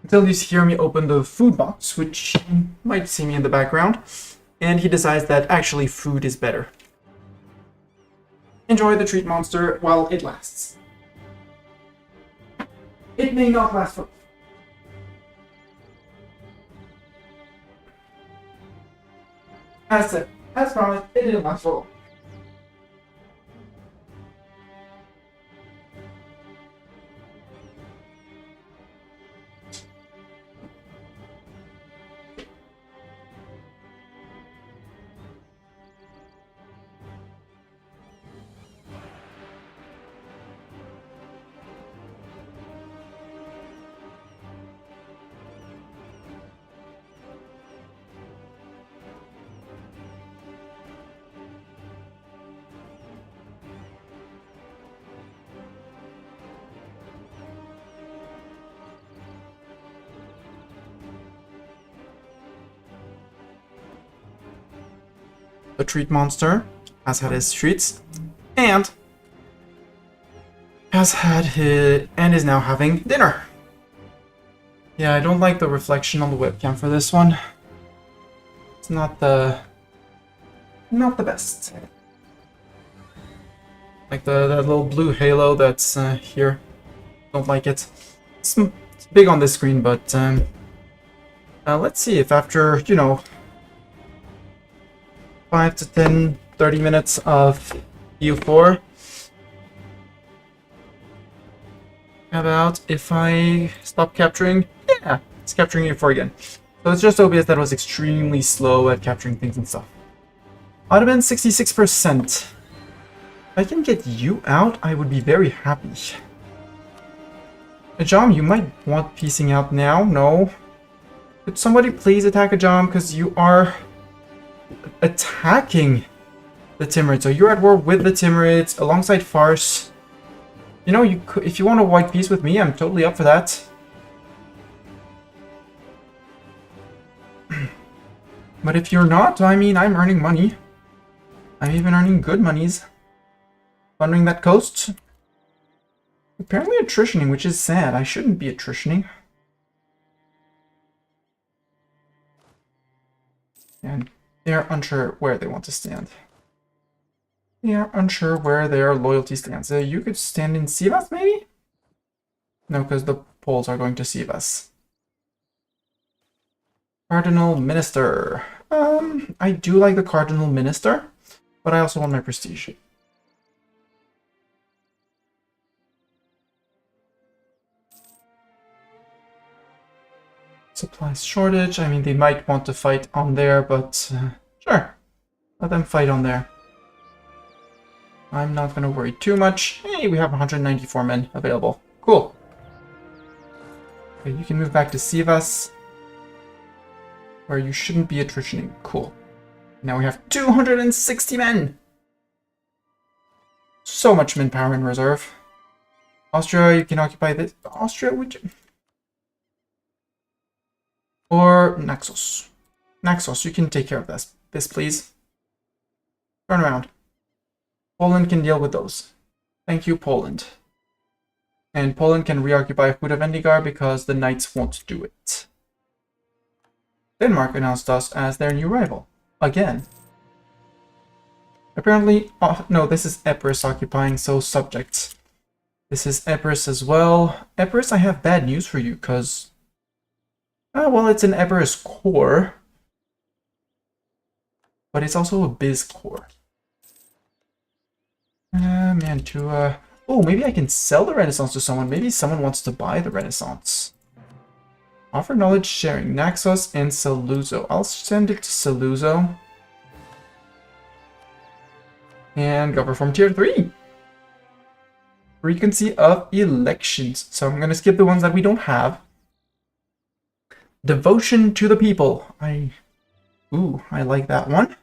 until you hear me open the food box, which you might see me in the background, and he decides that actually food is better. Enjoy the treat monster while it lasts. It may not last for... As said, as promised, it didn't last for long. The treat monster has had his treats and is now having dinner. Yeah, I don't like the reflection on the webcam for this one. It's not the best. Like that little blue halo that's here. Don't like it. It's big on this screen, but let's see if after, you know, 5 to 10, 30 minutes of U4. How about if I stop capturing? Yeah, it's capturing U4 again. So it's just OBS that was extremely slow at capturing things and stuff. Ottoman 66%. I can get you out, I would be very happy. Ajam, you might want piecing out now. No. Could somebody please attack Ajam, because you are attacking the Timurids. So you're at war with the Timurids alongside Farce. You know, you could, if you want a white peace with me, I'm totally up for that. But if you're not, I mean, I'm earning money. I'm even earning good monies. Plundering that coast. Apparently attritioning, which is sad. I shouldn't be attritioning. And they're unsure where they want to stand. They are unsure where their loyalty stands. You could stand in Sivas, maybe? No, because the Poles are going to Sivas. Cardinal Minister. I do like the Cardinal Minister, but I also want my prestige. Supplies shortage. I mean, they might want to fight on there, but sure. Let them fight on there. I'm not going to worry too much. Hey, we have 194 men available. Cool. Okay, you can move back to Sivas, where you shouldn't be attritioning. Cool. Now we have 260 men! So much manpower in reserve. Austria, you can occupy this. Austria, would you? Or Naxos. Naxos, you can take care of this, please. Turn around. Poland can deal with those. Thank you, Poland. And Poland can reoccupy Huda Vendigar because the knights won't do it. Denmark announced us as their new rival. Again. Apparently, no, this is Epirus occupying, so subjects. This is Epirus as well. Epirus, I have bad news for you, because... well, it's an Epirus core. But it's also a Biz core. Mantua... Oh, maybe I can sell the Renaissance to someone. Maybe someone wants to buy the Renaissance. Offer knowledge sharing. Naxos and Saluzzo. I'll send it to Saluzzo. And go for Form Tier 3. Frequency of elections. So I'm going to skip the ones that we don't have. Devotion to the people. I like that one.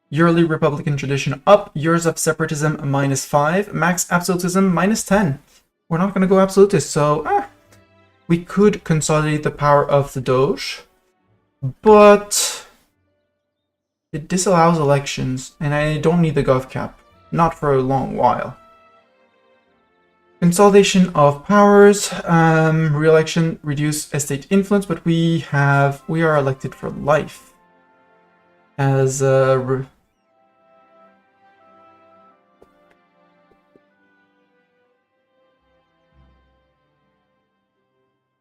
Yearly Republican tradition up. Years of separatism -5. Max absolutism -10. We're not going to go absolutist, so we could consolidate the power of the Doge, but it disallows elections, and I don't need the gov cap. Not for a long while. Consolidation of powers, re-election, reduce estate influence, but we are elected for life. As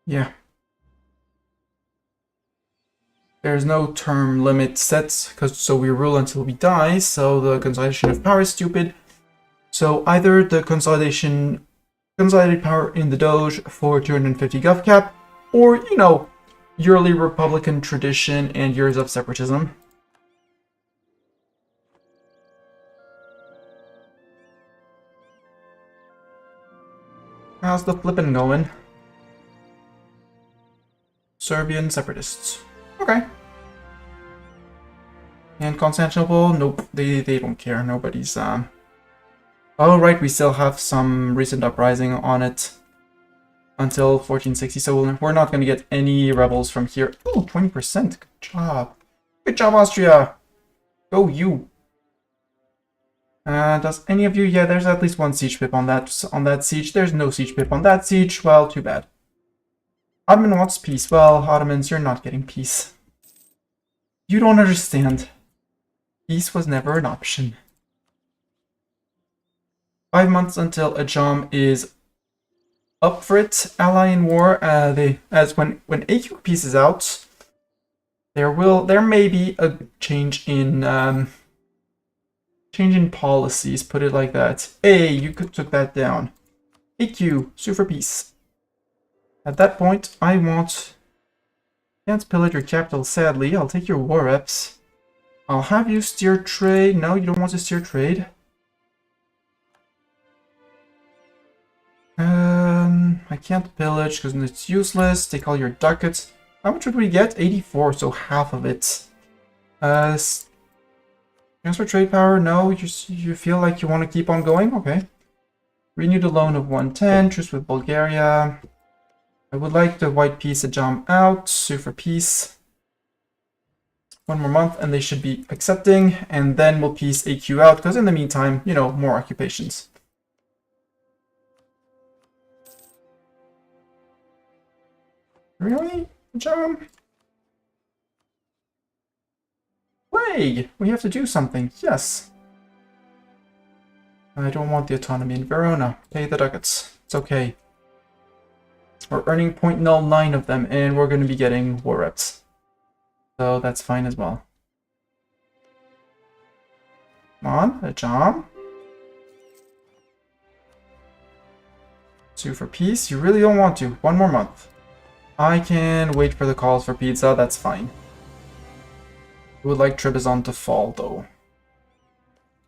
yeah. There's no term limit set, so we rule until we die, so the consolidation of power is stupid. So either the consolidated power in the Doge for 250 gov cap, or, you know, yearly Republican tradition and years of separatism. How's the flippin' going? Serbian separatists. Okay. And Constantinople? Nope, they don't care. Nobody's, Oh, right, we still have some recent uprising on it until 1460, so we're not going to get any rebels from here. Ooh, 20%. Good job. Good job, Austria. Go you. Does any of you? Yeah, there's at least one siege pip on that siege. There's no siege pip on that siege. Well, too bad. Ottoman wants peace. Well, Ottomans, you're not getting peace. You don't understand. Peace was never an option. 5 months until Ajam is up for it. Ally in war. When AQ peace is out, there may be a change in policies. Put it like that. Hey, you took that down. AQ, sue for peace. At that point, I can't pillage your capital, sadly. I'll take your war reps. I'll have you steer trade. No, you don't want to steer trade. I can't pillage because it's useless. Take all your ducats. How much would we get? 84, so half of it. Transfer trade power? No, you feel like you want to keep on going? Okay. Renew the loan of 110. Truce with Bulgaria. I would like the white peace to jump out. Sue for peace. 1 more month and they should be accepting. And then we'll peace AQ out because in the meantime, you know, more occupations. Really? John? Plague! We have to do something. Yes. I don't want the autonomy in Verona. Pay the ducats. It's okay. We're earning 0.09 of them, and we're going to be getting war reps. So that's fine as well. Come on, a job. Sue for peace. You really don't want to. 1 more month. I can wait for the calls for pizza. That's fine. I would like Trebizond to fall, though.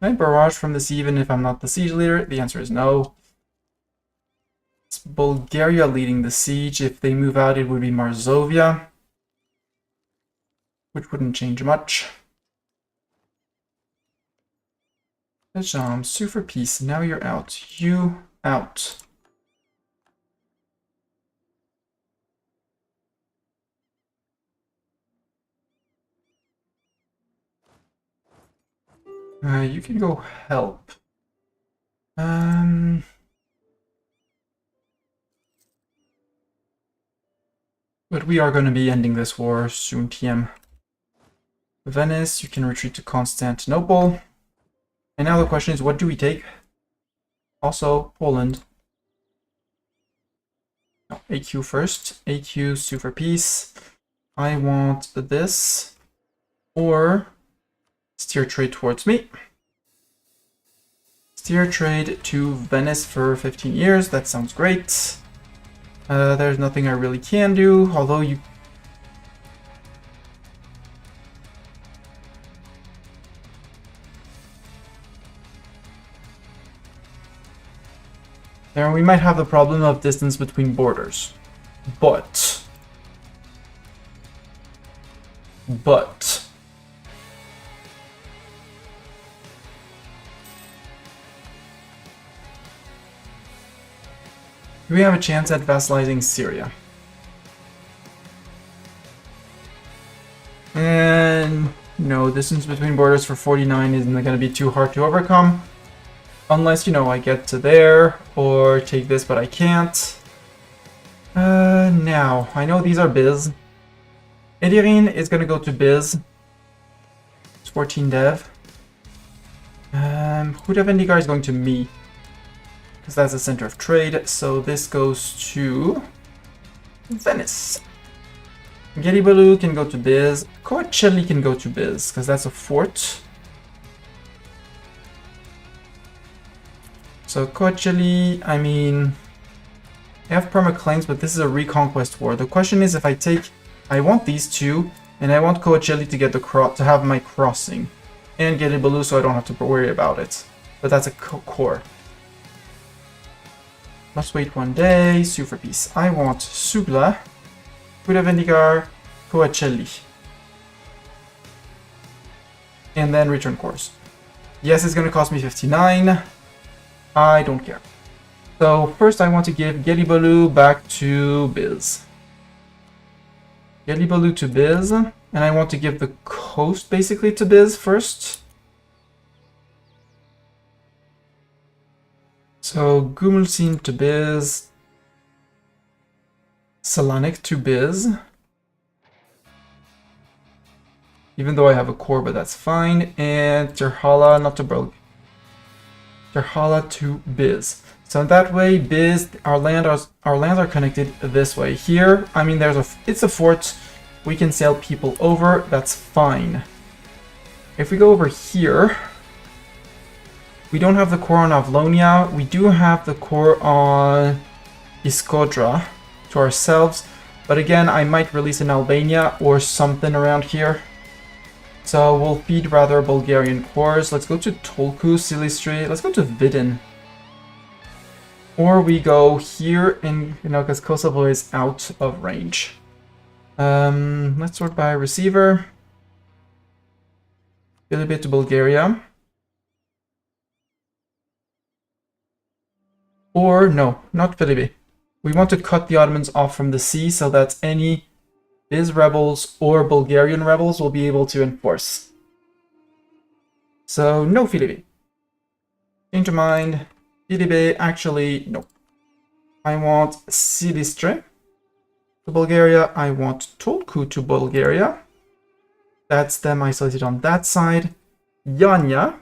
Can I barrage from this even if I'm not the siege leader? The answer is no. It's Bulgaria leading the siege. If they move out, it would be Marzovia, which wouldn't change much. Sue for peace. Now you're out. You out. You can go help. But we are going to be ending this war soon, TM. Venice, you can retreat to Constantinople. And now the question is, what do we take? Also, Poland. No, AQ first. AQ, sue for peace. I want this. Or steer trade towards me. Steer trade to Venice for 15 years. That sounds great. There's nothing I really can do, although you... There we might have the problem of distance between borders. But... do we have a chance at vassalizing Syria? And no, distance between borders for 49 isn't going to be too hard to overcome. Unless, you know, I get to there or take this, but I can't. Now, I know these are Biz. Edirin is going to go to Biz. It's 14 dev. Hudavendigar is going to me. Because that's the center of trade, so this goes to Venice. Geribalu can go to Biz. Coacelli can go to Biz, because that's a fort. So Coacelli, I mean, I have perma-claims, but this is a reconquest war. The question is if I take, I want these two, and I want Coacelli to get the to have my crossing. And Geribalu so I don't have to worry about it. But that's a core. Must wait 1 day, sue for peace. I want Sugla, Hudavendigar, Coacelli. And then return course. Yes, it's going to cost me 59. I don't care. So first I want to give Geribalu back to Biz. Geribalu to Biz. And I want to give the coast basically to Biz first. So Gumulsin to Biz, Selanik to Biz, even though I have a core, but that's fine, and Terhala, not to Brog, Terhala to Biz. So that way, Biz, our lands are connected this way. Here, I mean, it's a fort. We can sail people over. That's fine. If we go over here. We don't have the core on Avlonia. We do have the core on Iskodra to ourselves. But again, I might release in Albania or something around here. So we'll feed rather Bulgarian cores. Let's go to Tolku, Silistri. Let's go to Vidin. Or we go here in, because Kosovo is out of range. Let's sort by receiver. A little bit to Bulgaria. Or no, not Philippi. We want to cut the Ottomans off from the sea so that any Biz rebels or Bulgarian rebels will be able to enforce. So no Philippi. Change of mind. Philippi, actually, no. I want Silistre to Bulgaria. I want Tolku to Bulgaria. That's them isolated on that side. Yanya.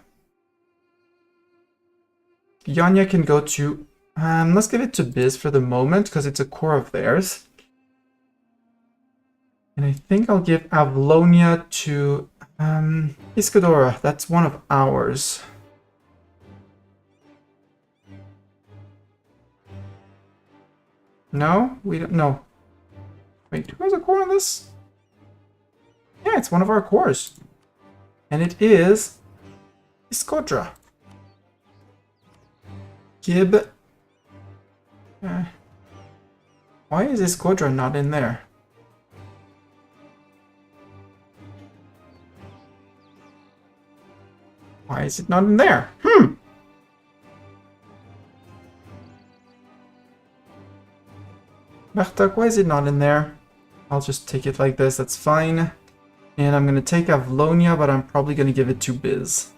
Yanya can go to... let's give it to Biz for the moment, because it's a core of theirs. And I think I'll give Avlonia to Iskadora. That's one of ours. No? We don't... No. Wait, who has a core on this? Yeah, it's one of our cores. And it is... Iskodra. Gib... why is Iskodra not in there? Why is it not in there? Bartok, why is it not in there? I'll just take it like this, that's fine. And I'm gonna take Avlonia, but I'm probably gonna give it to Biz.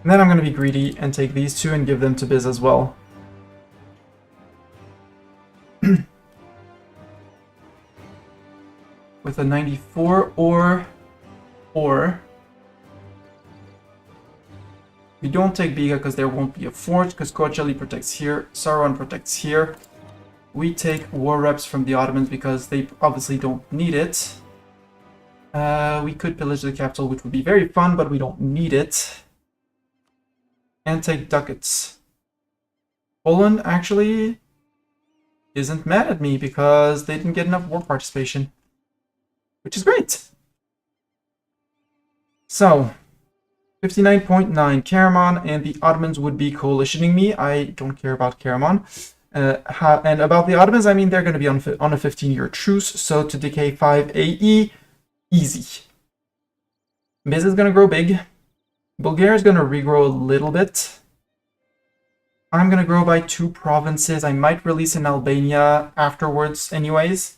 And then I'm gonna be greedy and take these two and give them to Biz as well. With a 94 or... We don't take Biga because there won't be a fort, because Kocaeli protects here, Sauron protects here. We take war reps from the Ottomans because they obviously don't need it. We could pillage the capital, which would be very fun, but we don't need it. And take ducats. Poland actually isn't mad at me because they didn't get enough war participation, which is great. So, 59.9 Karaman, and the Ottomans would be coalitioning me. I don't care about Karaman. And about the Ottomans, I mean, they're going to be on a 15-year truce, so to decay 5 AE, easy. Biz is going to grow big. Bulgaria is going to regrow a little bit. I'm going to grow by 2 provinces. I might release in Albania afterwards anyways.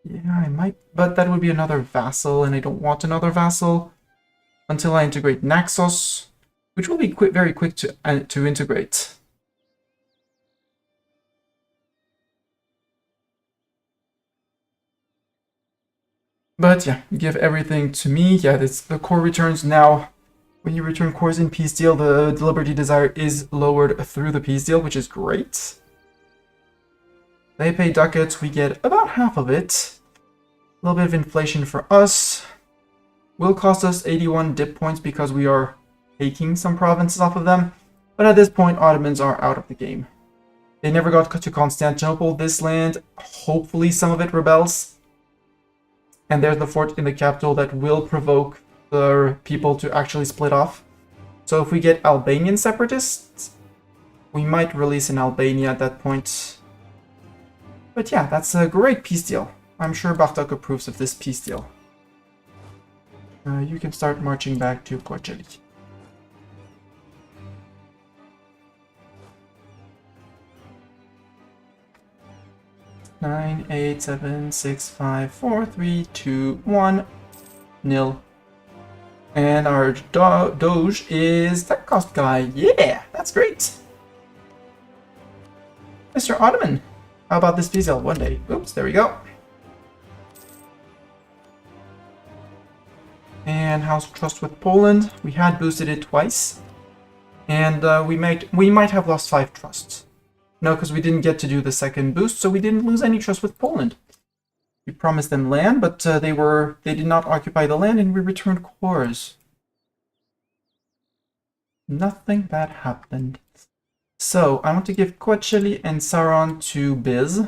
Yeah, I might, but that would be another vassal, and I don't want another vassal until I integrate Naxos, which will be very quick to integrate. But yeah, give everything to me. Yeah, the core returns now. When you return cores in peace deal, the Liberty Desire is lowered through the peace deal, which is great. They pay ducats, we get about half of it. A little bit of inflation for us. Will cost us 81 dip points because we are taking some provinces off of them. But at this point, Ottomans are out of the game. They never got to Constantinople. This land, hopefully some of it rebels. And there's the fort in the capital that will provoke the people to actually split off. So if we get Albanian separatists, we might release in Albania at that point. But yeah, that's a great peace deal. I'm sure Bartok approves of this peace deal. You can start marching back to Kocaeli. Nine, 8, 7, 6, 5, 4, 3, 2, 1, nil. And our Doge is that cost guy. Yeah, that's great. Mr. Ottoman. How about this peace deal one day? Oops, there we go. And House of Trust with Poland. We had boosted it twice. And we might have lost 5 trusts. No, because we didn't get to do the second boost, so we didn't lose any trust with Poland. We promised them land, but they did not occupy the land, and we returned cores. Nothing bad happened. So, I want to give Kocaeli and Sauron to Biz.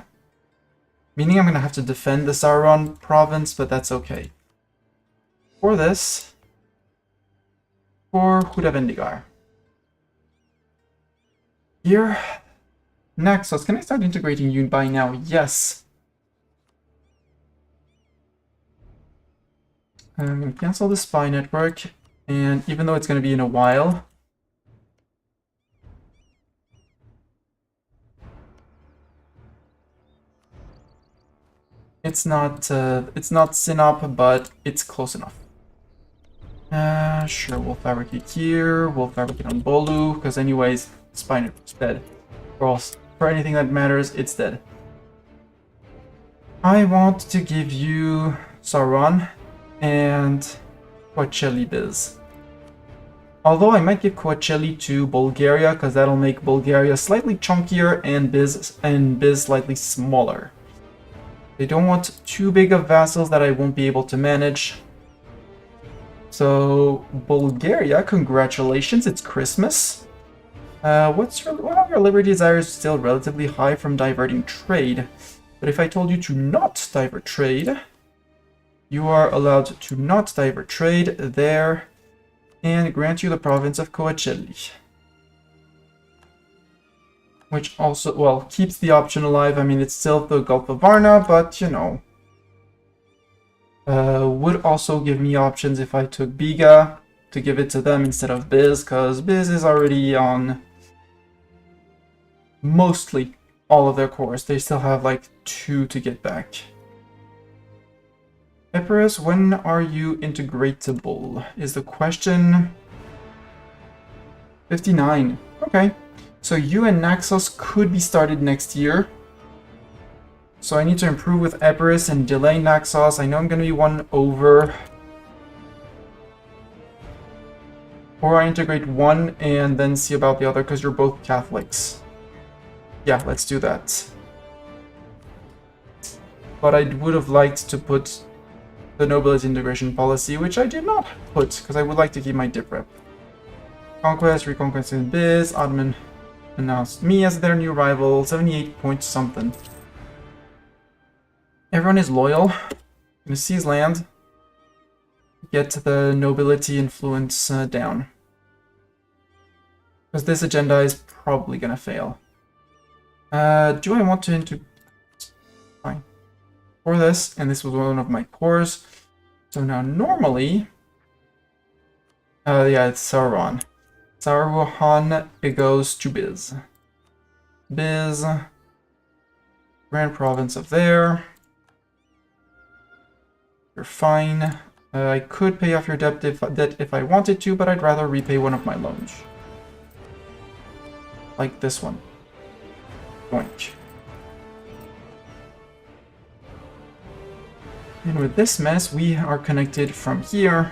Meaning I'm going to have to defend the Sauron province, but that's okay. For this, for Huda Vendigar. Here, Naxos, can I start integrating you by now? Yes. I'm going to cancel the spy network, and even though it's going to be in a while, it's not Synop, but it's close enough. Sure, we'll fabricate here, we'll fabricate on Bolu, because anyways, spy network's dead. For anything that matters, it's dead. I want to give you Sauron and Coachella Biz. Although I might give Coachella to Bulgaria, because that'll make Bulgaria slightly chunkier and Biz slightly smaller. They don't want too big of vassals that I won't be able to manage. So, Bulgaria, congratulations, it's Christmas. Well, your liberty desire is still relatively high from diverting trade. But if I told you to not divert trade, you are allowed to not divert trade there and grant you the province of Coachella. Which also, well, keeps the option alive. I mean, it's still the Gulf of Varna, but, you know. Would also give me options if I took Biga to give it to them instead of Biz, because Biz is already on mostly all of their cores. They still have like 2 to get back. Epirus, when are you integratable? Is the question. 59. Okay. So you and Naxos could be started next year. So I need to improve with Epirus and delay Naxos. I know I'm going to be 1 over. Or I integrate 1 and then see about the other because you're both Catholics. Yeah, let's do that. But I would have liked to put the nobility integration policy, which I did not put because I would like to keep my dip rep. Conquest, reconquest in Biz, Ottoman announced me as their new rival, 78 point something. Everyone is loyal. Gonna seize land. Get the nobility influence down. Because this agenda is probably gonna fail. Do I want to fine. For this, and this was one of my cores. So now normally yeah, it's Sauron. Sauron, it goes to Biz. Biz. Grand province of there. You're fine. I could pay off your debt if I wanted to, but I'd rather repay one of my loans. Like this one. Boink. And with this mess, we are connected from here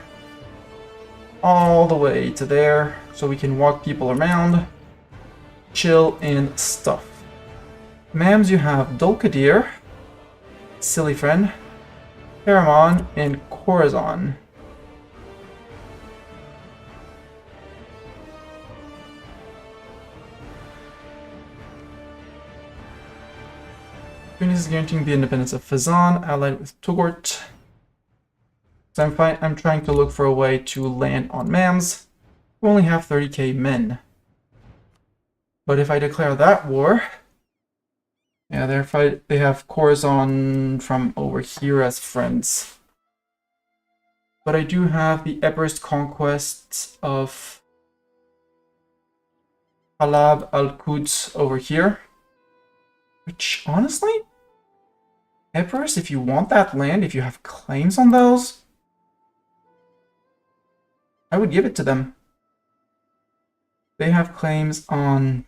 all the way to there, so we can walk people around, chill, and stuff. Mams, you have Dulkadir, Silly Friend, Hegemon, and Corazon. Tunis is guaranteeing the independence of Fazan, allied with Tugort. So I'm trying to look for a way to land on Mams, who only have 30k men. But if I declare that war, yeah, they have Corazon from over here as friends. But I do have the Epirus conquest of Halab al-Quds over here. Which, honestly, Epirus, if you want that land, if you have claims on those, I would give it to them. They have claims on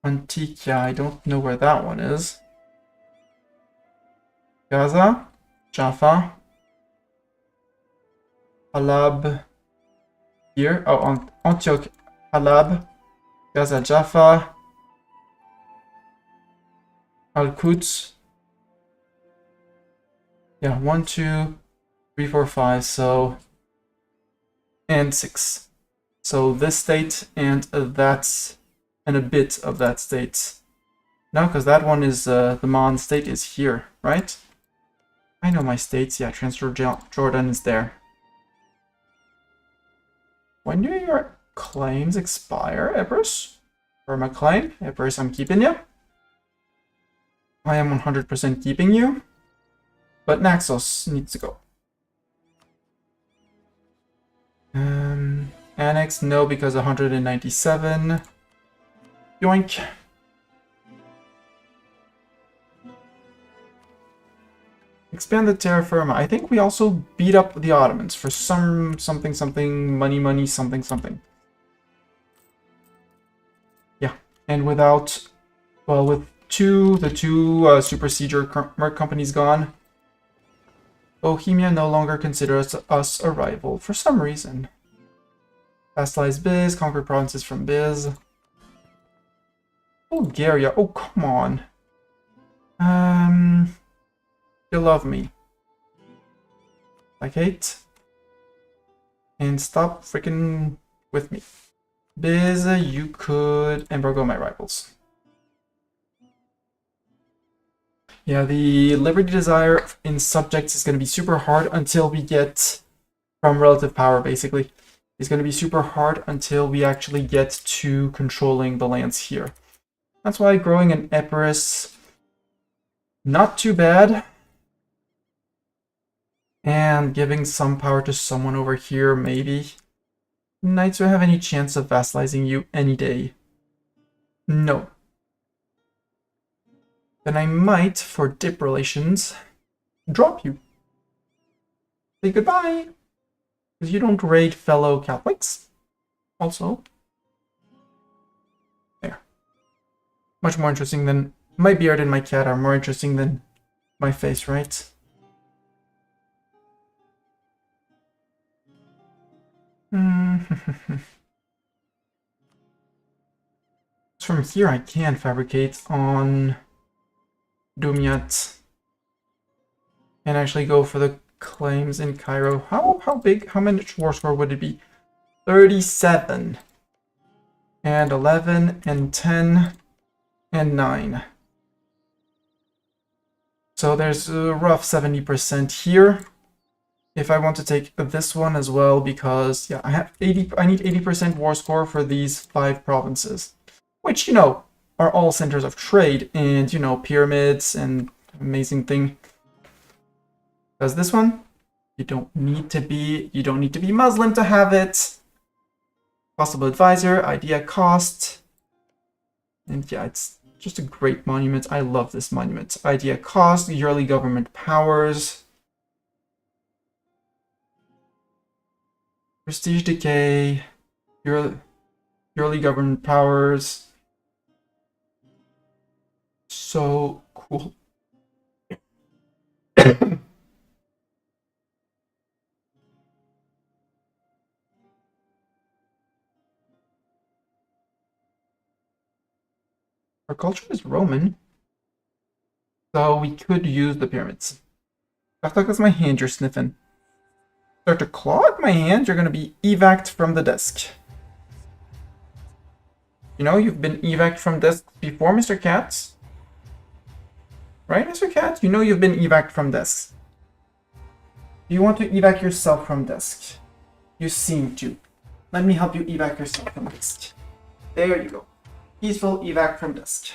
Antikia. I don't know where that one is. Gaza, Jaffa, Halab, here. Oh, Antioch, Halab, Gaza, Jaffa, Al-Quds. Yeah, 1, 2, 3, 4, 5. So, and 6. So this state and that's. And a bit of that state. No, because that one is, the Mon state is here, right? I know my states, yeah, Transfer Jordan is there. When do your claims expire, Epirus? Perma claim. Epirus, I'm keeping you. I am 100% keeping you. But Naxos needs to go. Annex, no, because 197. Yoink. Expand the terra firma. I think we also beat up the Ottomans for something, money, something. Yeah, and without, well, with the two super sieger merc companies gone, Bohemia no longer considers us a rival for some reason. Vassalize Biz, conquer provinces from Biz. Bulgaria, oh come on. You love me. Like hate. And stop freaking with me. Biz, you could embargo my rivals. Yeah, the Liberty Desire in subjects is going to be super hard until we get from relative power, basically. It's going to be super hard until we actually get to controlling the lands here. That's why growing an Epirus, not too bad. And giving some power to someone over here, maybe. Knights will have any chance of vassalizing you any day. No. Then I might, for dip relations, drop you. Say goodbye. Because you don't raid fellow Catholics. Also. There. Much more interesting than... My beard and my cat are more interesting than my face, right? From here I can fabricate on Dumiat and actually go for the claims in Cairo. How big, how much war score would it be? 37 and 11 and 10 and 9. So there's a rough 70% here. If I want to take this one as well, because yeah, I need 80% war score for these 5 provinces, which, you know, are all centers of trade and, you know, pyramids and amazing thing. Because this one, you don't need to be Muslim to have it. Possible advisor, idea cost, and yeah, it's just a great monument. I love this monument. Idea cost, yearly government powers. Prestige decay, yearly government powers. So cool. Our culture is Roman, so we could use the pyramids. That's my hand you're sniffing. Start to claw at my hand, you're gonna be evac'd from the desk. You know, you've been evac'd from desk before, Mr. Cat. Right, Mr. Cat? You know you've been evac'd from desk. Do you want to evac yourself from desk? You seem to. Let me help you evac yourself from desk. There you go. Peaceful evac from desk.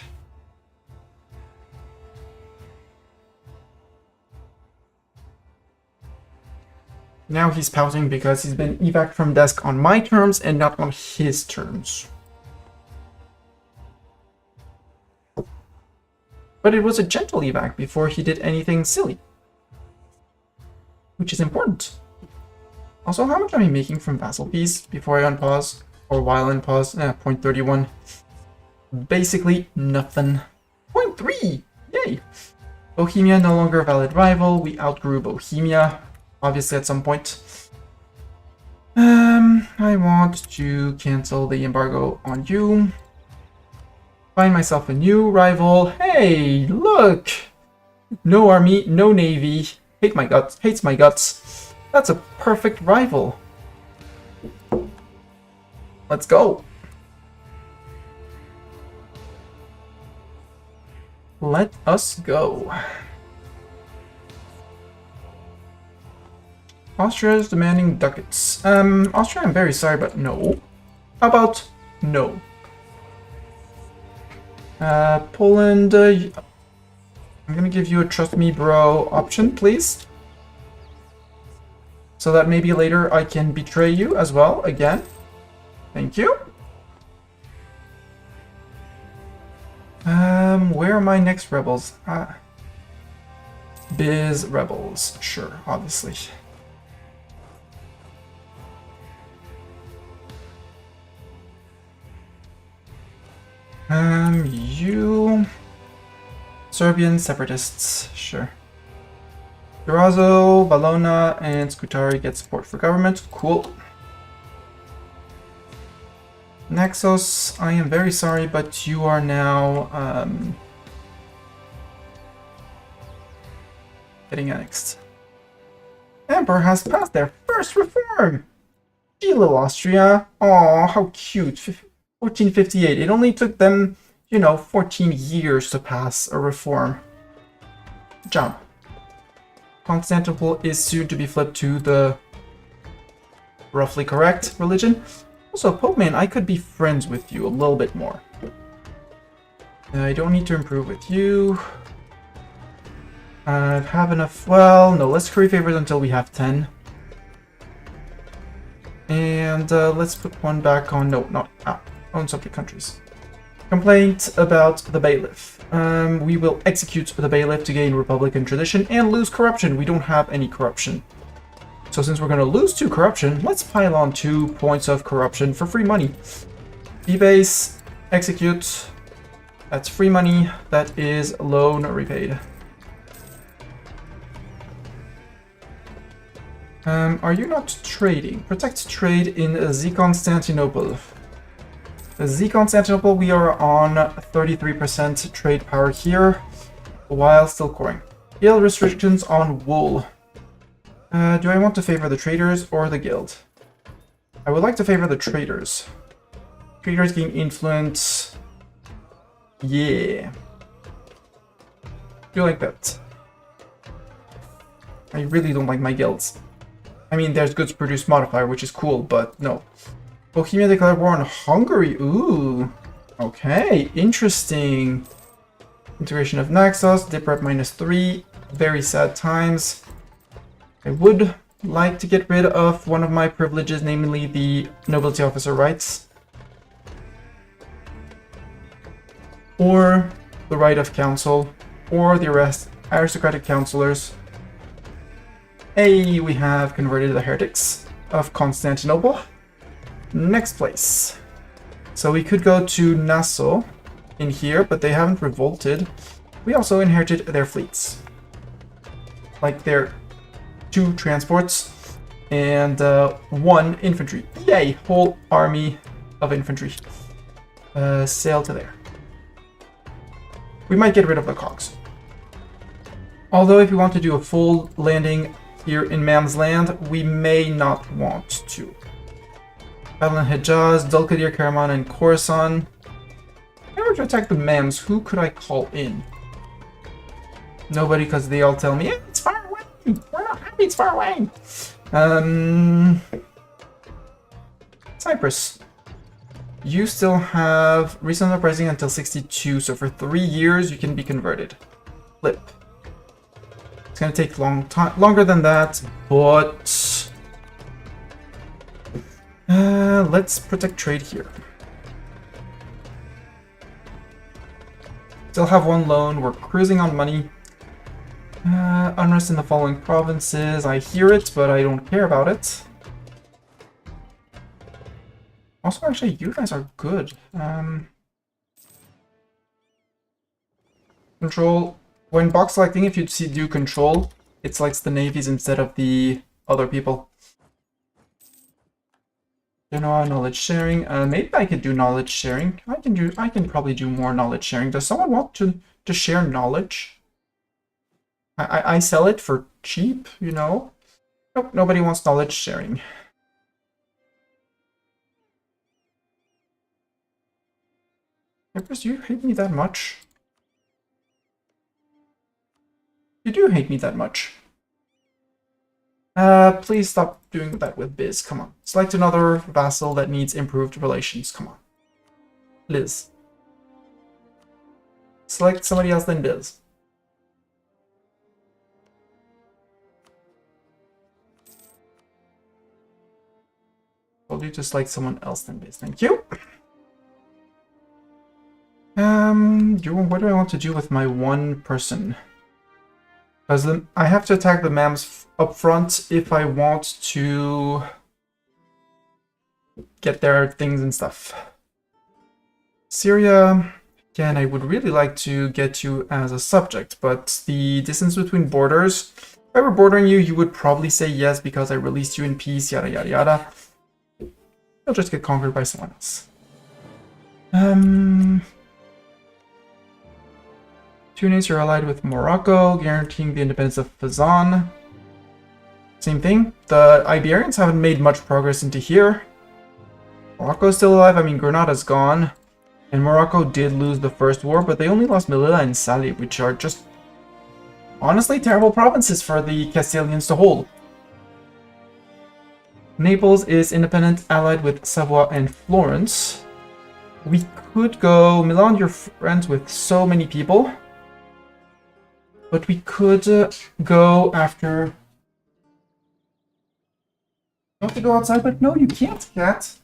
Now he's pouting because he's been evac from desk on my terms and not on his terms. But it was a gentle evac before he did anything silly. Which is important. Also, how much am I making from vassal fees before I unpause? Or while unpause? 0.31. Basically nothing. 0.3! Yay! Bohemia no longer a valid rival. We outgrew Bohemia. Obviously at some point. I want to cancel the embargo on you. Find myself a new rival. Hey, look! No army, no navy. Hates my guts. That's a perfect rival. Let's go. Let us go. Austria is demanding ducats. Austria, I'm very sorry, but no. How about no? Poland, I'm gonna give you a trust me bro option, please. So that maybe later I can betray you as well, again. Thank you. Where are my next rebels? Biz rebels, sure, obviously. You... Serbian separatists, sure. Durazo, Valona, and Scutari get support for government, cool. Naxos, I am very sorry, but you are now, getting annexed. Emperor has passed their first reform! Gee, little Austria. Aw, how cute. 1458. It only took them, you know, 14 years to pass a reform. Good job. Constantinople is soon to be flipped to the roughly correct religion. Also, Pope Man, I could be friends with you a little bit more. I don't need to improve with you. I have enough. Well, no, let's curry favors until we have 10. And let's put one back on. No, not on subject countries. Complaint about the bailiff. We will execute the bailiff to gain Republican tradition and lose corruption. We don't have any corruption. So since we're going to lose 2 corruption, let's pile on 2 points of corruption for free money. Debase, execute. That's free money. That is loan repaid. Are you not trading? Protect trade in Z Constantinople. Z Constantinople, we are on 33% trade power here, while still coring. Guild restrictions on wool. Do I want to favor the traders or the guild? I would like to favor the traders. Traders gain influence. Yeah. Do like that. I really don't like my guilds. I mean, there's goods produced modifier, which is cool, but no. Bohemia declared war on Hungary. Ooh. Okay, interesting. Integration of Naxos, dip rep -3. Very sad times. I would like to get rid of one of my privileges, namely the nobility officer rights. Or the right of council, or the aristocratic councillors. Hey, we have converted the heretics of Constantinople. Next place. So we could go to Nassau in here, but they haven't revolted. We also inherited their fleets. Like their 2 transports and 1 infantry. Yay! Whole army of infantry. Sail to there. We might get rid of the cogs. Although if we want to do a full landing here in Man's Land, we may not want to. Battle in Hejaz, Dulkadir, Karaman, and Khorasan. If I were to attack the Mams, who could I call in? Nobody, because they all tell me, yeah, it's far away! We're not happy, it's far away! Cyprus. You still have recent uprising until 62, so for 3 years you can be converted. Flip. It's gonna take longer than that, but let's protect trade here. Still have 1 loan. We're cruising on money. Unrest in the following provinces. I hear it, but I don't care about it. Also, actually, you guys are good. Control. When box selecting, if you do control, it selects the navies instead of the other people. Genoa, knowledge sharing. Maybe I could do knowledge sharing. I can probably do more knowledge sharing. Does someone want to share knowledge? I sell it for cheap, you know? Nope, nobody wants knowledge sharing. Empress, do you hate me that much? You do hate me that much. Please stop doing that with Biz. Come on. Select another vassal that needs improved relations. Come on. Liz. Select somebody else than Biz. Told you to select someone else than Biz. Thank you. What do I want to do with my one person? Because I have to attack the mams up front if I want to get their things and stuff. Syria, again, I would really like to get you as a subject, but the distance between borders, if I were bordering you, you would probably say yes because I released you in peace, yada yada yada. You'll just get conquered by someone else. Tunis, you're allied with Morocco, guaranteeing the independence of Fezzan. Same thing. The Iberians haven't made much progress into here. Morocco's still alive. I mean, Granada's gone. And Morocco did lose the first war, but they only lost Melilla and Salib, which are just honestly terrible provinces for the Castilians to hold. Naples is independent, allied with Savoy and Florence. We could go... Milan, you're friends with so many people. But we could go after... You have to go outside, but no, you can't, cat.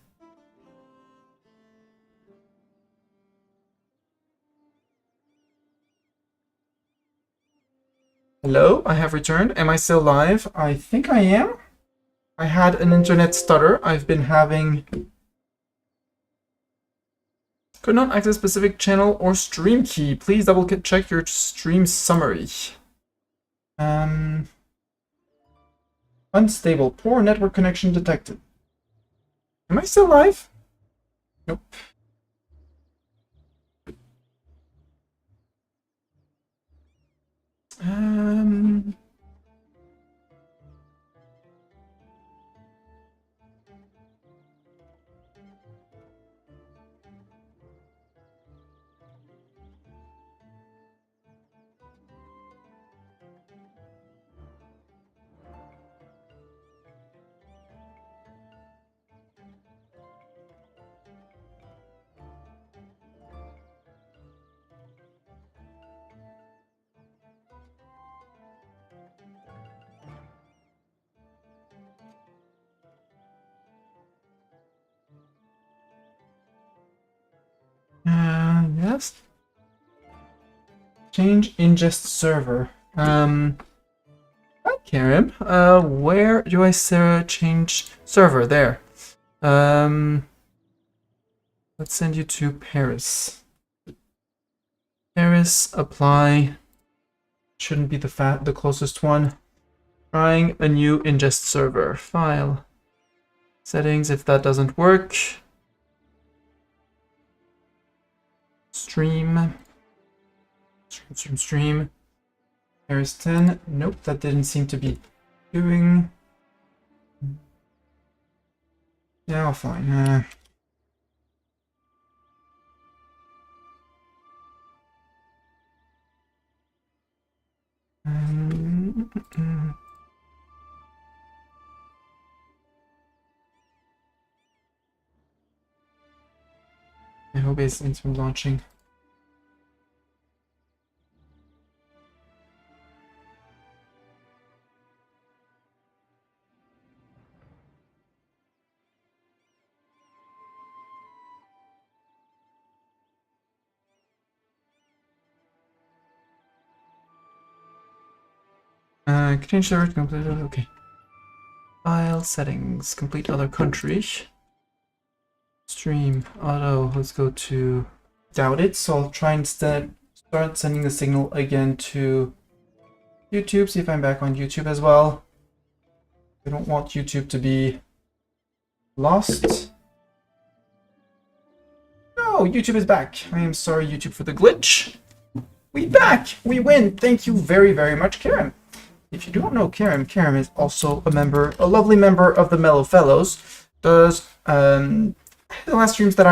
Hello, I have returned. Am I still live? I think I am. I had an internet stutter. I've been having... Could not access specific channel or stream key. Please double check your stream summary. Unstable. Poor network connection detected. Am I still live? Nope. Yes. Change ingest server. Hi, Karim. Where do I change server? There. Let's send you to Paris. Paris, apply. Shouldn't be the closest one. Trying a new ingest server. File. Settings, if that doesn't work. Stream. Stream. Paris 10. Nope, that didn't seem to be doing. Yeah, fine. I hope it's into launching. Change server to complete. Okay. File settings. Complete other country. Stream auto. Let's go to. Doubt it. So I'll try and start sending the signal again to YouTube. See if I'm back on YouTube as well. I don't want YouTube to be lost. No, YouTube is back. I am sorry, YouTube, for the glitch. We back. We win. Thank you very, very much, Karen. If you don't know Karen is also a lovely member of the Mellow Fellows. Does the last streams that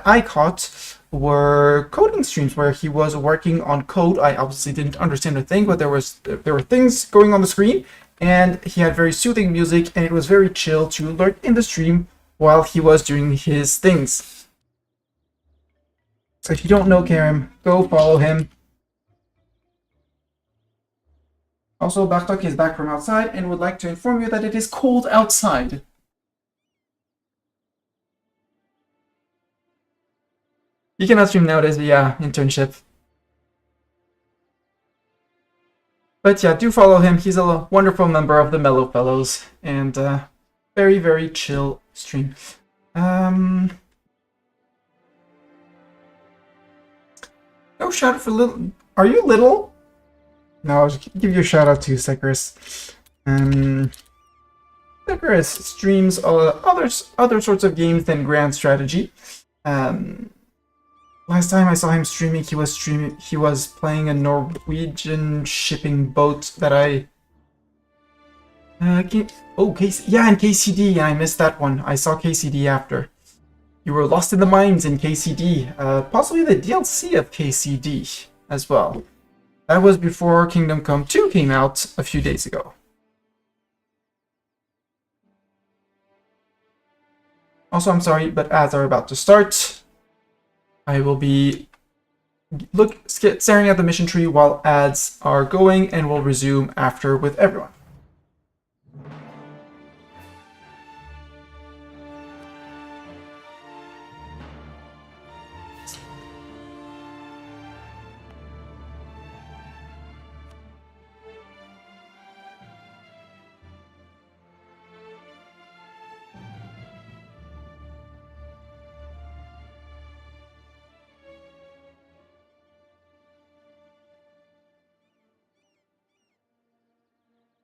I caught were coding streams where he was working on code. I obviously didn't understand a thing, but there were things going on the screen, and he had very soothing music, and it was very chill to lurk in the stream while he was doing his things. So if you don't know Karim, go follow him. Also, Bartok is back from outside and would like to inform you that it is cold outside. You cannot stream nowadays, but yeah, internship. But yeah, do follow him. He's a wonderful member of the Mellow Fellows, and very, very chill stream. No shout out for Little. Are you Little? No, I'll just give you a shout out to Sekarus. Sekarus streams other sorts of games than Grand Strategy. Last time I saw him streaming, he was playing a Norwegian shipping boat that I... yeah, and KCD, I missed that one. I saw KCD after. You were lost in the mines in KCD. Possibly the DLC of KCD as well. That was before Kingdom Come 2 came out a few days ago. Also, I'm sorry, but ads are about to start. I will be staring at the mission tree while ads are going, and we'll resume after with everyone.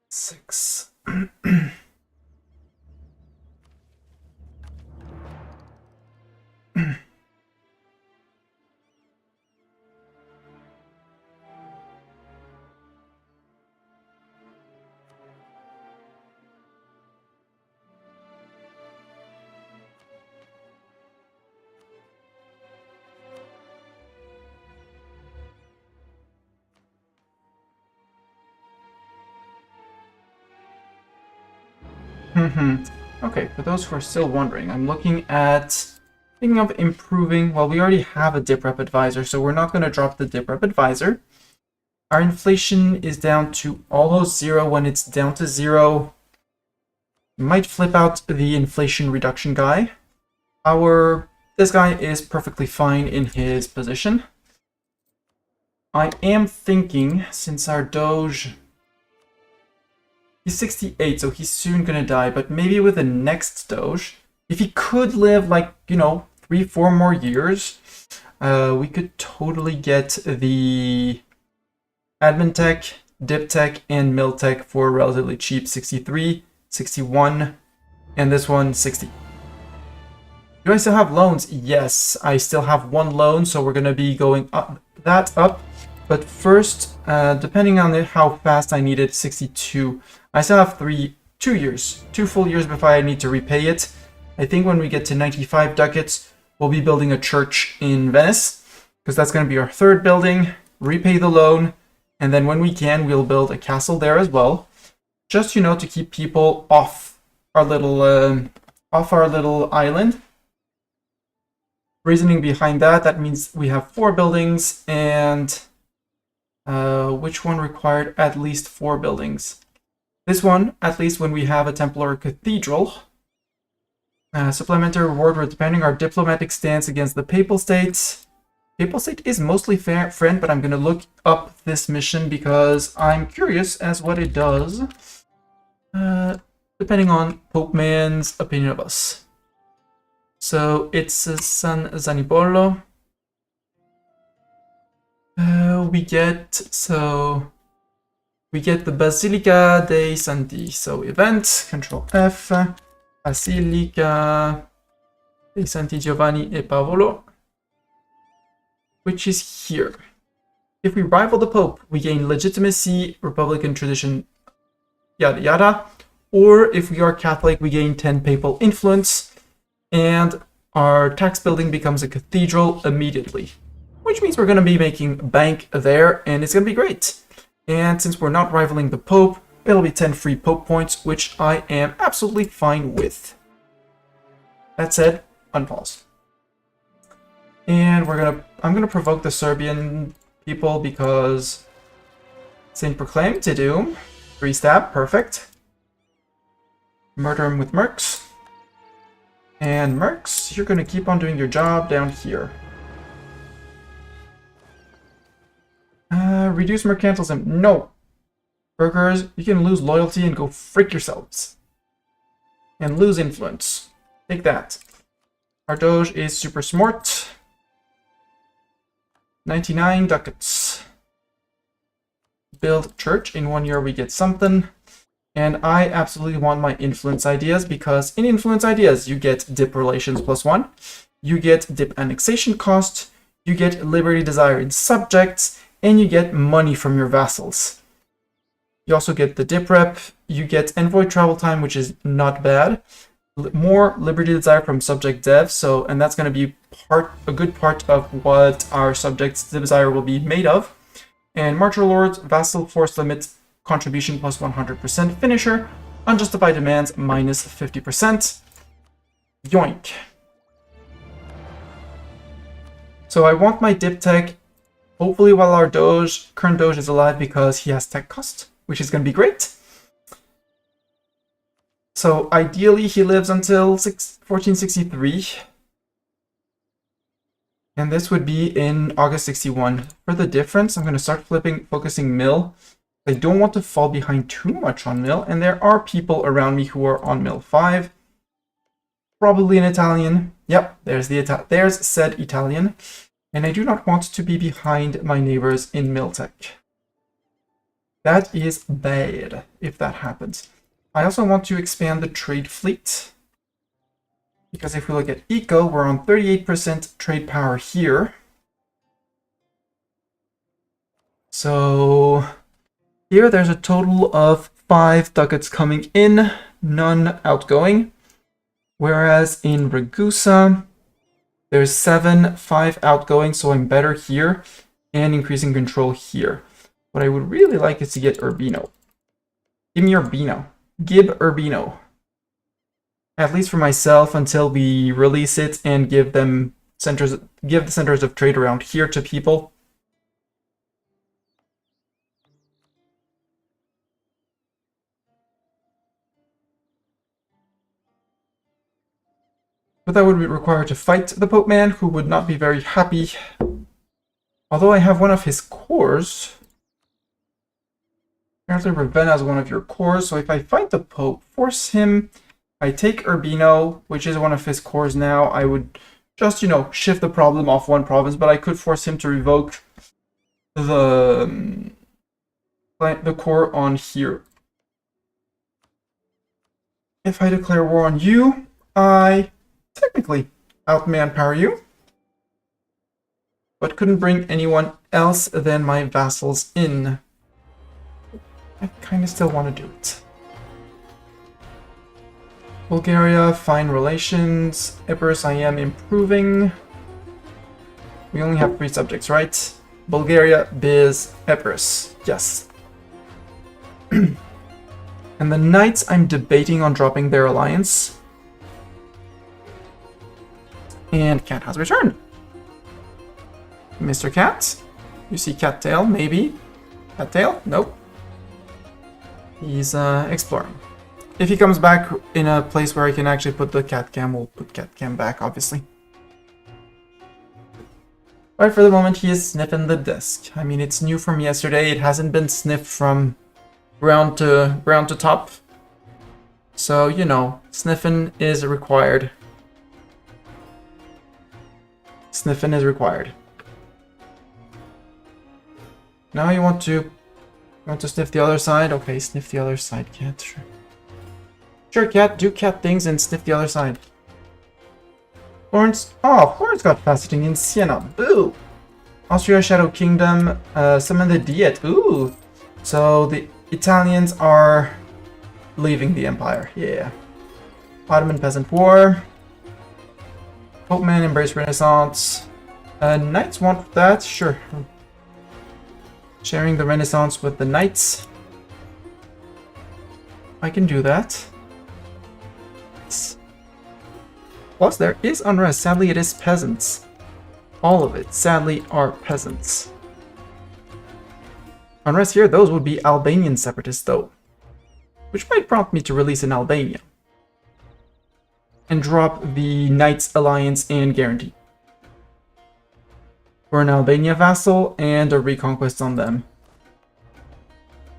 Six. Okay, for those who are still wondering, I'm thinking of improving. Well, we already have a dip rep advisor, so we're not going to drop the dip rep advisor. Our inflation is down to almost 0. When it's down to 0, you might flip out the inflation reduction guy. This guy is perfectly fine in his position. I am thinking, since our Doge... He's 68, so he's soon gonna die, but maybe with the next Doge, if he could live, like, 3-4 more years, we could totally get the admin tech, dip tech, and mill tech for relatively cheap. 63, 61, and this one 60. Do I still have loans? Yes, I still have one loan, so we're gonna be going up but first, depending on how fast I need it, 62. I still have 2 full years before I need to repay it. I think when we get to 95 ducats, we'll be building a church in Venice, because that's going to be our 3rd building, repay the loan, and then when we can, we'll build a castle there as well. Just, to keep people off our little island. Reasoning behind that means we have 4 buildings, and which one required at least 4 buildings? This one, at least when we have a temple or a cathedral. Supplementary reward for defending our diplomatic stance against the Papal States. Papal State is mostly friend, but I'm going to look up this mission because I'm curious as what it does. Depending on Pope Man's opinion of us. So it's San Zanipolo. We get the Basilica dei Santi. So event, Control F, Basilica dei Santi Giovanni e Paolo, which is here. If we rival the Pope, we gain legitimacy, Republican tradition, yada yada. Or if we are Catholic, we gain 10 papal influence, and our tax building becomes a cathedral immediately. Which means we're going to be making bank there, and it's going to be great. And since we're not rivaling the Pope, it'll be 10 free Pope points, which I am absolutely fine with. That said, unpause. And I'm gonna provoke the Serbian people because Saint Proclaim to Doom. 3 stab, perfect. Murder him with Mercs. And Mercs, you're gonna keep on doing your job down here. Reduce mercantilism. No. Burgers, you can lose loyalty and go freak yourselves. And lose influence. Take that. Our Doge is super smart. 99 ducats. Build church. In 1 year we get something. And I absolutely want my influence ideas because in influence ideas you get dip relations +1. You get dip annexation cost. You get liberty desire in subjects. And you get money from your vassals. You also get the dip rep. You get envoy travel time, which is not bad. More liberty desire from subject dev. And that's going to be a good part of what our subject's desire will be made of. And Marcher Lords, vassal force limit, contribution plus 100%, finisher, unjustified demands minus 50%. Yoink. So I want my dip tech, hopefully while our current Doge is alive because he has tech cost, which is going to be great. So ideally he lives until 1463. And this would be in August 61. For the difference, I'm going to start focusing mill. I don't want to fall behind too much on mill, and there are people around me who are on mill 5. Probably an Italian. Yep, there's said Italian. And I do not want to be behind my neighbors in mill tech. That is bad if that happens. I also want to expand the trade fleet. Because if we look at eco, we're on 38% trade power here. So here there's a total of 5 ducats coming in, none outgoing. Whereas in Ragusa, there's 7, 5 outgoing, so I'm better here, and increasing control here. What I would really like is to get Urbino. Give me Urbino. Give Urbino. At least for myself until we release it and give the centers of trade around here to people. But that would be required to fight the Pope Man, who would not be very happy. Although I have one of his cores. Apparently Ravenna is one of your cores, so if I fight the Pope, force him, I take Urbino, which is one of his cores now, I would just, shift the problem off one province, but I could force him to revoke the core on here. If I declare war on you, I technically out-manpower you, but couldn't bring anyone else than my vassals in. I kind of still want to do it. Bulgaria, fine relations. Epirus, I am improving. We only have 3 subjects, right? Bulgaria, Biz, Epirus. Yes. And the Knights, I'm debating on dropping their alliance. And Cat has returned. Mr. Cat? You see Cattail, maybe? Cattail? Nope. He's exploring. If he comes back in a place where I can actually put the cat cam, we'll put cat cam back, obviously. But for the moment, he is sniffing the desk. I mean, it's new from yesterday. It hasn't been sniffed from ground to top. So, sniffing is required. Sniffing is required. Now you want to sniff the other side? Okay, sniff the other side, cat. Sure. Sure, cat. Do cat things and sniff the other side. Florence. Oh, Florence got faceting in Siena. Boo! Austria Shadow Kingdom. Summon the Diet. Ooh. So the Italians are leaving the empire. Yeah. Ottoman Peasant War. Pope Man embrace Renaissance. Knights want that? Sure. Sharing the Renaissance with the Knights. I can do that. Plus, there is unrest. Sadly, it is peasants. All of it, sadly, are peasants. Unrest here, those would be Albanian separatists, though. Which might prompt me to release in Albania. And drop the Knights Alliance and Guarantee. For an Albania vassal and a reconquest on them.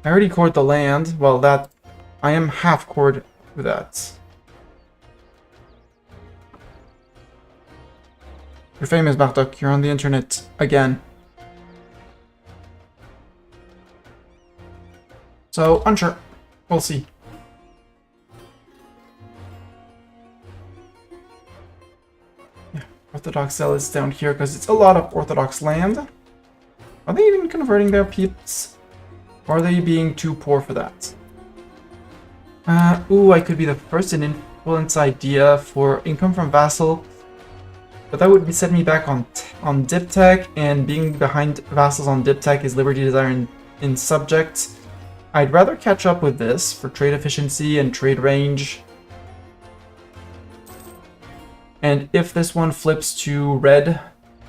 I already cored the land. Well, that... I am half cored with that. You're famous, Bartok. You're on the internet again. So, unsure. We'll see. Yeah, Orthodox zealots down here because it's a lot of Orthodox land. Are they even converting their peeps? Or are they being too poor for that? Ooh, I could be the first in influence idea for income from vassal. But that would set me back on Diptech, and being behind vassals on Diptech is Liberty Desire in subject. I'd rather catch up with this for trade efficiency and trade range. And if this one flips to red,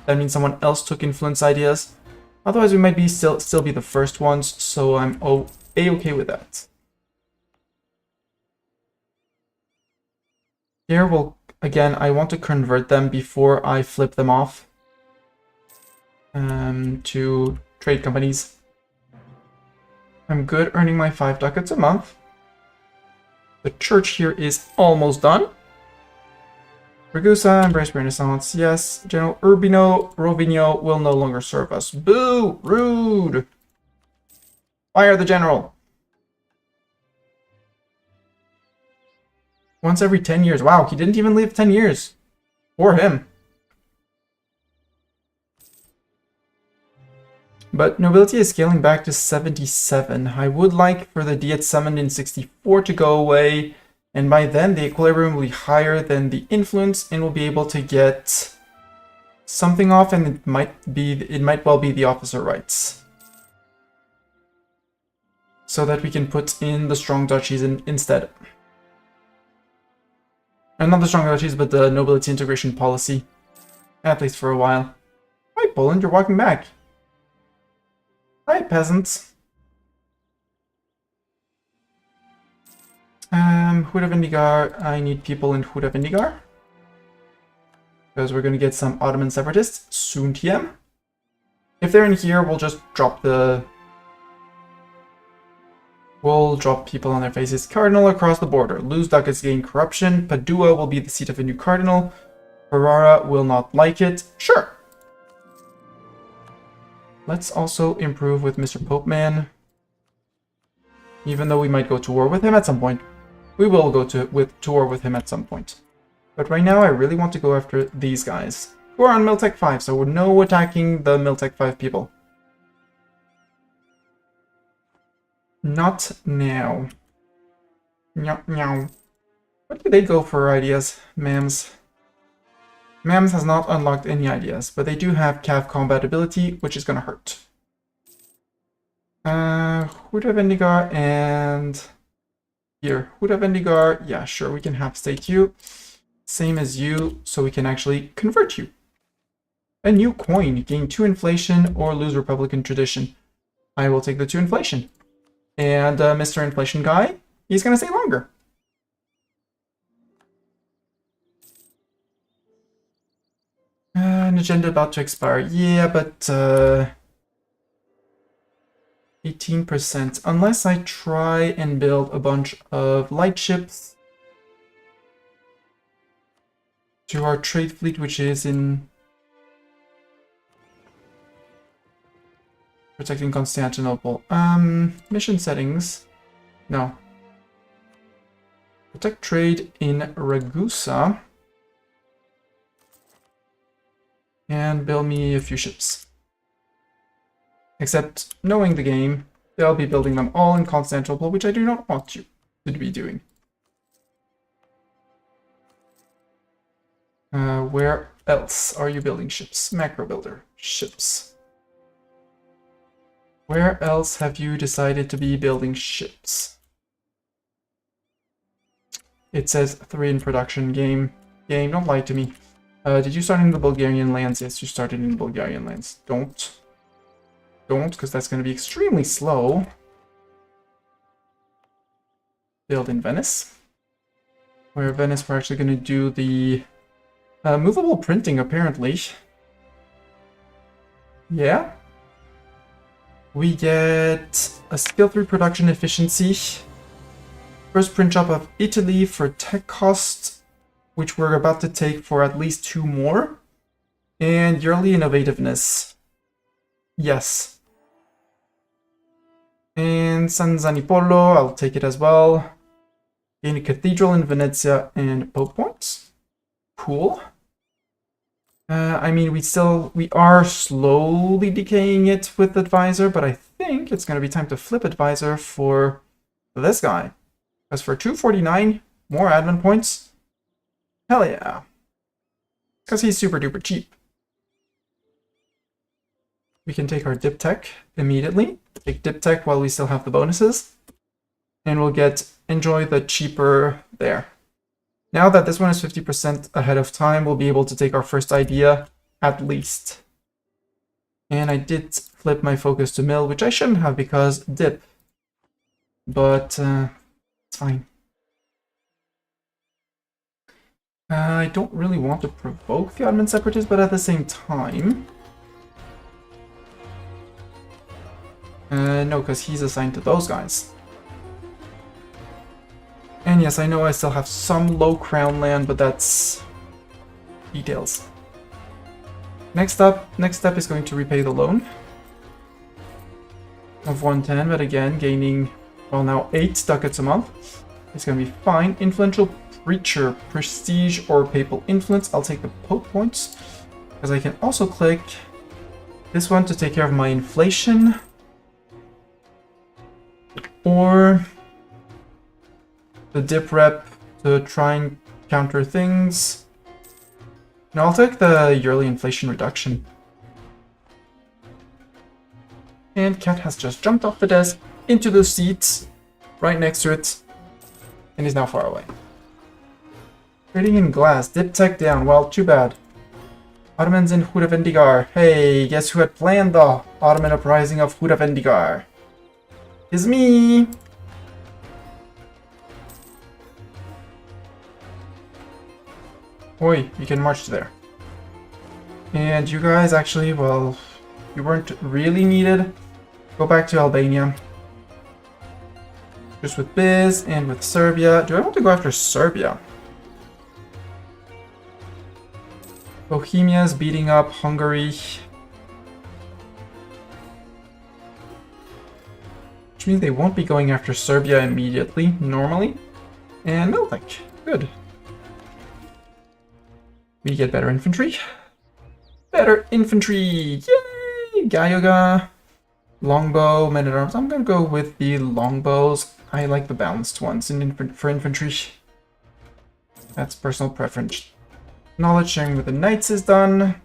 that means someone else took influence ideas. Otherwise, we might be still be the first ones, so I'm a-okay with that. Here we'll, again, I want to convert them before I flip them off to trade companies. I'm good earning my 5 ducats a month. The church here is almost done. Ragusa, embrace Renaissance, yes. General Urbino Rovigno will no longer serve us. Boo! Rude! Fire the general! Once every 10 years. Wow, he didn't even live 10 years. For him. But nobility is scaling back to 77. I would like for the Diet summoned in 64 to go away. And by then, the equilibrium will be higher than the influence, and we'll be able to get something off, and it might well be the officer rights. So that we can put in the strong duchies instead. And not the strong duchies, but the nobility integration policy. At least for a while. Hi, Poland, you're walking back. Hi, peasants. Huda Vendigar, I need people in Huda Vendigar. Because we're going to get some Ottoman separatists soon, TM. If they're in here, we'll just drop the... We'll drop people on their faces. Cardinal across the border. Lose ducats, gain corruption. Padua will be the seat of a new cardinal. Ferrara will not like it. Sure. Let's also improve with Mr. Popeman. Even though we might go to war with him at some point. We will go to war with him at some point. But right now I really want to go after these guys. Who are on Miltech 5, so no attacking the Miltech 5 people. Not now. Meow. What do they go for ideas, Mams? Mams has not unlocked any ideas, but they do have cav combat ability, which is gonna hurt. Huda Vendigar and... Here, Huda Vendigar, yeah, sure, we can have state you. Same as you, so we can actually convert you. A new coin, gain 2 inflation or lose Republican tradition. I will take the 2 inflation. And Mr. Inflation guy, he's gonna stay longer. An agenda about to expire. Yeah, but 18%. Unless I try and build a bunch of light ships to our trade fleet, which is in protecting Constantinople. Mission settings. No. Protect trade in Ragusa. And build me a few ships. Except, knowing the game, they'll be building them all in Constantinople, which I do not want you to be doing. Where else are you building ships? Macro builder. Ships. Where else have you decided to be building ships? It says 3 in production. Game, don't lie to me. Did you start in the Bulgarian lands? Yes, you started in the Bulgarian lands. Don't, because that's going to be extremely slow. Build in Venice. Where Venice, we're actually going to do the movable printing, apparently. Yeah. We get a skill 3 production efficiency. First print job of Italy for tech cost, which we're about to take for at least 2 more. And yearly innovativeness. Yes. And San Zanipolo, I'll take it as well. Gain a cathedral in Venezia and Pope points. Cool. I mean, we are slowly decaying it with Advisor, but I think it's going to be time to flip Advisor for this guy. Because for 249, more admin points, hell yeah. Because he's super duper cheap. We can take our Dip Tech immediately. Take Dip Tech while we still have the bonuses. And we'll enjoy the cheaper there. Now that this one is 50% ahead of time, we'll be able to take our first idea, at least. And I did flip my focus to mill, which I shouldn't have because dip. But it's fine. I don't really want to provoke the Ottoman Separatists, but at the same time... no, because he's assigned to those guys. And yes, I know I still have some low crown land, but that's details. Next step is going to repay the loan of 110, but again, gaining, well, now 8 ducats a month. It's going to be fine. Influential Preacher, Prestige, or Papal Influence. I'll take the Pope points, because I can also click this one to take care of my inflation. Or the Dip Rep to try and counter things. No, I'll take the yearly inflation reduction. And Cat has just jumped off the desk into the seat right next to it, and he's now far away. Trading in glass, Dip Tech down. Well, too bad. Ottomans in Hudavendigar. Hey, guess who had planned the Ottoman uprising of Hudavendigar? It's me! Oi, you can march there. And you guys actually, well, you weren't really needed. Go back to Albania. Just with Biz and with Serbia. Do I want to go after Serbia? Bohemia is beating up Hungary. Which means they won't be going after Serbia immediately, normally. And Miltech. Good. We get better infantry. Better infantry! Yay! Gyayoga. Longbow, men-at-arms. I'm gonna go with the longbows. I like the balanced ones for infantry. That's personal preference. Knowledge sharing with the knights is done.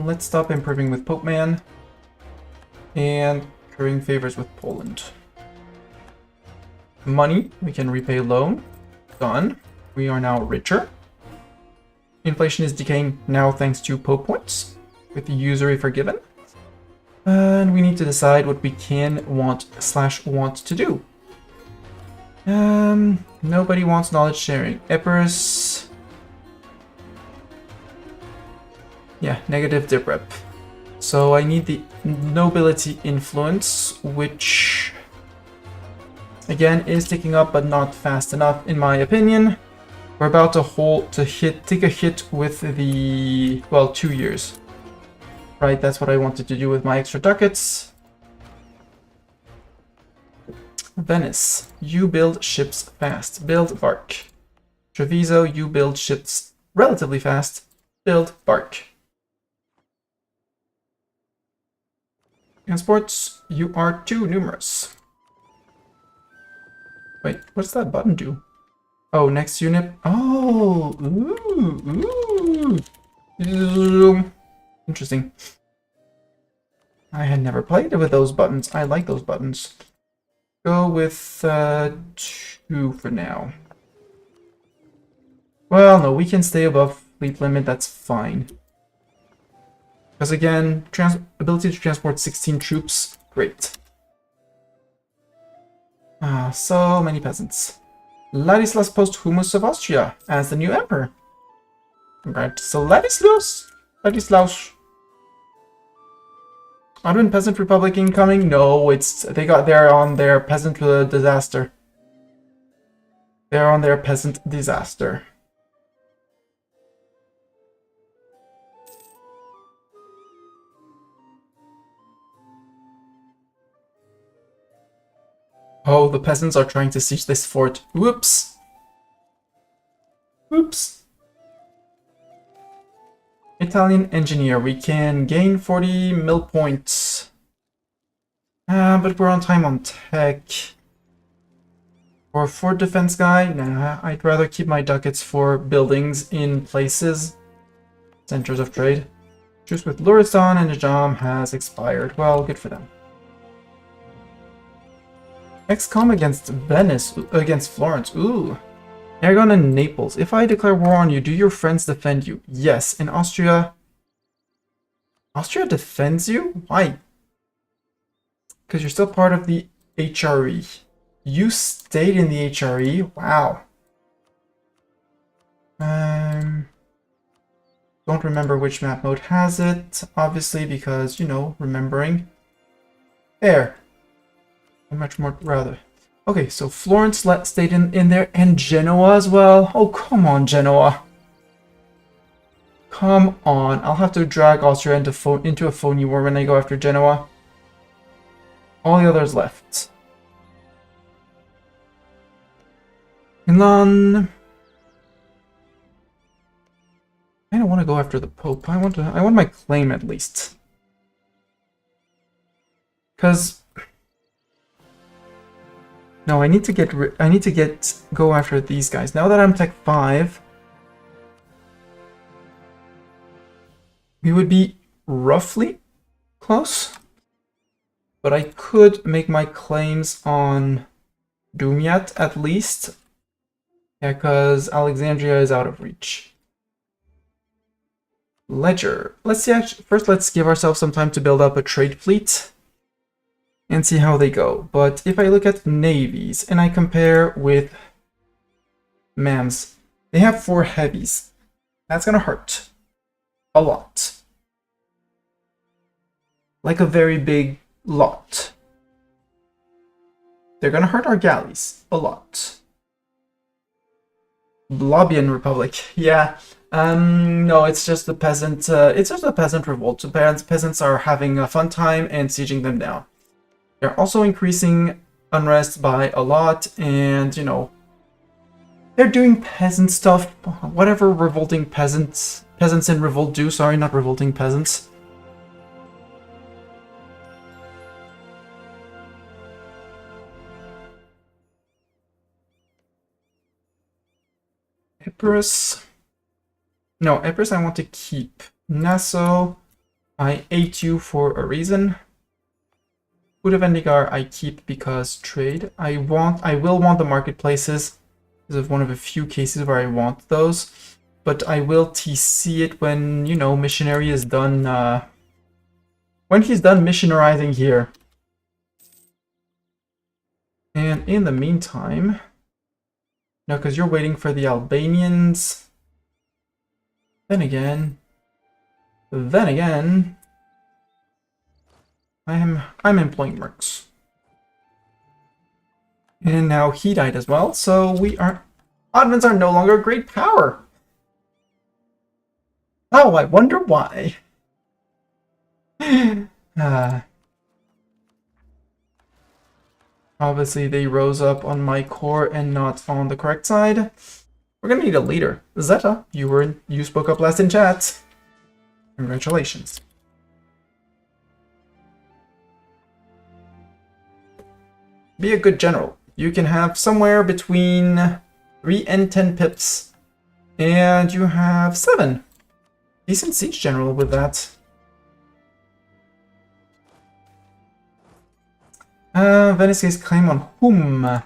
Let's stop improving with Pope Man. And currying favors with Poland. Money, we can repay loan. Done. We are now richer. Inflation is decaying now thanks to Pope points, with the usury forgiven. And we need to decide what we can want to do. Nobody wants knowledge sharing. Epirus. Yeah, negative Dip Rep. So I need the nobility influence, which again is ticking up but not fast enough in my opinion. We're about to take a hit with the, well, 2 years. Right, that's what I wanted to do with my extra ducats. Venice, you build ships fast. Build bark. Treviso, you build ships relatively fast. Build bark. Transports, you are too numerous. Wait, what's that button do? Oh, next unit. Oh, ooh. Interesting. I had never played with those buttons. I like those buttons. Go with 2 for now. Well, no, we can stay above fleet limit, that's fine. Because again, ability to transport 16 troops, great. So many peasants. Ladislas Posthumus of Austria as the new emperor. Congrats. So Ladislaus. Ottoman Peasant Republic incoming? No, they're on their peasant disaster. They're on their peasant disaster. Oh, the peasants are trying to siege this fort. Whoops. Whoops. Italian engineer. We can gain 40 mil points. But we're on time on tech. For fort defense guy? Nah, I'd rather keep my ducats for buildings in places. Centers of trade. Truce with Luristan and Hegemon has expired. Well, good for them. XCOM against Florence. Ooh. Aragon and Naples. If I declare war on you, do your friends defend you? Yes. In Austria... Austria defends you? Why? Because you're still part of the HRE. You stayed in the HRE? Wow. Don't remember which map mode has it. Obviously, because, you know, remembering. There. Much more rather. Okay, so Florence stayed in there, and Genoa as well. Oh, come on, Genoa. Come on. I'll have to drag Austria into a phony war when I go after Genoa. All the others left. Milan. I don't want to go after the Pope. I want my claim at least. Because no, I need to go after these guys. Now that I'm Tech 5, we would be roughly close. But I could make my claims on Dumiat at least. Yeah, because Alexandria is out of reach. Ledger. Let's see, first let's give ourselves some time to build up a trade fleet and see how they go. But if I look at navies and I compare with MAMs, they have 4 heavies. That's gonna hurt a lot. Like a very big lot. They're gonna hurt our galleys a lot. Blobbian Republic, yeah. No, it's just the peasant. It's just a peasant revolt. The peasants are having a fun time and sieging them down. They're also increasing unrest by a lot, and you know, they're doing peasant stuff. Whatever revolting peasants in revolt do. Sorry, not revolting peasants. Epirus. No, Epirus I want to keep. Nassau, I ate you for a reason. Budavendigar I keep because trade. I will want the marketplaces. This is one of a few cases where I want those. But I will TC it when, you know, missionary is done, when he's done missionarizing here. And in the meantime, no, because you're waiting for the Albanians. Then again, I'm employing mercs. And now he died as well, so Ottomans are no longer a great power. Oh, I wonder why. Obviously they rose up on my core and not on the correct side. We're gonna need a leader. Zeta, you spoke up last in chat. Congratulations. Be a good general. You can have somewhere between 3 and 10 pips. And you have 7. Decent siege general with that. Venice's claim on whom?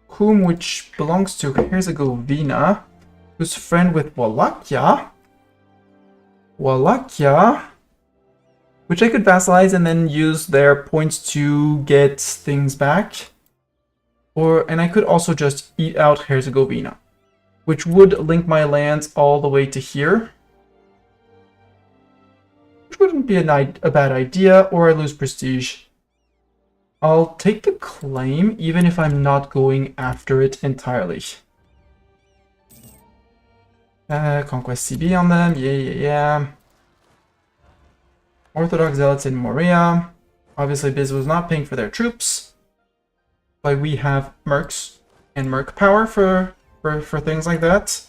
Whom, which belongs to Herzegovina, who's friend with Wallachia. Wallachia, which I could vassalize and then use their points to get things back. And I could also just eat out Herzegovina, which would link my lands all the way to here. Which wouldn't be a bad idea, or I lose prestige. I'll take the claim, even if I'm not going after it entirely. Conquest CB on them, yeah. Orthodox Zealots in Morea. Obviously, Biz was not paying for their troops. But we have mercs and merc power for things like that.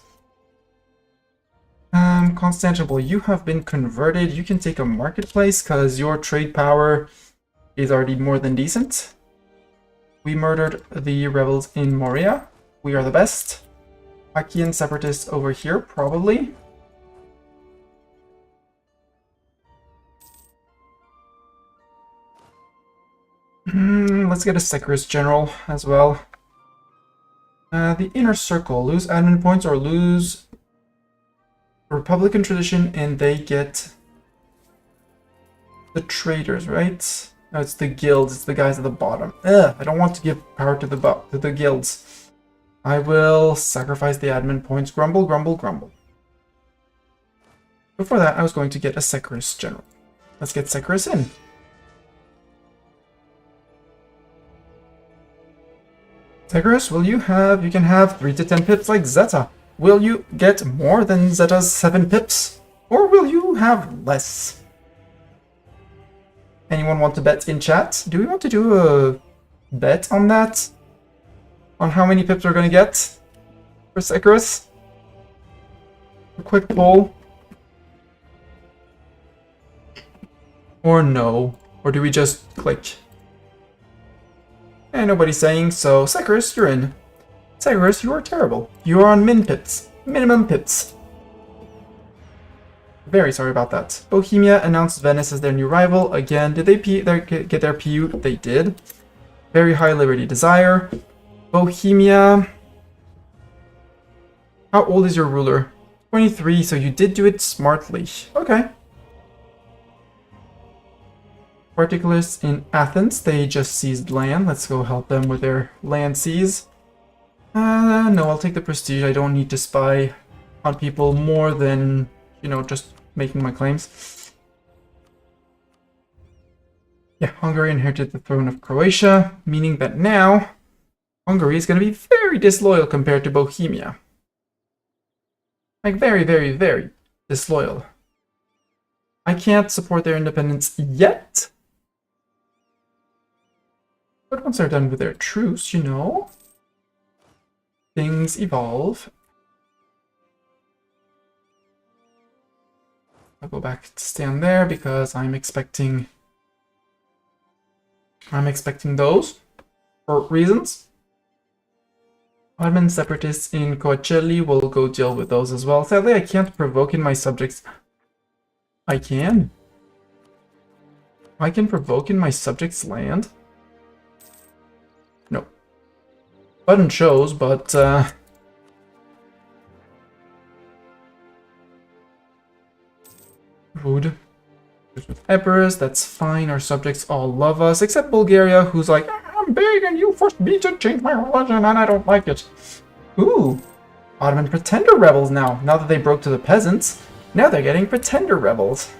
Constantinople, you have been converted. You can take a marketplace because your trade power is already more than decent. We murdered the rebels in Morea. We are the best. Achaean separatists over here, probably. Let's get a Securis general as well. The inner circle, lose admin points or lose Republican tradition, and they get the traders, right? No, it's the guilds. It's the guys at the bottom. Ugh, I don't want to give power to the guilds. I will sacrifice the admin points. Grumble, grumble, grumble. Before that, I was going to get a Securis general. Let's get Securis in. Securis, will you can have 3 to 10 pips like Zeta. Will you get more than Zeta's 7 pips? Or will you have less? Anyone want to bet in chat? Do we want to do a bet on that? On how many pips we're going to get for Securis? A quick poll. Or no? Or do we just click? And nobody's saying, so Securis, you're in. Securis, you are terrible. You are on min pips. Minimum pips. Very sorry about that. Bohemia announced Venice as their new rival. Again, did they get their PU? They did. Very high liberty desire. Bohemia. How old is your ruler? 23, so you did do it smartly. Okay. Particulars in Athens, they just seized land. Let's go help them with their land seize. No, I'll take the prestige. I don't need to spy on people more than, just making my claims. Yeah, Hungary inherited the throne of Croatia, meaning that now Hungary is going to be very disloyal compared to Bohemia. Like, very, very, very disloyal. I can't support their independence yet. But once they're done with their truce, things evolve. I'll go back to stand there because I'm expecting those for reasons. Ottoman separatists in Coacelli will go deal with those as well. Sadly, I can't provoke in my subjects. I can. I can provoke in my subjects' land. No. Button shows, but rude. With emperors, that's fine. Our subjects all love us, except Bulgaria, who's like, I'm big and you forced me to change my religion and I don't like it. Ooh. Ottoman pretender rebels now. Now that they broke to the peasants, now they're getting pretender rebels.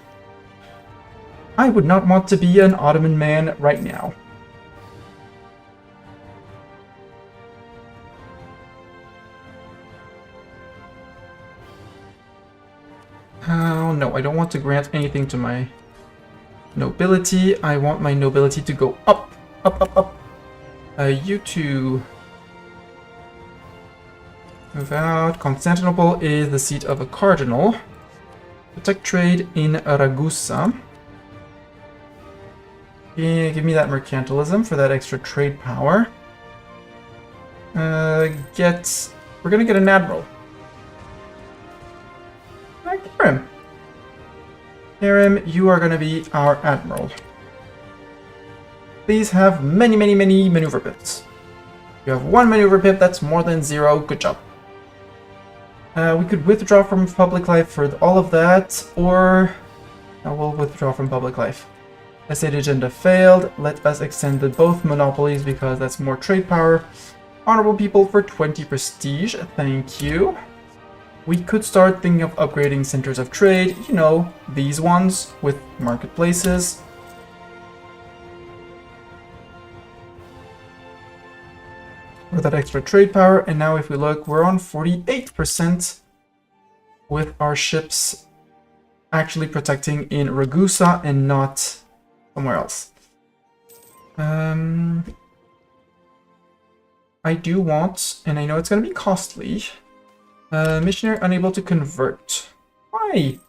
I would not want to be an Ottoman man right now. Oh, no, I don't want to grant anything to my nobility. I want my nobility to go up, up, up, up. You two move out. Constantinople is the seat of a cardinal. Protect trade in Ragusa. Yeah, give me that mercantilism for that extra trade power. We're gonna get an admiral. Karim. Karim, you are gonna be our admiral. These have many maneuver pips. You have 1 maneuver pip, that's more than 0. Good job. We could withdraw from public life for all of that, or we'll withdraw from public life. Estate agenda failed. Let us extend both monopolies because that's more trade power. Honorable people for 20 prestige. Thank you. We could start thinking of upgrading centers of trade. You know, these ones with marketplaces. For that extra trade power. And now if we look, we're on 48% with our ships actually protecting in Ragusa and not somewhere else. I do want, and I know it's going to be costly, missionary unable to convert. Why?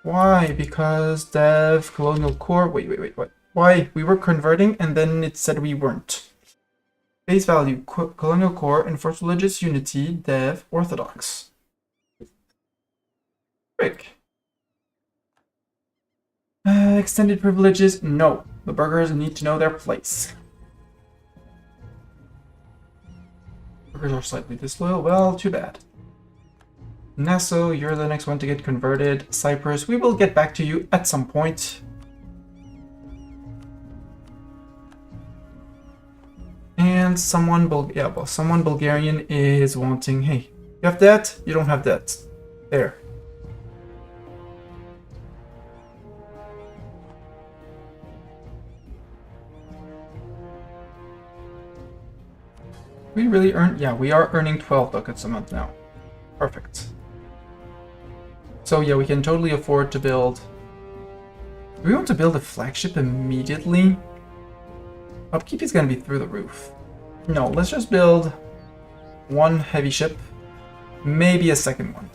Why? Because dev, colonial core, wait, what? Why? We were converting and then it said we weren't. Base value, colonial core, enforce religious unity, dev, orthodox. Frick. Extended privileges, no. The burghers need to know their place. Burghers are slightly disloyal, well, too bad. Nassau, you're the next one to get converted. Cyprus, we will get back to you at some point. And someone Bulgarian is wanting, hey, you have debt? You don't have debt. There. We really earn, yeah, we are earning 12 ducats a month now. Perfect. So yeah, we can totally afford to build. Do we want to build a flagship immediately? Upkeep is going to be through the roof. No, let's just build one heavy ship, maybe a second one.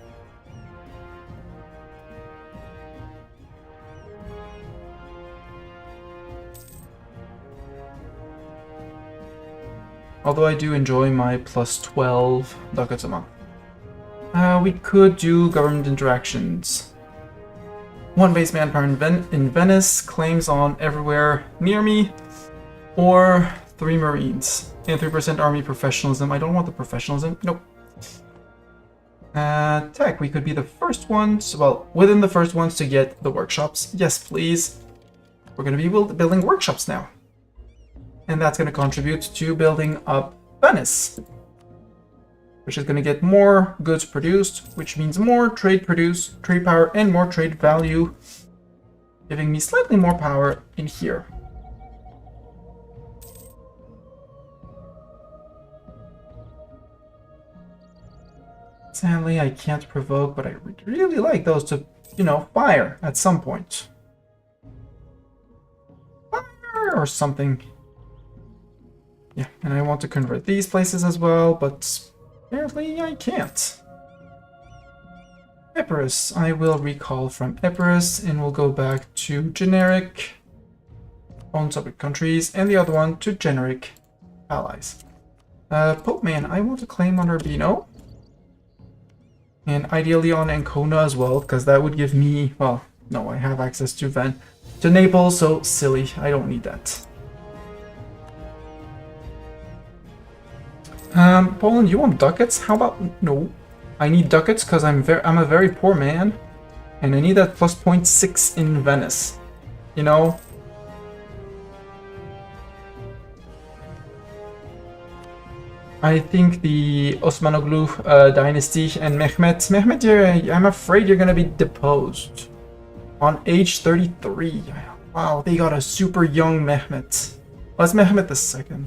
Although I do enjoy my plus 12 ducats a month. We could do government interactions. 1 base manpower in Venice, claims on everywhere near me, or 3 marines. And 3% army professionalism. I don't want the professionalism. Nope. Tech, we could be the first ones, well, within the first ones to get the workshops. Yes, please. We're going to be building workshops now. And that's going to contribute to building up Venice, which is going to get more goods produced, which means more trade produced, trade power, and more trade value, giving me slightly more power in here. Sadly, I can't provoke, but I would really like those to, you know, fire at some point. Fire or something. Yeah, and I want to convert these places as well, but apparently I can't. Epirus. I will recall from Epirus, and we'll go back to generic own subject countries, and the other one to generic allies. Pope Man, I want to claim on Urbino. And ideally on Ancona as well, because that would give me, well, no, I have access to Naples, so silly, I don't need that. Poland, you want ducats? How about no? I need ducats because I'm a very poor man, and I need that plus 0.6 in Venice. You know. I think the Osmanoglu dynasty and Mehmet, I'm afraid you're gonna be deposed on age 33. Wow, they got a super young Mehmet. Well, it's Mehmet II.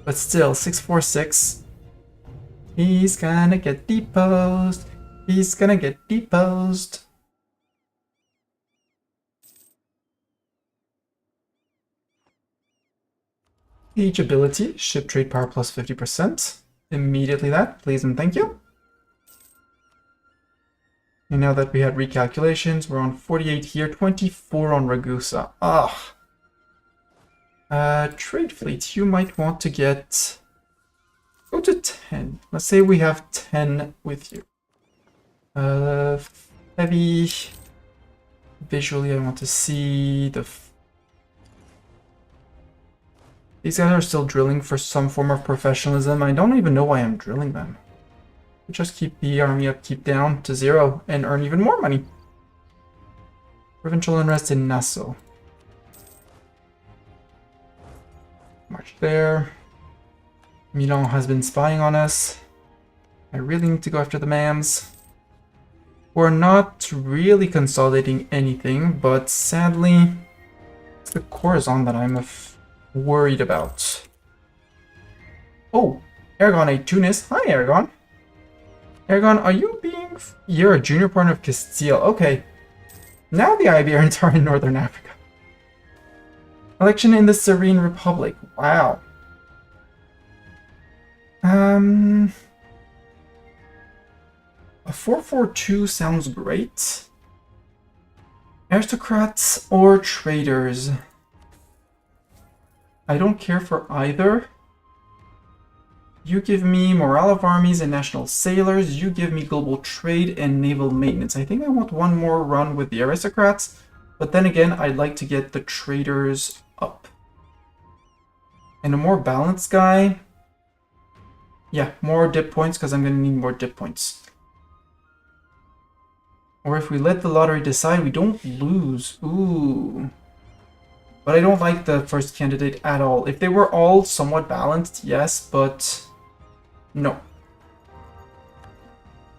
But still, 646. He's gonna get deposed. He's gonna get deposed. Each ability, ship trade power plus 50%. Immediately that, please and thank you. And now that we had recalculations, we're on 48 here, 24 on Ragusa. Ah. Trade fleet, you might want to get... Go to 10. Let's say we have 10 with you. Heavy... Visually, I want to see the... These guys are still drilling for some form of professionalism. I don't even know why I'm drilling them. Just keep the army upkeep down to 0 and earn even more money. Provincial unrest in Nassau. March there. Milan has been spying on us. I really need to go after the Mams. We're not really consolidating anything, but sadly, it's the Khorasan that I'm worried about. Oh, Aragon ate Tunis. Hi, Aragon. Aragon, are you being... You're a junior partner of Castile. Okay. Now the Iberians are in Northern Africa. Election in the Serene Republic. Wow. A 442 sounds great. Aristocrats or traders? I don't care for either. You give me morale of armies and national sailors. You give me global trade and naval maintenance. I think I want one more run with the aristocrats. But then again, I'd like to get the traders up. And a more balanced guy. Yeah, more dip points because I'm going to need more dip points. Or if we let the lottery decide, we don't lose. Ooh. But I don't like the first candidate at all. If they were all somewhat balanced, yes, but no.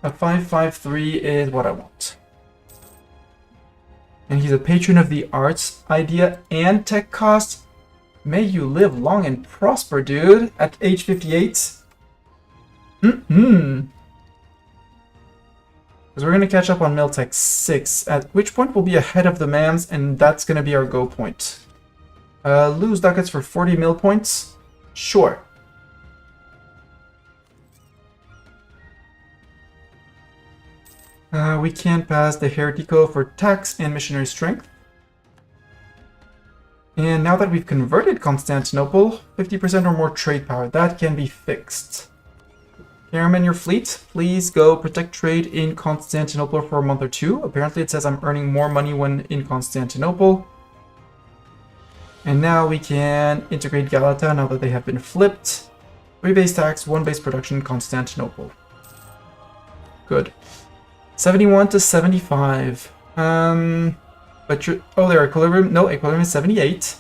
A 553 is what I want. And he's a patron of the arts, idea, and tech cost. May you live long and prosper, dude, at age 58. Because we're going to catch up on Miltech 6, at which point we'll be ahead of the Mams, and that's going to be our go point. Lose ducats for 40 mil points? Sure. We can't pass the Heretico for tax and missionary strength. And now that we've converted Constantinople, 50% or more trade power, that can be fixed. Airmen, your fleet, please go protect trade in Constantinople for a month or two. Apparently it says I'm earning more money when in Constantinople. And now we can integrate Galata now that they have been flipped. 3 base tax, 1 base production in Constantinople. Good. 71 to 75. But you're... Oh, their equilibrium... No, equilibrium is 78.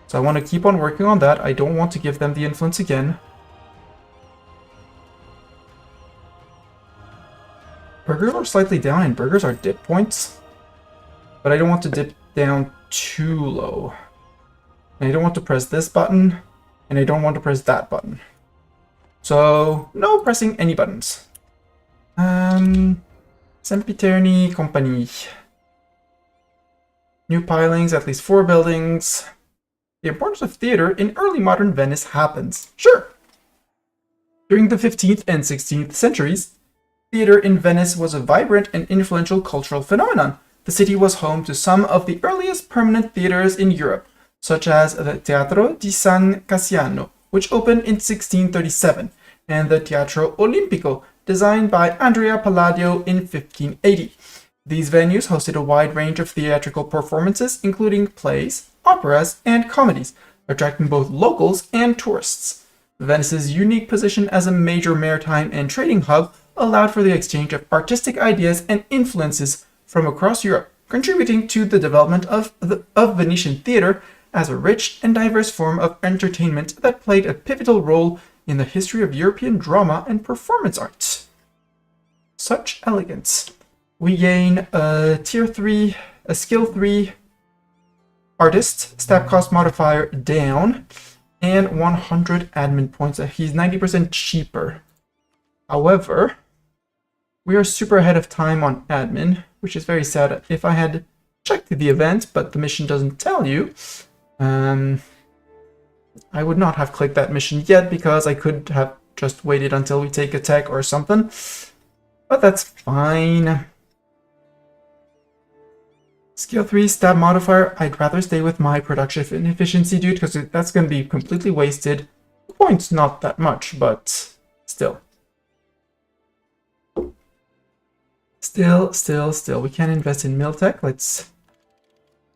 So I want to keep on working on that. I don't want to give them the influence again. Burghers are slightly down, and burghers are dip points. But I don't want to dip down too low. And I don't want to press this button, and I don't want to press that button. So, no pressing any buttons. Sempiterni Company. New pilings, at least 4 buildings. The importance of theater in early modern Venice happens. Sure! During the 15th and 16th centuries, theater in Venice was a vibrant and influential cultural phenomenon. The city was home to some of the earliest permanent theaters in Europe, such as the Teatro di San Cassiano, which opened in 1637, and the Teatro Olimpico, designed by Andrea Palladio in 1580. These venues hosted a wide range of theatrical performances, including plays, operas, and comedies, attracting both locals and tourists. Venice's unique position as a major maritime and trading hub allowed for the exchange of artistic ideas and influences from across Europe, contributing to the development of Venetian theater as a rich and diverse form of entertainment that played a pivotal role in the history of European drama and performance arts. Such elegance. We gain a tier 3, a skill 3 artist, stab cost modifier down, and 100 admin points. He's 90% cheaper. However, we are super ahead of time on admin, which is very sad. If I had checked the event, but the mission doesn't tell you, I would not have clicked that mission yet because I could have just waited until we take a tech or something. But that's fine. Skill 3, stab modifier. I'd rather stay with my production efficiency, dude, because that's going to be completely wasted. Points not that much, but still. Still. We can't invest in Miltech. Let's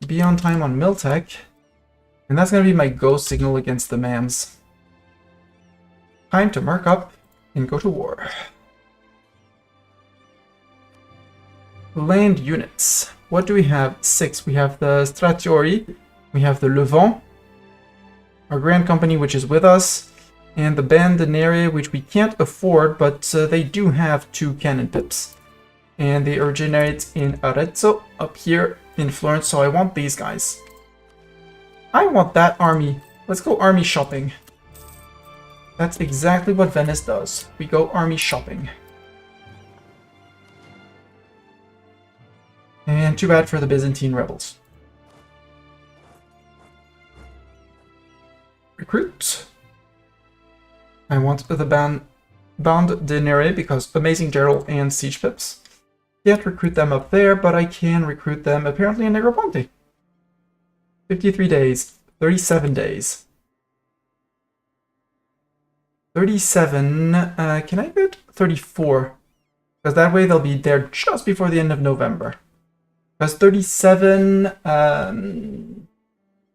be on time on Miltech. And that's going to be my go signal against the Mams. Time to mark up and go to war. Land units. What do we have? 6. We have the Stratiori. We have the Levant. Our Grand Company, which is with us. And the Bandinere, which we can't afford, but they do have 2 cannon pips. And they originate in Arezzo, up here in Florence, so I want these guys. I want that army. Let's go army shopping. That's exactly what Venice does. We go army shopping. And too bad for the Byzantine rebels. Recruit. I want the Bandinere because Amazing Gerald and Siege Pips. Can't recruit them up there, but I can recruit them apparently in Negroponte. 53 days. 37 days. 37. Can I get 34? Because that way they'll be there just before the end of November. Because 37,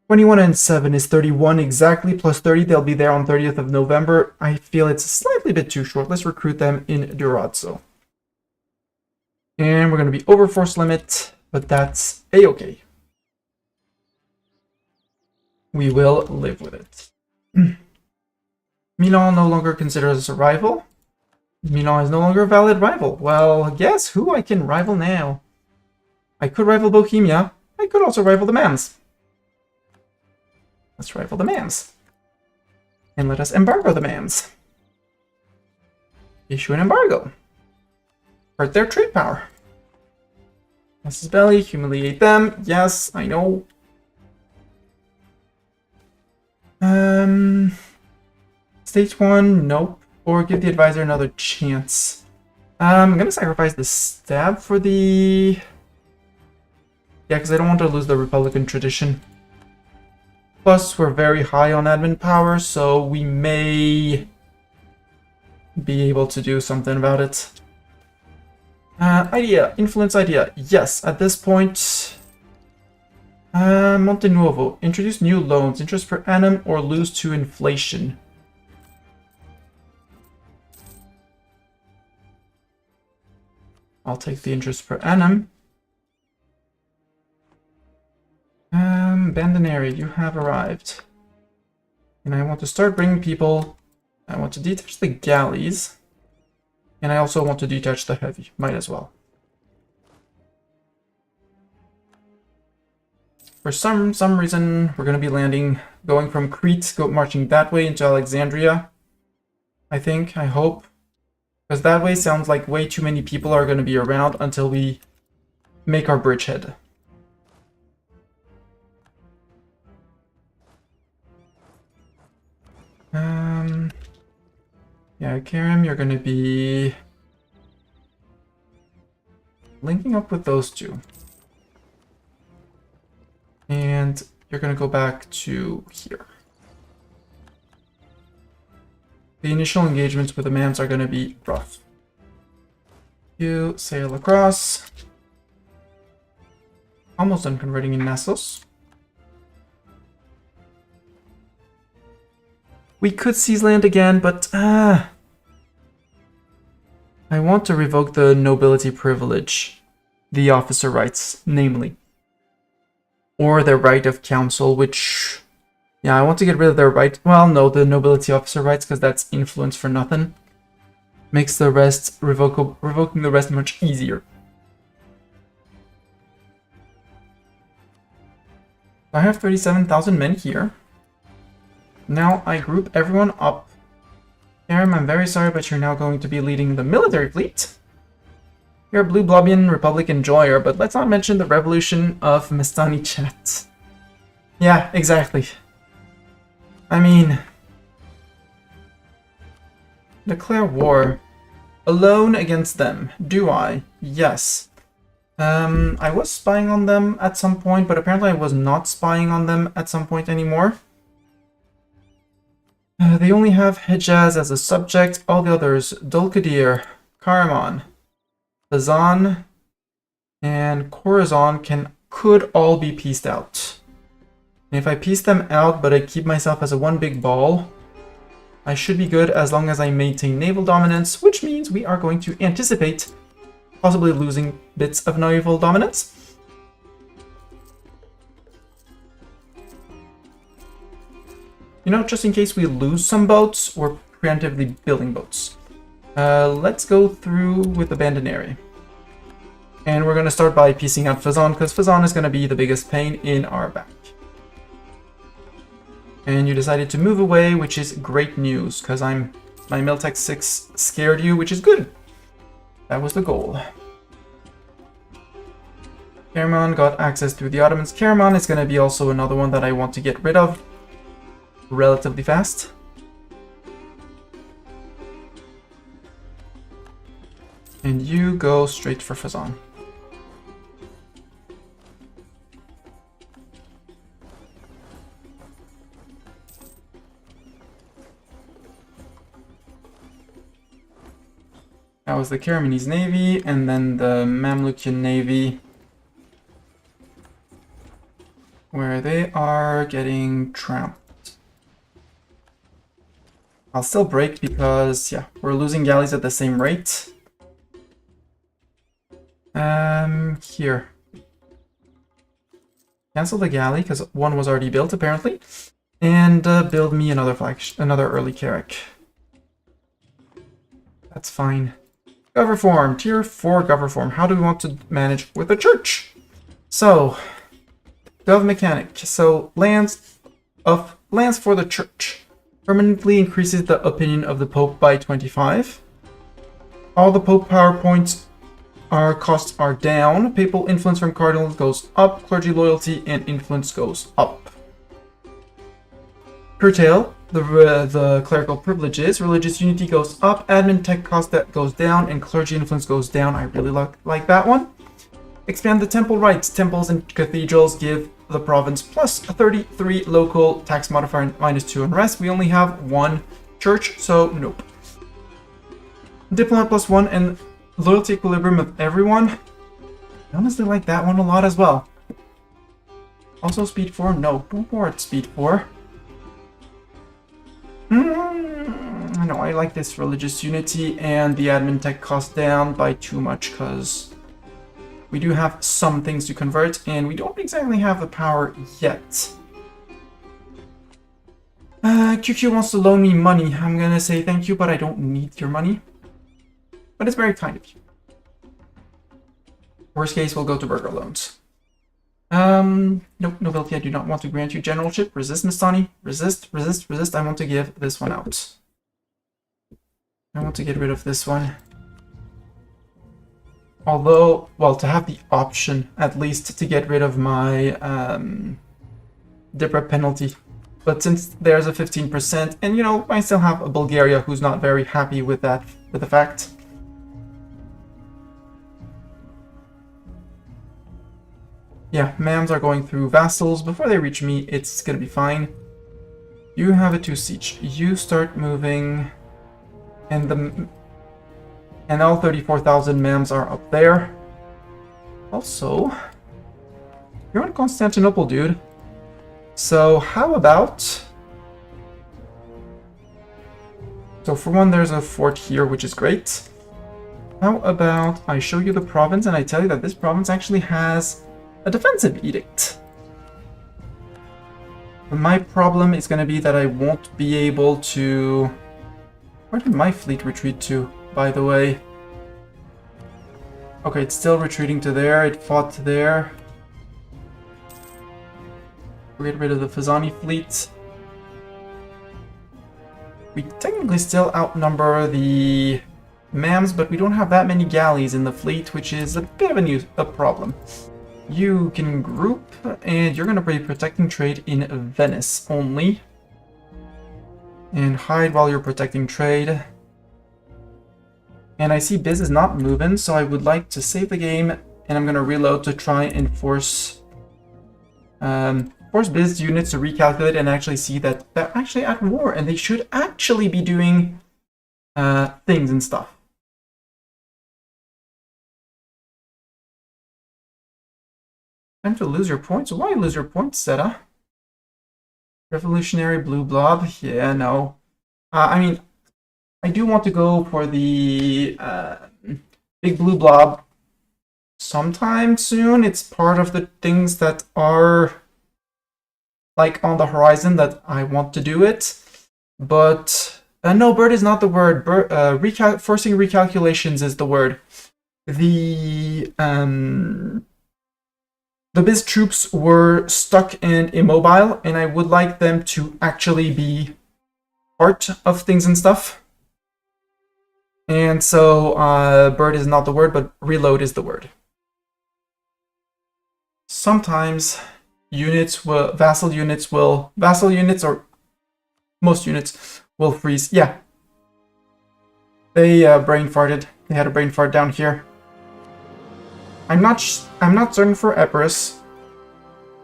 21 and 7 is 31 exactly, plus 30, they'll be there on 30th of November. I feel it's slightly bit too short. Let's recruit them in Durazzo. And we're going to be over force limit, but that's a-okay. We will live with it. Milan no longer considered as a rival. Milan is no longer a valid rival. Well, guess who I can rival now? I could rival Bohemia. I could also rival the Mams. Let's rival the Mams. And let us embargo the Mams. Issue an embargo. Hurt their trade power. This is belly, humiliate them. Yes, I know. Stage 1, nope. Or give the advisor another chance. I'm gonna sacrifice the stab for the... Yeah, because I don't want to lose the Republican tradition. Plus, we're very high on admin power, so we may be able to do something about it. Idea. Influence idea. Yes, at this point... Monte Nuovo. Introduce new loans. Interest per annum or lose to inflation. I'll take the interest per annum. Bandinere, you have arrived. And I want to start bringing people. I want to detach the galleys. And I also want to detach the heavy. Might as well. For some reason, we're going to be landing, going from Crete, marching that way into Alexandria. I think, I hope. Because that way sounds like way too many people are going to be around until we make our bridgehead. Yeah, Karim, you're going to be linking up with those two. And you're going to go back to here. The initial engagements with the Mams are going to be rough. You sail across. Almost done converting in Nessos. We could seize land again, but I want to revoke the nobility privilege, the officer rights, namely. Or their right of counsel, which... Yeah, I want to get rid of their right... Well, no, the nobility officer rights, because that's influence for nothing. Makes the rest... revoking the rest much easier. I have 37,000 men here. Now I group everyone up. Karim, I'm very sorry, but you're now going to be leading the military fleet. You're a Blue Blobian Republic enjoyer, but let's not mention the revolution of Mestani Chat. Yeah, exactly. I mean... Declare war. Alone against them. Do I? Yes. I was spying on them at some point, but apparently I was not spying on them at some point anymore. They only have Hejaz as a subject. All the others, Dulkadir, Karaman, Bazan, and Khorasan could all be pieced out. And if I piece them out, but I keep myself as a one big ball, I should be good as long as I maintain naval dominance, which means we are going to anticipate possibly losing bits of naval dominance. You know, just in case we lose some boats, we're preemptively building boats. Let's go through with the Bandoneri. And we're going to start by piecing out Fazan, because Fazan is going to be the biggest pain in our back. And you decided to move away, which is great news, because my Miltech 6 scared you, which is good. That was the goal. Hegemon got access through the Ottomans. Hegemon is going to be also another one that I want to get rid of relatively fast. And you go straight for Fazan. That was the Karamanese Navy, and then the Mamlukian Navy, where they are getting trampled. I'll still break because, yeah, we're losing galleys at the same rate. Here. Cancel the galley, because one was already built, apparently. And build me another early Carrack. That's fine. Gov reform, tier 4 gov reform. How do we want to manage with the church? So, gov mechanic. So, lands for the church. Permanently increases the opinion of the Pope by 25. All the Pope power points costs are down. Papal influence from cardinals goes up. Clergy loyalty and influence goes up. Curtail the clerical privileges. Religious unity goes up. Admin tech cost that goes down, and clergy influence goes down. I really like that one. Expand the temple rights. Temples and cathedrals give the province plus 33 local tax modifier minus 2 on rest. We only have one church, so nope. Diplomat plus 1 and loyalty equilibrium of everyone. I honestly like that one a lot as well. Also speed 4, no, don't more at speed 4. I know, I like this religious unity, and the admin tech cost down by too much because we do have some things to convert, and we don't exactly have the power yet. QQ wants to loan me money. I'm gonna say thank you, but I don't need your money. But it's very kind of you. Worst case, we'll go to burger loans. Nope, nobility, I do not want to grant you generalship. Resist, Mastani. Resist, resist, resist. I want to give this one out. I want to get rid of this one. Although, well, to have the option, at least, to get rid of my Dipra penalty. But since there's a 15%, and you know, I still have a Bulgaria who's not very happy with that, with the fact. Yeah, Mams are going through vassals. Before they reach me, it's gonna be fine. You have a 2 siege. You start moving, and all 34,000 Mams are up there. Also, you're in Constantinople, dude. So how about... So for one, there's a fort here, which is great. How about I show you the province, and I tell you that this province actually has a defensive edict. My problem is going to be that I won't be able to... Where did my fleet retreat to, by the way? Okay, it's still retreating to there. It fought there. Get rid of the Fazani fleet. We technically still outnumber the Mams, but we don't have that many galleys in the fleet, which is a bit of a problem. You can group, and you're going to be protecting trade in Venice only. And hide while you're protecting trade. And I see Biz is not moving, so I would like to save the game, and I'm going to reload to try and force Biz units to recalculate and actually see that they're actually at war, and they should actually be doing things and stuff. Time to lose your points? Why lose your points, Zeta? Revolutionary blue blob. Yeah, no. I mean, I do want to go for the big blue blob sometime soon. It's part of the things that are like on the horizon that I want to do it. But no, bird is not the word. Forcing recalculations is the word. The Biz troops were stuck and immobile, and I would like them to actually be part of things and stuff. And so bird is not the word, but reload is the word. Sometimes vassal units or most units will freeze. Yeah. They brain farted. They had a brain fart down here. I'm not certain for Epirus.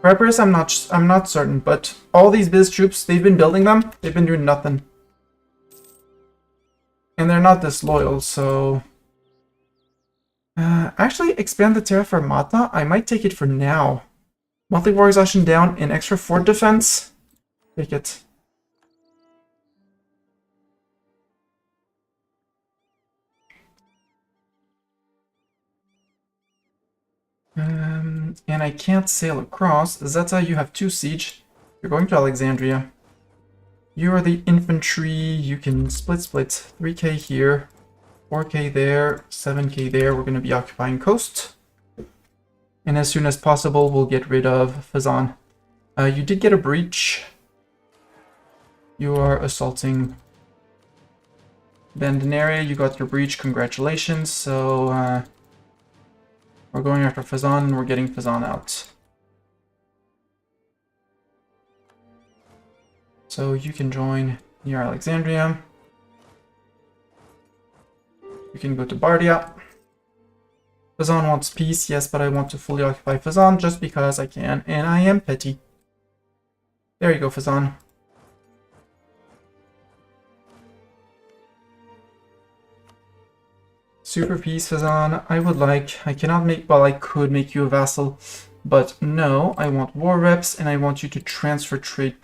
For Epirus, I'm not certain, but all these Biz troops, they've been building them. They've been doing nothing. And they're not disloyal, so actually expand the Terra Firmata. I might take it for now. Monthly war exhaustion down and extra fort defense. Take it. And I can't sail across. Zeta, you have 2 siege. You're going to Alexandria. You are the infantry. You can split. 3k here, 4k there, 7k there. We're going to be occupying coast. And as soon as possible, we'll get rid of Fazan. You did get a breach. You are assaulting Bandanaria. You got your breach. Congratulations. So, we're going after Fazan, and we're getting Fazan out. So you can join near Alexandria. You can go to Bardia. Fazan wants peace, yes, but I want to fully occupy Fazan just because I can, and I am petty. There you go, Fazan. Super peace, Fazan. I cannot make, well, I could make you a vassal, but no, I want war reps, and I want you to transfer trade,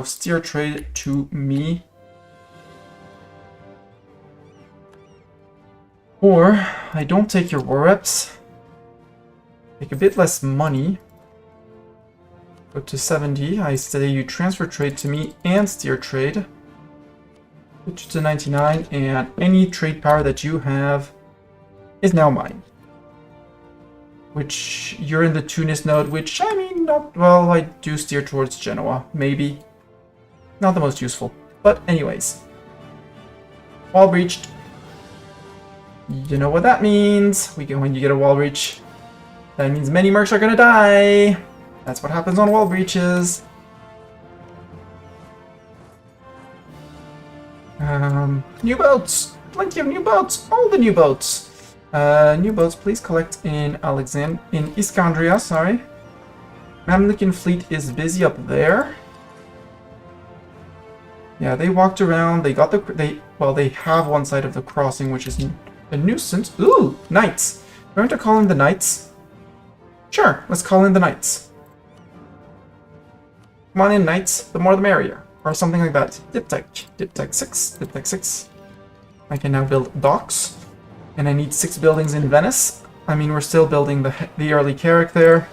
steer trade to me. Or, I don't take your war reps, take a bit less money, go to 70, I say you transfer trade to me and steer trade, put you to 99, and any trade power that you have is now mine. Which, you're in the Tunis node, which, I mean, not, well, I do steer towards Genoa, maybe. Not the most useful. But anyways. Wall breached. You know what that means. When you get a wall breach, that means many mercs are gonna die. That's what happens on wall breaches. New boats! Plenty of new boats! All the new boats! New boats, please collect in Iskandria, sorry. Mamlukan fleet is busy up there. Yeah, they walked around, they got they have one side of the crossing, which is a nuisance. Ooh, knights. We're going to call in the knights. Sure, let's call in the knights. Come on in, knights, the more the merrier. Or something like that. Diptech 6. I can now build docks. And I need 6 buildings in Venice. I mean, we're still building the early carrack there.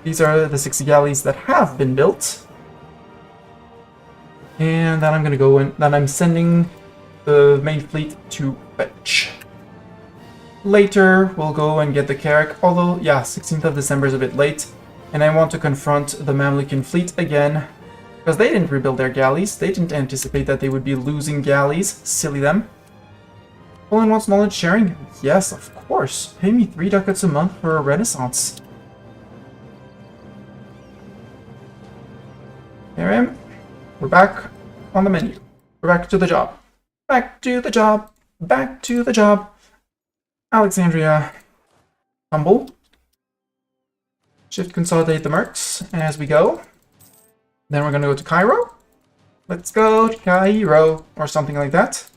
These are the 6 galleys that have been built. And then I'm gonna go in, then I'm sending the main fleet to fetch. Later, we'll go and get the carrack, although, yeah, 16th of December is a bit late. And I want to confront the Mamlukan fleet again, because they didn't rebuild their galleys. They didn't anticipate that they would be losing galleys. Silly them. Poland wants knowledge sharing? Yes, of course. Pay me 3 ducats a month for a renaissance. Here I am. We're back on the menu. We're back to the job. Back to the job. Back to the job. Alexandria. Humble. Shift consolidate the mercs as we go. Then we're going to go to Cairo. Let's go to Cairo. Or something like that.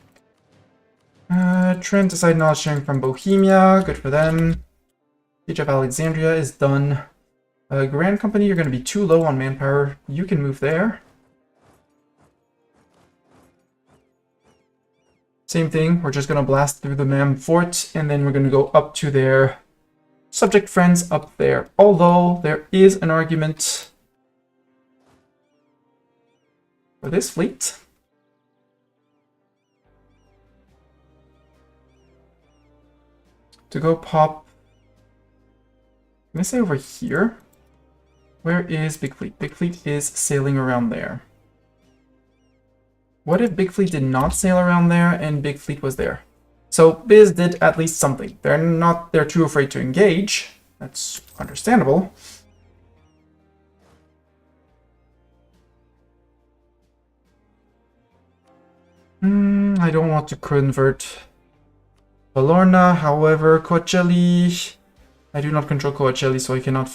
Trent decided knowledge sharing from Bohemia. Good for them. Siege of Alexandria is done. Grand Company, you're going to be too low on manpower. You can move there. Same thing, we're just gonna blast through the Mam fort, and then we're gonna go up to their subject friends up there. Although there is an argument for this fleet. To go pop, I'm gonna say over here. Where is Big Fleet? Big Fleet is sailing around there. What if Big Fleet did not sail around there and Big Fleet was there? So Biz did at least something. They're too afraid to engage. That's understandable. I don't want to convert Valorna, however, Coachella. I do not control Coachella, so I cannot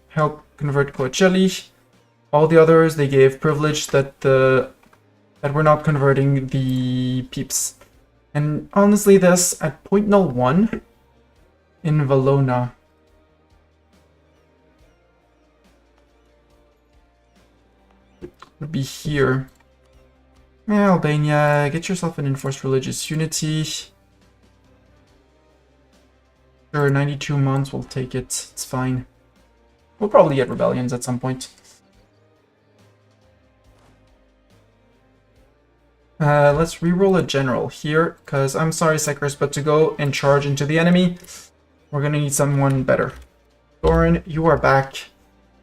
help convert Coachella. All the others, they gave privilege that we're not converting the peeps. And honestly, this at 0.01 in Valona. Would be here. Yeah, Albania, get yourself an enforced religious unity. Sure, 92 months, we'll take it. It's fine. We'll probably get rebellions at some point. Let's reroll a general here, because I'm sorry, Sekers, but to go and charge into the enemy, we're gonna need someone better. Doran, you are back.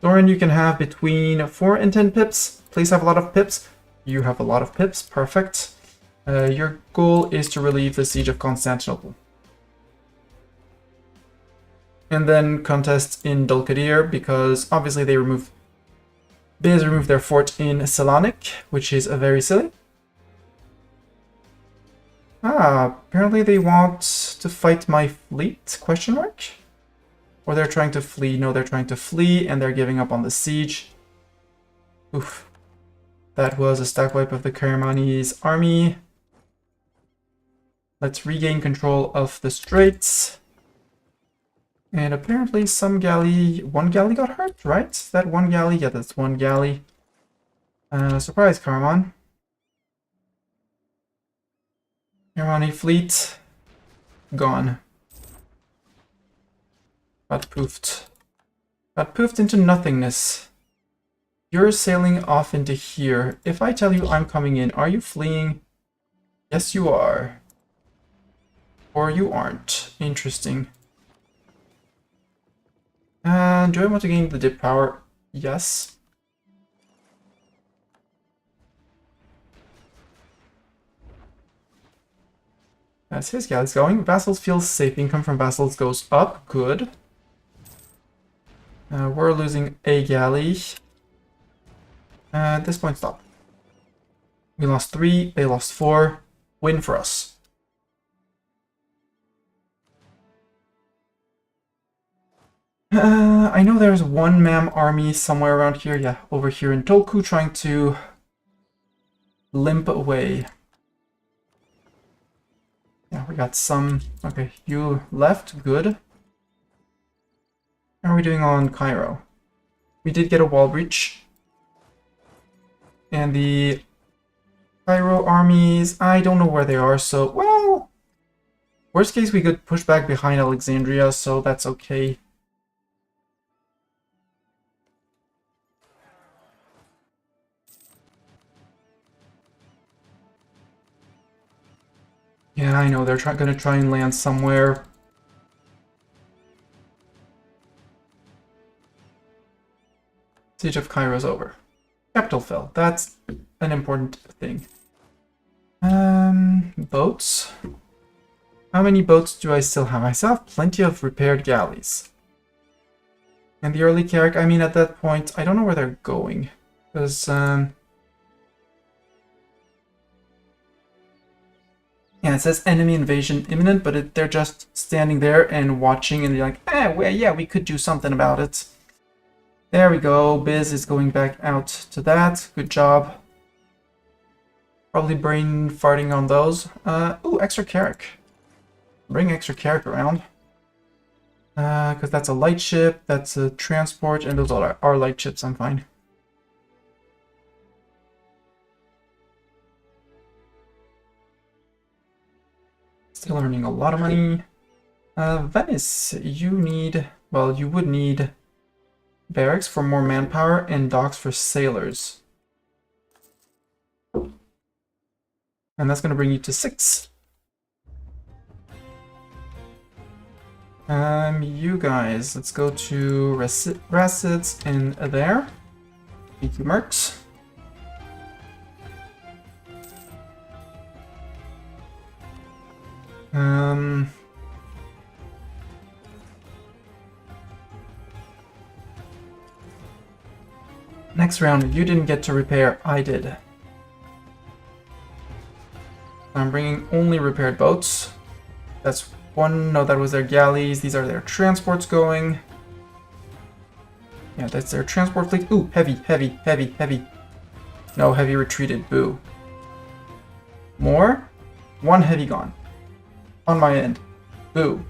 Doran, you can have between 4 and 10 pips. Please have a lot of pips. You have a lot of pips. Perfect. Your goal is to relieve the siege of Constantinople. And then contest in Dulkadir, because obviously they removed their fort in Salonik, which is very silly. Apparently they want to fight my fleet, question mark? Or they're trying to flee. No, they're trying to flee, and they're giving up on the siege. Oof. That was a stack wipe of the Karamani's army. Let's regain control of the straits. And apparently one galley got hurt, right? That one galley? Yeah, that's one galley. Surprise, Karaman. Karamani fleet, gone. Got poofed. Got poofed into nothingness. You're sailing off into here. If I tell you I'm coming in, are you fleeing? Yes, you are. Or you aren't. Interesting. Do I want to gain the dip power? Yes. That's his galley's going. Vassals feels safe. Income from vassals goes up. Good. We're losing a galley. At this point, stop. We lost 3, they lost 4. Win for us. I know there's one Mam army somewhere around here. Yeah, over here in Tolku, trying to limp away. Yeah, we got some. Okay, you left. Good. How are we doing on Cairo? We did get a wall breach. And the Cairo armies, I don't know where they are, so, well, worst case we could push back behind Alexandria, so that's okay. Yeah, I know, they're gonna try and land somewhere. Siege of Cairo's over. Capital fell. That's an important thing. Boats. How many boats do I still have? I still have plenty of repaired galleys. And the early Carrick, I mean, at that point, I don't know where they're going. Because, yeah, it says enemy invasion imminent, but they're just standing there and watching, and they're like, well, yeah, we could do something about it. There we go. Biz is going back out to that. Good job. Probably brain farting on those. Ooh, extra Carrick. Bring extra Carrick around. Because that's a light ship, that's a transport, and those are light ships. I'm fine. Still earning a lot of money. Venice, you need... Well, you would need barracks for more manpower and docks for sailors. And that's going to bring you to 6. You guys, let's go to Rasids in there. Thank you, Mercs. Next round, you didn't get to repair, I did. I'm bringing only repaired boats. That's one, no, that was their galleys. These are their transports going. Yeah, that's their transport fleet. Ooh, heavy, heavy, heavy, heavy. No, heavy retreated, boo. More? One heavy gone. On my end. Boo.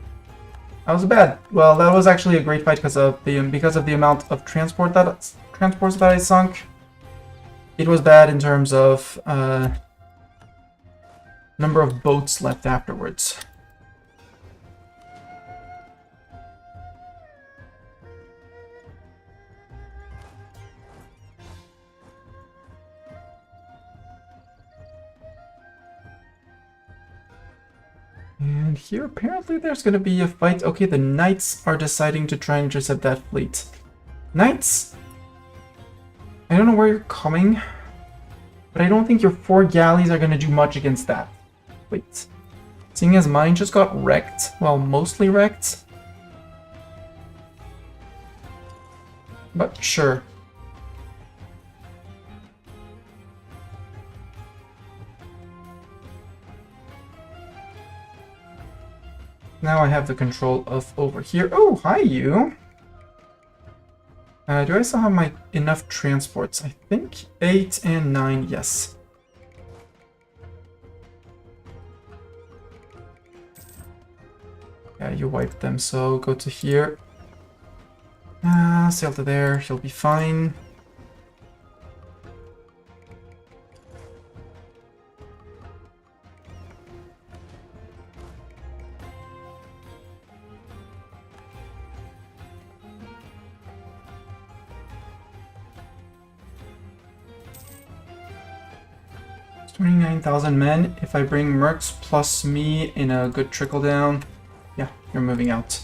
That was bad. Well, that was actually a great fight because of the amount of transports that I sunk. It was bad in terms of number of boats left afterwards. And here, apparently, there's going to be a fight. Okay, the knights are deciding to try and intercept that fleet. Knights? I don't know where you're coming, but I don't think your 4 galleys are going to do much against that fleet. Seeing as mine just got wrecked, well, mostly wrecked. But sure. Now I have the control of over here. Oh, hi you! Do I still have enough transports? I think 8 and 9, yes. Yeah, you wiped them, so go to here. Sail to there, he'll be fine. It's 29,000 men. If I bring mercs plus me in a good trickle down, yeah, you're moving out.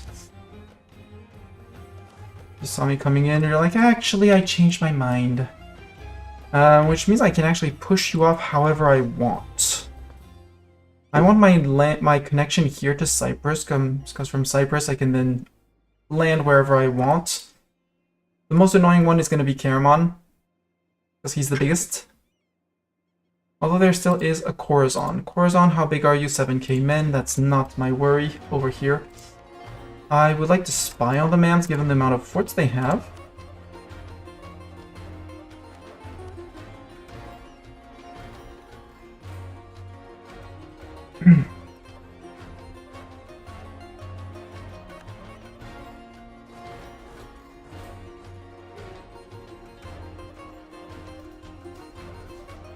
You saw me coming in, and you're like, actually, I changed my mind. Which means I can actually push you off however I want. I want my connection here to Cyprus, because from Cyprus I can then land wherever I want. The most annoying one is going to be Hegemon, because he's the biggest. Although there still is a Corazon. Corazon, how big are you? 7k men, that's not my worry over here. I would like to spy on the Mans, given the amount of forts they have.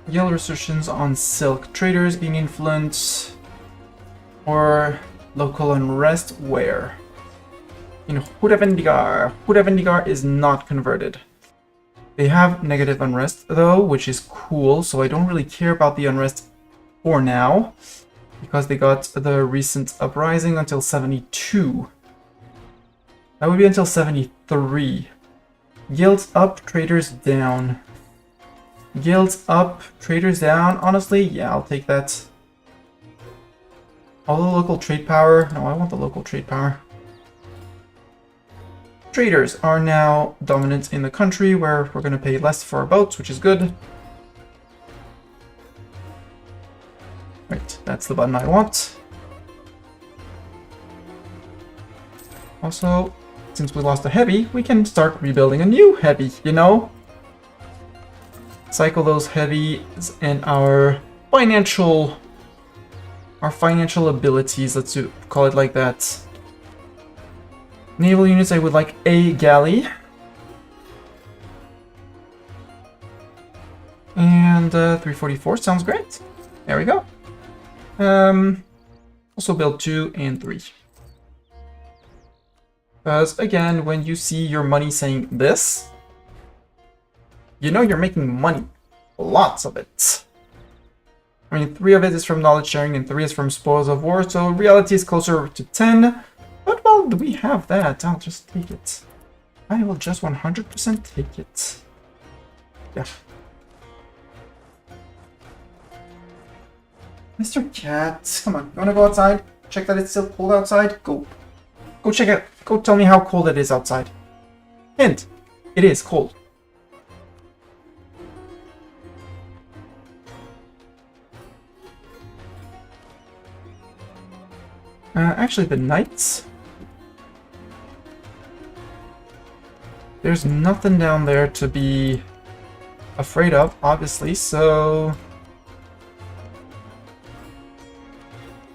Yellow restrictions on silk. Traders being influenced or local unrest where? In Hudavendigar. Hudavendigar is not converted. They have negative unrest though, which is cool, so I don't really care about the unrest for now, because they got the recent uprising until 72. That would be until 73. Guilds up, traders down. Guilds up, traders down. Honestly, yeah, I'll take that. All the local trade power. No, I want the local trade power. Traders are now dominant in the country, where we're going to pay less for our boats, which is good. Right, that's the button I want. Also, since we lost a heavy, we can start rebuilding a new heavy, you know? Cycle those heavies and our financial abilities, let's call it like that. Naval units, I would like a galley. And 344 sounds great. There we go. Also build 2 and 3. Because again, when you see your money saying this, you know you're making money. Lots of it. I mean, 3 of it is from knowledge sharing and 3 is from spoils of war, so reality is closer to 10. But while we have that, I'll just take it. I will just 100% take it. Yeah. Mr. Cat, come on, you wanna go outside? Check that it's still cold outside? Go. Go check it. Go tell me how cold it is outside. Hint, it is cold. Actually, the knights. There's nothing down there to be afraid of, obviously, so...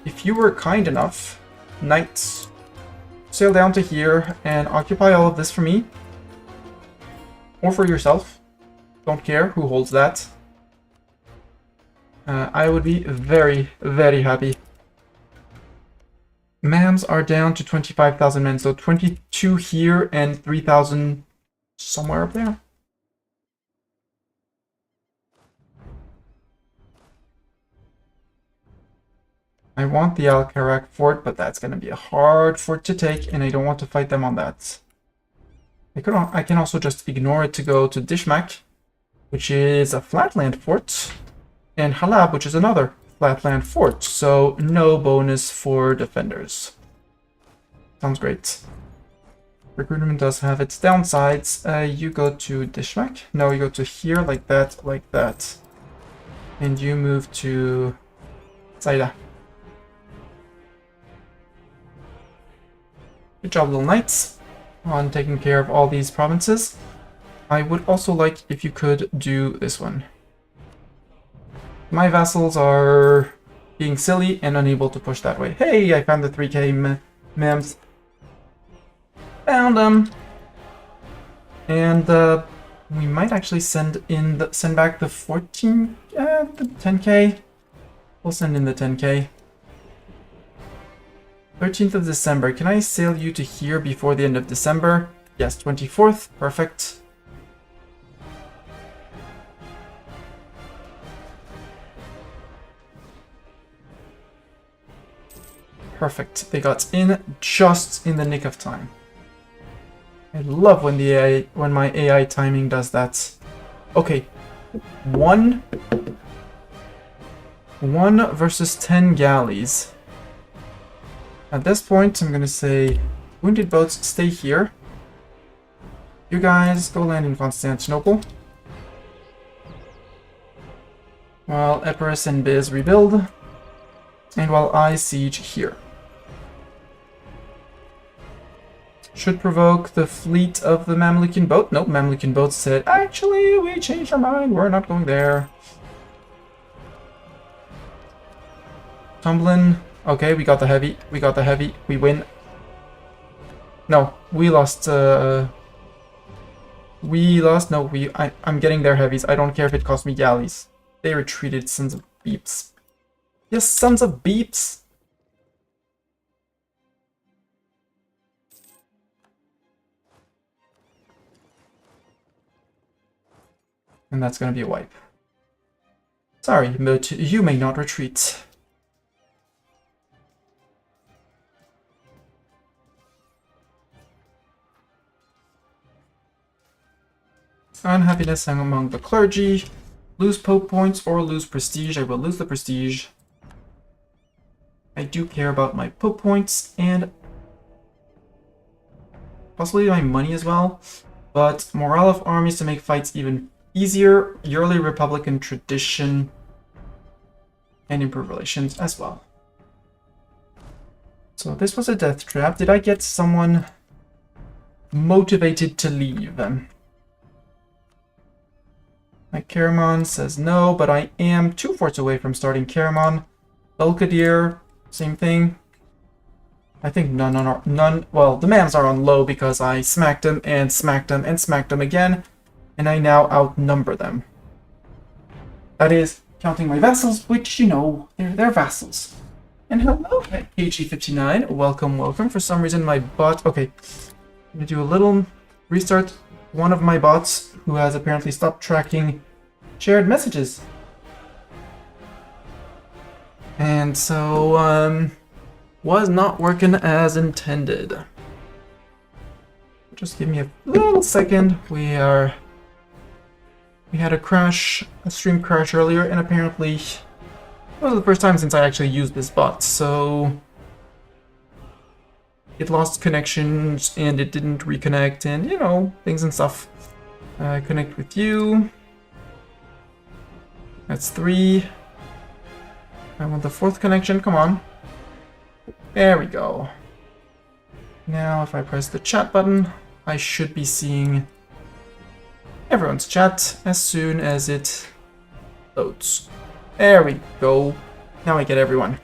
If you were kind enough, knights, sail down to here and occupy all of this for me. Or for yourself. Don't care who holds that. I would be very, very happy. Mams are down to 25,000 men, so 22 here and 3,000 somewhere up there. I want the Al-Karak fort, but that's going to be a hard fort to take, and I don't want to fight them on that. I can also just ignore it to go to Dishmak, which is a flatland fort, and Halab, which is another flatland fort, so no bonus for defenders. Sounds great. Recruitment does have its downsides. You go to Dishmak. No, you go to here, like that. And you move to Zaida. Good job, little knights, on taking care of all these provinces. I would also like if you could do this one. My vassals are being silly and unable to push that way. Hey, I found the 3k mems. Found them. And we might actually send back the 14, the 10k. We'll send in the 10k. 13th of December. Can I sail you to here before the end of December? Yes, 24th. Perfect. Perfect. They got in just in the nick of time. I love when when my AI timing does that. Okay. 1 versus 10 galleys. At this point, I'm gonna say, wounded boats, stay here. You guys go land in Constantinople. While Epirus and Biz rebuild. And while I siege here. Should provoke the fleet of the Mamlukan boat. Nope, Mamlukan boat said, actually, we changed our mind, we're not going there. Tumblin. Okay, we got the heavy. We win. No, we lost. No, I'm getting their heavies. I don't care if it cost me galleys. They retreated, sons of beeps. Yes, sons of beeps. And that's gonna be a wipe. Sorry, but you may not retreat. Unhappiness among the clergy. Lose Pope points or lose prestige. I will lose the prestige. I do care about my Pope points and possibly my money as well. But morale of armies to make fights even easier. Yearly Republican tradition. And improve relations as well. So this was a death trap. Did I get someone motivated to leave? My Hegemon says no, but I am 2 forts away from starting Hegemon. Belkadir, same thing. I think none. Well, the mams are on low because I smacked them and smacked them and smacked them again, and I now outnumber them. That is counting my vassals, which, you know, they're vassals. And hello, KG59. Welcome, welcome. For some reason, my bot. Okay, I'm gonna do a little restart. One of my bots, who has apparently stopped tracking shared messages. And so, was not working as intended. Just give me a little second. We had a crash, a stream crash earlier, and apparently it was the first time since I actually used this bot, so it lost connections and it didn't reconnect, and you know, things and stuff. Connect with you. That's 3. I want the 4th connection, come on. There we go. Now if I press the chat button, I should be seeing everyone's chat as soon as it loads. There we go. Now I get everyone.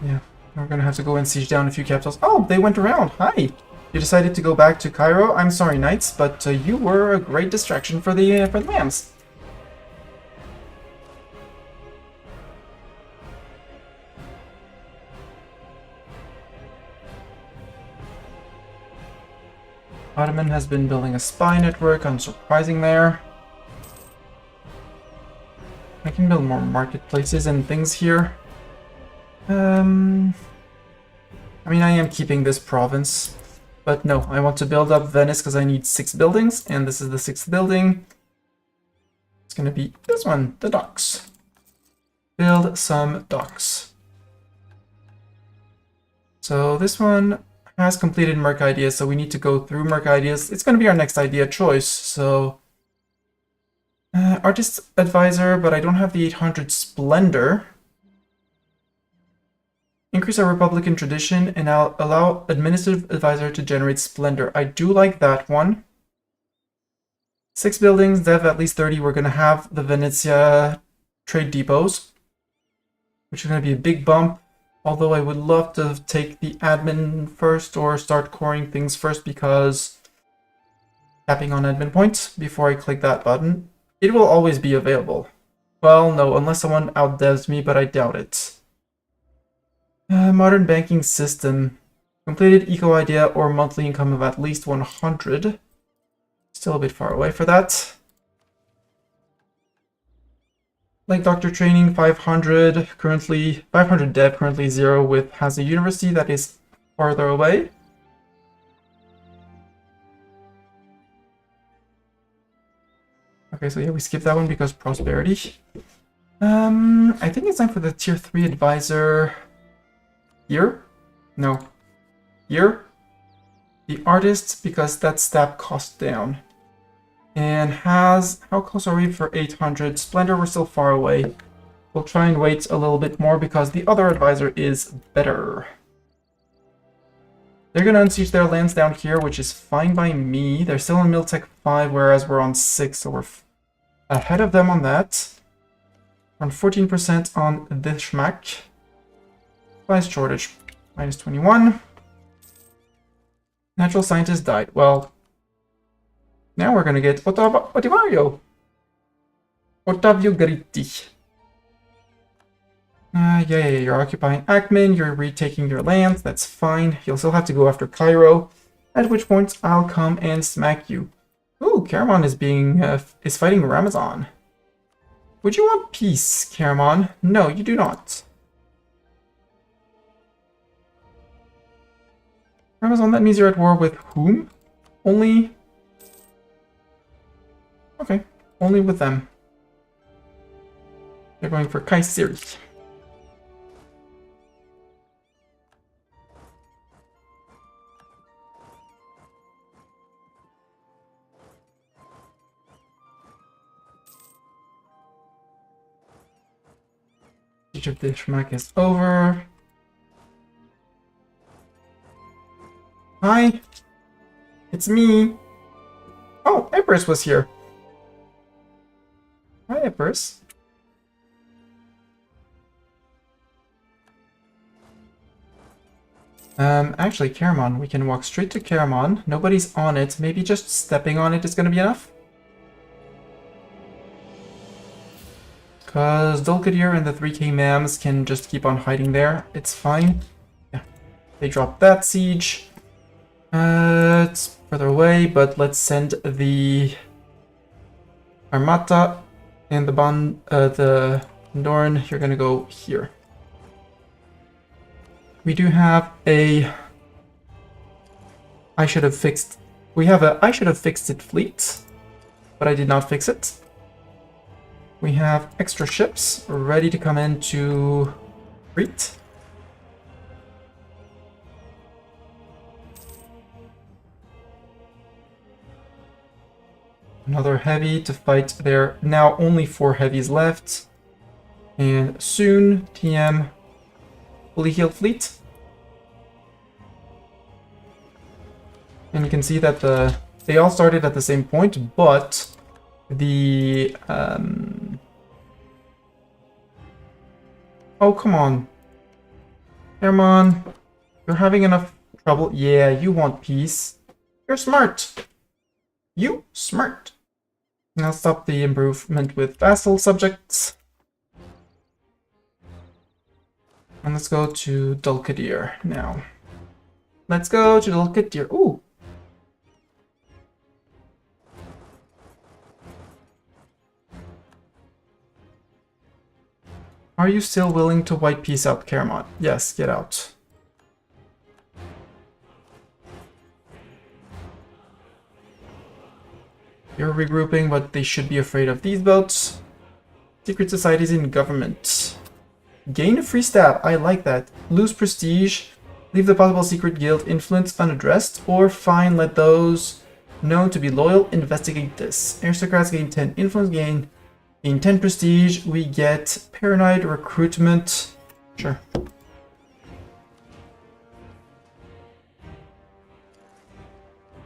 Yeah, we're gonna have to go and siege down a few capitals. Oh, they went around. Hi. You decided to go back to Cairo. I'm sorry, knights, but you were a great distraction for the lambs. Ottoman has been building a spy network, unsurprising there. I can build more marketplaces and things here. I mean, I am keeping this province, but no, I want to build up Venice because I need 6 buildings, and this is the 6th building. It's gonna be this one, the docks. Build some docks. So this one has completed Merc ideas, so we need to go through Merc ideas. It's going to be our next idea choice, so artist advisor, but I don't have the 800 splendor. Increase our Republican tradition and I'll allow administrative advisor to generate splendor. I do like that one. 6 buildings, dev at least 30. We're going to have the Venezia trade depots, which is going to be a big bump. Although I would love to take the admin first or start coring things first, because tapping on admin points before I click that button, it will always be available. Well, no, unless someone outdevs me, but I doubt it. Modern banking system. Completed eco idea or monthly income of at least 100. Still a bit far away for that. Like doctor training, 500 currently, 500 dev, currently 0 with has a university that is farther away. Okay, so yeah, we skip that one because prosperity. I think it's time for the tier 3 advisor. Here? No. Here? The artist, because that stab cost down. And has, how close are we for 800? Splendor, we're still far away. We'll try and wait a little bit more because the other advisor is better. They're going to unsiege their lands down here, which is fine by me. They're still on Miltech 5, whereas we're on 6, so we're ahead of them on that. We're on 14% on this schmack. Supplies shortage, minus 21. Natural scientist died. Well, now we're gonna get Ottavio Gritti. Yeah, you're occupying Ackman, you're retaking your lands, that's fine. You'll still have to go after Cairo, at which point I'll come and smack you. Ooh, Caramon is fighting Ramazan. Would you want peace, Caramon? No, you do not. Ramazan, that means you're at war with whom? Only... Okay, only with them. They're going for Kayseri. Each of the schmack is over. Hi, it's me. Oh, Empress was here. Hi, Empress. Actually, Hegemon, we can walk straight to Hegemon. Nobody's on it. Maybe just stepping on it is going to be enough. Because Dulcadir and the 3k Mams can just keep on hiding there. It's fine. Yeah, they dropped that siege. It's further away, but let's send the Armata and the Norn. You're gonna go here. We do have a I should have fixed it fleet, but I did not fix it. We have extra ships ready to come in to Crete. Another heavy to fight there. Now only 4 heavies left. And soon, TM, fully healed fleet. And you can see that they all started at the same point, but the... Oh, come on. Hegemon, you're having enough trouble. Yeah, you want peace. You're smart. You smart. Now stop the improvement with vassal subjects. And let's go to Dulcadir now. Let's go to Dulcadir. Ooh. Are you still willing to white peace out, Hegemon? Yes, get out. You're regrouping, but they should be afraid of these boats. Secret societies in government. Gain a free stab. I like that. Lose prestige. Leave the possible secret guild influence unaddressed. Or fine, let those known to be loyal investigate this. Aristocrats gain 10 influence, gain 10 prestige. We get paranoid recruitment. Sure.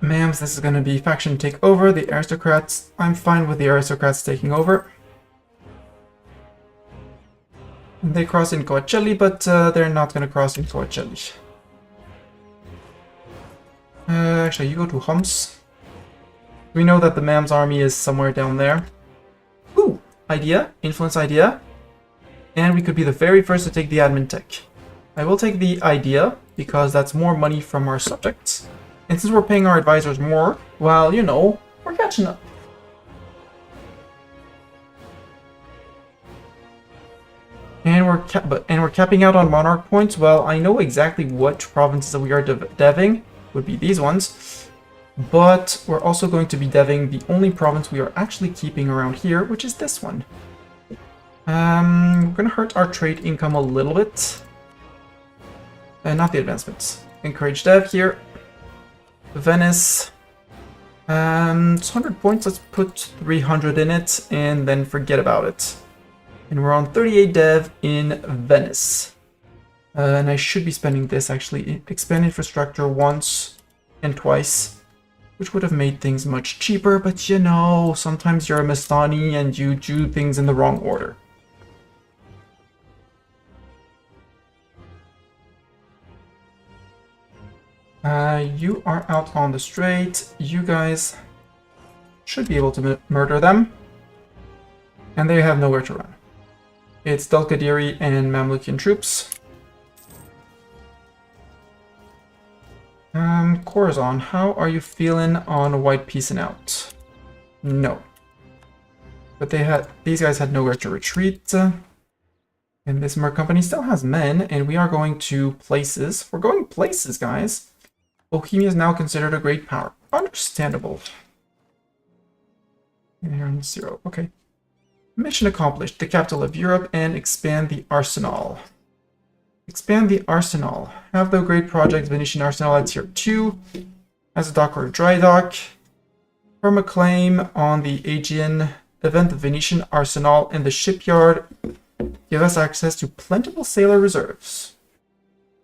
Mams, this is going to be faction takeover. The aristocrats, I'm fine with the aristocrats taking over. They cross in Coacelli, but they're not going to cross in Coacelli. Actually, you go to Homs. We know that the Mams army is somewhere down there. Ooh, idea, influence idea. And we could be the very first to take the admin tech. I will take the idea, because that's more money from our subjects. And since we're paying our advisors more, well, you know, we're catching up. And we're capping out on monarch points. Well, I know exactly what provinces that we are deving would be these ones, but we're also going to be deving the only province we are actually keeping around here, which is this one. We're gonna hurt our trade income a little bit, and not the advancements. Encourage dev here. Venice. It's 100 points. Let's put 300 in it, and then forget about it. And we're on 38 dev in Venice. And I should be spending this actually. Expand infrastructure once and twice, which would have made things much cheaper, but you know, sometimes you're a Mastani and you do things in the wrong order. You are out on the strait. You guys should be able to murder them. And they have nowhere to run. It's Dulcadiri and Mamlukian troops. Corazon, how are you feeling on white peacing out? No. But these guys had nowhere to retreat. And this Merc company still has men, and we are going to places. We're going places, guys. Bohemia is now considered a great power. Understandable. And 0. Okay. Mission accomplished. The capital of Europe and expand the arsenal. Expand the arsenal. Have the great project Venetian arsenal at tier 2. As a dock or a dry dock. Firm a claim on the Aegean. Event the Venetian arsenal and the shipyard. Give us access to plentiful sailor reserves.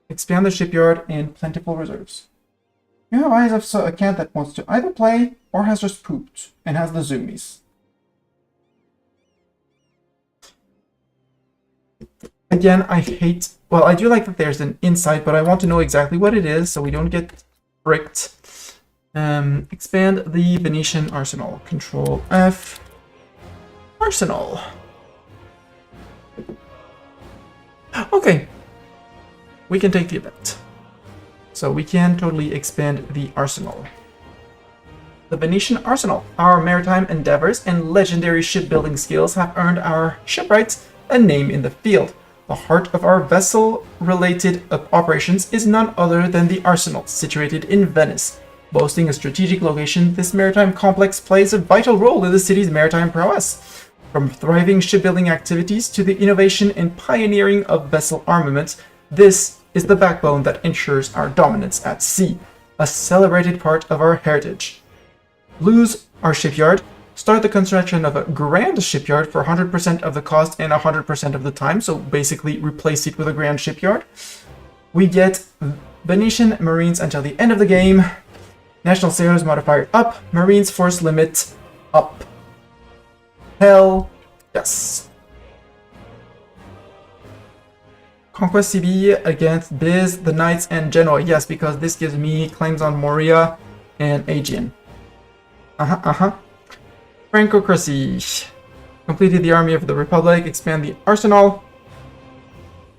Expand the shipyard and plentiful reserves. You have eyes of a cat that wants to either play or has just pooped and has the zoomies. Again, I hate... Well, I do like that there's an insight, but I want to know exactly what it is so we don't get bricked. Expand the Venetian arsenal. Control F. Arsenal. Okay. We can take the event. So we can totally expand the arsenal. The Venetian arsenal. Our maritime endeavors and legendary shipbuilding skills have earned our shipwrights a name in the field. The heart of our vessel-related operations is none other than the arsenal, situated in Venice. Boasting a strategic location, this maritime complex plays a vital role in the city's maritime prowess. From thriving shipbuilding activities to the innovation and pioneering of vessel armaments, this is the backbone that ensures our dominance at sea, a celebrated part of our heritage. Lose our shipyard. Start the construction of a grand shipyard for 100% of the cost and 100% of the time, so basically replace it with a grand shipyard. We get Venetian Marines until the end of the game. National Sailors modifier up. Marines force limit up. Hell yes. Conquest CB against Biz, the Knights, and Genoa. Yes, because this gives me claims on Moria and Aegean. Francocracy. Completed the army of the Republic, expand the arsenal.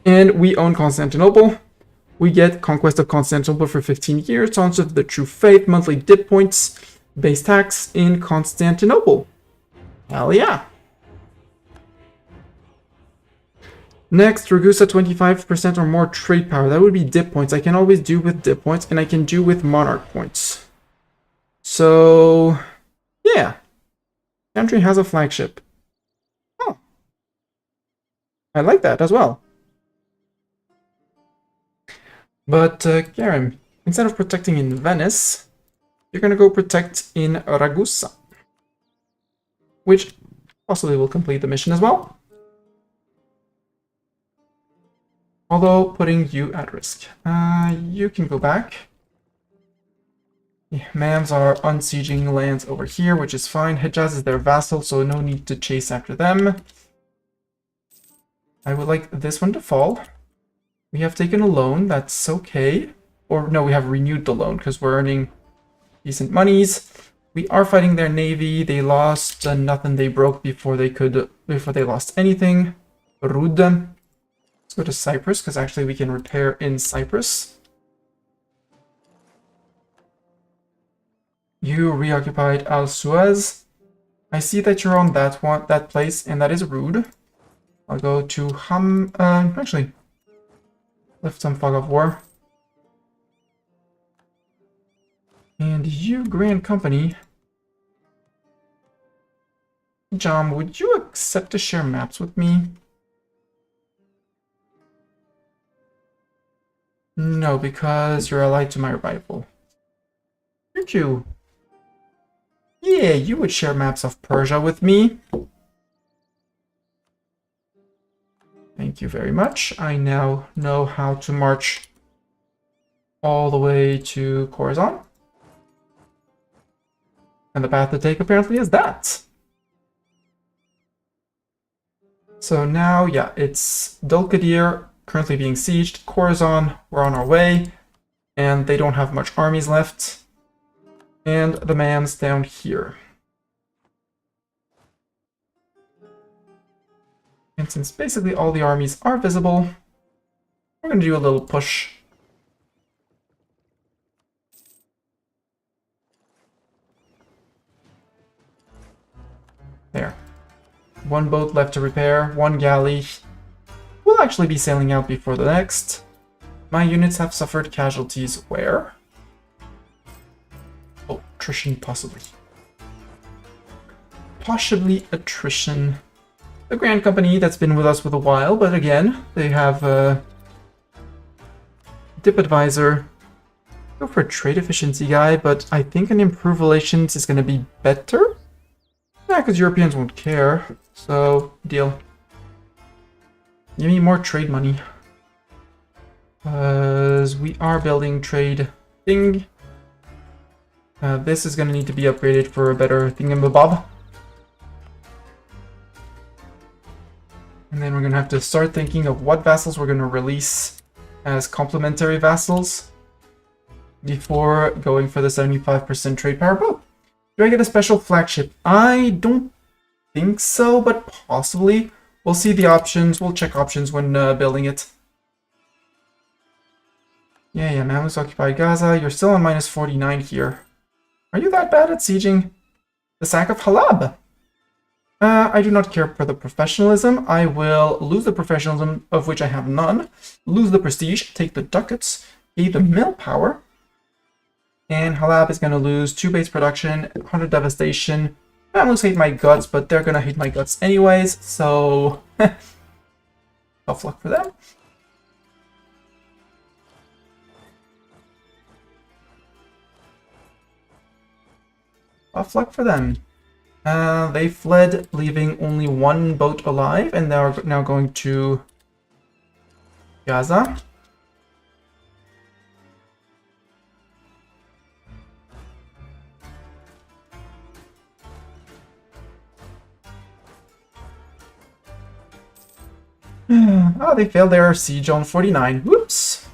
And we own Constantinople. We get Conquest of Constantinople for 15 years, Tons of the True Faith, monthly dip points, base tax in Constantinople. Hell yeah. Next, Ragusa 25% or more trade power. That would be dip points. I can always do with dip points, and I can do with monarch points. So, yeah. Country has a flagship. Oh. I like that as well. But, Karim, instead of protecting in Venice, you're gonna go protect in Ragusa. Which possibly will complete the mission as well. Although putting you at risk. You can go back. The Mams are unsieging lands over here, which is fine. Hejaz is their vassal, so no need to chase after them. I would like this one to fall. We have taken a loan, that's okay. Or no, we have renewed the loan because we're earning decent monies. We are fighting their navy. They lost nothing. They broke before they lost anything. Rude. Let's go to Cyprus because actually we can repair in Cyprus. You reoccupied Al Suez. I see that you're on that place, and that is rude. I'll go to actually, lift some fog of war. And you, Grand Company. John, would you accept to share maps with me? No, because you're allied to my rival. Aren't you? Yeah, you would share maps of Persia with me. Thank you very much. I now know how to march all the way to Khorasan. And the path to take apparently is that. So now, yeah, it's Dulkadir currently being sieged. Khorasan, we're on our way. And they don't have much armies left. And the man's down here. And since basically all the armies are visible, we're going to do a little push. There. One boat left to repair, one galley. We'll actually be sailing out before the next. My units have suffered casualties where? Oh, attrition possibly. Possibly attrition. The Grand Company that's been with us for a while, but again, they have a Dip Advisor. Go for a trade efficiency guy, but I think an improved relations is going to be better. Yeah, because Europeans won't care. So, deal. Give me more trade money. Because we are building trade thing. This is going to need to be upgraded for a better thingamabob. And then we're going to have to start thinking of what vassals we're going to release as complementary vassals before going for the 75% trade power. Oh, do I get a special flagship? I don't think so, but possibly. We'll see the options. We'll check options when building it. Yeah, Mamluks occupy Gaza. You're still on minus 49 here. Are you that bad at sieging the sack of Halab? I do not care for the professionalism. I will lose the professionalism, of which I have none. Lose the prestige, take the ducats, gain the mill power. And Halab is going to lose 2 base production, 100 devastation. Mamluks hate my guts, but they're going to hate my guts anyways, so tough luck for them. Tough luck for them. They fled, leaving only 1 boat alive, and they are now going to Gaza. Oh, they failed their siege on 49. Whoops!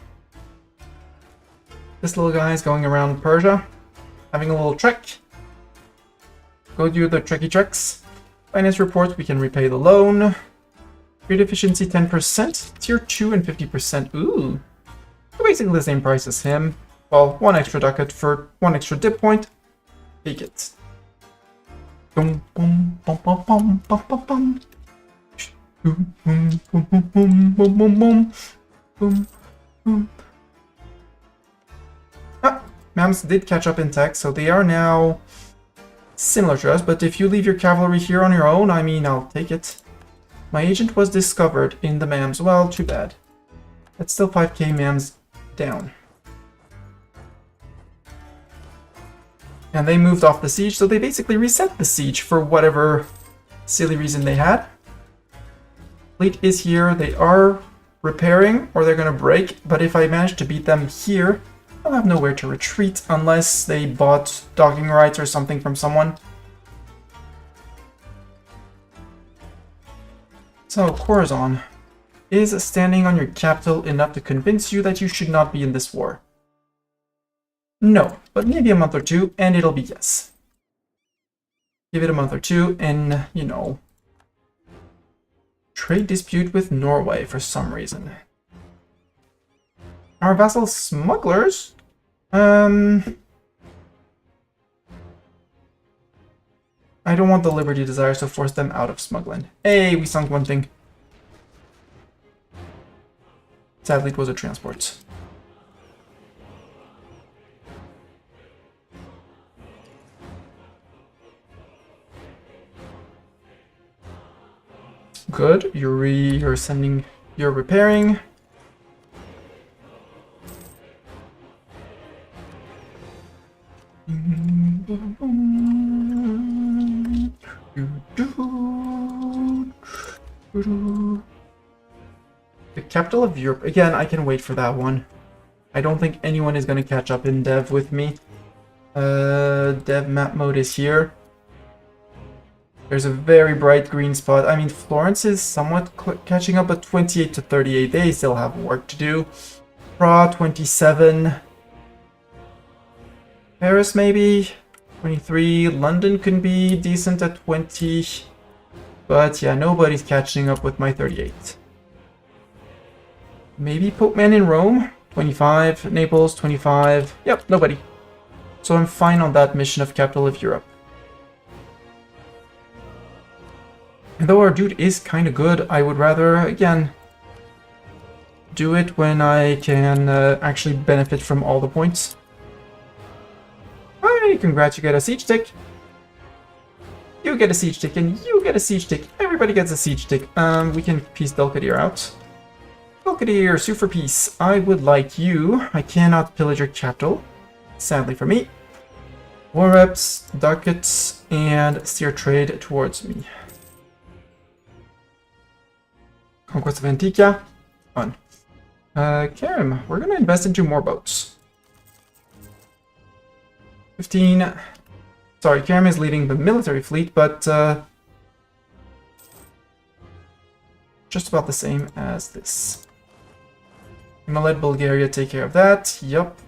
This little guy is going around Persia, having a little trek. Go do the tricky treks. Finance report, we can repay the loan. Trade efficiency 10%, tier 2 and 50%. Ooh. So basically the same price as him. Well, 1 extra ducat for 1 extra dip point. Take it. Boom, boom, boom, boom, boom, boom, boom, boom. Boom, boom, boom, boom, boom, boom, boom, boom, boom, boom. Ah, Mams did catch up in tech, so they are now similar to us, but if you leave your cavalry here on your own, I mean, I'll take it. My agent was discovered in the Mams. Well, too bad. That's still 5k Mams down. And they moved off the siege, so they basically reset the siege for whatever silly reason they had. Fleet is here. They are repairing, or they're going to break, but if I manage to beat them here, I'll have nowhere to retreat unless they bought docking rights or something from someone. So, Corazon, is standing on your capital enough to convince you that you should not be in this war? No, but maybe a month or two, and it'll be yes. Give it a month or two, and, you know, trade dispute with Norway for some reason. Our vassal smugglers? I don't want the Liberty Desires to force them out of smuggling. Hey, we sunk one thing. Sadly, it was a transport. Good, you're sending, you're repairing. The capital of Europe. Again, I can wait for that one. I don't think anyone is going to catch up in dev with me. Dev map mode is here. There's a very bright green spot. I mean, Florence is somewhat catching up, but 28 to 38, they still have work to do. Prague, 27. Paris, maybe 23. London can be decent at 20. But yeah, nobody's catching up with my 38. Maybe Pope Man in Rome, 25. Naples, 25. Yep, nobody. So I'm fine on that mission of capital of Europe. And though our dude is kind of good, I would rather, again, do it when I can actually benefit from all the points. Alright, congrats, you get a siege tick. You get a siege tick, and you get a siege tick. Everybody gets a siege tick. We can piece Belkadir out. Belkadir, sue for peace. I would like you. I cannot pillage your capital, sadly for me. War reps, ducats, and steer trade towards me. Conquest of Antiquia. Fun. Karim, we're going to invest into more boats. 15. Sorry, Karim is leading the military fleet, but just about the same as this. I'm gonna let Bulgaria take care of that. Yup.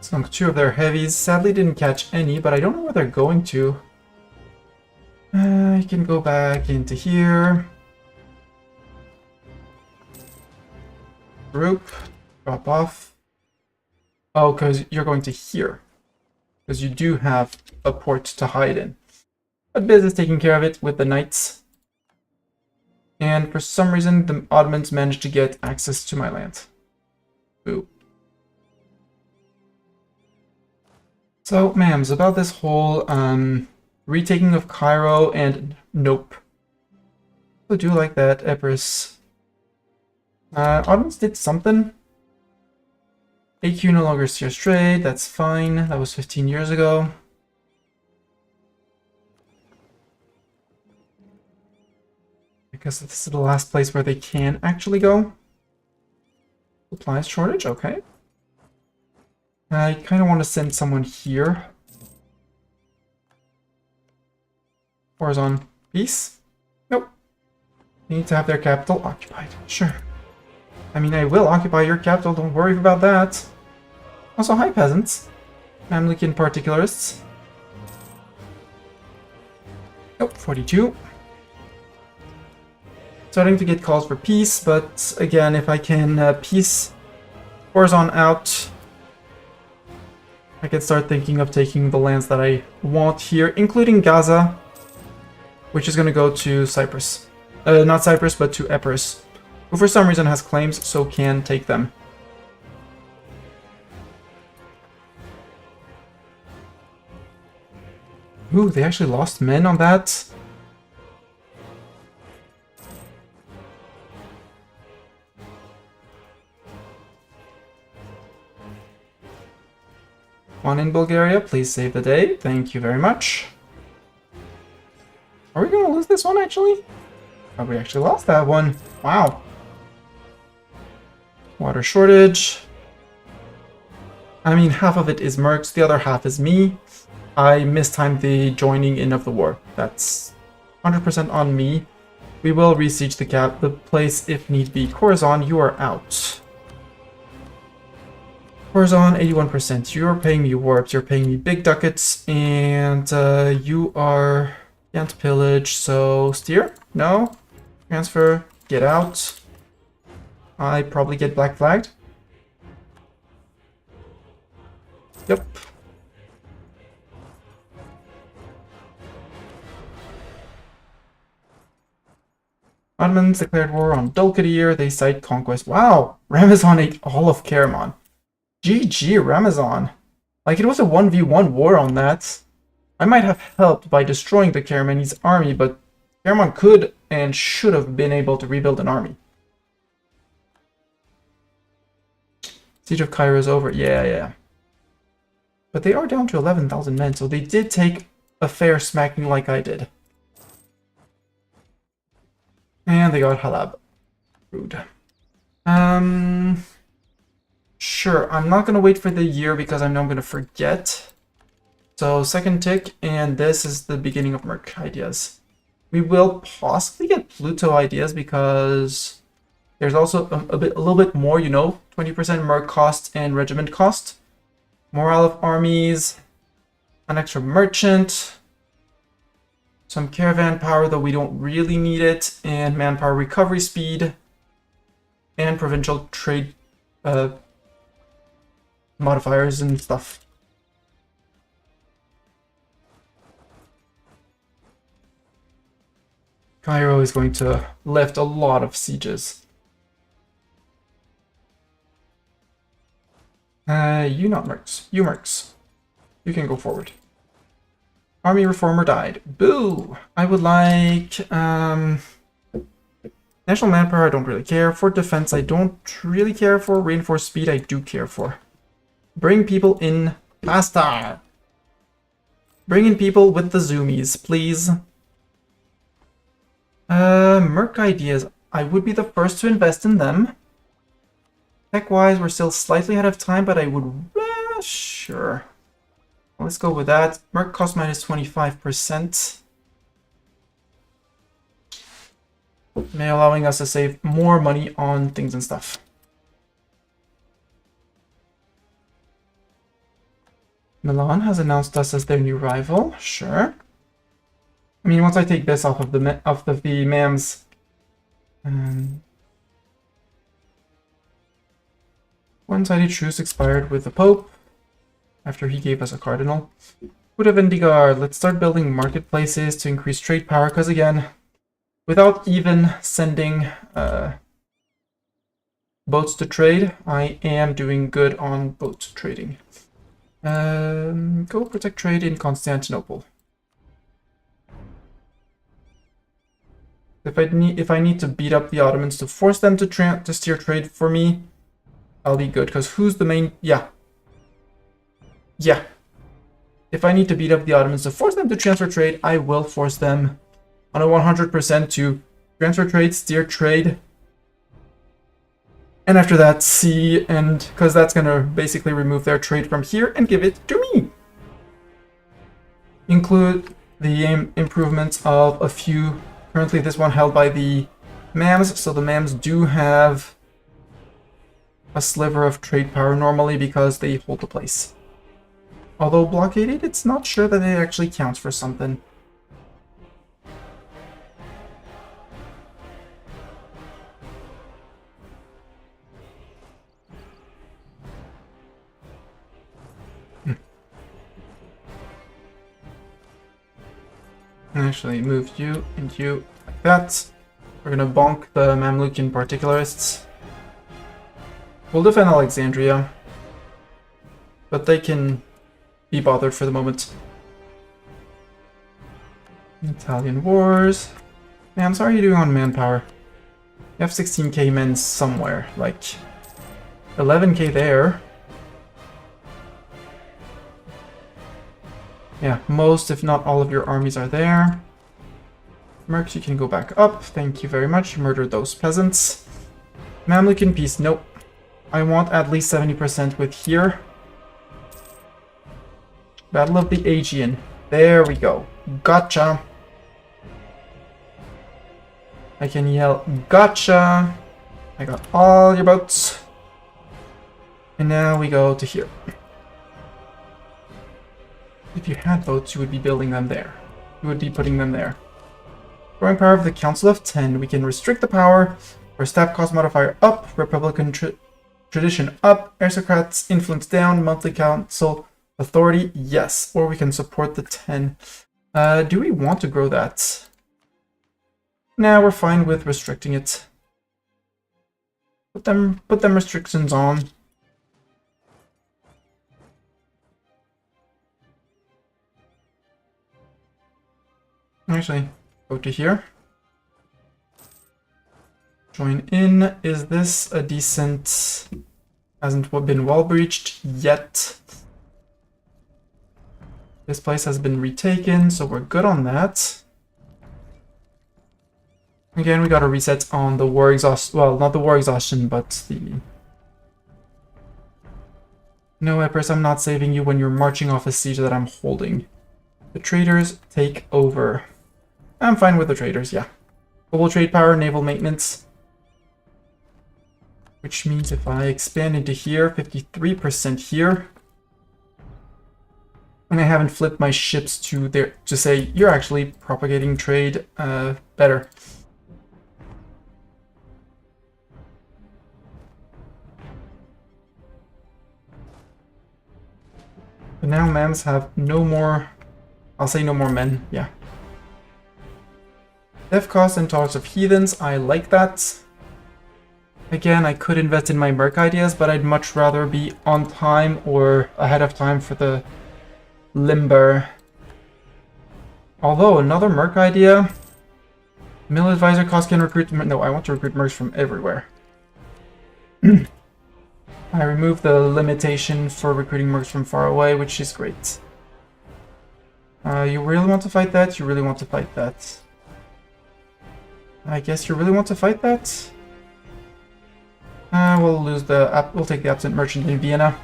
Sunk 2 of their heavies. Sadly didn't catch any, but I don't know where they're going to. I can go back into here. Group. Drop off. Oh, because you're going to here. Because you do have a port to hide in. But Biz is taking care of it with the knights. And for some reason, the Ottomans managed to get access to my land. Boo. So, ma'ams, about this whole retaking of Cairo and nope. I do like that, Epirus. Ottomans did something. AQ no longer steers trade, that's fine. That was 15 years ago. Because this is the last place where they can actually go. Supplies shortage, okay. I kind of want to send someone here. Horizon, peace? Nope. They need to have their capital occupied, sure. I mean, I will occupy your capital, don't worry about that. Also, hi peasants. Mamlukian particularists. Nope, 42. Starting to get calls for peace, but again, if I can peace Horizon out, I can start thinking of taking the lands that I want here, including Gaza, which is going to go to Cyprus. Not Cyprus, but to Epirus, who for some reason has claims, so can take them. Ooh, they actually lost men on that. One in Bulgaria, please save the day. Thank you very much. Are we going to lose this one, actually? Oh, we actually lost that one. Wow. Water shortage. I mean, half of it is Mercs, the other half is me. I mistimed the joining in of the war. That's 100% on me. We will resiege the place if need be. Khorasan, you are out. Horizon, 81%. You're paying me warps, you're paying me big ducats, and you are... Can't pillage, so steer? No? Transfer, get out. I probably get black flagged. Yep. Ottomans declared war on Dulkadir, they cite conquest. Wow! Ramazan ate all of Karaman. GG, Ramazan. Like, it was a 1v1 war on that. I might have helped by destroying the Karamanese army, but Karaman could and should have been able to rebuild an army. Siege of Cairo is over. Yeah. But they are down to 11,000 men, so they did take a fair smacking like I did. And they got Halab. Rude. Sure, I'm not going to wait for the year because I know I'm going to forget. So, second tick, and this is the beginning of Merc ideas. We will possibly get Pluto ideas because there's also a little bit more, you know, 20% Merc cost and regiment cost. Morale of armies, an extra merchant, some caravan power, though we don't really need it, and manpower recovery speed, and provincial trade modifiers and stuff. Cairo is going to lift a lot of sieges. You not mercs. You mercs. You can go forward. Army reformer died. Boo! I would like... National manpower I don't really care for. Defense I don't really care for. Reinforced speed I do care for. Bring people in faster. Bring in people with the zoomies, please. Merc ideas. I would be the first to invest in them. Tech-wise, we're still slightly ahead of time, but I would... sure. Let's go with that. Merc cost minus 25%. May allowing us to save more money on things and stuff. Milan has announced us as their new rival. Sure. I mean, once I take this off of the MAMs, one-sided truce expired with the Pope after he gave us a cardinal. Buddha Vendigar, let's start building marketplaces to increase trade power, because again, without even sending boats to trade, I am doing good on boat trading. Go protect trade in Constantinople. If I need to beat up the Ottomans to force them to steer trade for me, I'll be good. Because who's the main? Yeah. If I need to beat up the Ottomans to force them to transfer trade, I will force them on a 100% to transfer trade, steer trade, and after that see, and because that's gonna basically remove their trade from here and give it to me. Include the improvements of a few. Currently this one held by the MAMs, so the MAMs do have a sliver of trade power normally because they hold the place. Although blockaded, it's not sure that it actually counts for something. Actually move you and you like that. We're gonna bonk the Mamlukian particularists. We'll defend Alexandria, but they can be bothered for the moment. Italian wars. Man, how are you doing on manpower? You have 16k men somewhere, like 11k there. Yeah, most, if not all of your armies are there. Mercs, you can go back up. Thank you very much. Murder those peasants. Mamlukan peace. Nope. I want at least 70% with here. Battle of the Aegean. There we go. Gotcha. I can yell, gotcha. I got all your boats. And now we go to here. If you had boats, you would be building them there. You would be putting them there. Growing power of the Council of 10. We can restrict the power. Our staff cost modifier up. Republican tradition up. Aristocrats influence down. Monthly council authority, yes. Or we can support the 10. Do we want to grow that? Nah, we're fine with restricting it. Put them restrictions on. Actually, go to here. Join in. Is this a decent... Hasn't been wall breached yet. This place has been retaken, so we're good on that. Again, we got a reset on the war exhaustion. Well, not the war exhaustion, but the... No, Empress, I'm not saving you when you're marching off a siege that I'm holding. The traders take over. I'm fine with the traders, yeah. Global trade power, naval maintenance. Which means if I expand into here, 53% here. And I haven't flipped my ships to there to say, you're actually propagating trade better. But now MAMs have no more, I'll say no more men, yeah. Death cost and talks of heathens, I like that. Again, I could invest in my merc ideas, but I'd much rather be on time or ahead of time for the limber. Although, another merc idea. Mill advisor cost can recruit... No, I want to recruit mercs from everywhere. I removed the limitation for recruiting mercs from far away, which is great. You really want to fight that? You really want to fight that? I guess you really want to fight that? We'll lose the... We'll take the absent merchant in Vienna.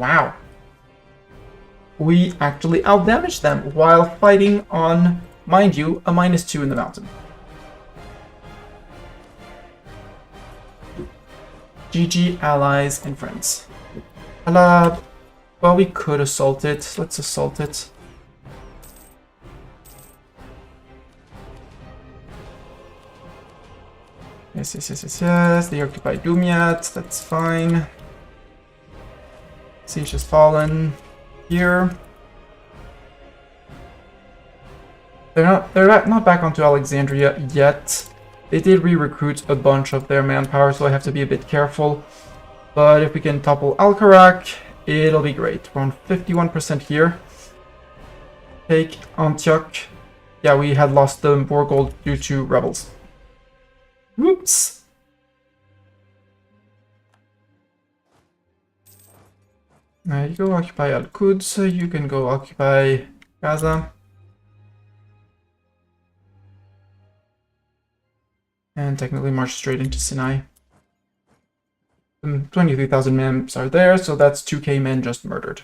Wow. We actually outdamaged them while fighting on, mind you, a -2 in the mountain. GG, allies and friends. Well, we could assault it. Let's assault it. Yes, yes, yes, yes, yes. They occupy Dumiat. That's fine. Siege has fallen here. They're not back onto Alexandria yet. They did re-recruit a bunch of their manpower, so I have to be a bit careful. But if we can topple Al-Karak, it'll be great. We're on 51% here. Take Antioch. Yeah, we had lost the Borgold due to rebels. Whoops. You go occupy Al-Quds. You can go occupy Gaza. And technically march straight into Sinai. 23,000 men are there, so that's 2k men just murdered.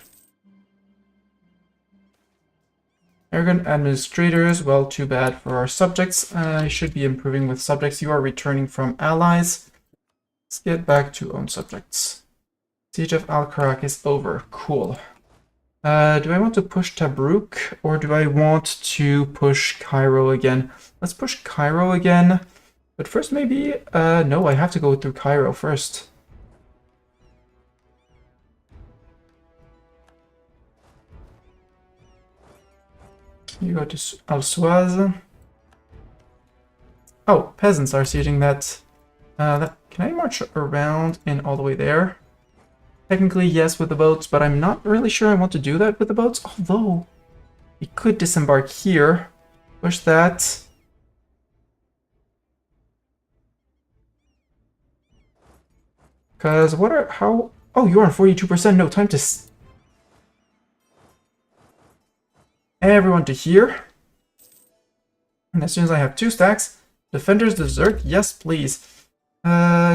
Arrogant administrators, well, too bad for our subjects. I should be improving with subjects. You are returning from allies. Let's get back to own subjects. Siege of Al-Karak is over. Cool. Do I want to push Tabruk, or do I want to push Cairo again? Let's push Cairo again. But first maybe... no, I have to go through Cairo first. You go to Al-Suaz. Oh, peasants are sieging that. Can I march around and all the way there? Technically, yes, with the boats, but I'm not really sure I want to do that with the boats. Although, we could disembark here. Push that. Because how... Oh, you're on 42%. No, time to... Everyone to here. And as soon as I have 2 stacks, defenders desert. Yes, please.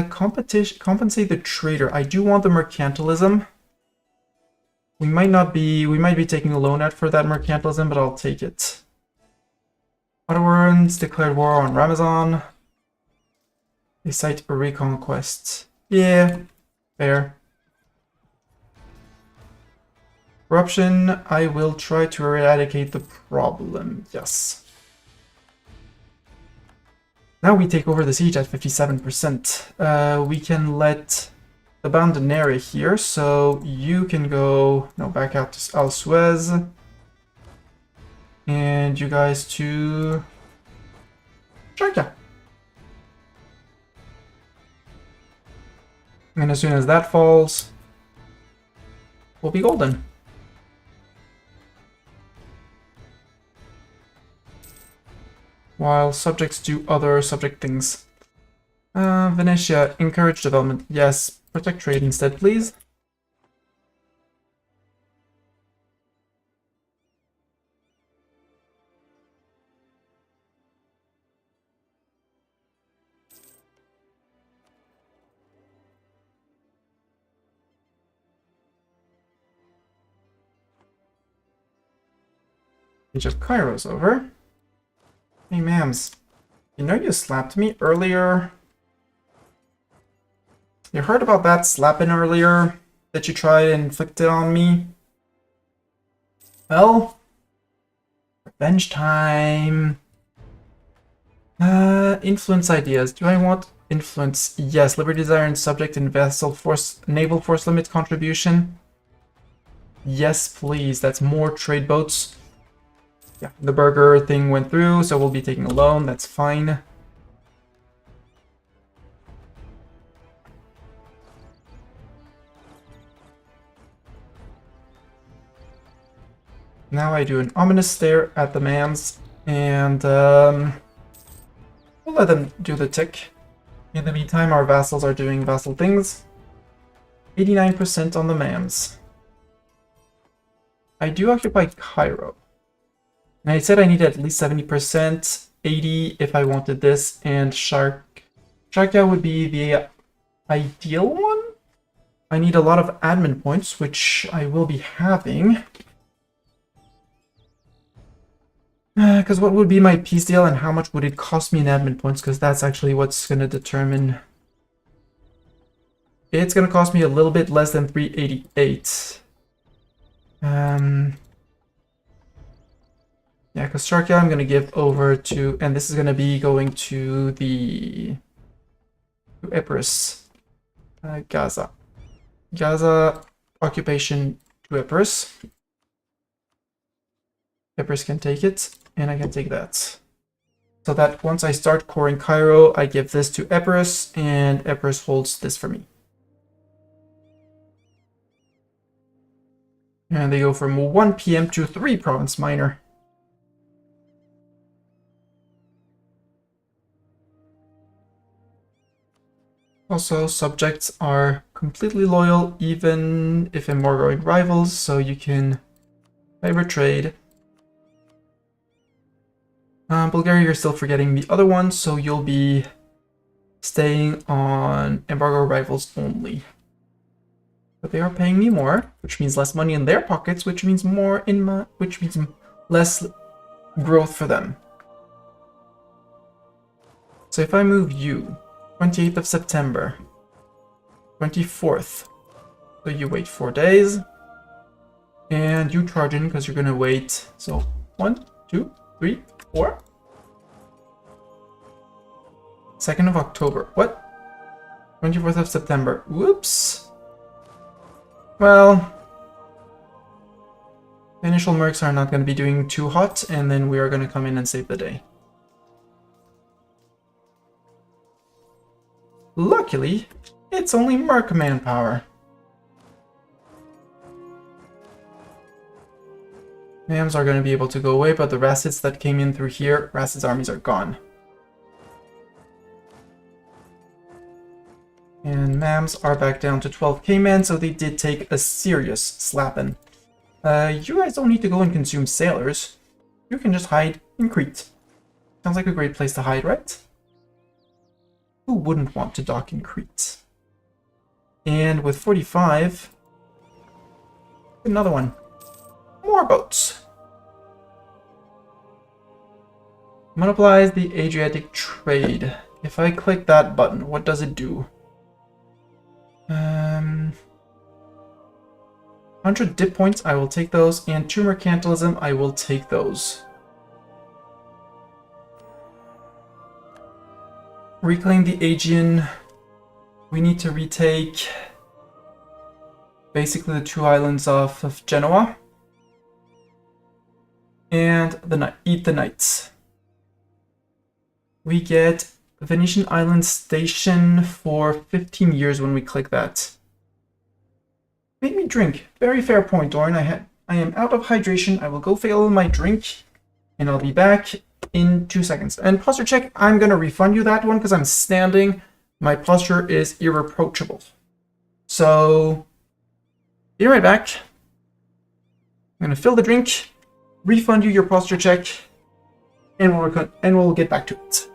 Compensate the trader. I do want the mercantilism. We might be taking a loan out for that mercantilism, but I'll take it. Ottomans declared war on Ramazan. They cite a reconquest. Yeah, fair. Corruption, I will try to eradicate the problem, yes. Now we take over the siege at 57%. We can let the Bandonera here, so you can go, no, back out to Al-Suez. And you guys to Sharjah. And as soon as that falls, we'll be golden. While subjects do other subject things. Venetia, encourage development. Yes, protect trade instead, please. Age of Cairo's over. Hey, ma'ams. You know you slapped me earlier? You heard about that slapping earlier that you tried and inflicted on me? Well, revenge time. Influence ideas. Do I want influence? Yes, Liberty Desire and Subject and Vessel Force, Naval Force Limit contribution. Yes, please. That's more trade boats. Yeah, the burger thing went through, so we'll be taking a loan. That's fine. Now I do an ominous stare at the mans, and we'll let them do the tick. In the meantime, our vassals are doing vassal things. 89% on the mans. I do occupy Cairo. And I said I needed at least 70%, 80 if I wanted this, and Sharjah would be the ideal one? I need a lot of admin points, which I will be having. Because what would be my peace deal and how much would it cost me in admin points? Because that's actually what's going to determine. It's going to cost me a little bit less than 388. Yeah, because Sharkia I'm going to give over to, and this is going to be going to the to Epirus, Gaza. Gaza occupation to Epirus. Epirus can take it, and I can take that. So that once I start coring Cairo, I give this to Epirus, and Epirus holds this for me. And they go from 1 PM to 3 province minor. Also, subjects are completely loyal, even if embargoing rivals, so you can favor trade. Bulgaria, you're still forgetting the other one, so you'll be staying on embargo rivals only. But they are paying me more, which means less money in their pockets, which means more in my, which means less growth for them. So if I move you, 28th of September, 24th, so you wait 4 days, and you charge in because you're gonna wait. So 1, 2, 3, 4. 2nd of October. What? 24th of September. Whoops. Well, the initial mercs are not going to be doing too hot, and then we are going to come in and save the day. Luckily, it's only merc manpower. Mams are going to be able to go away, but the Rassids that came in through here, Rassids' armies are gone. And Mams are back down to 12k men, so they did take a serious slapping. You guys don't need to go and consume sailors. You can just hide in Crete. Sounds like a great place to hide, right? Who wouldn't want to dock in Crete? And with 45, another one. More boats. Monopolize the Adriatic trade. If I click that button, what does it do? 100 dip points, I will take those, and 2 mercantilism, I will take those. Reclaim the Aegean. We need to retake basically the 2 islands of Genoa. And eat the knights. We get Venetian Island Station for 15 years when we click that. Make me drink. Very fair point, Doran. I am out of hydration. I will go fill my drink, and I'll be back in 2 seconds. And posture check, I'm going to refund you that one because I'm standing. My posture is irreproachable. So, be right back. I'm going to fill the drink, refund you your posture check, and we'll get back to it.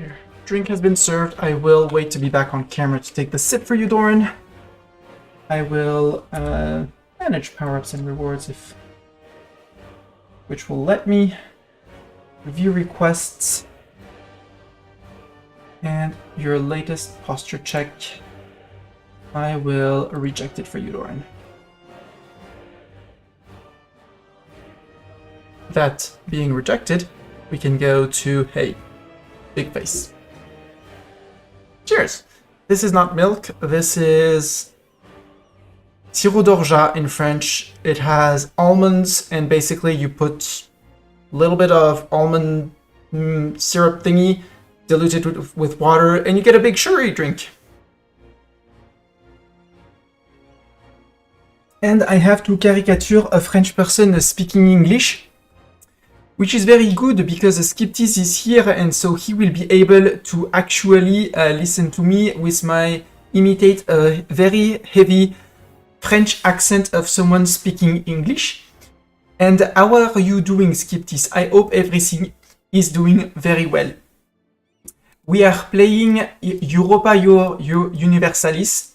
Your drink has been served. I will wait to be back on camera to take the sip for you, Doran. I will manage power-ups and rewards which will let me review requests and your latest posture check. I will reject it for you, Doran. That being rejected, we can go to, hey, big face. Cheers! This is not milk, this is sirop d'orgeat in French. It has almonds, and basically you put a little bit of almond syrup thingy, dilute it with water, and you get a big sugary drink. And I have to caricature a French person speaking English, which is very good because Skiptis is here, and so he will be able to actually listen to me with my imitate a very heavy French accent of someone speaking English. And how are you doing, Skiptis? I hope everything is doing very well. We are playing Europa Universalis,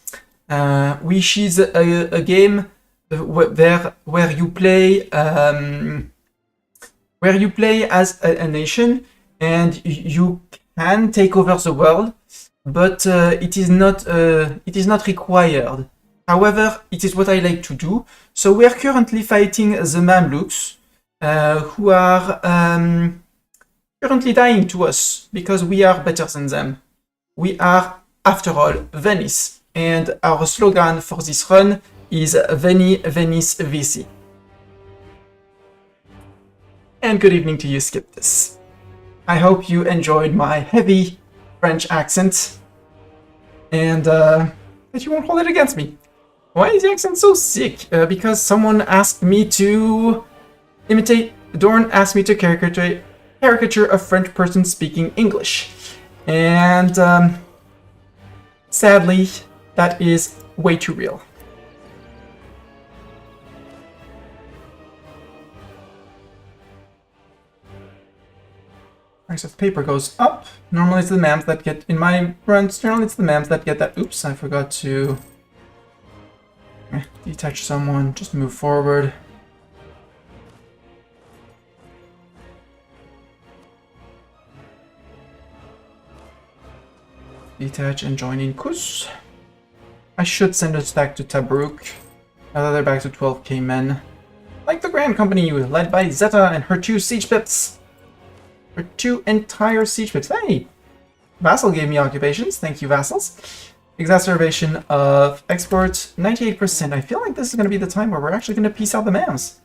which is a game where you play as a nation, and you can take over the world, but it is not required. However, it is what I like to do. So we are currently fighting the Mamluks, who are currently dying to us because we are better than them. We are, after all, Venice, and our slogan for this run is Veni Venice Vinci. And good evening to you, Skiptis. I hope you enjoyed my heavy French accent, and that you won't hold it against me. Why is the accent so sick? Because someone asked me to imitate... Dorn asked me to caricature a French person speaking English. And sadly, that is way too real. Price of paper goes up. Normally it's the mams that get, in my runs, generally it's the mams that get that. Oops, I forgot to detach someone, just move forward. Detach and join in Kus. I should send a stack to Tabruk. Now that they're back to 12k men. Like the Grand Company, led by Zeta and her 2 siege pips. Her 2 entire siege pips. Hey! Vassal gave me occupations. Thank you, vassals. Exacerbation of exports, 98%. I feel like this is going to be the time where we're actually going to piece out the mams.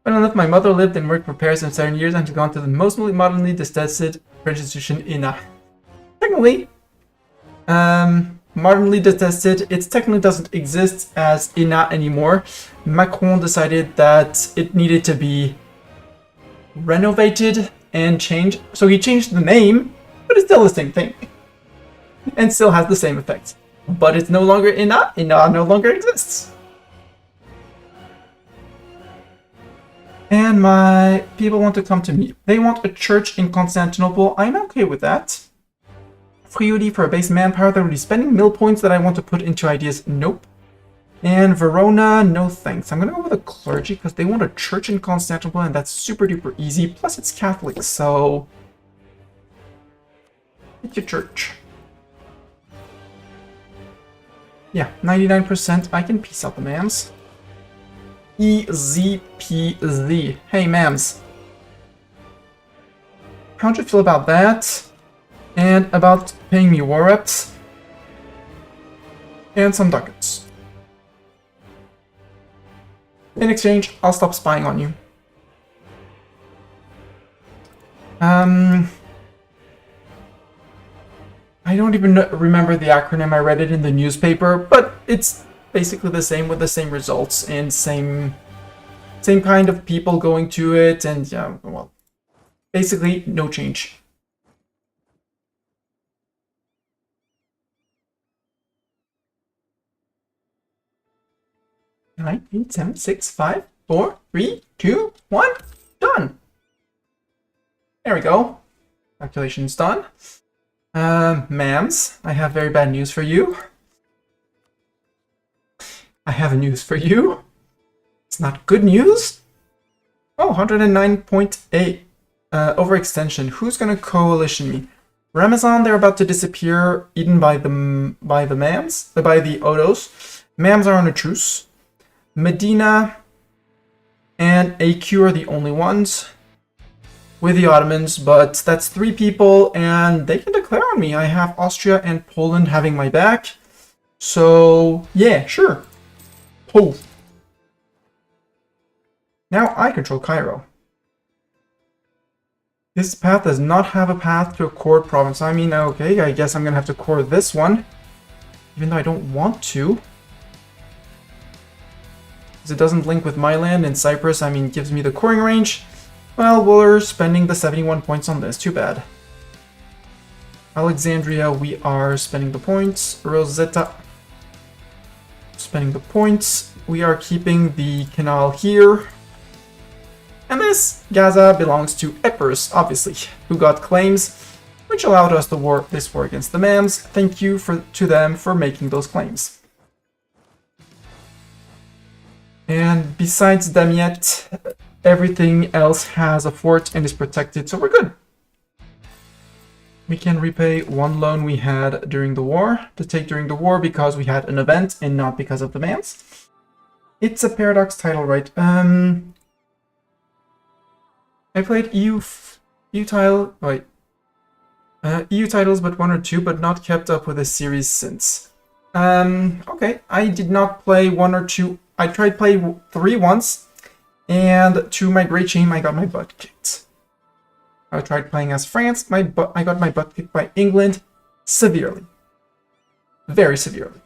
When I left, my mother lived and worked for Paris in 7 years and had gone to the most modernly detested French institution in technically, modernly detested, it technically doesn't exist as INA anymore. Macron decided that it needed to be renovated and changed, so he changed the name, but it's still the same thing. And still has the same effect. But it's no longer INA, INA no longer exists. And my people want to come to me. They want a church in Constantinople. I'm okay with that. Free UD for a base manpower that will be spending mill points that I want to put into ideas. Nope. And Verona, no thanks. I'm gonna go with a clergy because they want a church in Constantinople and that's super duper easy. Plus it's Catholic, so get your church. Yeah, 99%. I can piece out the mams. Easy peasy. Hey, mams. How'd you feel about that? And about paying me war reps? And some ducats. In exchange, I'll stop spying on you. I don't even remember the acronym, I read it in the newspaper, but it's basically the same with the same results and same kind of people going to it, and yeah, well, basically no change. 9, 8, 7, 6, 5, 4, 3, 2, 1, done. There we go. Calculations done. Ma'ams, I have very bad news for you. I have news for you. It's not good news. Oh, 109.8. Overextension. Who's gonna coalition me? Ramazan, they're about to disappear, eaten by the Mams, by the Odos. Mams are on a truce. Medina and AQ are the only ones with the Ottomans, but that's 3 people, and they can declare on me. I have Austria and Poland having my back. So, yeah, sure. Oh. Now I control Cairo. This path does not have a path to a core province. I mean, okay, I guess I'm gonna have to core this one. Even though I don't want to. Because it doesn't link with my land, and Cyprus, I mean, gives me the coring range. Well, we're spending the 71 points on this. Too bad. Alexandria, we are spending the points. Rosetta, spending the points. We are keeping the canal here. And this Gaza belongs to Epirus, obviously, who got claims, which allowed us this war against the Mams. Thank you to them for making those claims. And besides them yet, everything else has a fort and is protected, so we're good. We can repay one loan we had during the war, to take during the war because we had an event and not because of the Mams. It's a paradox title, right? I played EU titles, but 1 or 2, but not kept up with the series since. Okay, I did not play 1 or 2. I tried play 3 once, and to my great shame, I got my butt kicked. I tried playing as France, I got my butt kicked by England severely. Very severely.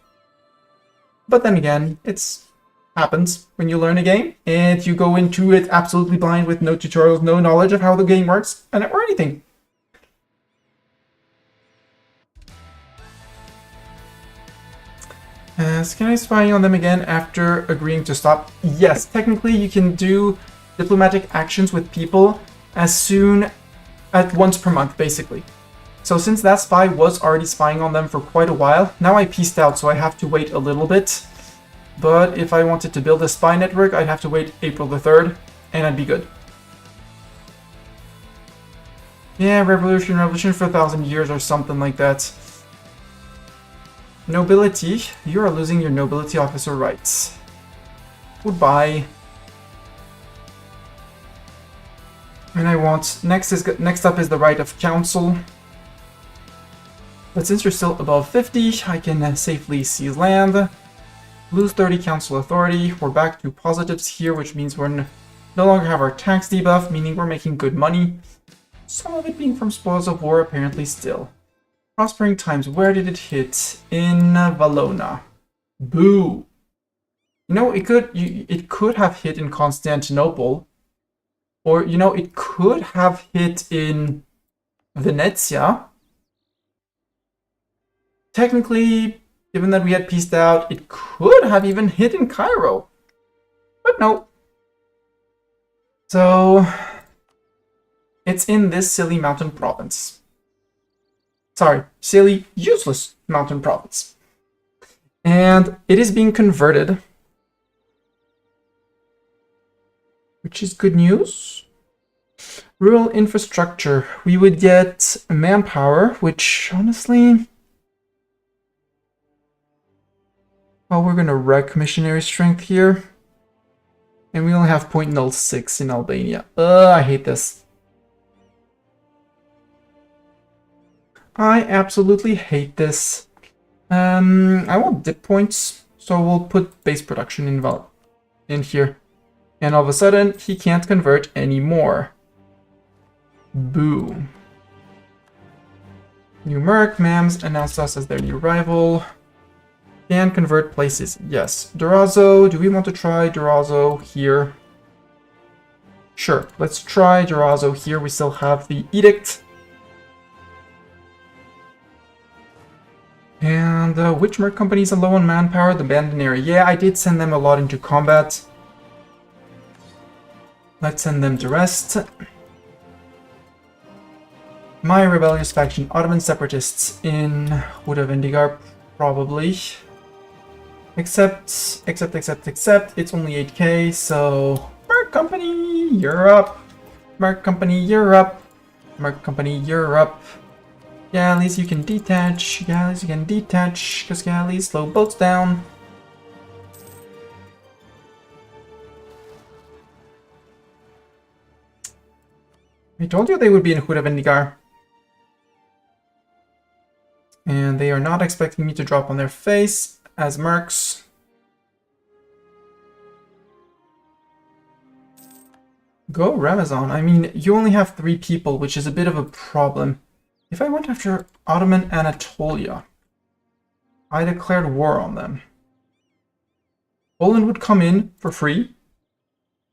But then again, it's happens when you learn a game and you go into it absolutely blind with no tutorials, no knowledge of how the game works, or anything. Can I spy on them again after agreeing to stop? Yes, technically you can do diplomatic actions with people once per month, basically. So since that spy was already spying on them for quite a while, now I pieced out, so I have to wait a little bit. But if I wanted to build a spy network, I'd have to wait April the 3rd, and I'd be good. Yeah, revolution for 1,000 years or something like that. Nobility, you are losing your nobility officer rights. Goodbye. And I want, next up is the right of council. But since you're still above 50, I can safely seize land. Lose 30 council authority. We're back to positives here, which means we're no longer have our tax debuff, meaning we're making good money. Some of it being from spoils of war, apparently still. Prospering times, where did it hit? In Valona. Boo! You know, it could have hit in Constantinople. Or, you know, it could have hit in Venezia. Technically, given that we had pieced out, it could have even hit in Cairo. But no. So, it's in this silly mountain province. Sorry, silly, useless mountain province. And it is being converted. Which is good news. Rural infrastructure. We would get manpower, which honestly... Well, we're gonna wreck missionary strength here. And we only have 0.06 in Albania. I hate this. I absolutely hate this. I want dip points, so we'll put base production in here. And all of a sudden, he can't convert anymore. Boo. New Merc, Mams announced us as their new rival. Can convert places. Yes. Durazzo. Do we want to try Durazzo here? Sure. Let's try Durazzo here. We still have the Edict. And which merc companies are low on manpower? The Bandoneri. Yeah, I did send them a lot into combat. Let's send them to rest. My rebellious faction, Ottoman separatists in Huda Vendigar, probably. Except, it's only 8k, so... Merc Company, you're up. Merc Company, you're up. Merc Company, you're up. Galleys, you can detach. Galleys, you can detach, because galleys slow boats down. I told you they would be in Huda Vendigar. And they are not expecting me to drop on their face as mercs. Go Ramazan. I mean, you only have 3 people, which is a bit of a problem. If I went after Ottoman Anatolia, I declared war on them. Poland would come in for free,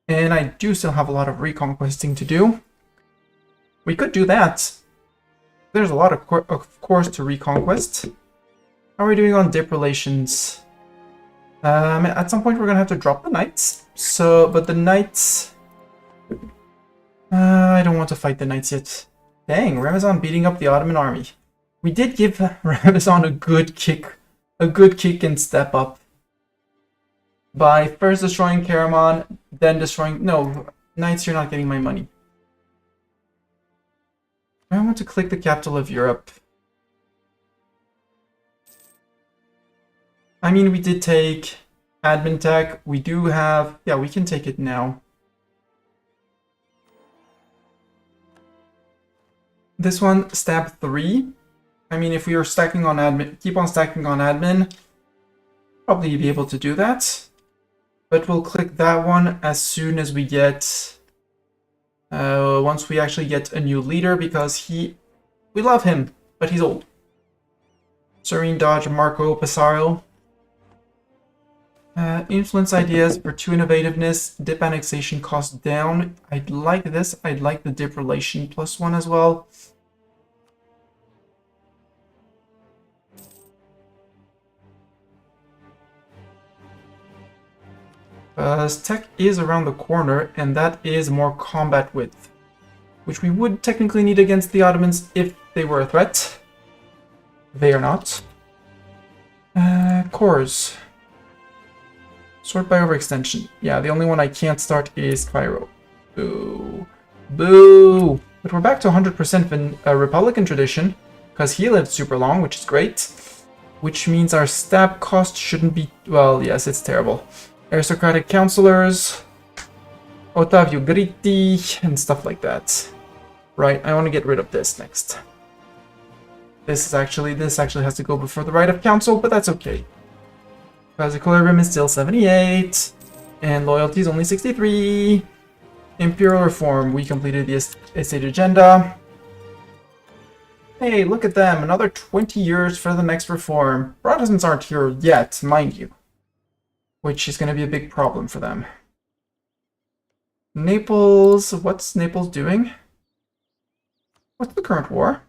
and I do still have a lot of reconquesting to do. We could do that. There's a lot of course to reconquest. How are we doing on dip relations? At some point we're gonna have to drop the knights. But the knights... I don't want to fight the knights yet. Dang, Ramazan beating up the Ottoman army. We did give Ramazan a good kick and step up. By first destroying Karaman, then destroying... No, knights, you're not getting my money. I want to click the capital of Europe. I mean, we did take admin tech. We do have... Yeah, we can take it now. This one, stab 3. I mean, if we are stacking on admin, keep on stacking on admin, probably be able to do that. But we'll click that one as soon as we get... once we actually get a new leader, because we love him, but he's old. Serene Doge, Marco Pesaro. Influence ideas for 2 innovativeness, dip annexation cost down. I'd like this. I'd like the dip relation +1 as well. Tech is around the corner, and that is more combat width, which we would technically need against the Ottomans if they were a threat. They are not. Cores. Sort by overextension. Yeah, the only one I can't start is Cairo. Boo. Boo! But we're back to 100% in a Republican tradition, because he lived super long, which is great. Which means our stab cost shouldn't be... Well, yes, it's terrible. Aristocratic councillors, Ottavio Gritti, and stuff like that. Right, I want to get rid of this next. This actually has to go before the right of council, but that's okay. Because equilibrium is still 78, and loyalty is only 63. Imperial reform, we completed the estate agenda. Hey, look at them, another 20 years for the next reform. Protestants aren't here yet, mind you. Which is going to be a big problem for them. Naples, what's Naples doing? What's the current war?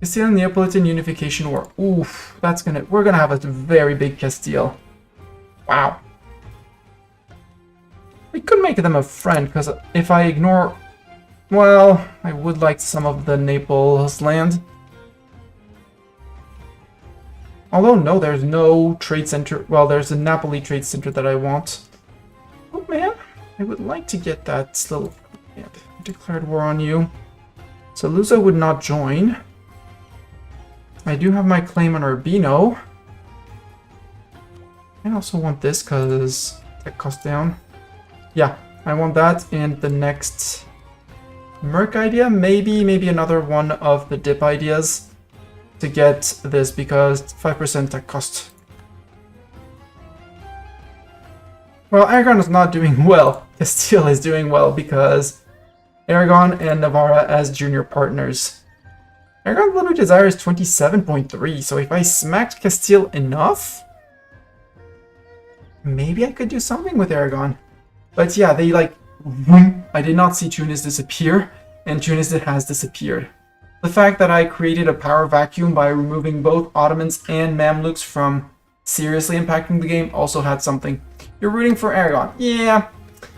Castile Neapolitan Unification War. Oof, we're gonna have a very big Castile. Wow. We could make them a friend, because if I ignore... Well, I would like some of the Naples land. Although, no, there's no trade center. Well, there's a Napoli trade center that I want. Oh, man. I would like to get that little... Yeah, declared war on you. So Lusa would not join. I do have my claim on Urbino. I also want this, because that costs down. Yeah, I want that. And the next Merc idea, maybe another one of the dip ideas. To get this, because 5% tech cost. Well, Aragon is not doing well. Castile is doing well because Aragon and Navarra as junior partners. Aragon's Little Desire is 27.3, so if I smacked Castile enough, maybe I could do something with Aragon. But yeah, they like... I did not see Tunis disappear, and Tunis has disappeared. The fact that I created a power vacuum by removing both Ottomans and Mamluks from seriously impacting the game also had something. You're rooting for Aragon. Yeah,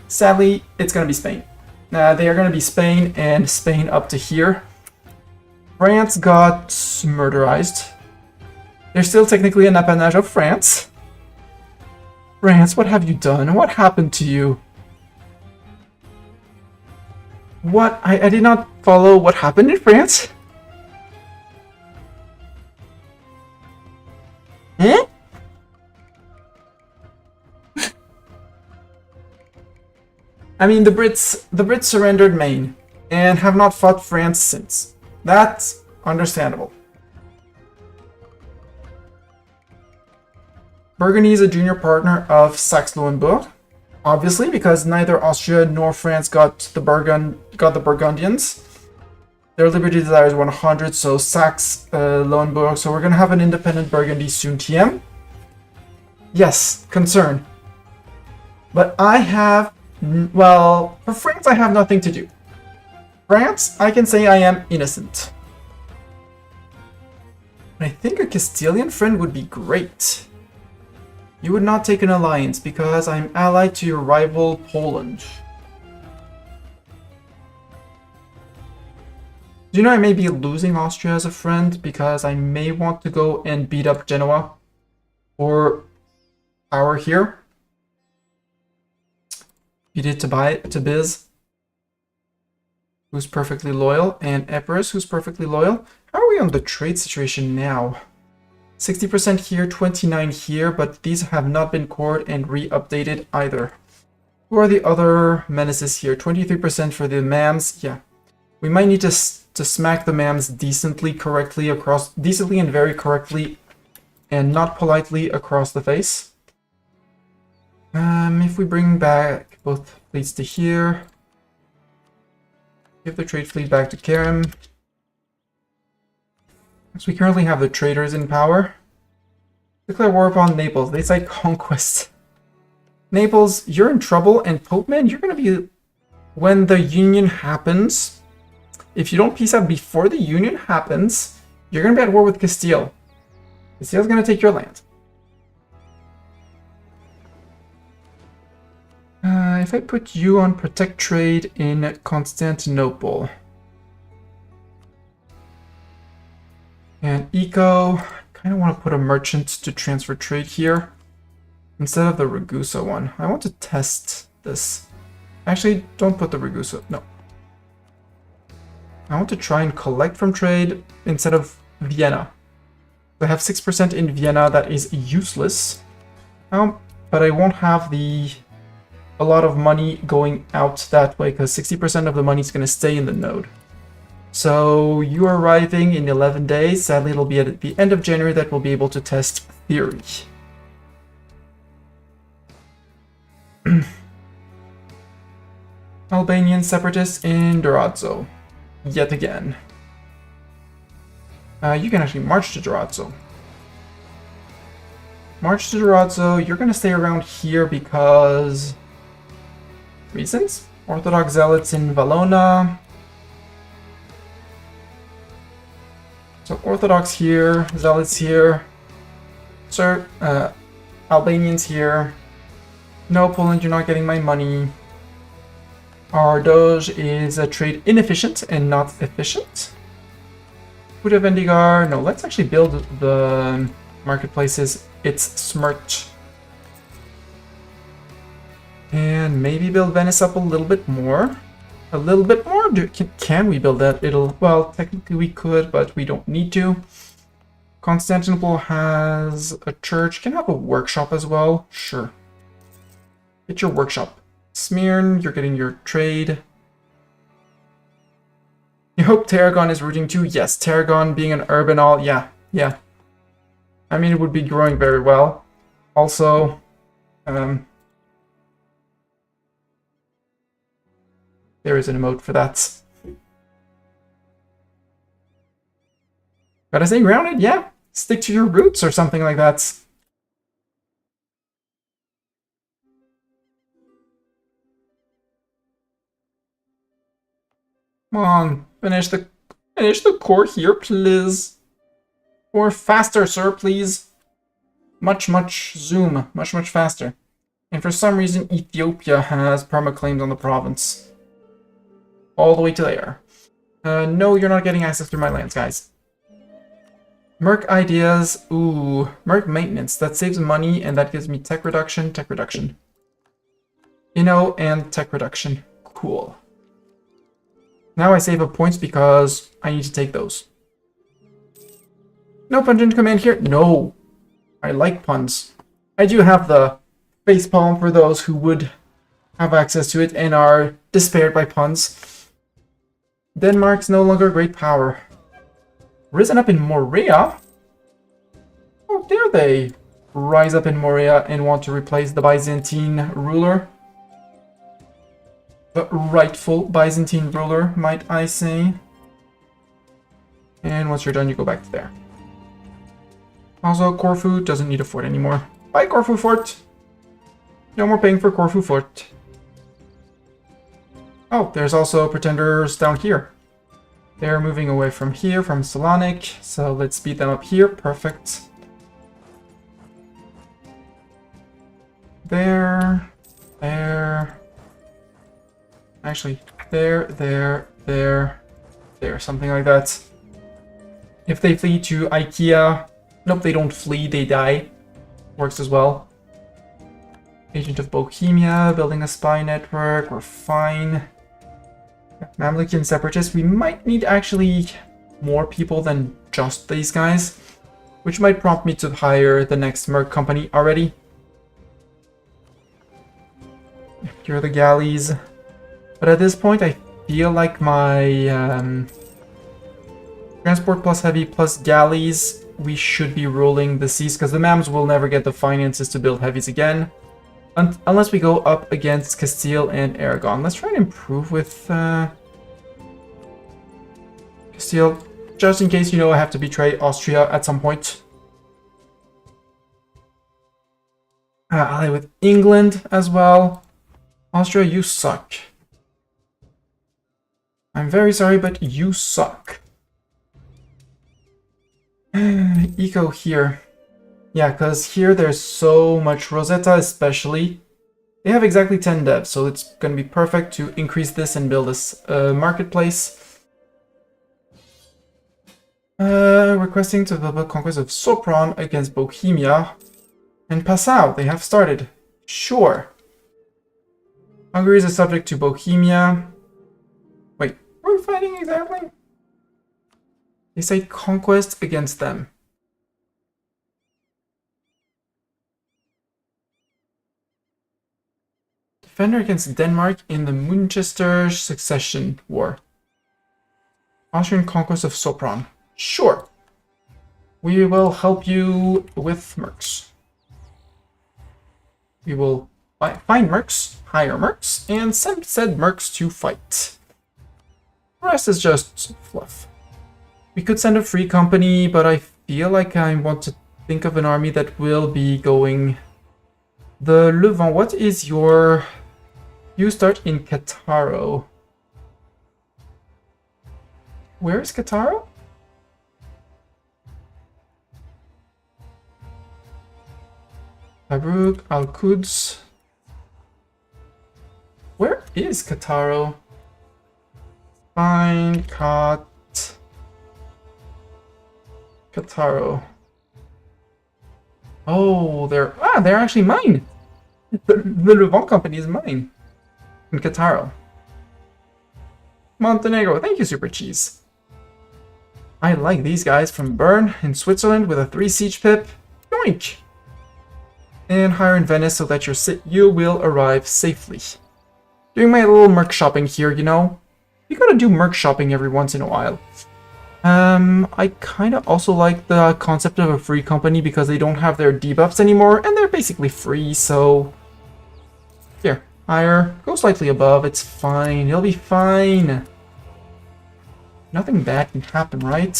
sadly, it's going to be Spain. They are going to be Spain, and Spain up to here. France got murderized. They're still technically an appanage of France. France, what have you done? What happened to you? What? I did not follow what happened in France? Hmm? I mean, the Brits surrendered Maine and have not fought France since. That's understandable. Burgundy is a junior partner of Saxe-Lauenburg, obviously, because neither Austria nor France got the Burgundians. Their liberty desire is 100, so Saxe-Lauenburg. So we're gonna have an independent Burgundy soon, TM. Yes, concern. But I have, well, for France I have nothing to do. France, I can say I am innocent. I think a Castilian friend would be great. You would not take an alliance because I'm allied to your rival Poland. Do you know I may be losing Austria as a friend because I may want to go and beat up Genoa or power here? Beat it to Biz, who's perfectly loyal, and Epirus, who's perfectly loyal. How are we on the trade situation now? 60% here, 29 here, but these have not been cored and re-updated either. Who are the other menaces here? 23% for the Mams. Yeah, we might need to smack the Mams decently and very correctly, and not politely across the face. If we bring back both fleets to here, give the trade fleet back to Kerem. So we currently have the traders in power. Declare war upon Naples. They cite conquest. Naples, you're in trouble, and Pope Man, you're gonna be... When the union happens, if you don't peace out before the union happens, you're gonna be at war with Castile. Castile's gonna take your land. If I put you on protect trade in Constantinople. And Eco, I kind of want to put a merchant to transfer trade here instead of the Ragusa one. I want to test this. Actually, don't put the Ragusa, no. I want to try and collect from trade instead of Vienna. I have 6% in Vienna, that is useless. But I won't have a lot of money going out that way because 60% of the money is going to stay in the node. So you are arriving in 11 days. Sadly, it'll be at the end of January that we'll be able to test theory. Albanian separatists in Durazzo. Yet again. You can actually march to Durazzo. March to Durazzo. You're going to stay around here because... reasons? Orthodox zealots in Valona. So Orthodox here, Zealots here, Sir, Albanians here. No, Poland, you're not getting my money. Our Doge is a trade inefficient and not efficient. Buda Vendigar, no, let's actually build the marketplaces. It's smart. And maybe build Venice up a little bit more. A little bit more? Can we build that? Well, technically we could, but we don't need to. Constantinople has a church. Can have a workshop as well. Sure. Get your workshop. Smyrna, you're getting your trade. You hope Tarragon is rooting too? Yes, Tarragon being an urban all. Yeah. I mean, it would be growing very well. Also, there is an emote for that. Gotta stay grounded, yeah. Stick to your roots or something like that. Come on, finish the core here, please. Or faster, sir, please. Much zoom, much faster. And for some reason, Ethiopia has permaclaims on the province. All the way to there. No, you're not getting access to my lands, guys. Merc ideas. Ooh, Merc maintenance. That saves money, and that gives me tech reduction, tech reduction. And tech reduction. Cool. Now I save up points because I need to take those. No pungent command here? No. I like puns. I do have the facepalm for those who would have access to it and are despaired by puns. Denmark's no longer a great power. Risen up in Morea? How dare they rise up in Morea and want to replace the Byzantine ruler? The rightful Byzantine ruler, might I say. And once you're done, you go back to there. Also, Corfu doesn't need a fort anymore. Bye, Corfu Fort! No more paying for Corfu Fort. Oh, there's also pretenders down here. They're moving away from here, from Salonic, so let's speed them up here. Perfect. There. Actually, there, something like that. If they flee to IKEA, nope, they don't flee, they die. Works as well. Agent of Bohemia, building a spy network, we're fine. Mamlukian separatists, we might need actually more people than just these guys, which might prompt me to hire the next merc company already. Here are the galleys. But at this point, I feel like my transport plus heavy plus galleys, we should be ruling the seas, because the Mams will never get the finances to build heavies again. Unless we go up against Castile and Aragon. Let's try and improve with Castile, just in case, I have to betray Austria at some point. Ally with England as well. Austria, you suck. I'm very sorry, but you suck. Eco here. Yeah, because here there's so much Rosetta, especially. They have exactly 10 devs, so it's going to be perfect to increase this and build this marketplace. Requesting to build a conquest of Sopron against Bohemia. And Passau, they have started. Sure. Hungary is a subject to Bohemia. Wait, what are we fighting exactly? They say conquest against them. Defender against Denmark in the Manchester Succession War. Austrian conquest of Sopron. Sure. We will help you with mercs. We will find mercs, hire mercs, and send said mercs to fight. The rest is just fluff. We could send a free company, but I feel like I want to think of an army that will be going... The Levant, what is your... You start in Cattaro. Where is Cattaro? Tabruk, Al-Quds. Where is Cattaro? Find Cattaro. Oh, they're actually mine. The Levant company is mine. In Cattaro. Montenegro, thank you, Super Cheese. I like these guys from Bern in Switzerland with a 3 siege pip. Yoink! And hire in Venice so that you will arrive safely. Doing my little merc shopping here, You gotta do merc shopping every once in a while. I kind of also like the concept of a free company because they don't have their debuffs anymore and they're basically free, so... Here, hire, go slightly above, it's fine, it'll be fine. Nothing bad can happen, right?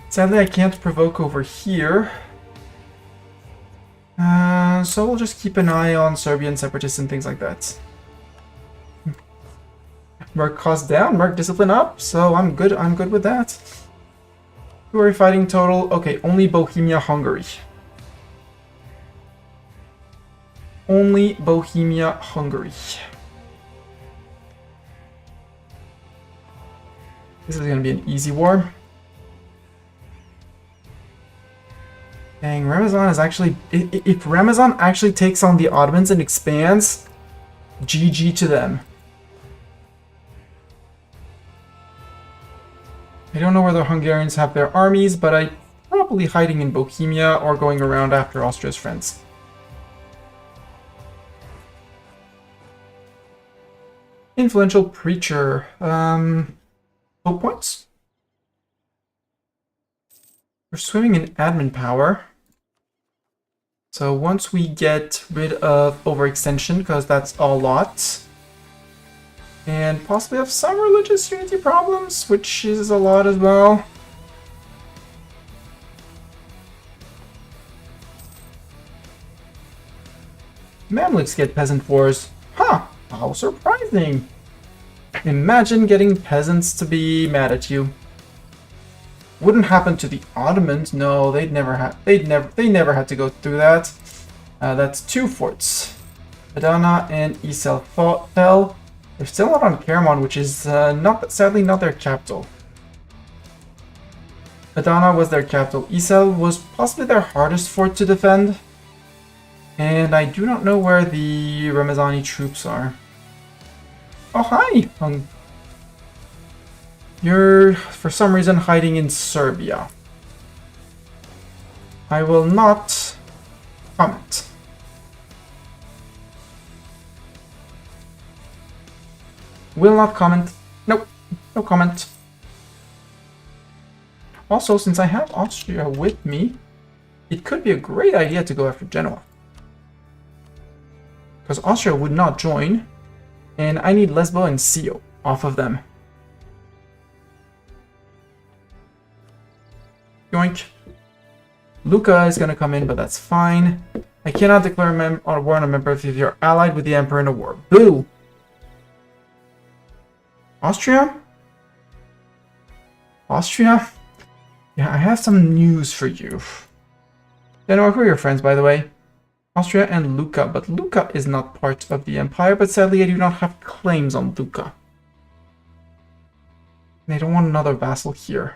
Sadly, I can't provoke over here. So we'll just keep an eye on Serbian separatists and things like that. Merc cost down, Merc discipline up, so I'm good with that. Who are we fighting total? Okay, only Bohemia, Hungary. Only Bohemia, Hungary. This is gonna be an easy war. Dang, Ramazan is actually... If Ramazan actually takes on the Ottomans and expands, GG to them. I don't know where the Hungarians have their armies, but I'm probably hiding in Bohemia or going around after Austria's friends. Influential preacher. Hope points? We're swimming in admin power. So once we get rid of overextension, because that's a lot, and possibly have some religious unity problems, which is a lot as well. Mamluks get peasant wars. Huh, how surprising. Imagine getting peasants to be mad at you. Wouldn't happen to the Ottomans. No, they never had to go through that. That's 2 forts. Adana and Isel fell. They're still not on Hegemon, which is sadly not their capital. Adana was their capital. Isel was possibly their hardest fort to defend. And I do not know where the Ramazani troops are. Oh, hi! You're, for some reason, hiding in Serbia. I will not comment. Will not comment. Nope, no comment. Also, since I have Austria with me, it could be a great idea to go after Genoa. Because Austria would not join, and I need Lesbo and Sio off of them. Yoink. Luca is going to come in, but that's fine. I cannot declare war on a member if you're allied with the Emperor in a war. Boo! Austria? Austria? Yeah, I have some news for you. Genoa, who are your friends, by the way? Austria and Lucca, but Lucca is not part of the Empire, but sadly I do not have claims on Lucca. And I don't want another vassal here.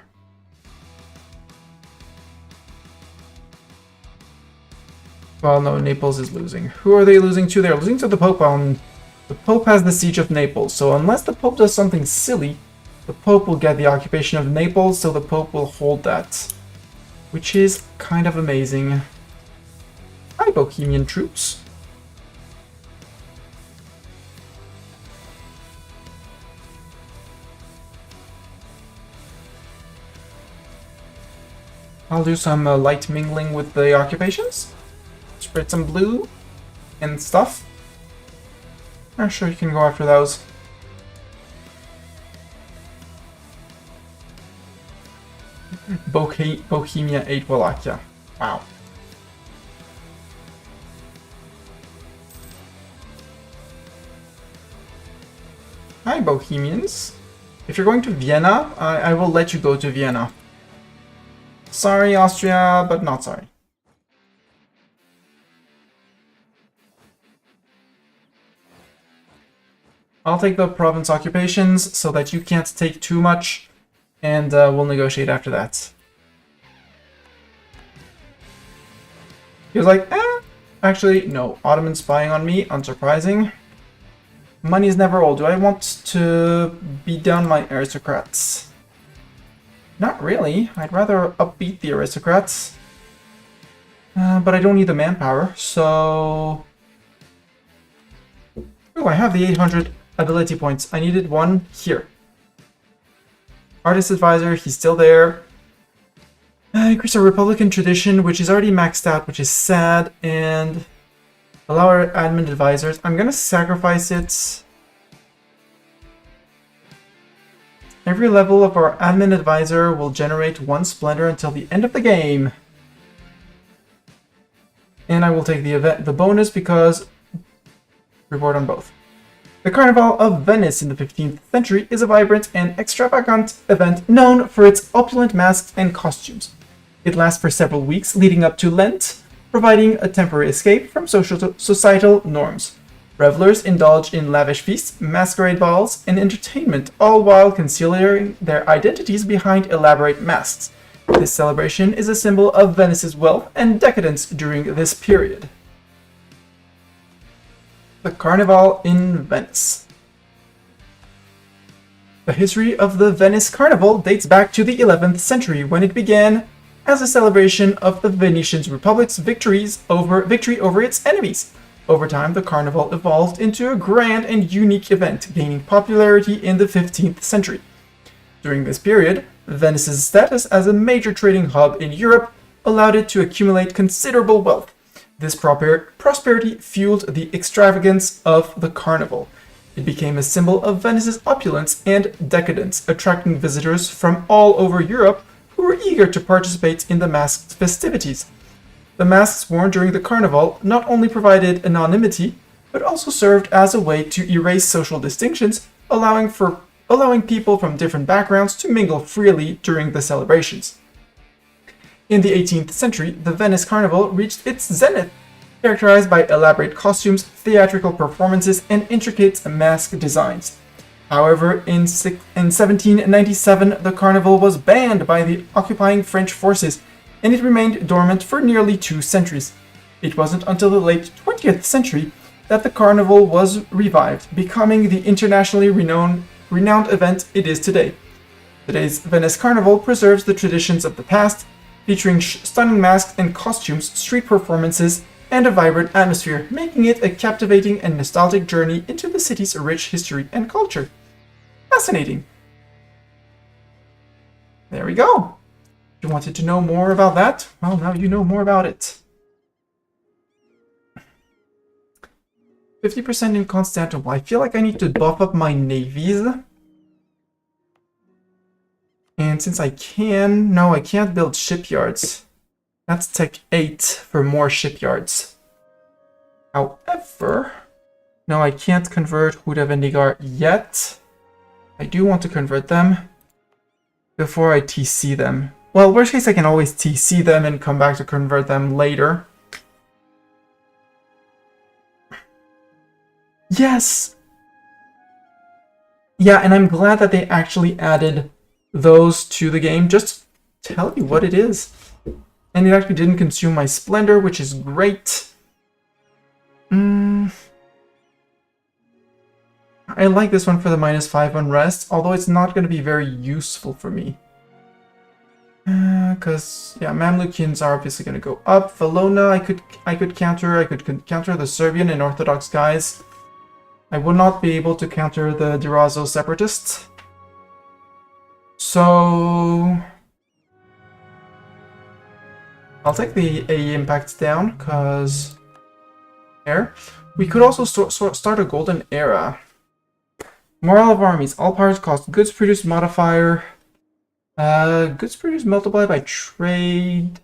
Well, no, Naples is losing. Who are they losing to? They're losing to the Pope. The Pope has the siege of Naples, so unless the Pope does something silly, the Pope will get the occupation of Naples, so the Pope will hold that. Which is kind of amazing. Hi, Bohemian troops. I'll do some light mingling with the occupations. Spread some blue and stuff. I'm sure you can go after those. Bohemia 8 Wallachia. Wow. Hi, Bohemians. If you're going to Vienna, I will let you go to Vienna. Sorry, Austria, but not sorry. I'll take the province occupations so that you can't take too much, and we'll negotiate after that. He was like, actually, no. Ottoman spying on me, unsurprising. Money is never old. Do I want to beat down my aristocrats? Not really. I'd rather upbeat the aristocrats. But I don't need the manpower, so... Oh, I have the 800 ability points. I needed one here. Artist advisor, he's still there. Increase our Republican tradition, which is already maxed out, which is sad, and allow our admin advisors. I'm gonna sacrifice it. Every level of our admin advisor will generate 1 splendor until the end of the game. And I will take the bonus because reward on both. The Carnival of Venice in the 15th century is a vibrant and extravagant event known for its opulent masks and costumes. It lasts for several weeks leading up to Lent, providing a temporary escape from societal norms. Revelers indulge in lavish feasts, masquerade balls, and entertainment, all while concealing their identities behind elaborate masks. This celebration is a symbol of Venice's wealth and decadence during this period. The Carnival in Venice. The history of the Venice Carnival dates back to the 11th century, when it began as a celebration of the Venetian Republic's victory over its enemies. Over time, the carnival evolved into a grand and unique event, gaining popularity in the 15th century. During this period, Venice's status as a major trading hub in Europe allowed it to accumulate considerable wealth. This prosperity fueled the extravagance of the carnival. It became a symbol of Venice's opulence and decadence, attracting visitors from all over Europe who were eager to participate in the masked festivities. The masks worn during the carnival not only provided anonymity, but also served as a way to erase social distinctions, allowing people from different backgrounds to mingle freely during the celebrations. In the 18th century, the Venice Carnival reached its zenith, characterized by elaborate costumes, theatrical performances, and intricate mask designs. However, in 1797, the carnival was banned by the occupying French forces, and it remained dormant for nearly 2 centuries. It wasn't until the late 20th century that the carnival was revived, becoming the internationally renowned event it is today. Today's Venice Carnival preserves the traditions of the past, featuring stunning masks and costumes, street performances, and a vibrant atmosphere, making it a captivating and nostalgic journey into the city's rich history and culture. Fascinating. There we go. You wanted to know more about that? Well, now you know more about it. 50% in Constantinople. I feel like I need to buff up my navies. And since I can... No, I can't build shipyards. That's Tech 8 for more shipyards. However... No, I can't convert Huda Vendigar yet. I do want to convert them before I TC them. Well, worst case, I can always TC them and come back to convert them later. Yes! Yeah, and I'm glad that they actually added those to the game. Just tell me what it is. And it actually didn't consume my splendor, which is great. I like this one for the -5 unrest, although it's not going to be very useful for me. Because, yeah, Mamlukians are obviously going to go up. Valona, I could counter the Serbian and Orthodox guys. I would not be able to counter the Durazo separatists. So... I'll take the AE impacts down, because... There. We could also start a golden era. Morale of armies. All powers cost. Goods produced modifier. Goods produced multiplied by trade.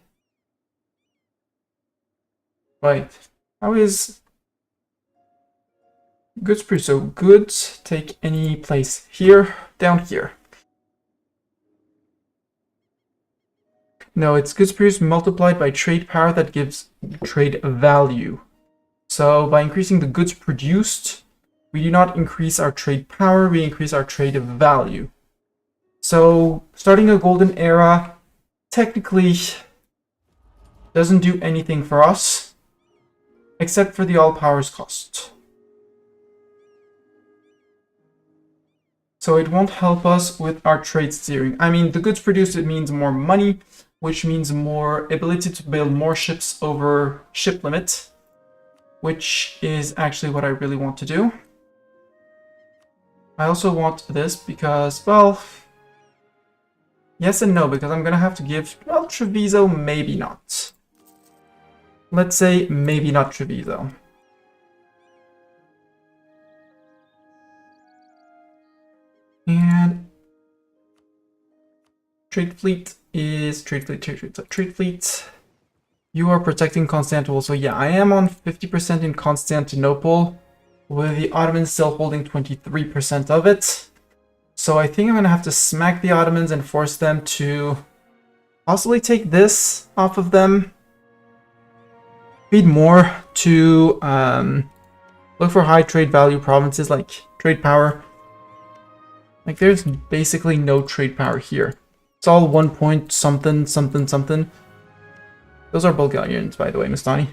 Wait. How is... Goods produced. So goods take any place here, down here. No, it's goods produced multiplied by trade power that gives trade value. So by increasing the goods produced, we do not increase our trade power, we increase our trade value. So starting a golden era technically doesn't do anything for us, except for the all powers cost. So it won't help us with our trade steering. I mean, the goods produced, it means more money, which means more ability to build more ships over ship limit, which is actually what I really want to do. I also want this because, well, yes and no, because I'm going to have to give, well, Treviso, maybe not. Let's say maybe not Treviso. And trade fleet is trade fleet. You are protecting Constantinople. So yeah, I am on 50% in Constantinople, with the Ottomans still holding 23% of it. So I think I'm gonna have to smack the Ottomans and force them to possibly take this off of them. Feed more to Look for high trade value provinces like trade power. Like there's basically no trade power here. It's all 1 point something, something, something. Those are Bulgarians, by the way, Mustani.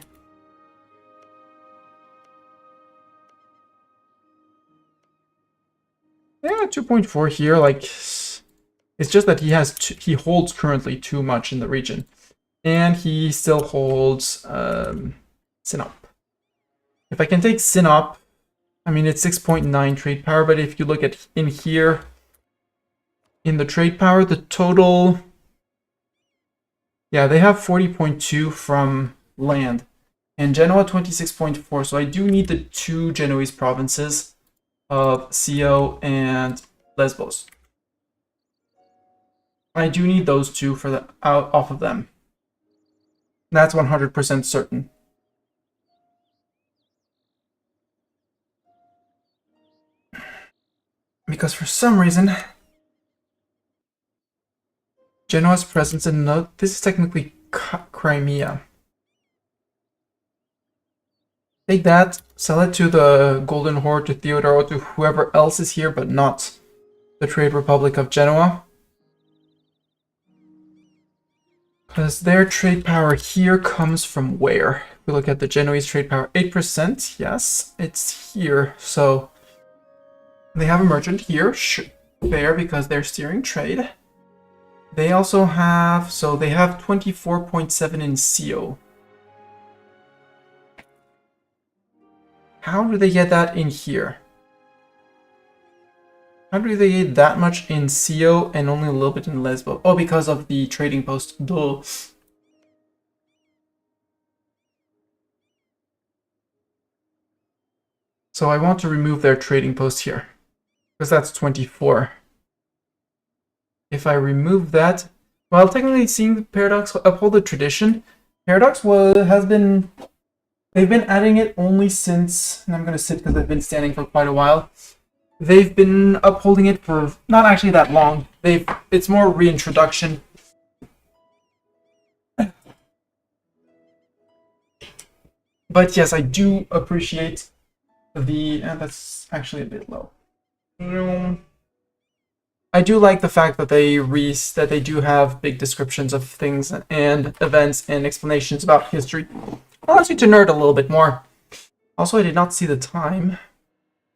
Yeah, 2.4 here, like, it's just that he holds currently too much in the region. And he still holds Sinop. If I can take Sinop, I mean, it's 6.9 trade power, but if you look at in here, in the trade power, the total, yeah, they have 40.2 from land, and Genoa 26.4, so I do need the 2 Genoese provinces of Scio and Lesbos. I do need those 2 for the off of them. That's 100% certain. Because for some reason, Genoa's presence in this is technically Crimea. Take that, sell it to the Golden Horde, to Theodoro, to whoever else is here, but not the Trade Republic of Genoa. Because their trade power here comes from where? We look at the Genoese trade power, 8%. Yes, it's here. So they have a merchant here, there, because they're steering trade. They also have, so they have 24.7 in Scio. How do they get that in here? How do they get that much in Scio and only a little bit in Lesbos? Oh, because of the trading post. Duh. So I want to remove their trading post here, because that's 24. If I remove that, well, technically seeing Paradox uphold the tradition, Paradox they've been adding it only since, and I'm going to sit because I've been standing for quite a while. They've been upholding it for not actually that long. It's more reintroduction. But yes, I do appreciate the, and that's actually a bit low. I do like the fact that they do have big descriptions of things and events and explanations about history. Allows you to nerd a little bit more. Also, I did not see the time.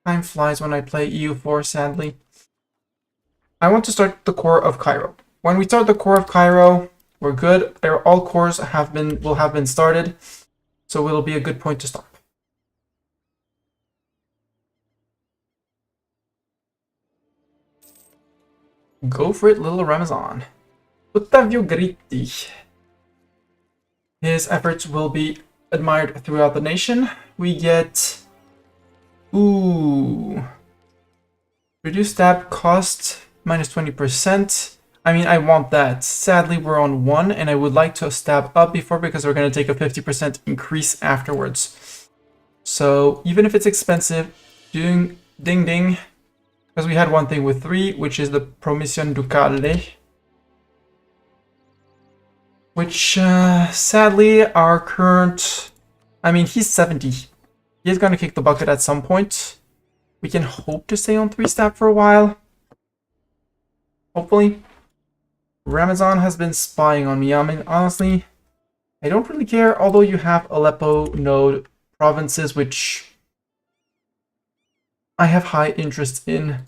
Time flies when I play EU4, sadly. I want to start the core of Cairo. When we start the core of Cairo, we're good. All cores will have been started, so it'll be a good point to stop. Go for it, little Ramazan. Ottavio Gritti. His efforts will be admired throughout the nation. We get... Ooh. Reduce stab cost minus 20%. I mean, I want that. Sadly, we're on 1, and I would like to stab up before because we're going to take a 50% increase afterwards. So, even if it's expensive, doing ding ding. Because we had one thing with 3, which is the Promission Ducale. Which, sadly, our current... I mean, he's 70. He's going to kick the bucket at some point. We can hope to stay on 3-stab for a while. Hopefully. Ramazan has been spying on me. I mean, honestly, I don't really care. Although you have Aleppo node provinces, which I have high interest in.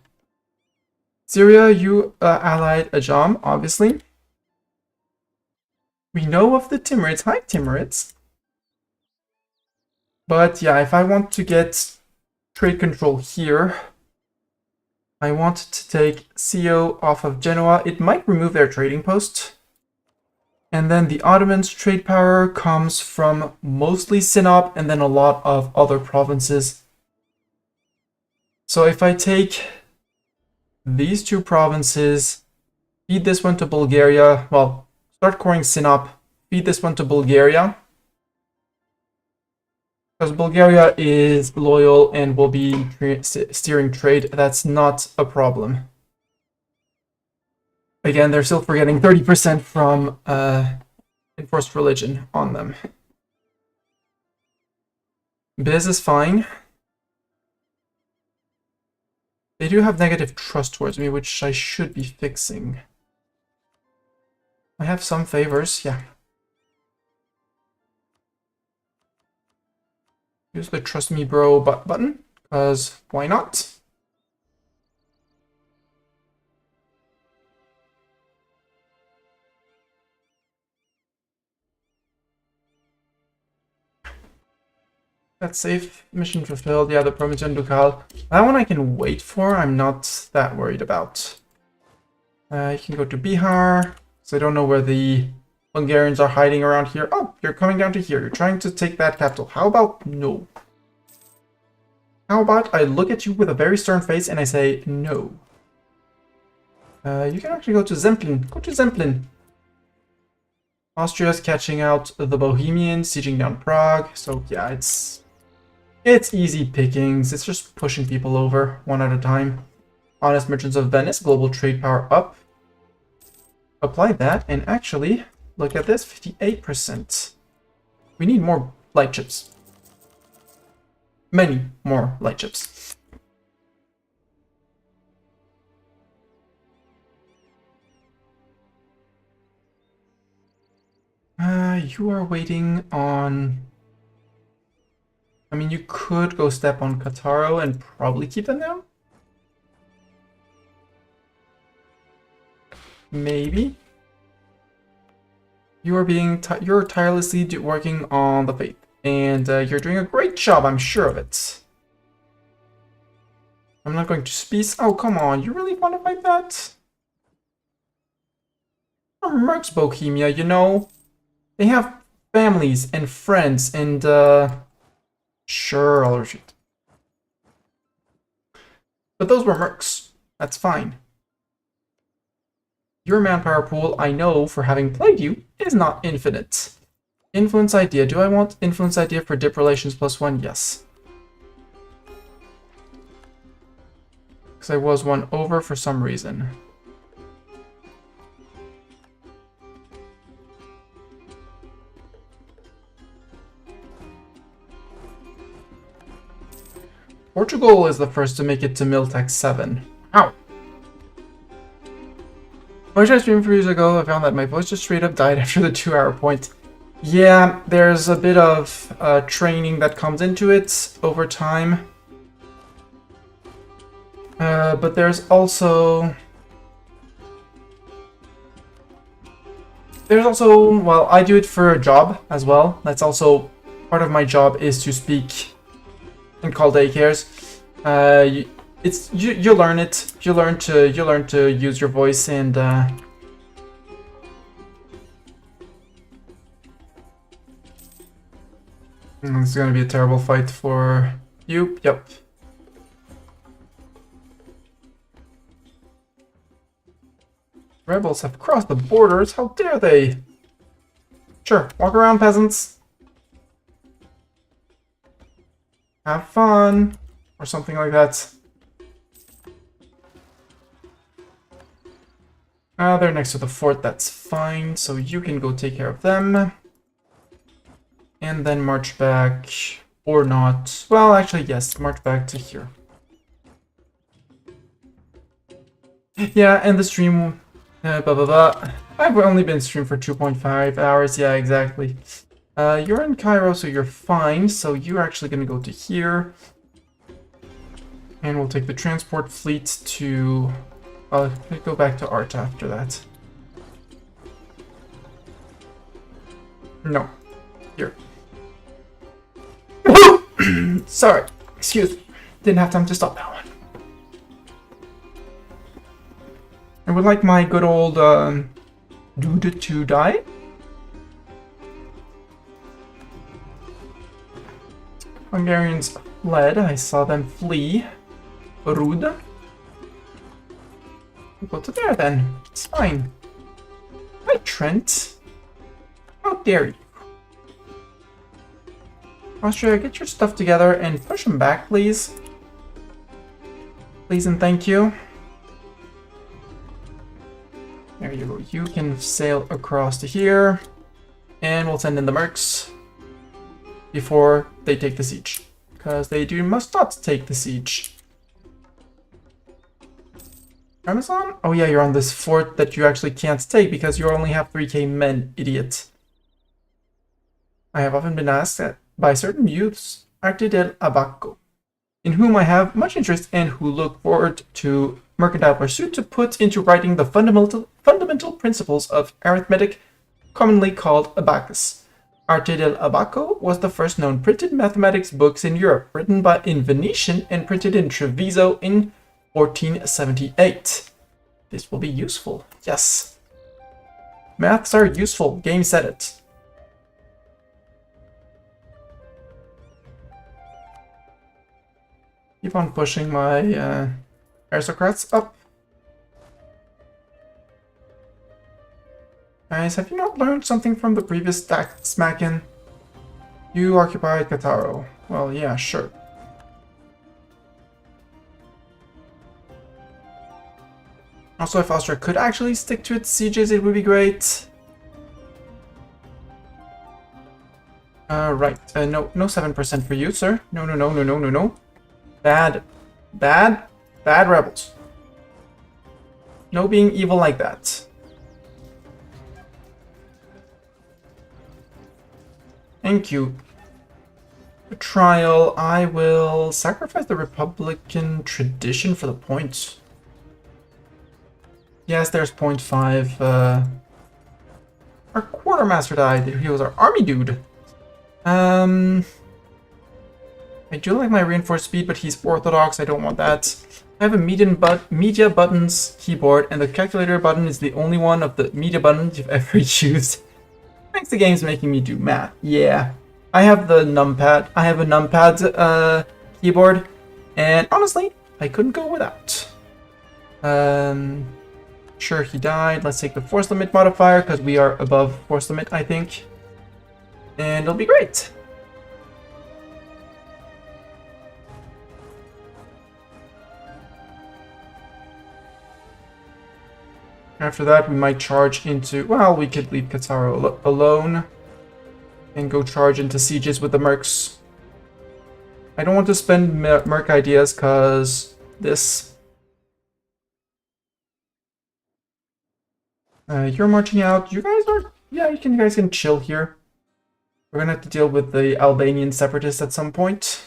Syria, you allied Ajam, obviously. We know of the Timurids. Hi, Timurids. But yeah, if I want to get trade control here, I want to take Scio off of Genoa. It might remove their trading post. And then the Ottomans' trade power comes from mostly Sinop and then a lot of other provinces. So if I take these 2 provinces, feed this one to Bulgaria, well, start coring Sinop, feed this one to Bulgaria. Because Bulgaria is loyal and will be steering trade, that's not a problem. Again, they're still forgetting 30% from enforced religion on them. Biz is fine. They do have negative trust towards me, which I should be fixing. I have some favors, yeah. Use the trust me bro button, because why not? That's safe. Mission fulfilled. Yeah, the Promethean Ducal. That one I can wait for. I'm not that worried about. You can go to Bihar. So I don't know where the Hungarians are hiding around here. Oh, you're coming down to here. You're trying to take that capital. How about no? How about I look at you with a very stern face and I say no? You can actually go to Zemplin. Go to Zemplin. Austria's catching out the Bohemians, sieging down Prague. So yeah, it's easy pickings. It's just pushing people over one at a time. Honest Merchants of Venice, global trade power up. Apply that, and actually, look at this, 58%. We need more light chips. Many more light chips. You are waiting on... I mean, you could go step on Kataro and probably keep them down. Maybe. You are you're tirelessly working on the faith, and you're doing a great job. I'm sure of it. I'm not going to speak. Oh, come on! You really want to fight that? Mercs Bohemia, you know, they have families and friends, and sure, I'll retreat. But those were mercs. That's fine. Your manpower pool, I know for having played you, is not infinite. Influence idea. Do I want influence idea for dip relations +1? Yes. Because I was one over for some reason. Portugal is the first to make it to Miltech 7. Ow! When I streamed 4 years ago, I found that my voice just straight up died after the 2-hour point. Yeah, there's a bit of training that comes into it over time. But there's also... well, I do it for a job as well. That's also part of my job, is to speak and call daycares. You learn it. You learn to use your voice, and this is gonna be a terrible fight for you. Yep. Rebels have crossed the borders. How dare they? Sure, walk around, peasants. Have fun, or something like that. They're next to the fort, that's fine, so you can go take care of them. And then march back, or not. Well, actually, yes, march back to here. Yeah, and the stream, blah, blah, blah. I've only been streamed for 2.5 hours, yeah, exactly. You're in Cairo, so you're fine, so you're actually gonna go to here. And we'll take the transport fleet to... go back to Art after that. No. Here. Sorry. Excuse me. Didn't have time to stop that one. I would like my good old dude to die. Hungarians fled. I saw them flee. Rude. Go to there then. It's fine. Hi, Trent. How dare you? Austria, get your stuff together and push them back, please. Please and thank you. There you go. You can sail across to here. And we'll send in the mercs before they take the siege. Because they must not take the siege. Amazon? Oh yeah, you're on this fort that you actually can't take because you only have 3k men, idiot. I have often been asked by certain youths, Arte del Abaco, in whom I have much interest and who look forward to mercantile pursuit to put into writing the fundamental principles of arithmetic, commonly called abacus. Arte del Abaco was the first known printed mathematics books in Europe, written in Venetian and printed in Treviso in 1478. This will be useful. Yes. Maths are useful. Game said it. Keep on pushing my aristocrats up. Guys, have you not learned something from the previous smacking? You occupied Cataro. Well, yeah, sure. Also, if Austria could actually stick to its sieges, it would be great. Right. No 7% for you, sir. No. Bad rebels. No being evil like that. Thank you. For trial, I will sacrifice the Republican tradition for the points. Yes, there's 0.5. Our quartermaster died. He was our army dude. I do like my reinforced speed, but he's orthodox. I don't want that. I have a media buttons keyboard, and the calculator button is the only one of the media buttons you've ever used. Thanks, the game's making me do math. Yeah, I have the numpad. I have a numpad keyboard, and honestly, I couldn't go without. Sure, he died. Let's take the force limit modifier because we are above force limit, I think, and it'll be great. After that, we might charge into... Well, we could leave Cataro alone and go charge into sieges with the mercs. I don't want to spend merc ideas because this... you're marching out. You guys are... Yeah, you guys can chill here. We're gonna have to deal with the Albanian separatists at some point.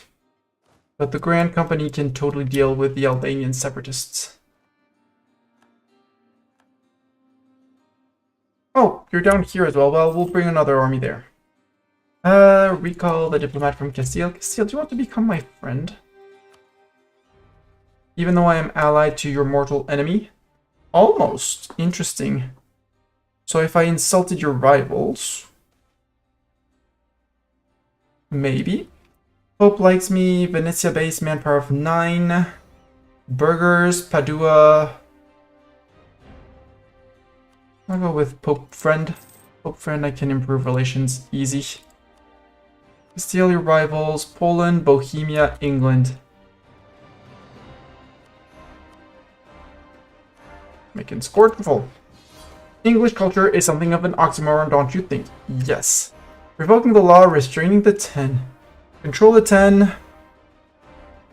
But the Grand Company can totally deal with the Albanian separatists. Oh, you're down here as well. Well, we'll bring another army there. Recall the diplomat from Castile. Castile, do you want to become my friend? Even though I am allied to your mortal enemy? Almost. Interesting. So if I insulted your rivals... Maybe. Pope likes me. Venezia base, manpower of 9. Burgers, Padua... I'll go with Pope Friend. Pope Friend, I can improve relations. Easy. Castile, your rivals. Poland, Bohemia, England. Making scornful. English culture is something of an oxymoron, don't you think? Yes. Revoking the law, restraining the 10. Control the 10.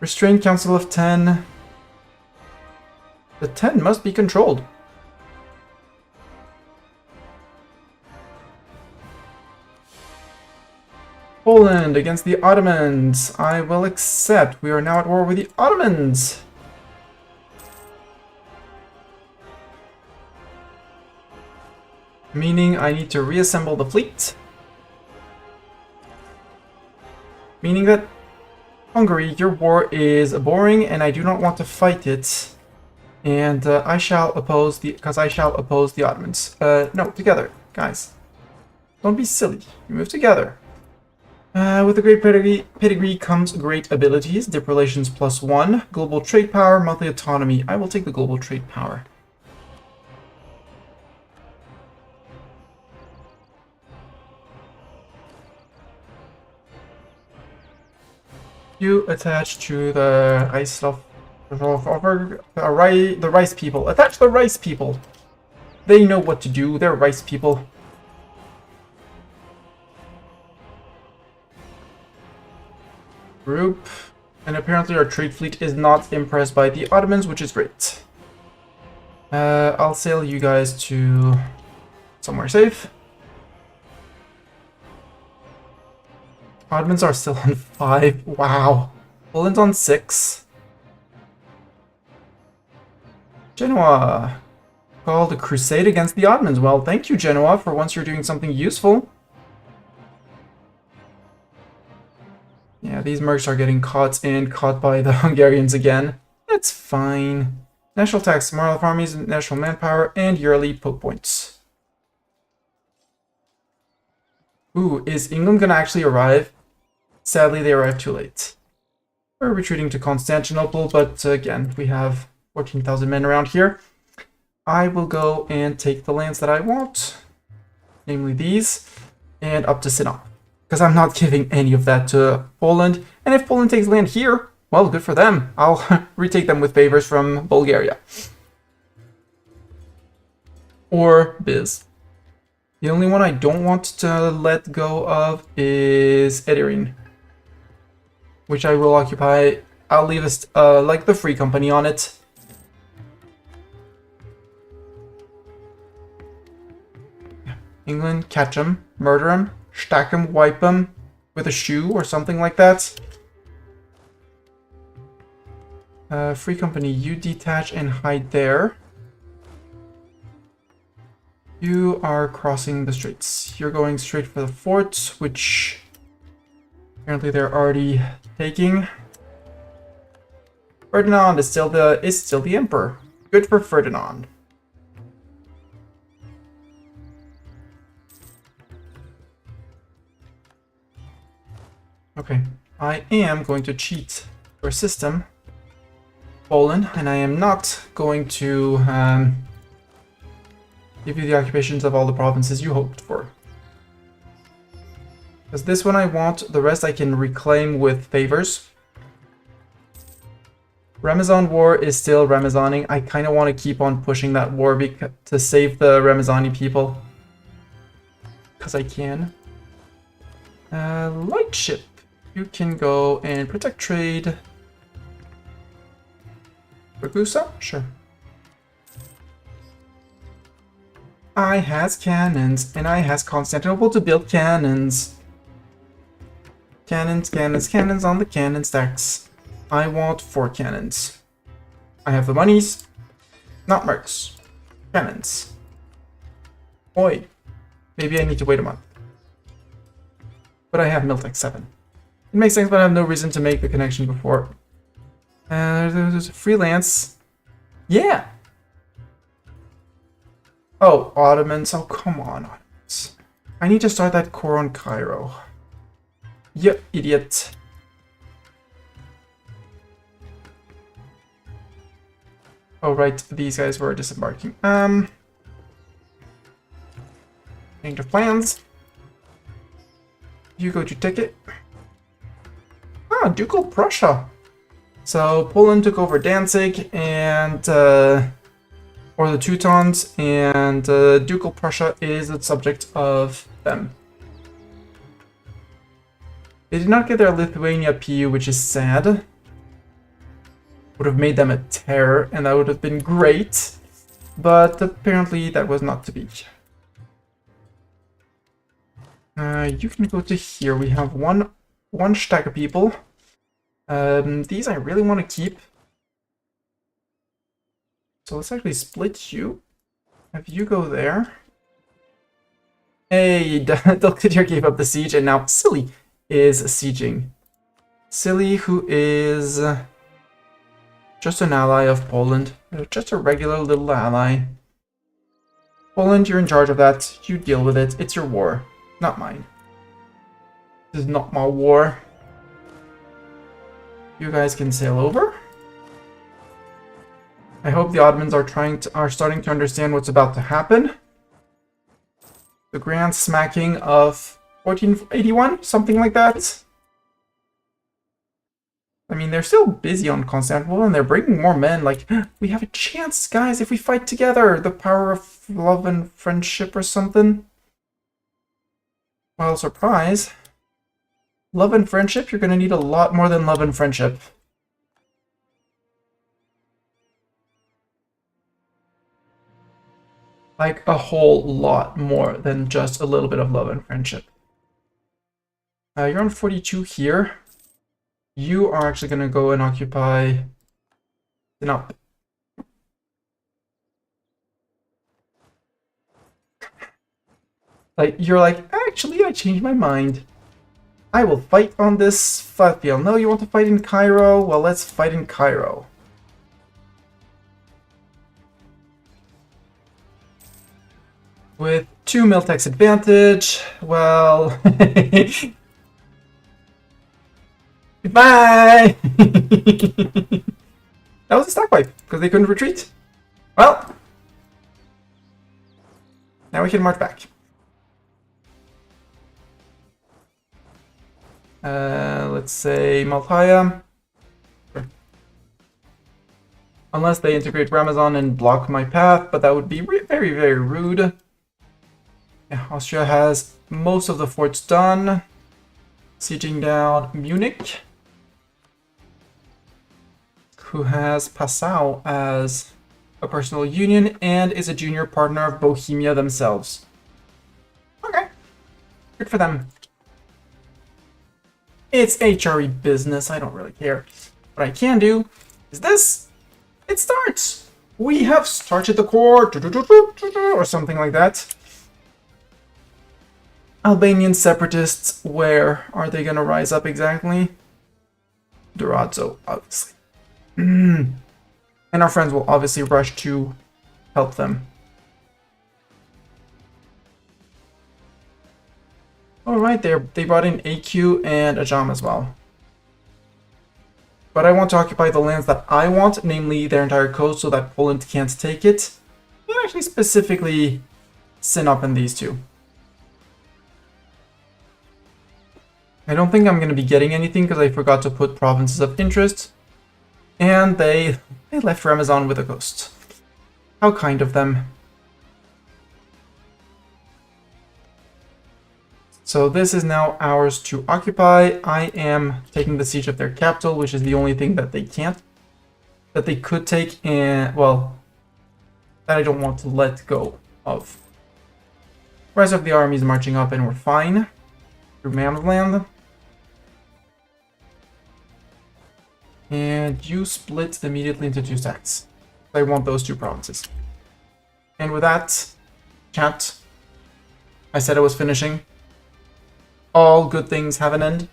Restrain Council of 10. The 10 must be controlled. Poland against the Ottomans. I will accept. We are now at war with the Ottomans. Meaning I need to reassemble the fleet. Meaning that Hungary, your war is boring and I do not want to fight it. And I shall oppose the... Because I shall oppose the Ottomans. No, together, guys. Don't be silly. You move together. With a great pedigree comes great abilities. Dip relations +1. Global trade power, monthly autonomy. I will take the global trade power. You attach to the the rice people. Attach the rice people. They know what to do. They're rice people. Group. And apparently our trade fleet is not impressed by the Ottomans, which is great. I'll sail you guys to somewhere safe. Ottomans are still on 5. Wow. Poland's on 6. Genoa called a crusade against the Ottomans. Well, thank you, Genoa, for once you're doing something useful. Yeah, these mercs are getting caught by the Hungarians again. That's fine. National tax, moral of armies, national manpower, and yearly pope points. Ooh, is England gonna actually arrive? Sadly, they arrived too late. We're retreating to Constantinople, but again, we have 14,000 men around here. I will go and take the lands that I want, namely these, and up to Sinop. Because I'm not giving any of that to Poland. And if Poland takes land here, well, good for them. I'll retake them with favors from Bulgaria. Or Biz. The only one I don't want to let go of is Edirne, which I will occupy. I'll leave like the free company on it. England, catch him, murder him, stack him, wipe him with a shoe or something like that. Free company, you detach and hide there. You are crossing the straits. You're going straight for the fort, which apparently they're already taking. Ferdinand is still the emperor. Good for Ferdinand. Okay, I am going to cheat your system, Poland, and I am not going to give you the occupations of all the provinces you hoped for. Because this one I want, the rest I can reclaim with favors. Ramazan War is still Ramazaning. I kind of want to keep on pushing that war to save the Ramazani people. Because I can. Lightship. You can go and protect trade. Ragusa? Sure. I has cannons, and I has Constantinople to build cannons. Cannons, cannons, cannons on the cannon stacks. I want 4 cannons. I have the monies. Not mercs. Cannons. Oi. Maybe I need to wait a month. But I have Miltech 7. It makes sense, but I have no reason to make the connection before. There's a freelance. Yeah! Oh, Ottomans. Oh, come on, Ottomans. I need to start that core on Cairo. You idiot. Oh, right. These guys were disembarking. Change of plans. You go to ticket. Ah, Ducal Prussia. So Poland took over Danzig and or the Teutons, and Ducal Prussia is the subject of them. They did not get their Lithuania PU, which is sad. Would have made them a terror, and that would have been great. But apparently that was not to be. You can go to here. We have one stack of people. These I really want to keep. So let's actually split you. Have you go there. Hey, Dalkidir gave up the siege, and now Silly is sieging. Silly, who is just an ally of Poland. Just a regular little ally. Poland, you're in charge of that. You deal with it. It's your war, not mine. This is not my war. You guys can sail over. I hope the Ottomans are starting to understand what's about to happen. The grand smacking of 1481, something like that. I mean, they're still busy on Constantinople, and they're bringing more men. Like, we have a chance, guys, if we fight together. The power of love and friendship or something. Well, surprise. Love and friendship? You're going to need a lot more than love and friendship. like a whole lot more than just a little bit of love and friendship. You're on 42 here. You are actually going to go and occupy Constantinople. Like, you're like, actually, I changed my mind. I will fight on this flat field. No, you want to fight in Cairo? Well, let's fight in Cairo. With 2 mil tax advantage, well... Goodbye! That was a stack wipe, because they couldn't retreat. Well, now we can march back. Let's say Maltaya. Sure. Unless they integrate Ramazan and block my path, but that would be very, very rude. Yeah, Austria has most of the forts done. Sieging down Munich, who has Passau as a personal union and is a junior partner of Bohemia themselves. Okay, good for them. It's HRE business, I don't really care. What I can do is this. It starts. We have started the core, or something like that. Albanian separatists, where are they going to rise up exactly? Durazzo, obviously. And our friends will obviously rush to help them. Alright, they brought in AQ and Ajam as well. But I want to occupy the lands that I want, namely their entire coast, so that Poland can't take it. And actually specifically Sinop and these two. I don't think I'm going to be getting anything because I forgot to put provinces of interest. And they left Ramazan with a coast. How kind of them. So this is now ours to occupy. I am taking the siege of their capital, which is the only thing that they can't, that they could take, and well, that I don't want to let go of. The rest of the army is marching up and we're fine. Through Mamsland. And you split immediately into 2 stacks. I want those 2 provinces. And with that, chat, I said I was finishing. All good things have an end.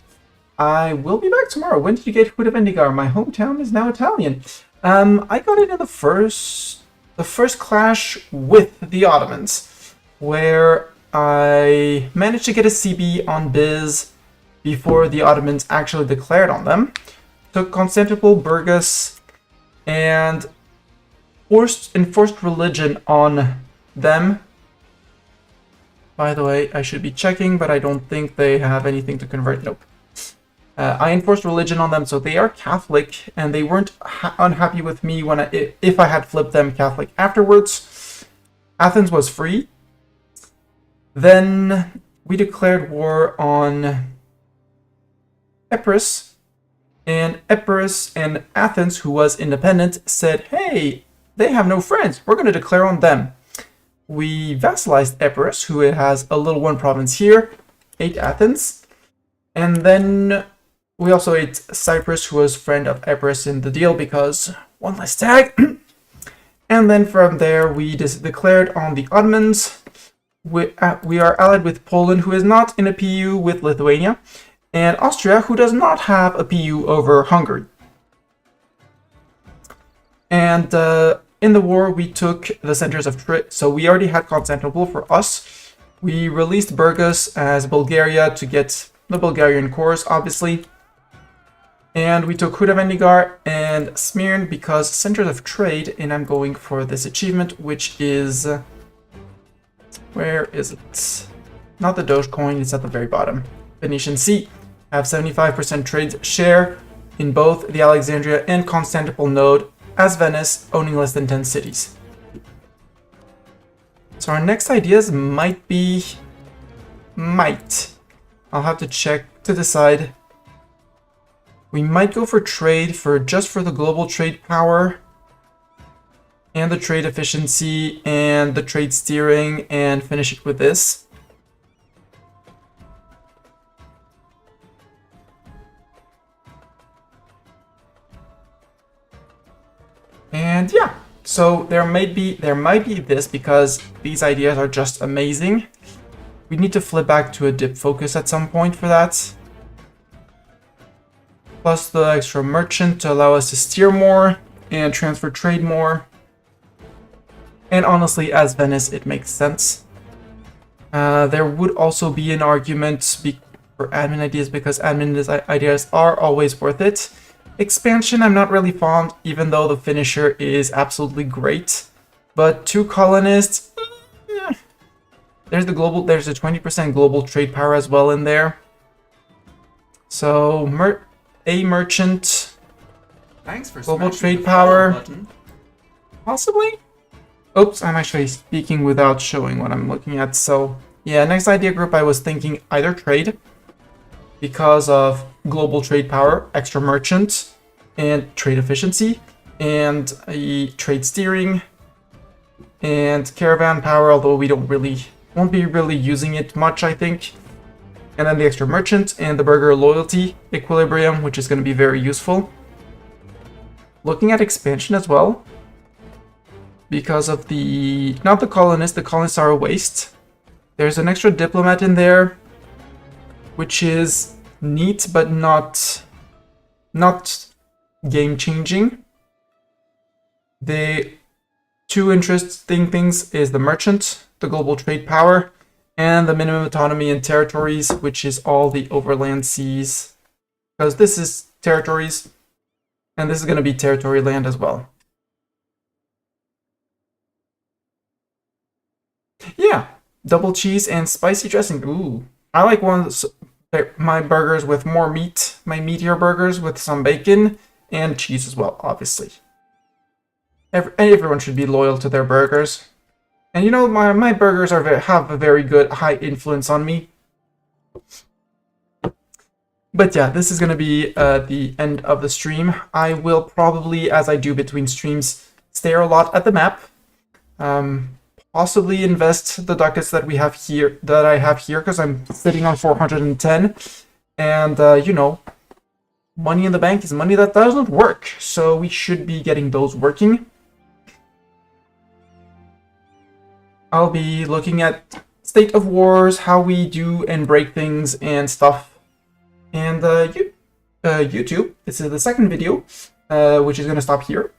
I will be back tomorrow. When did you get Huda Vendigar? My hometown is now Italian. I got it in the first clash with the Ottomans, where I managed to get a CB on Biz before the Ottomans actually declared on them. Took Constantinople, Burgas, and enforced religion on them. By the way, I should be checking, but I don't think they have anything to convert. Nope. I enforced religion on them, so they are Catholic, and they weren't unhappy with me when if I had flipped them Catholic afterwards. Athens was free. Then we declared war on Epirus, and Epirus and Athens, who was independent, said, hey, they have no friends. We're going to declare on them. We vassalized Epirus, who has a little 1 province here, ate Athens, and then we also ate Cyprus, who was friend of Epirus in the deal because 1 less tag. And then from there we declared on the Ottomans. We are allied with Poland, who is not in a PU with Lithuania, and Austria, who does not have a PU over Hungary. And in the war, we took the centers of trade. So we already had Constantinople for us. We released Burgas as Bulgaria to get the Bulgarian cores, obviously. And we took Huda Vendigar and Smyrna because centers of trade, and I'm going for this achievement, which is... where is it? Not the Doge coin, it's at the very bottom. Venetian Sea. Have 75% trade share in both the Alexandria and Constantinople node, as Venice, owning less than 10 cities. So our next ideas might be... I'll have to check to decide. We might go for trade, just for the global trade power. and the trade efficiency and the trade steering and finish it with this. And yeah, so there might be this because these ideas are just amazing. We need to flip back to a dip focus at some point for that. Plus the extra merchant to allow us to steer more and transfer trade more. And honestly, as Venice, it makes sense. There would also be an argument for admin ideas because admin ideas are always worth it. Expansion, I'm not really fond, even though the finisher is absolutely great. But 2 colonists, there's the 20% global trade power as well in there. So a merchant, Thanks for global smashing trade the power, follow button. possibly. Oops, I'm actually speaking without showing what I'm looking at. So yeah, next idea group, I was thinking either trade because of global trade power, extra merchant, and trade efficiency, and a trade steering, and caravan power, although we won't be really using it much, I think. And then the extra merchant and the burger loyalty equilibrium, which is going to be very useful. Looking at expansion as well, because of not the colonists are a waste. There's an extra diplomat in there, which is neat, but not game-changing. The 2 interesting things is the merchant, the global trade power, and the minimum autonomy in territories, which is all the overland seas. Because this is territories, and this is going to be territory land as well. Yeah, double cheese and spicy dressing. Ooh, I like my burgers with more meat, my meatier burgers with some bacon and cheese as well, obviously. Everyone should be loyal to their burgers. And you know, my burgers have a very good high influence on me. But yeah, this is going to be the end of the stream. I will probably, as I do between streams, stare a lot at the map. Possibly invest the ducats that I have here, because I'm sitting on 410. And, you know, money in the bank is money that doesn't work. So we should be getting those working. I'll be looking at state of wars, how we do and break things and stuff. And YouTube, this is the second video, which is going to stop here.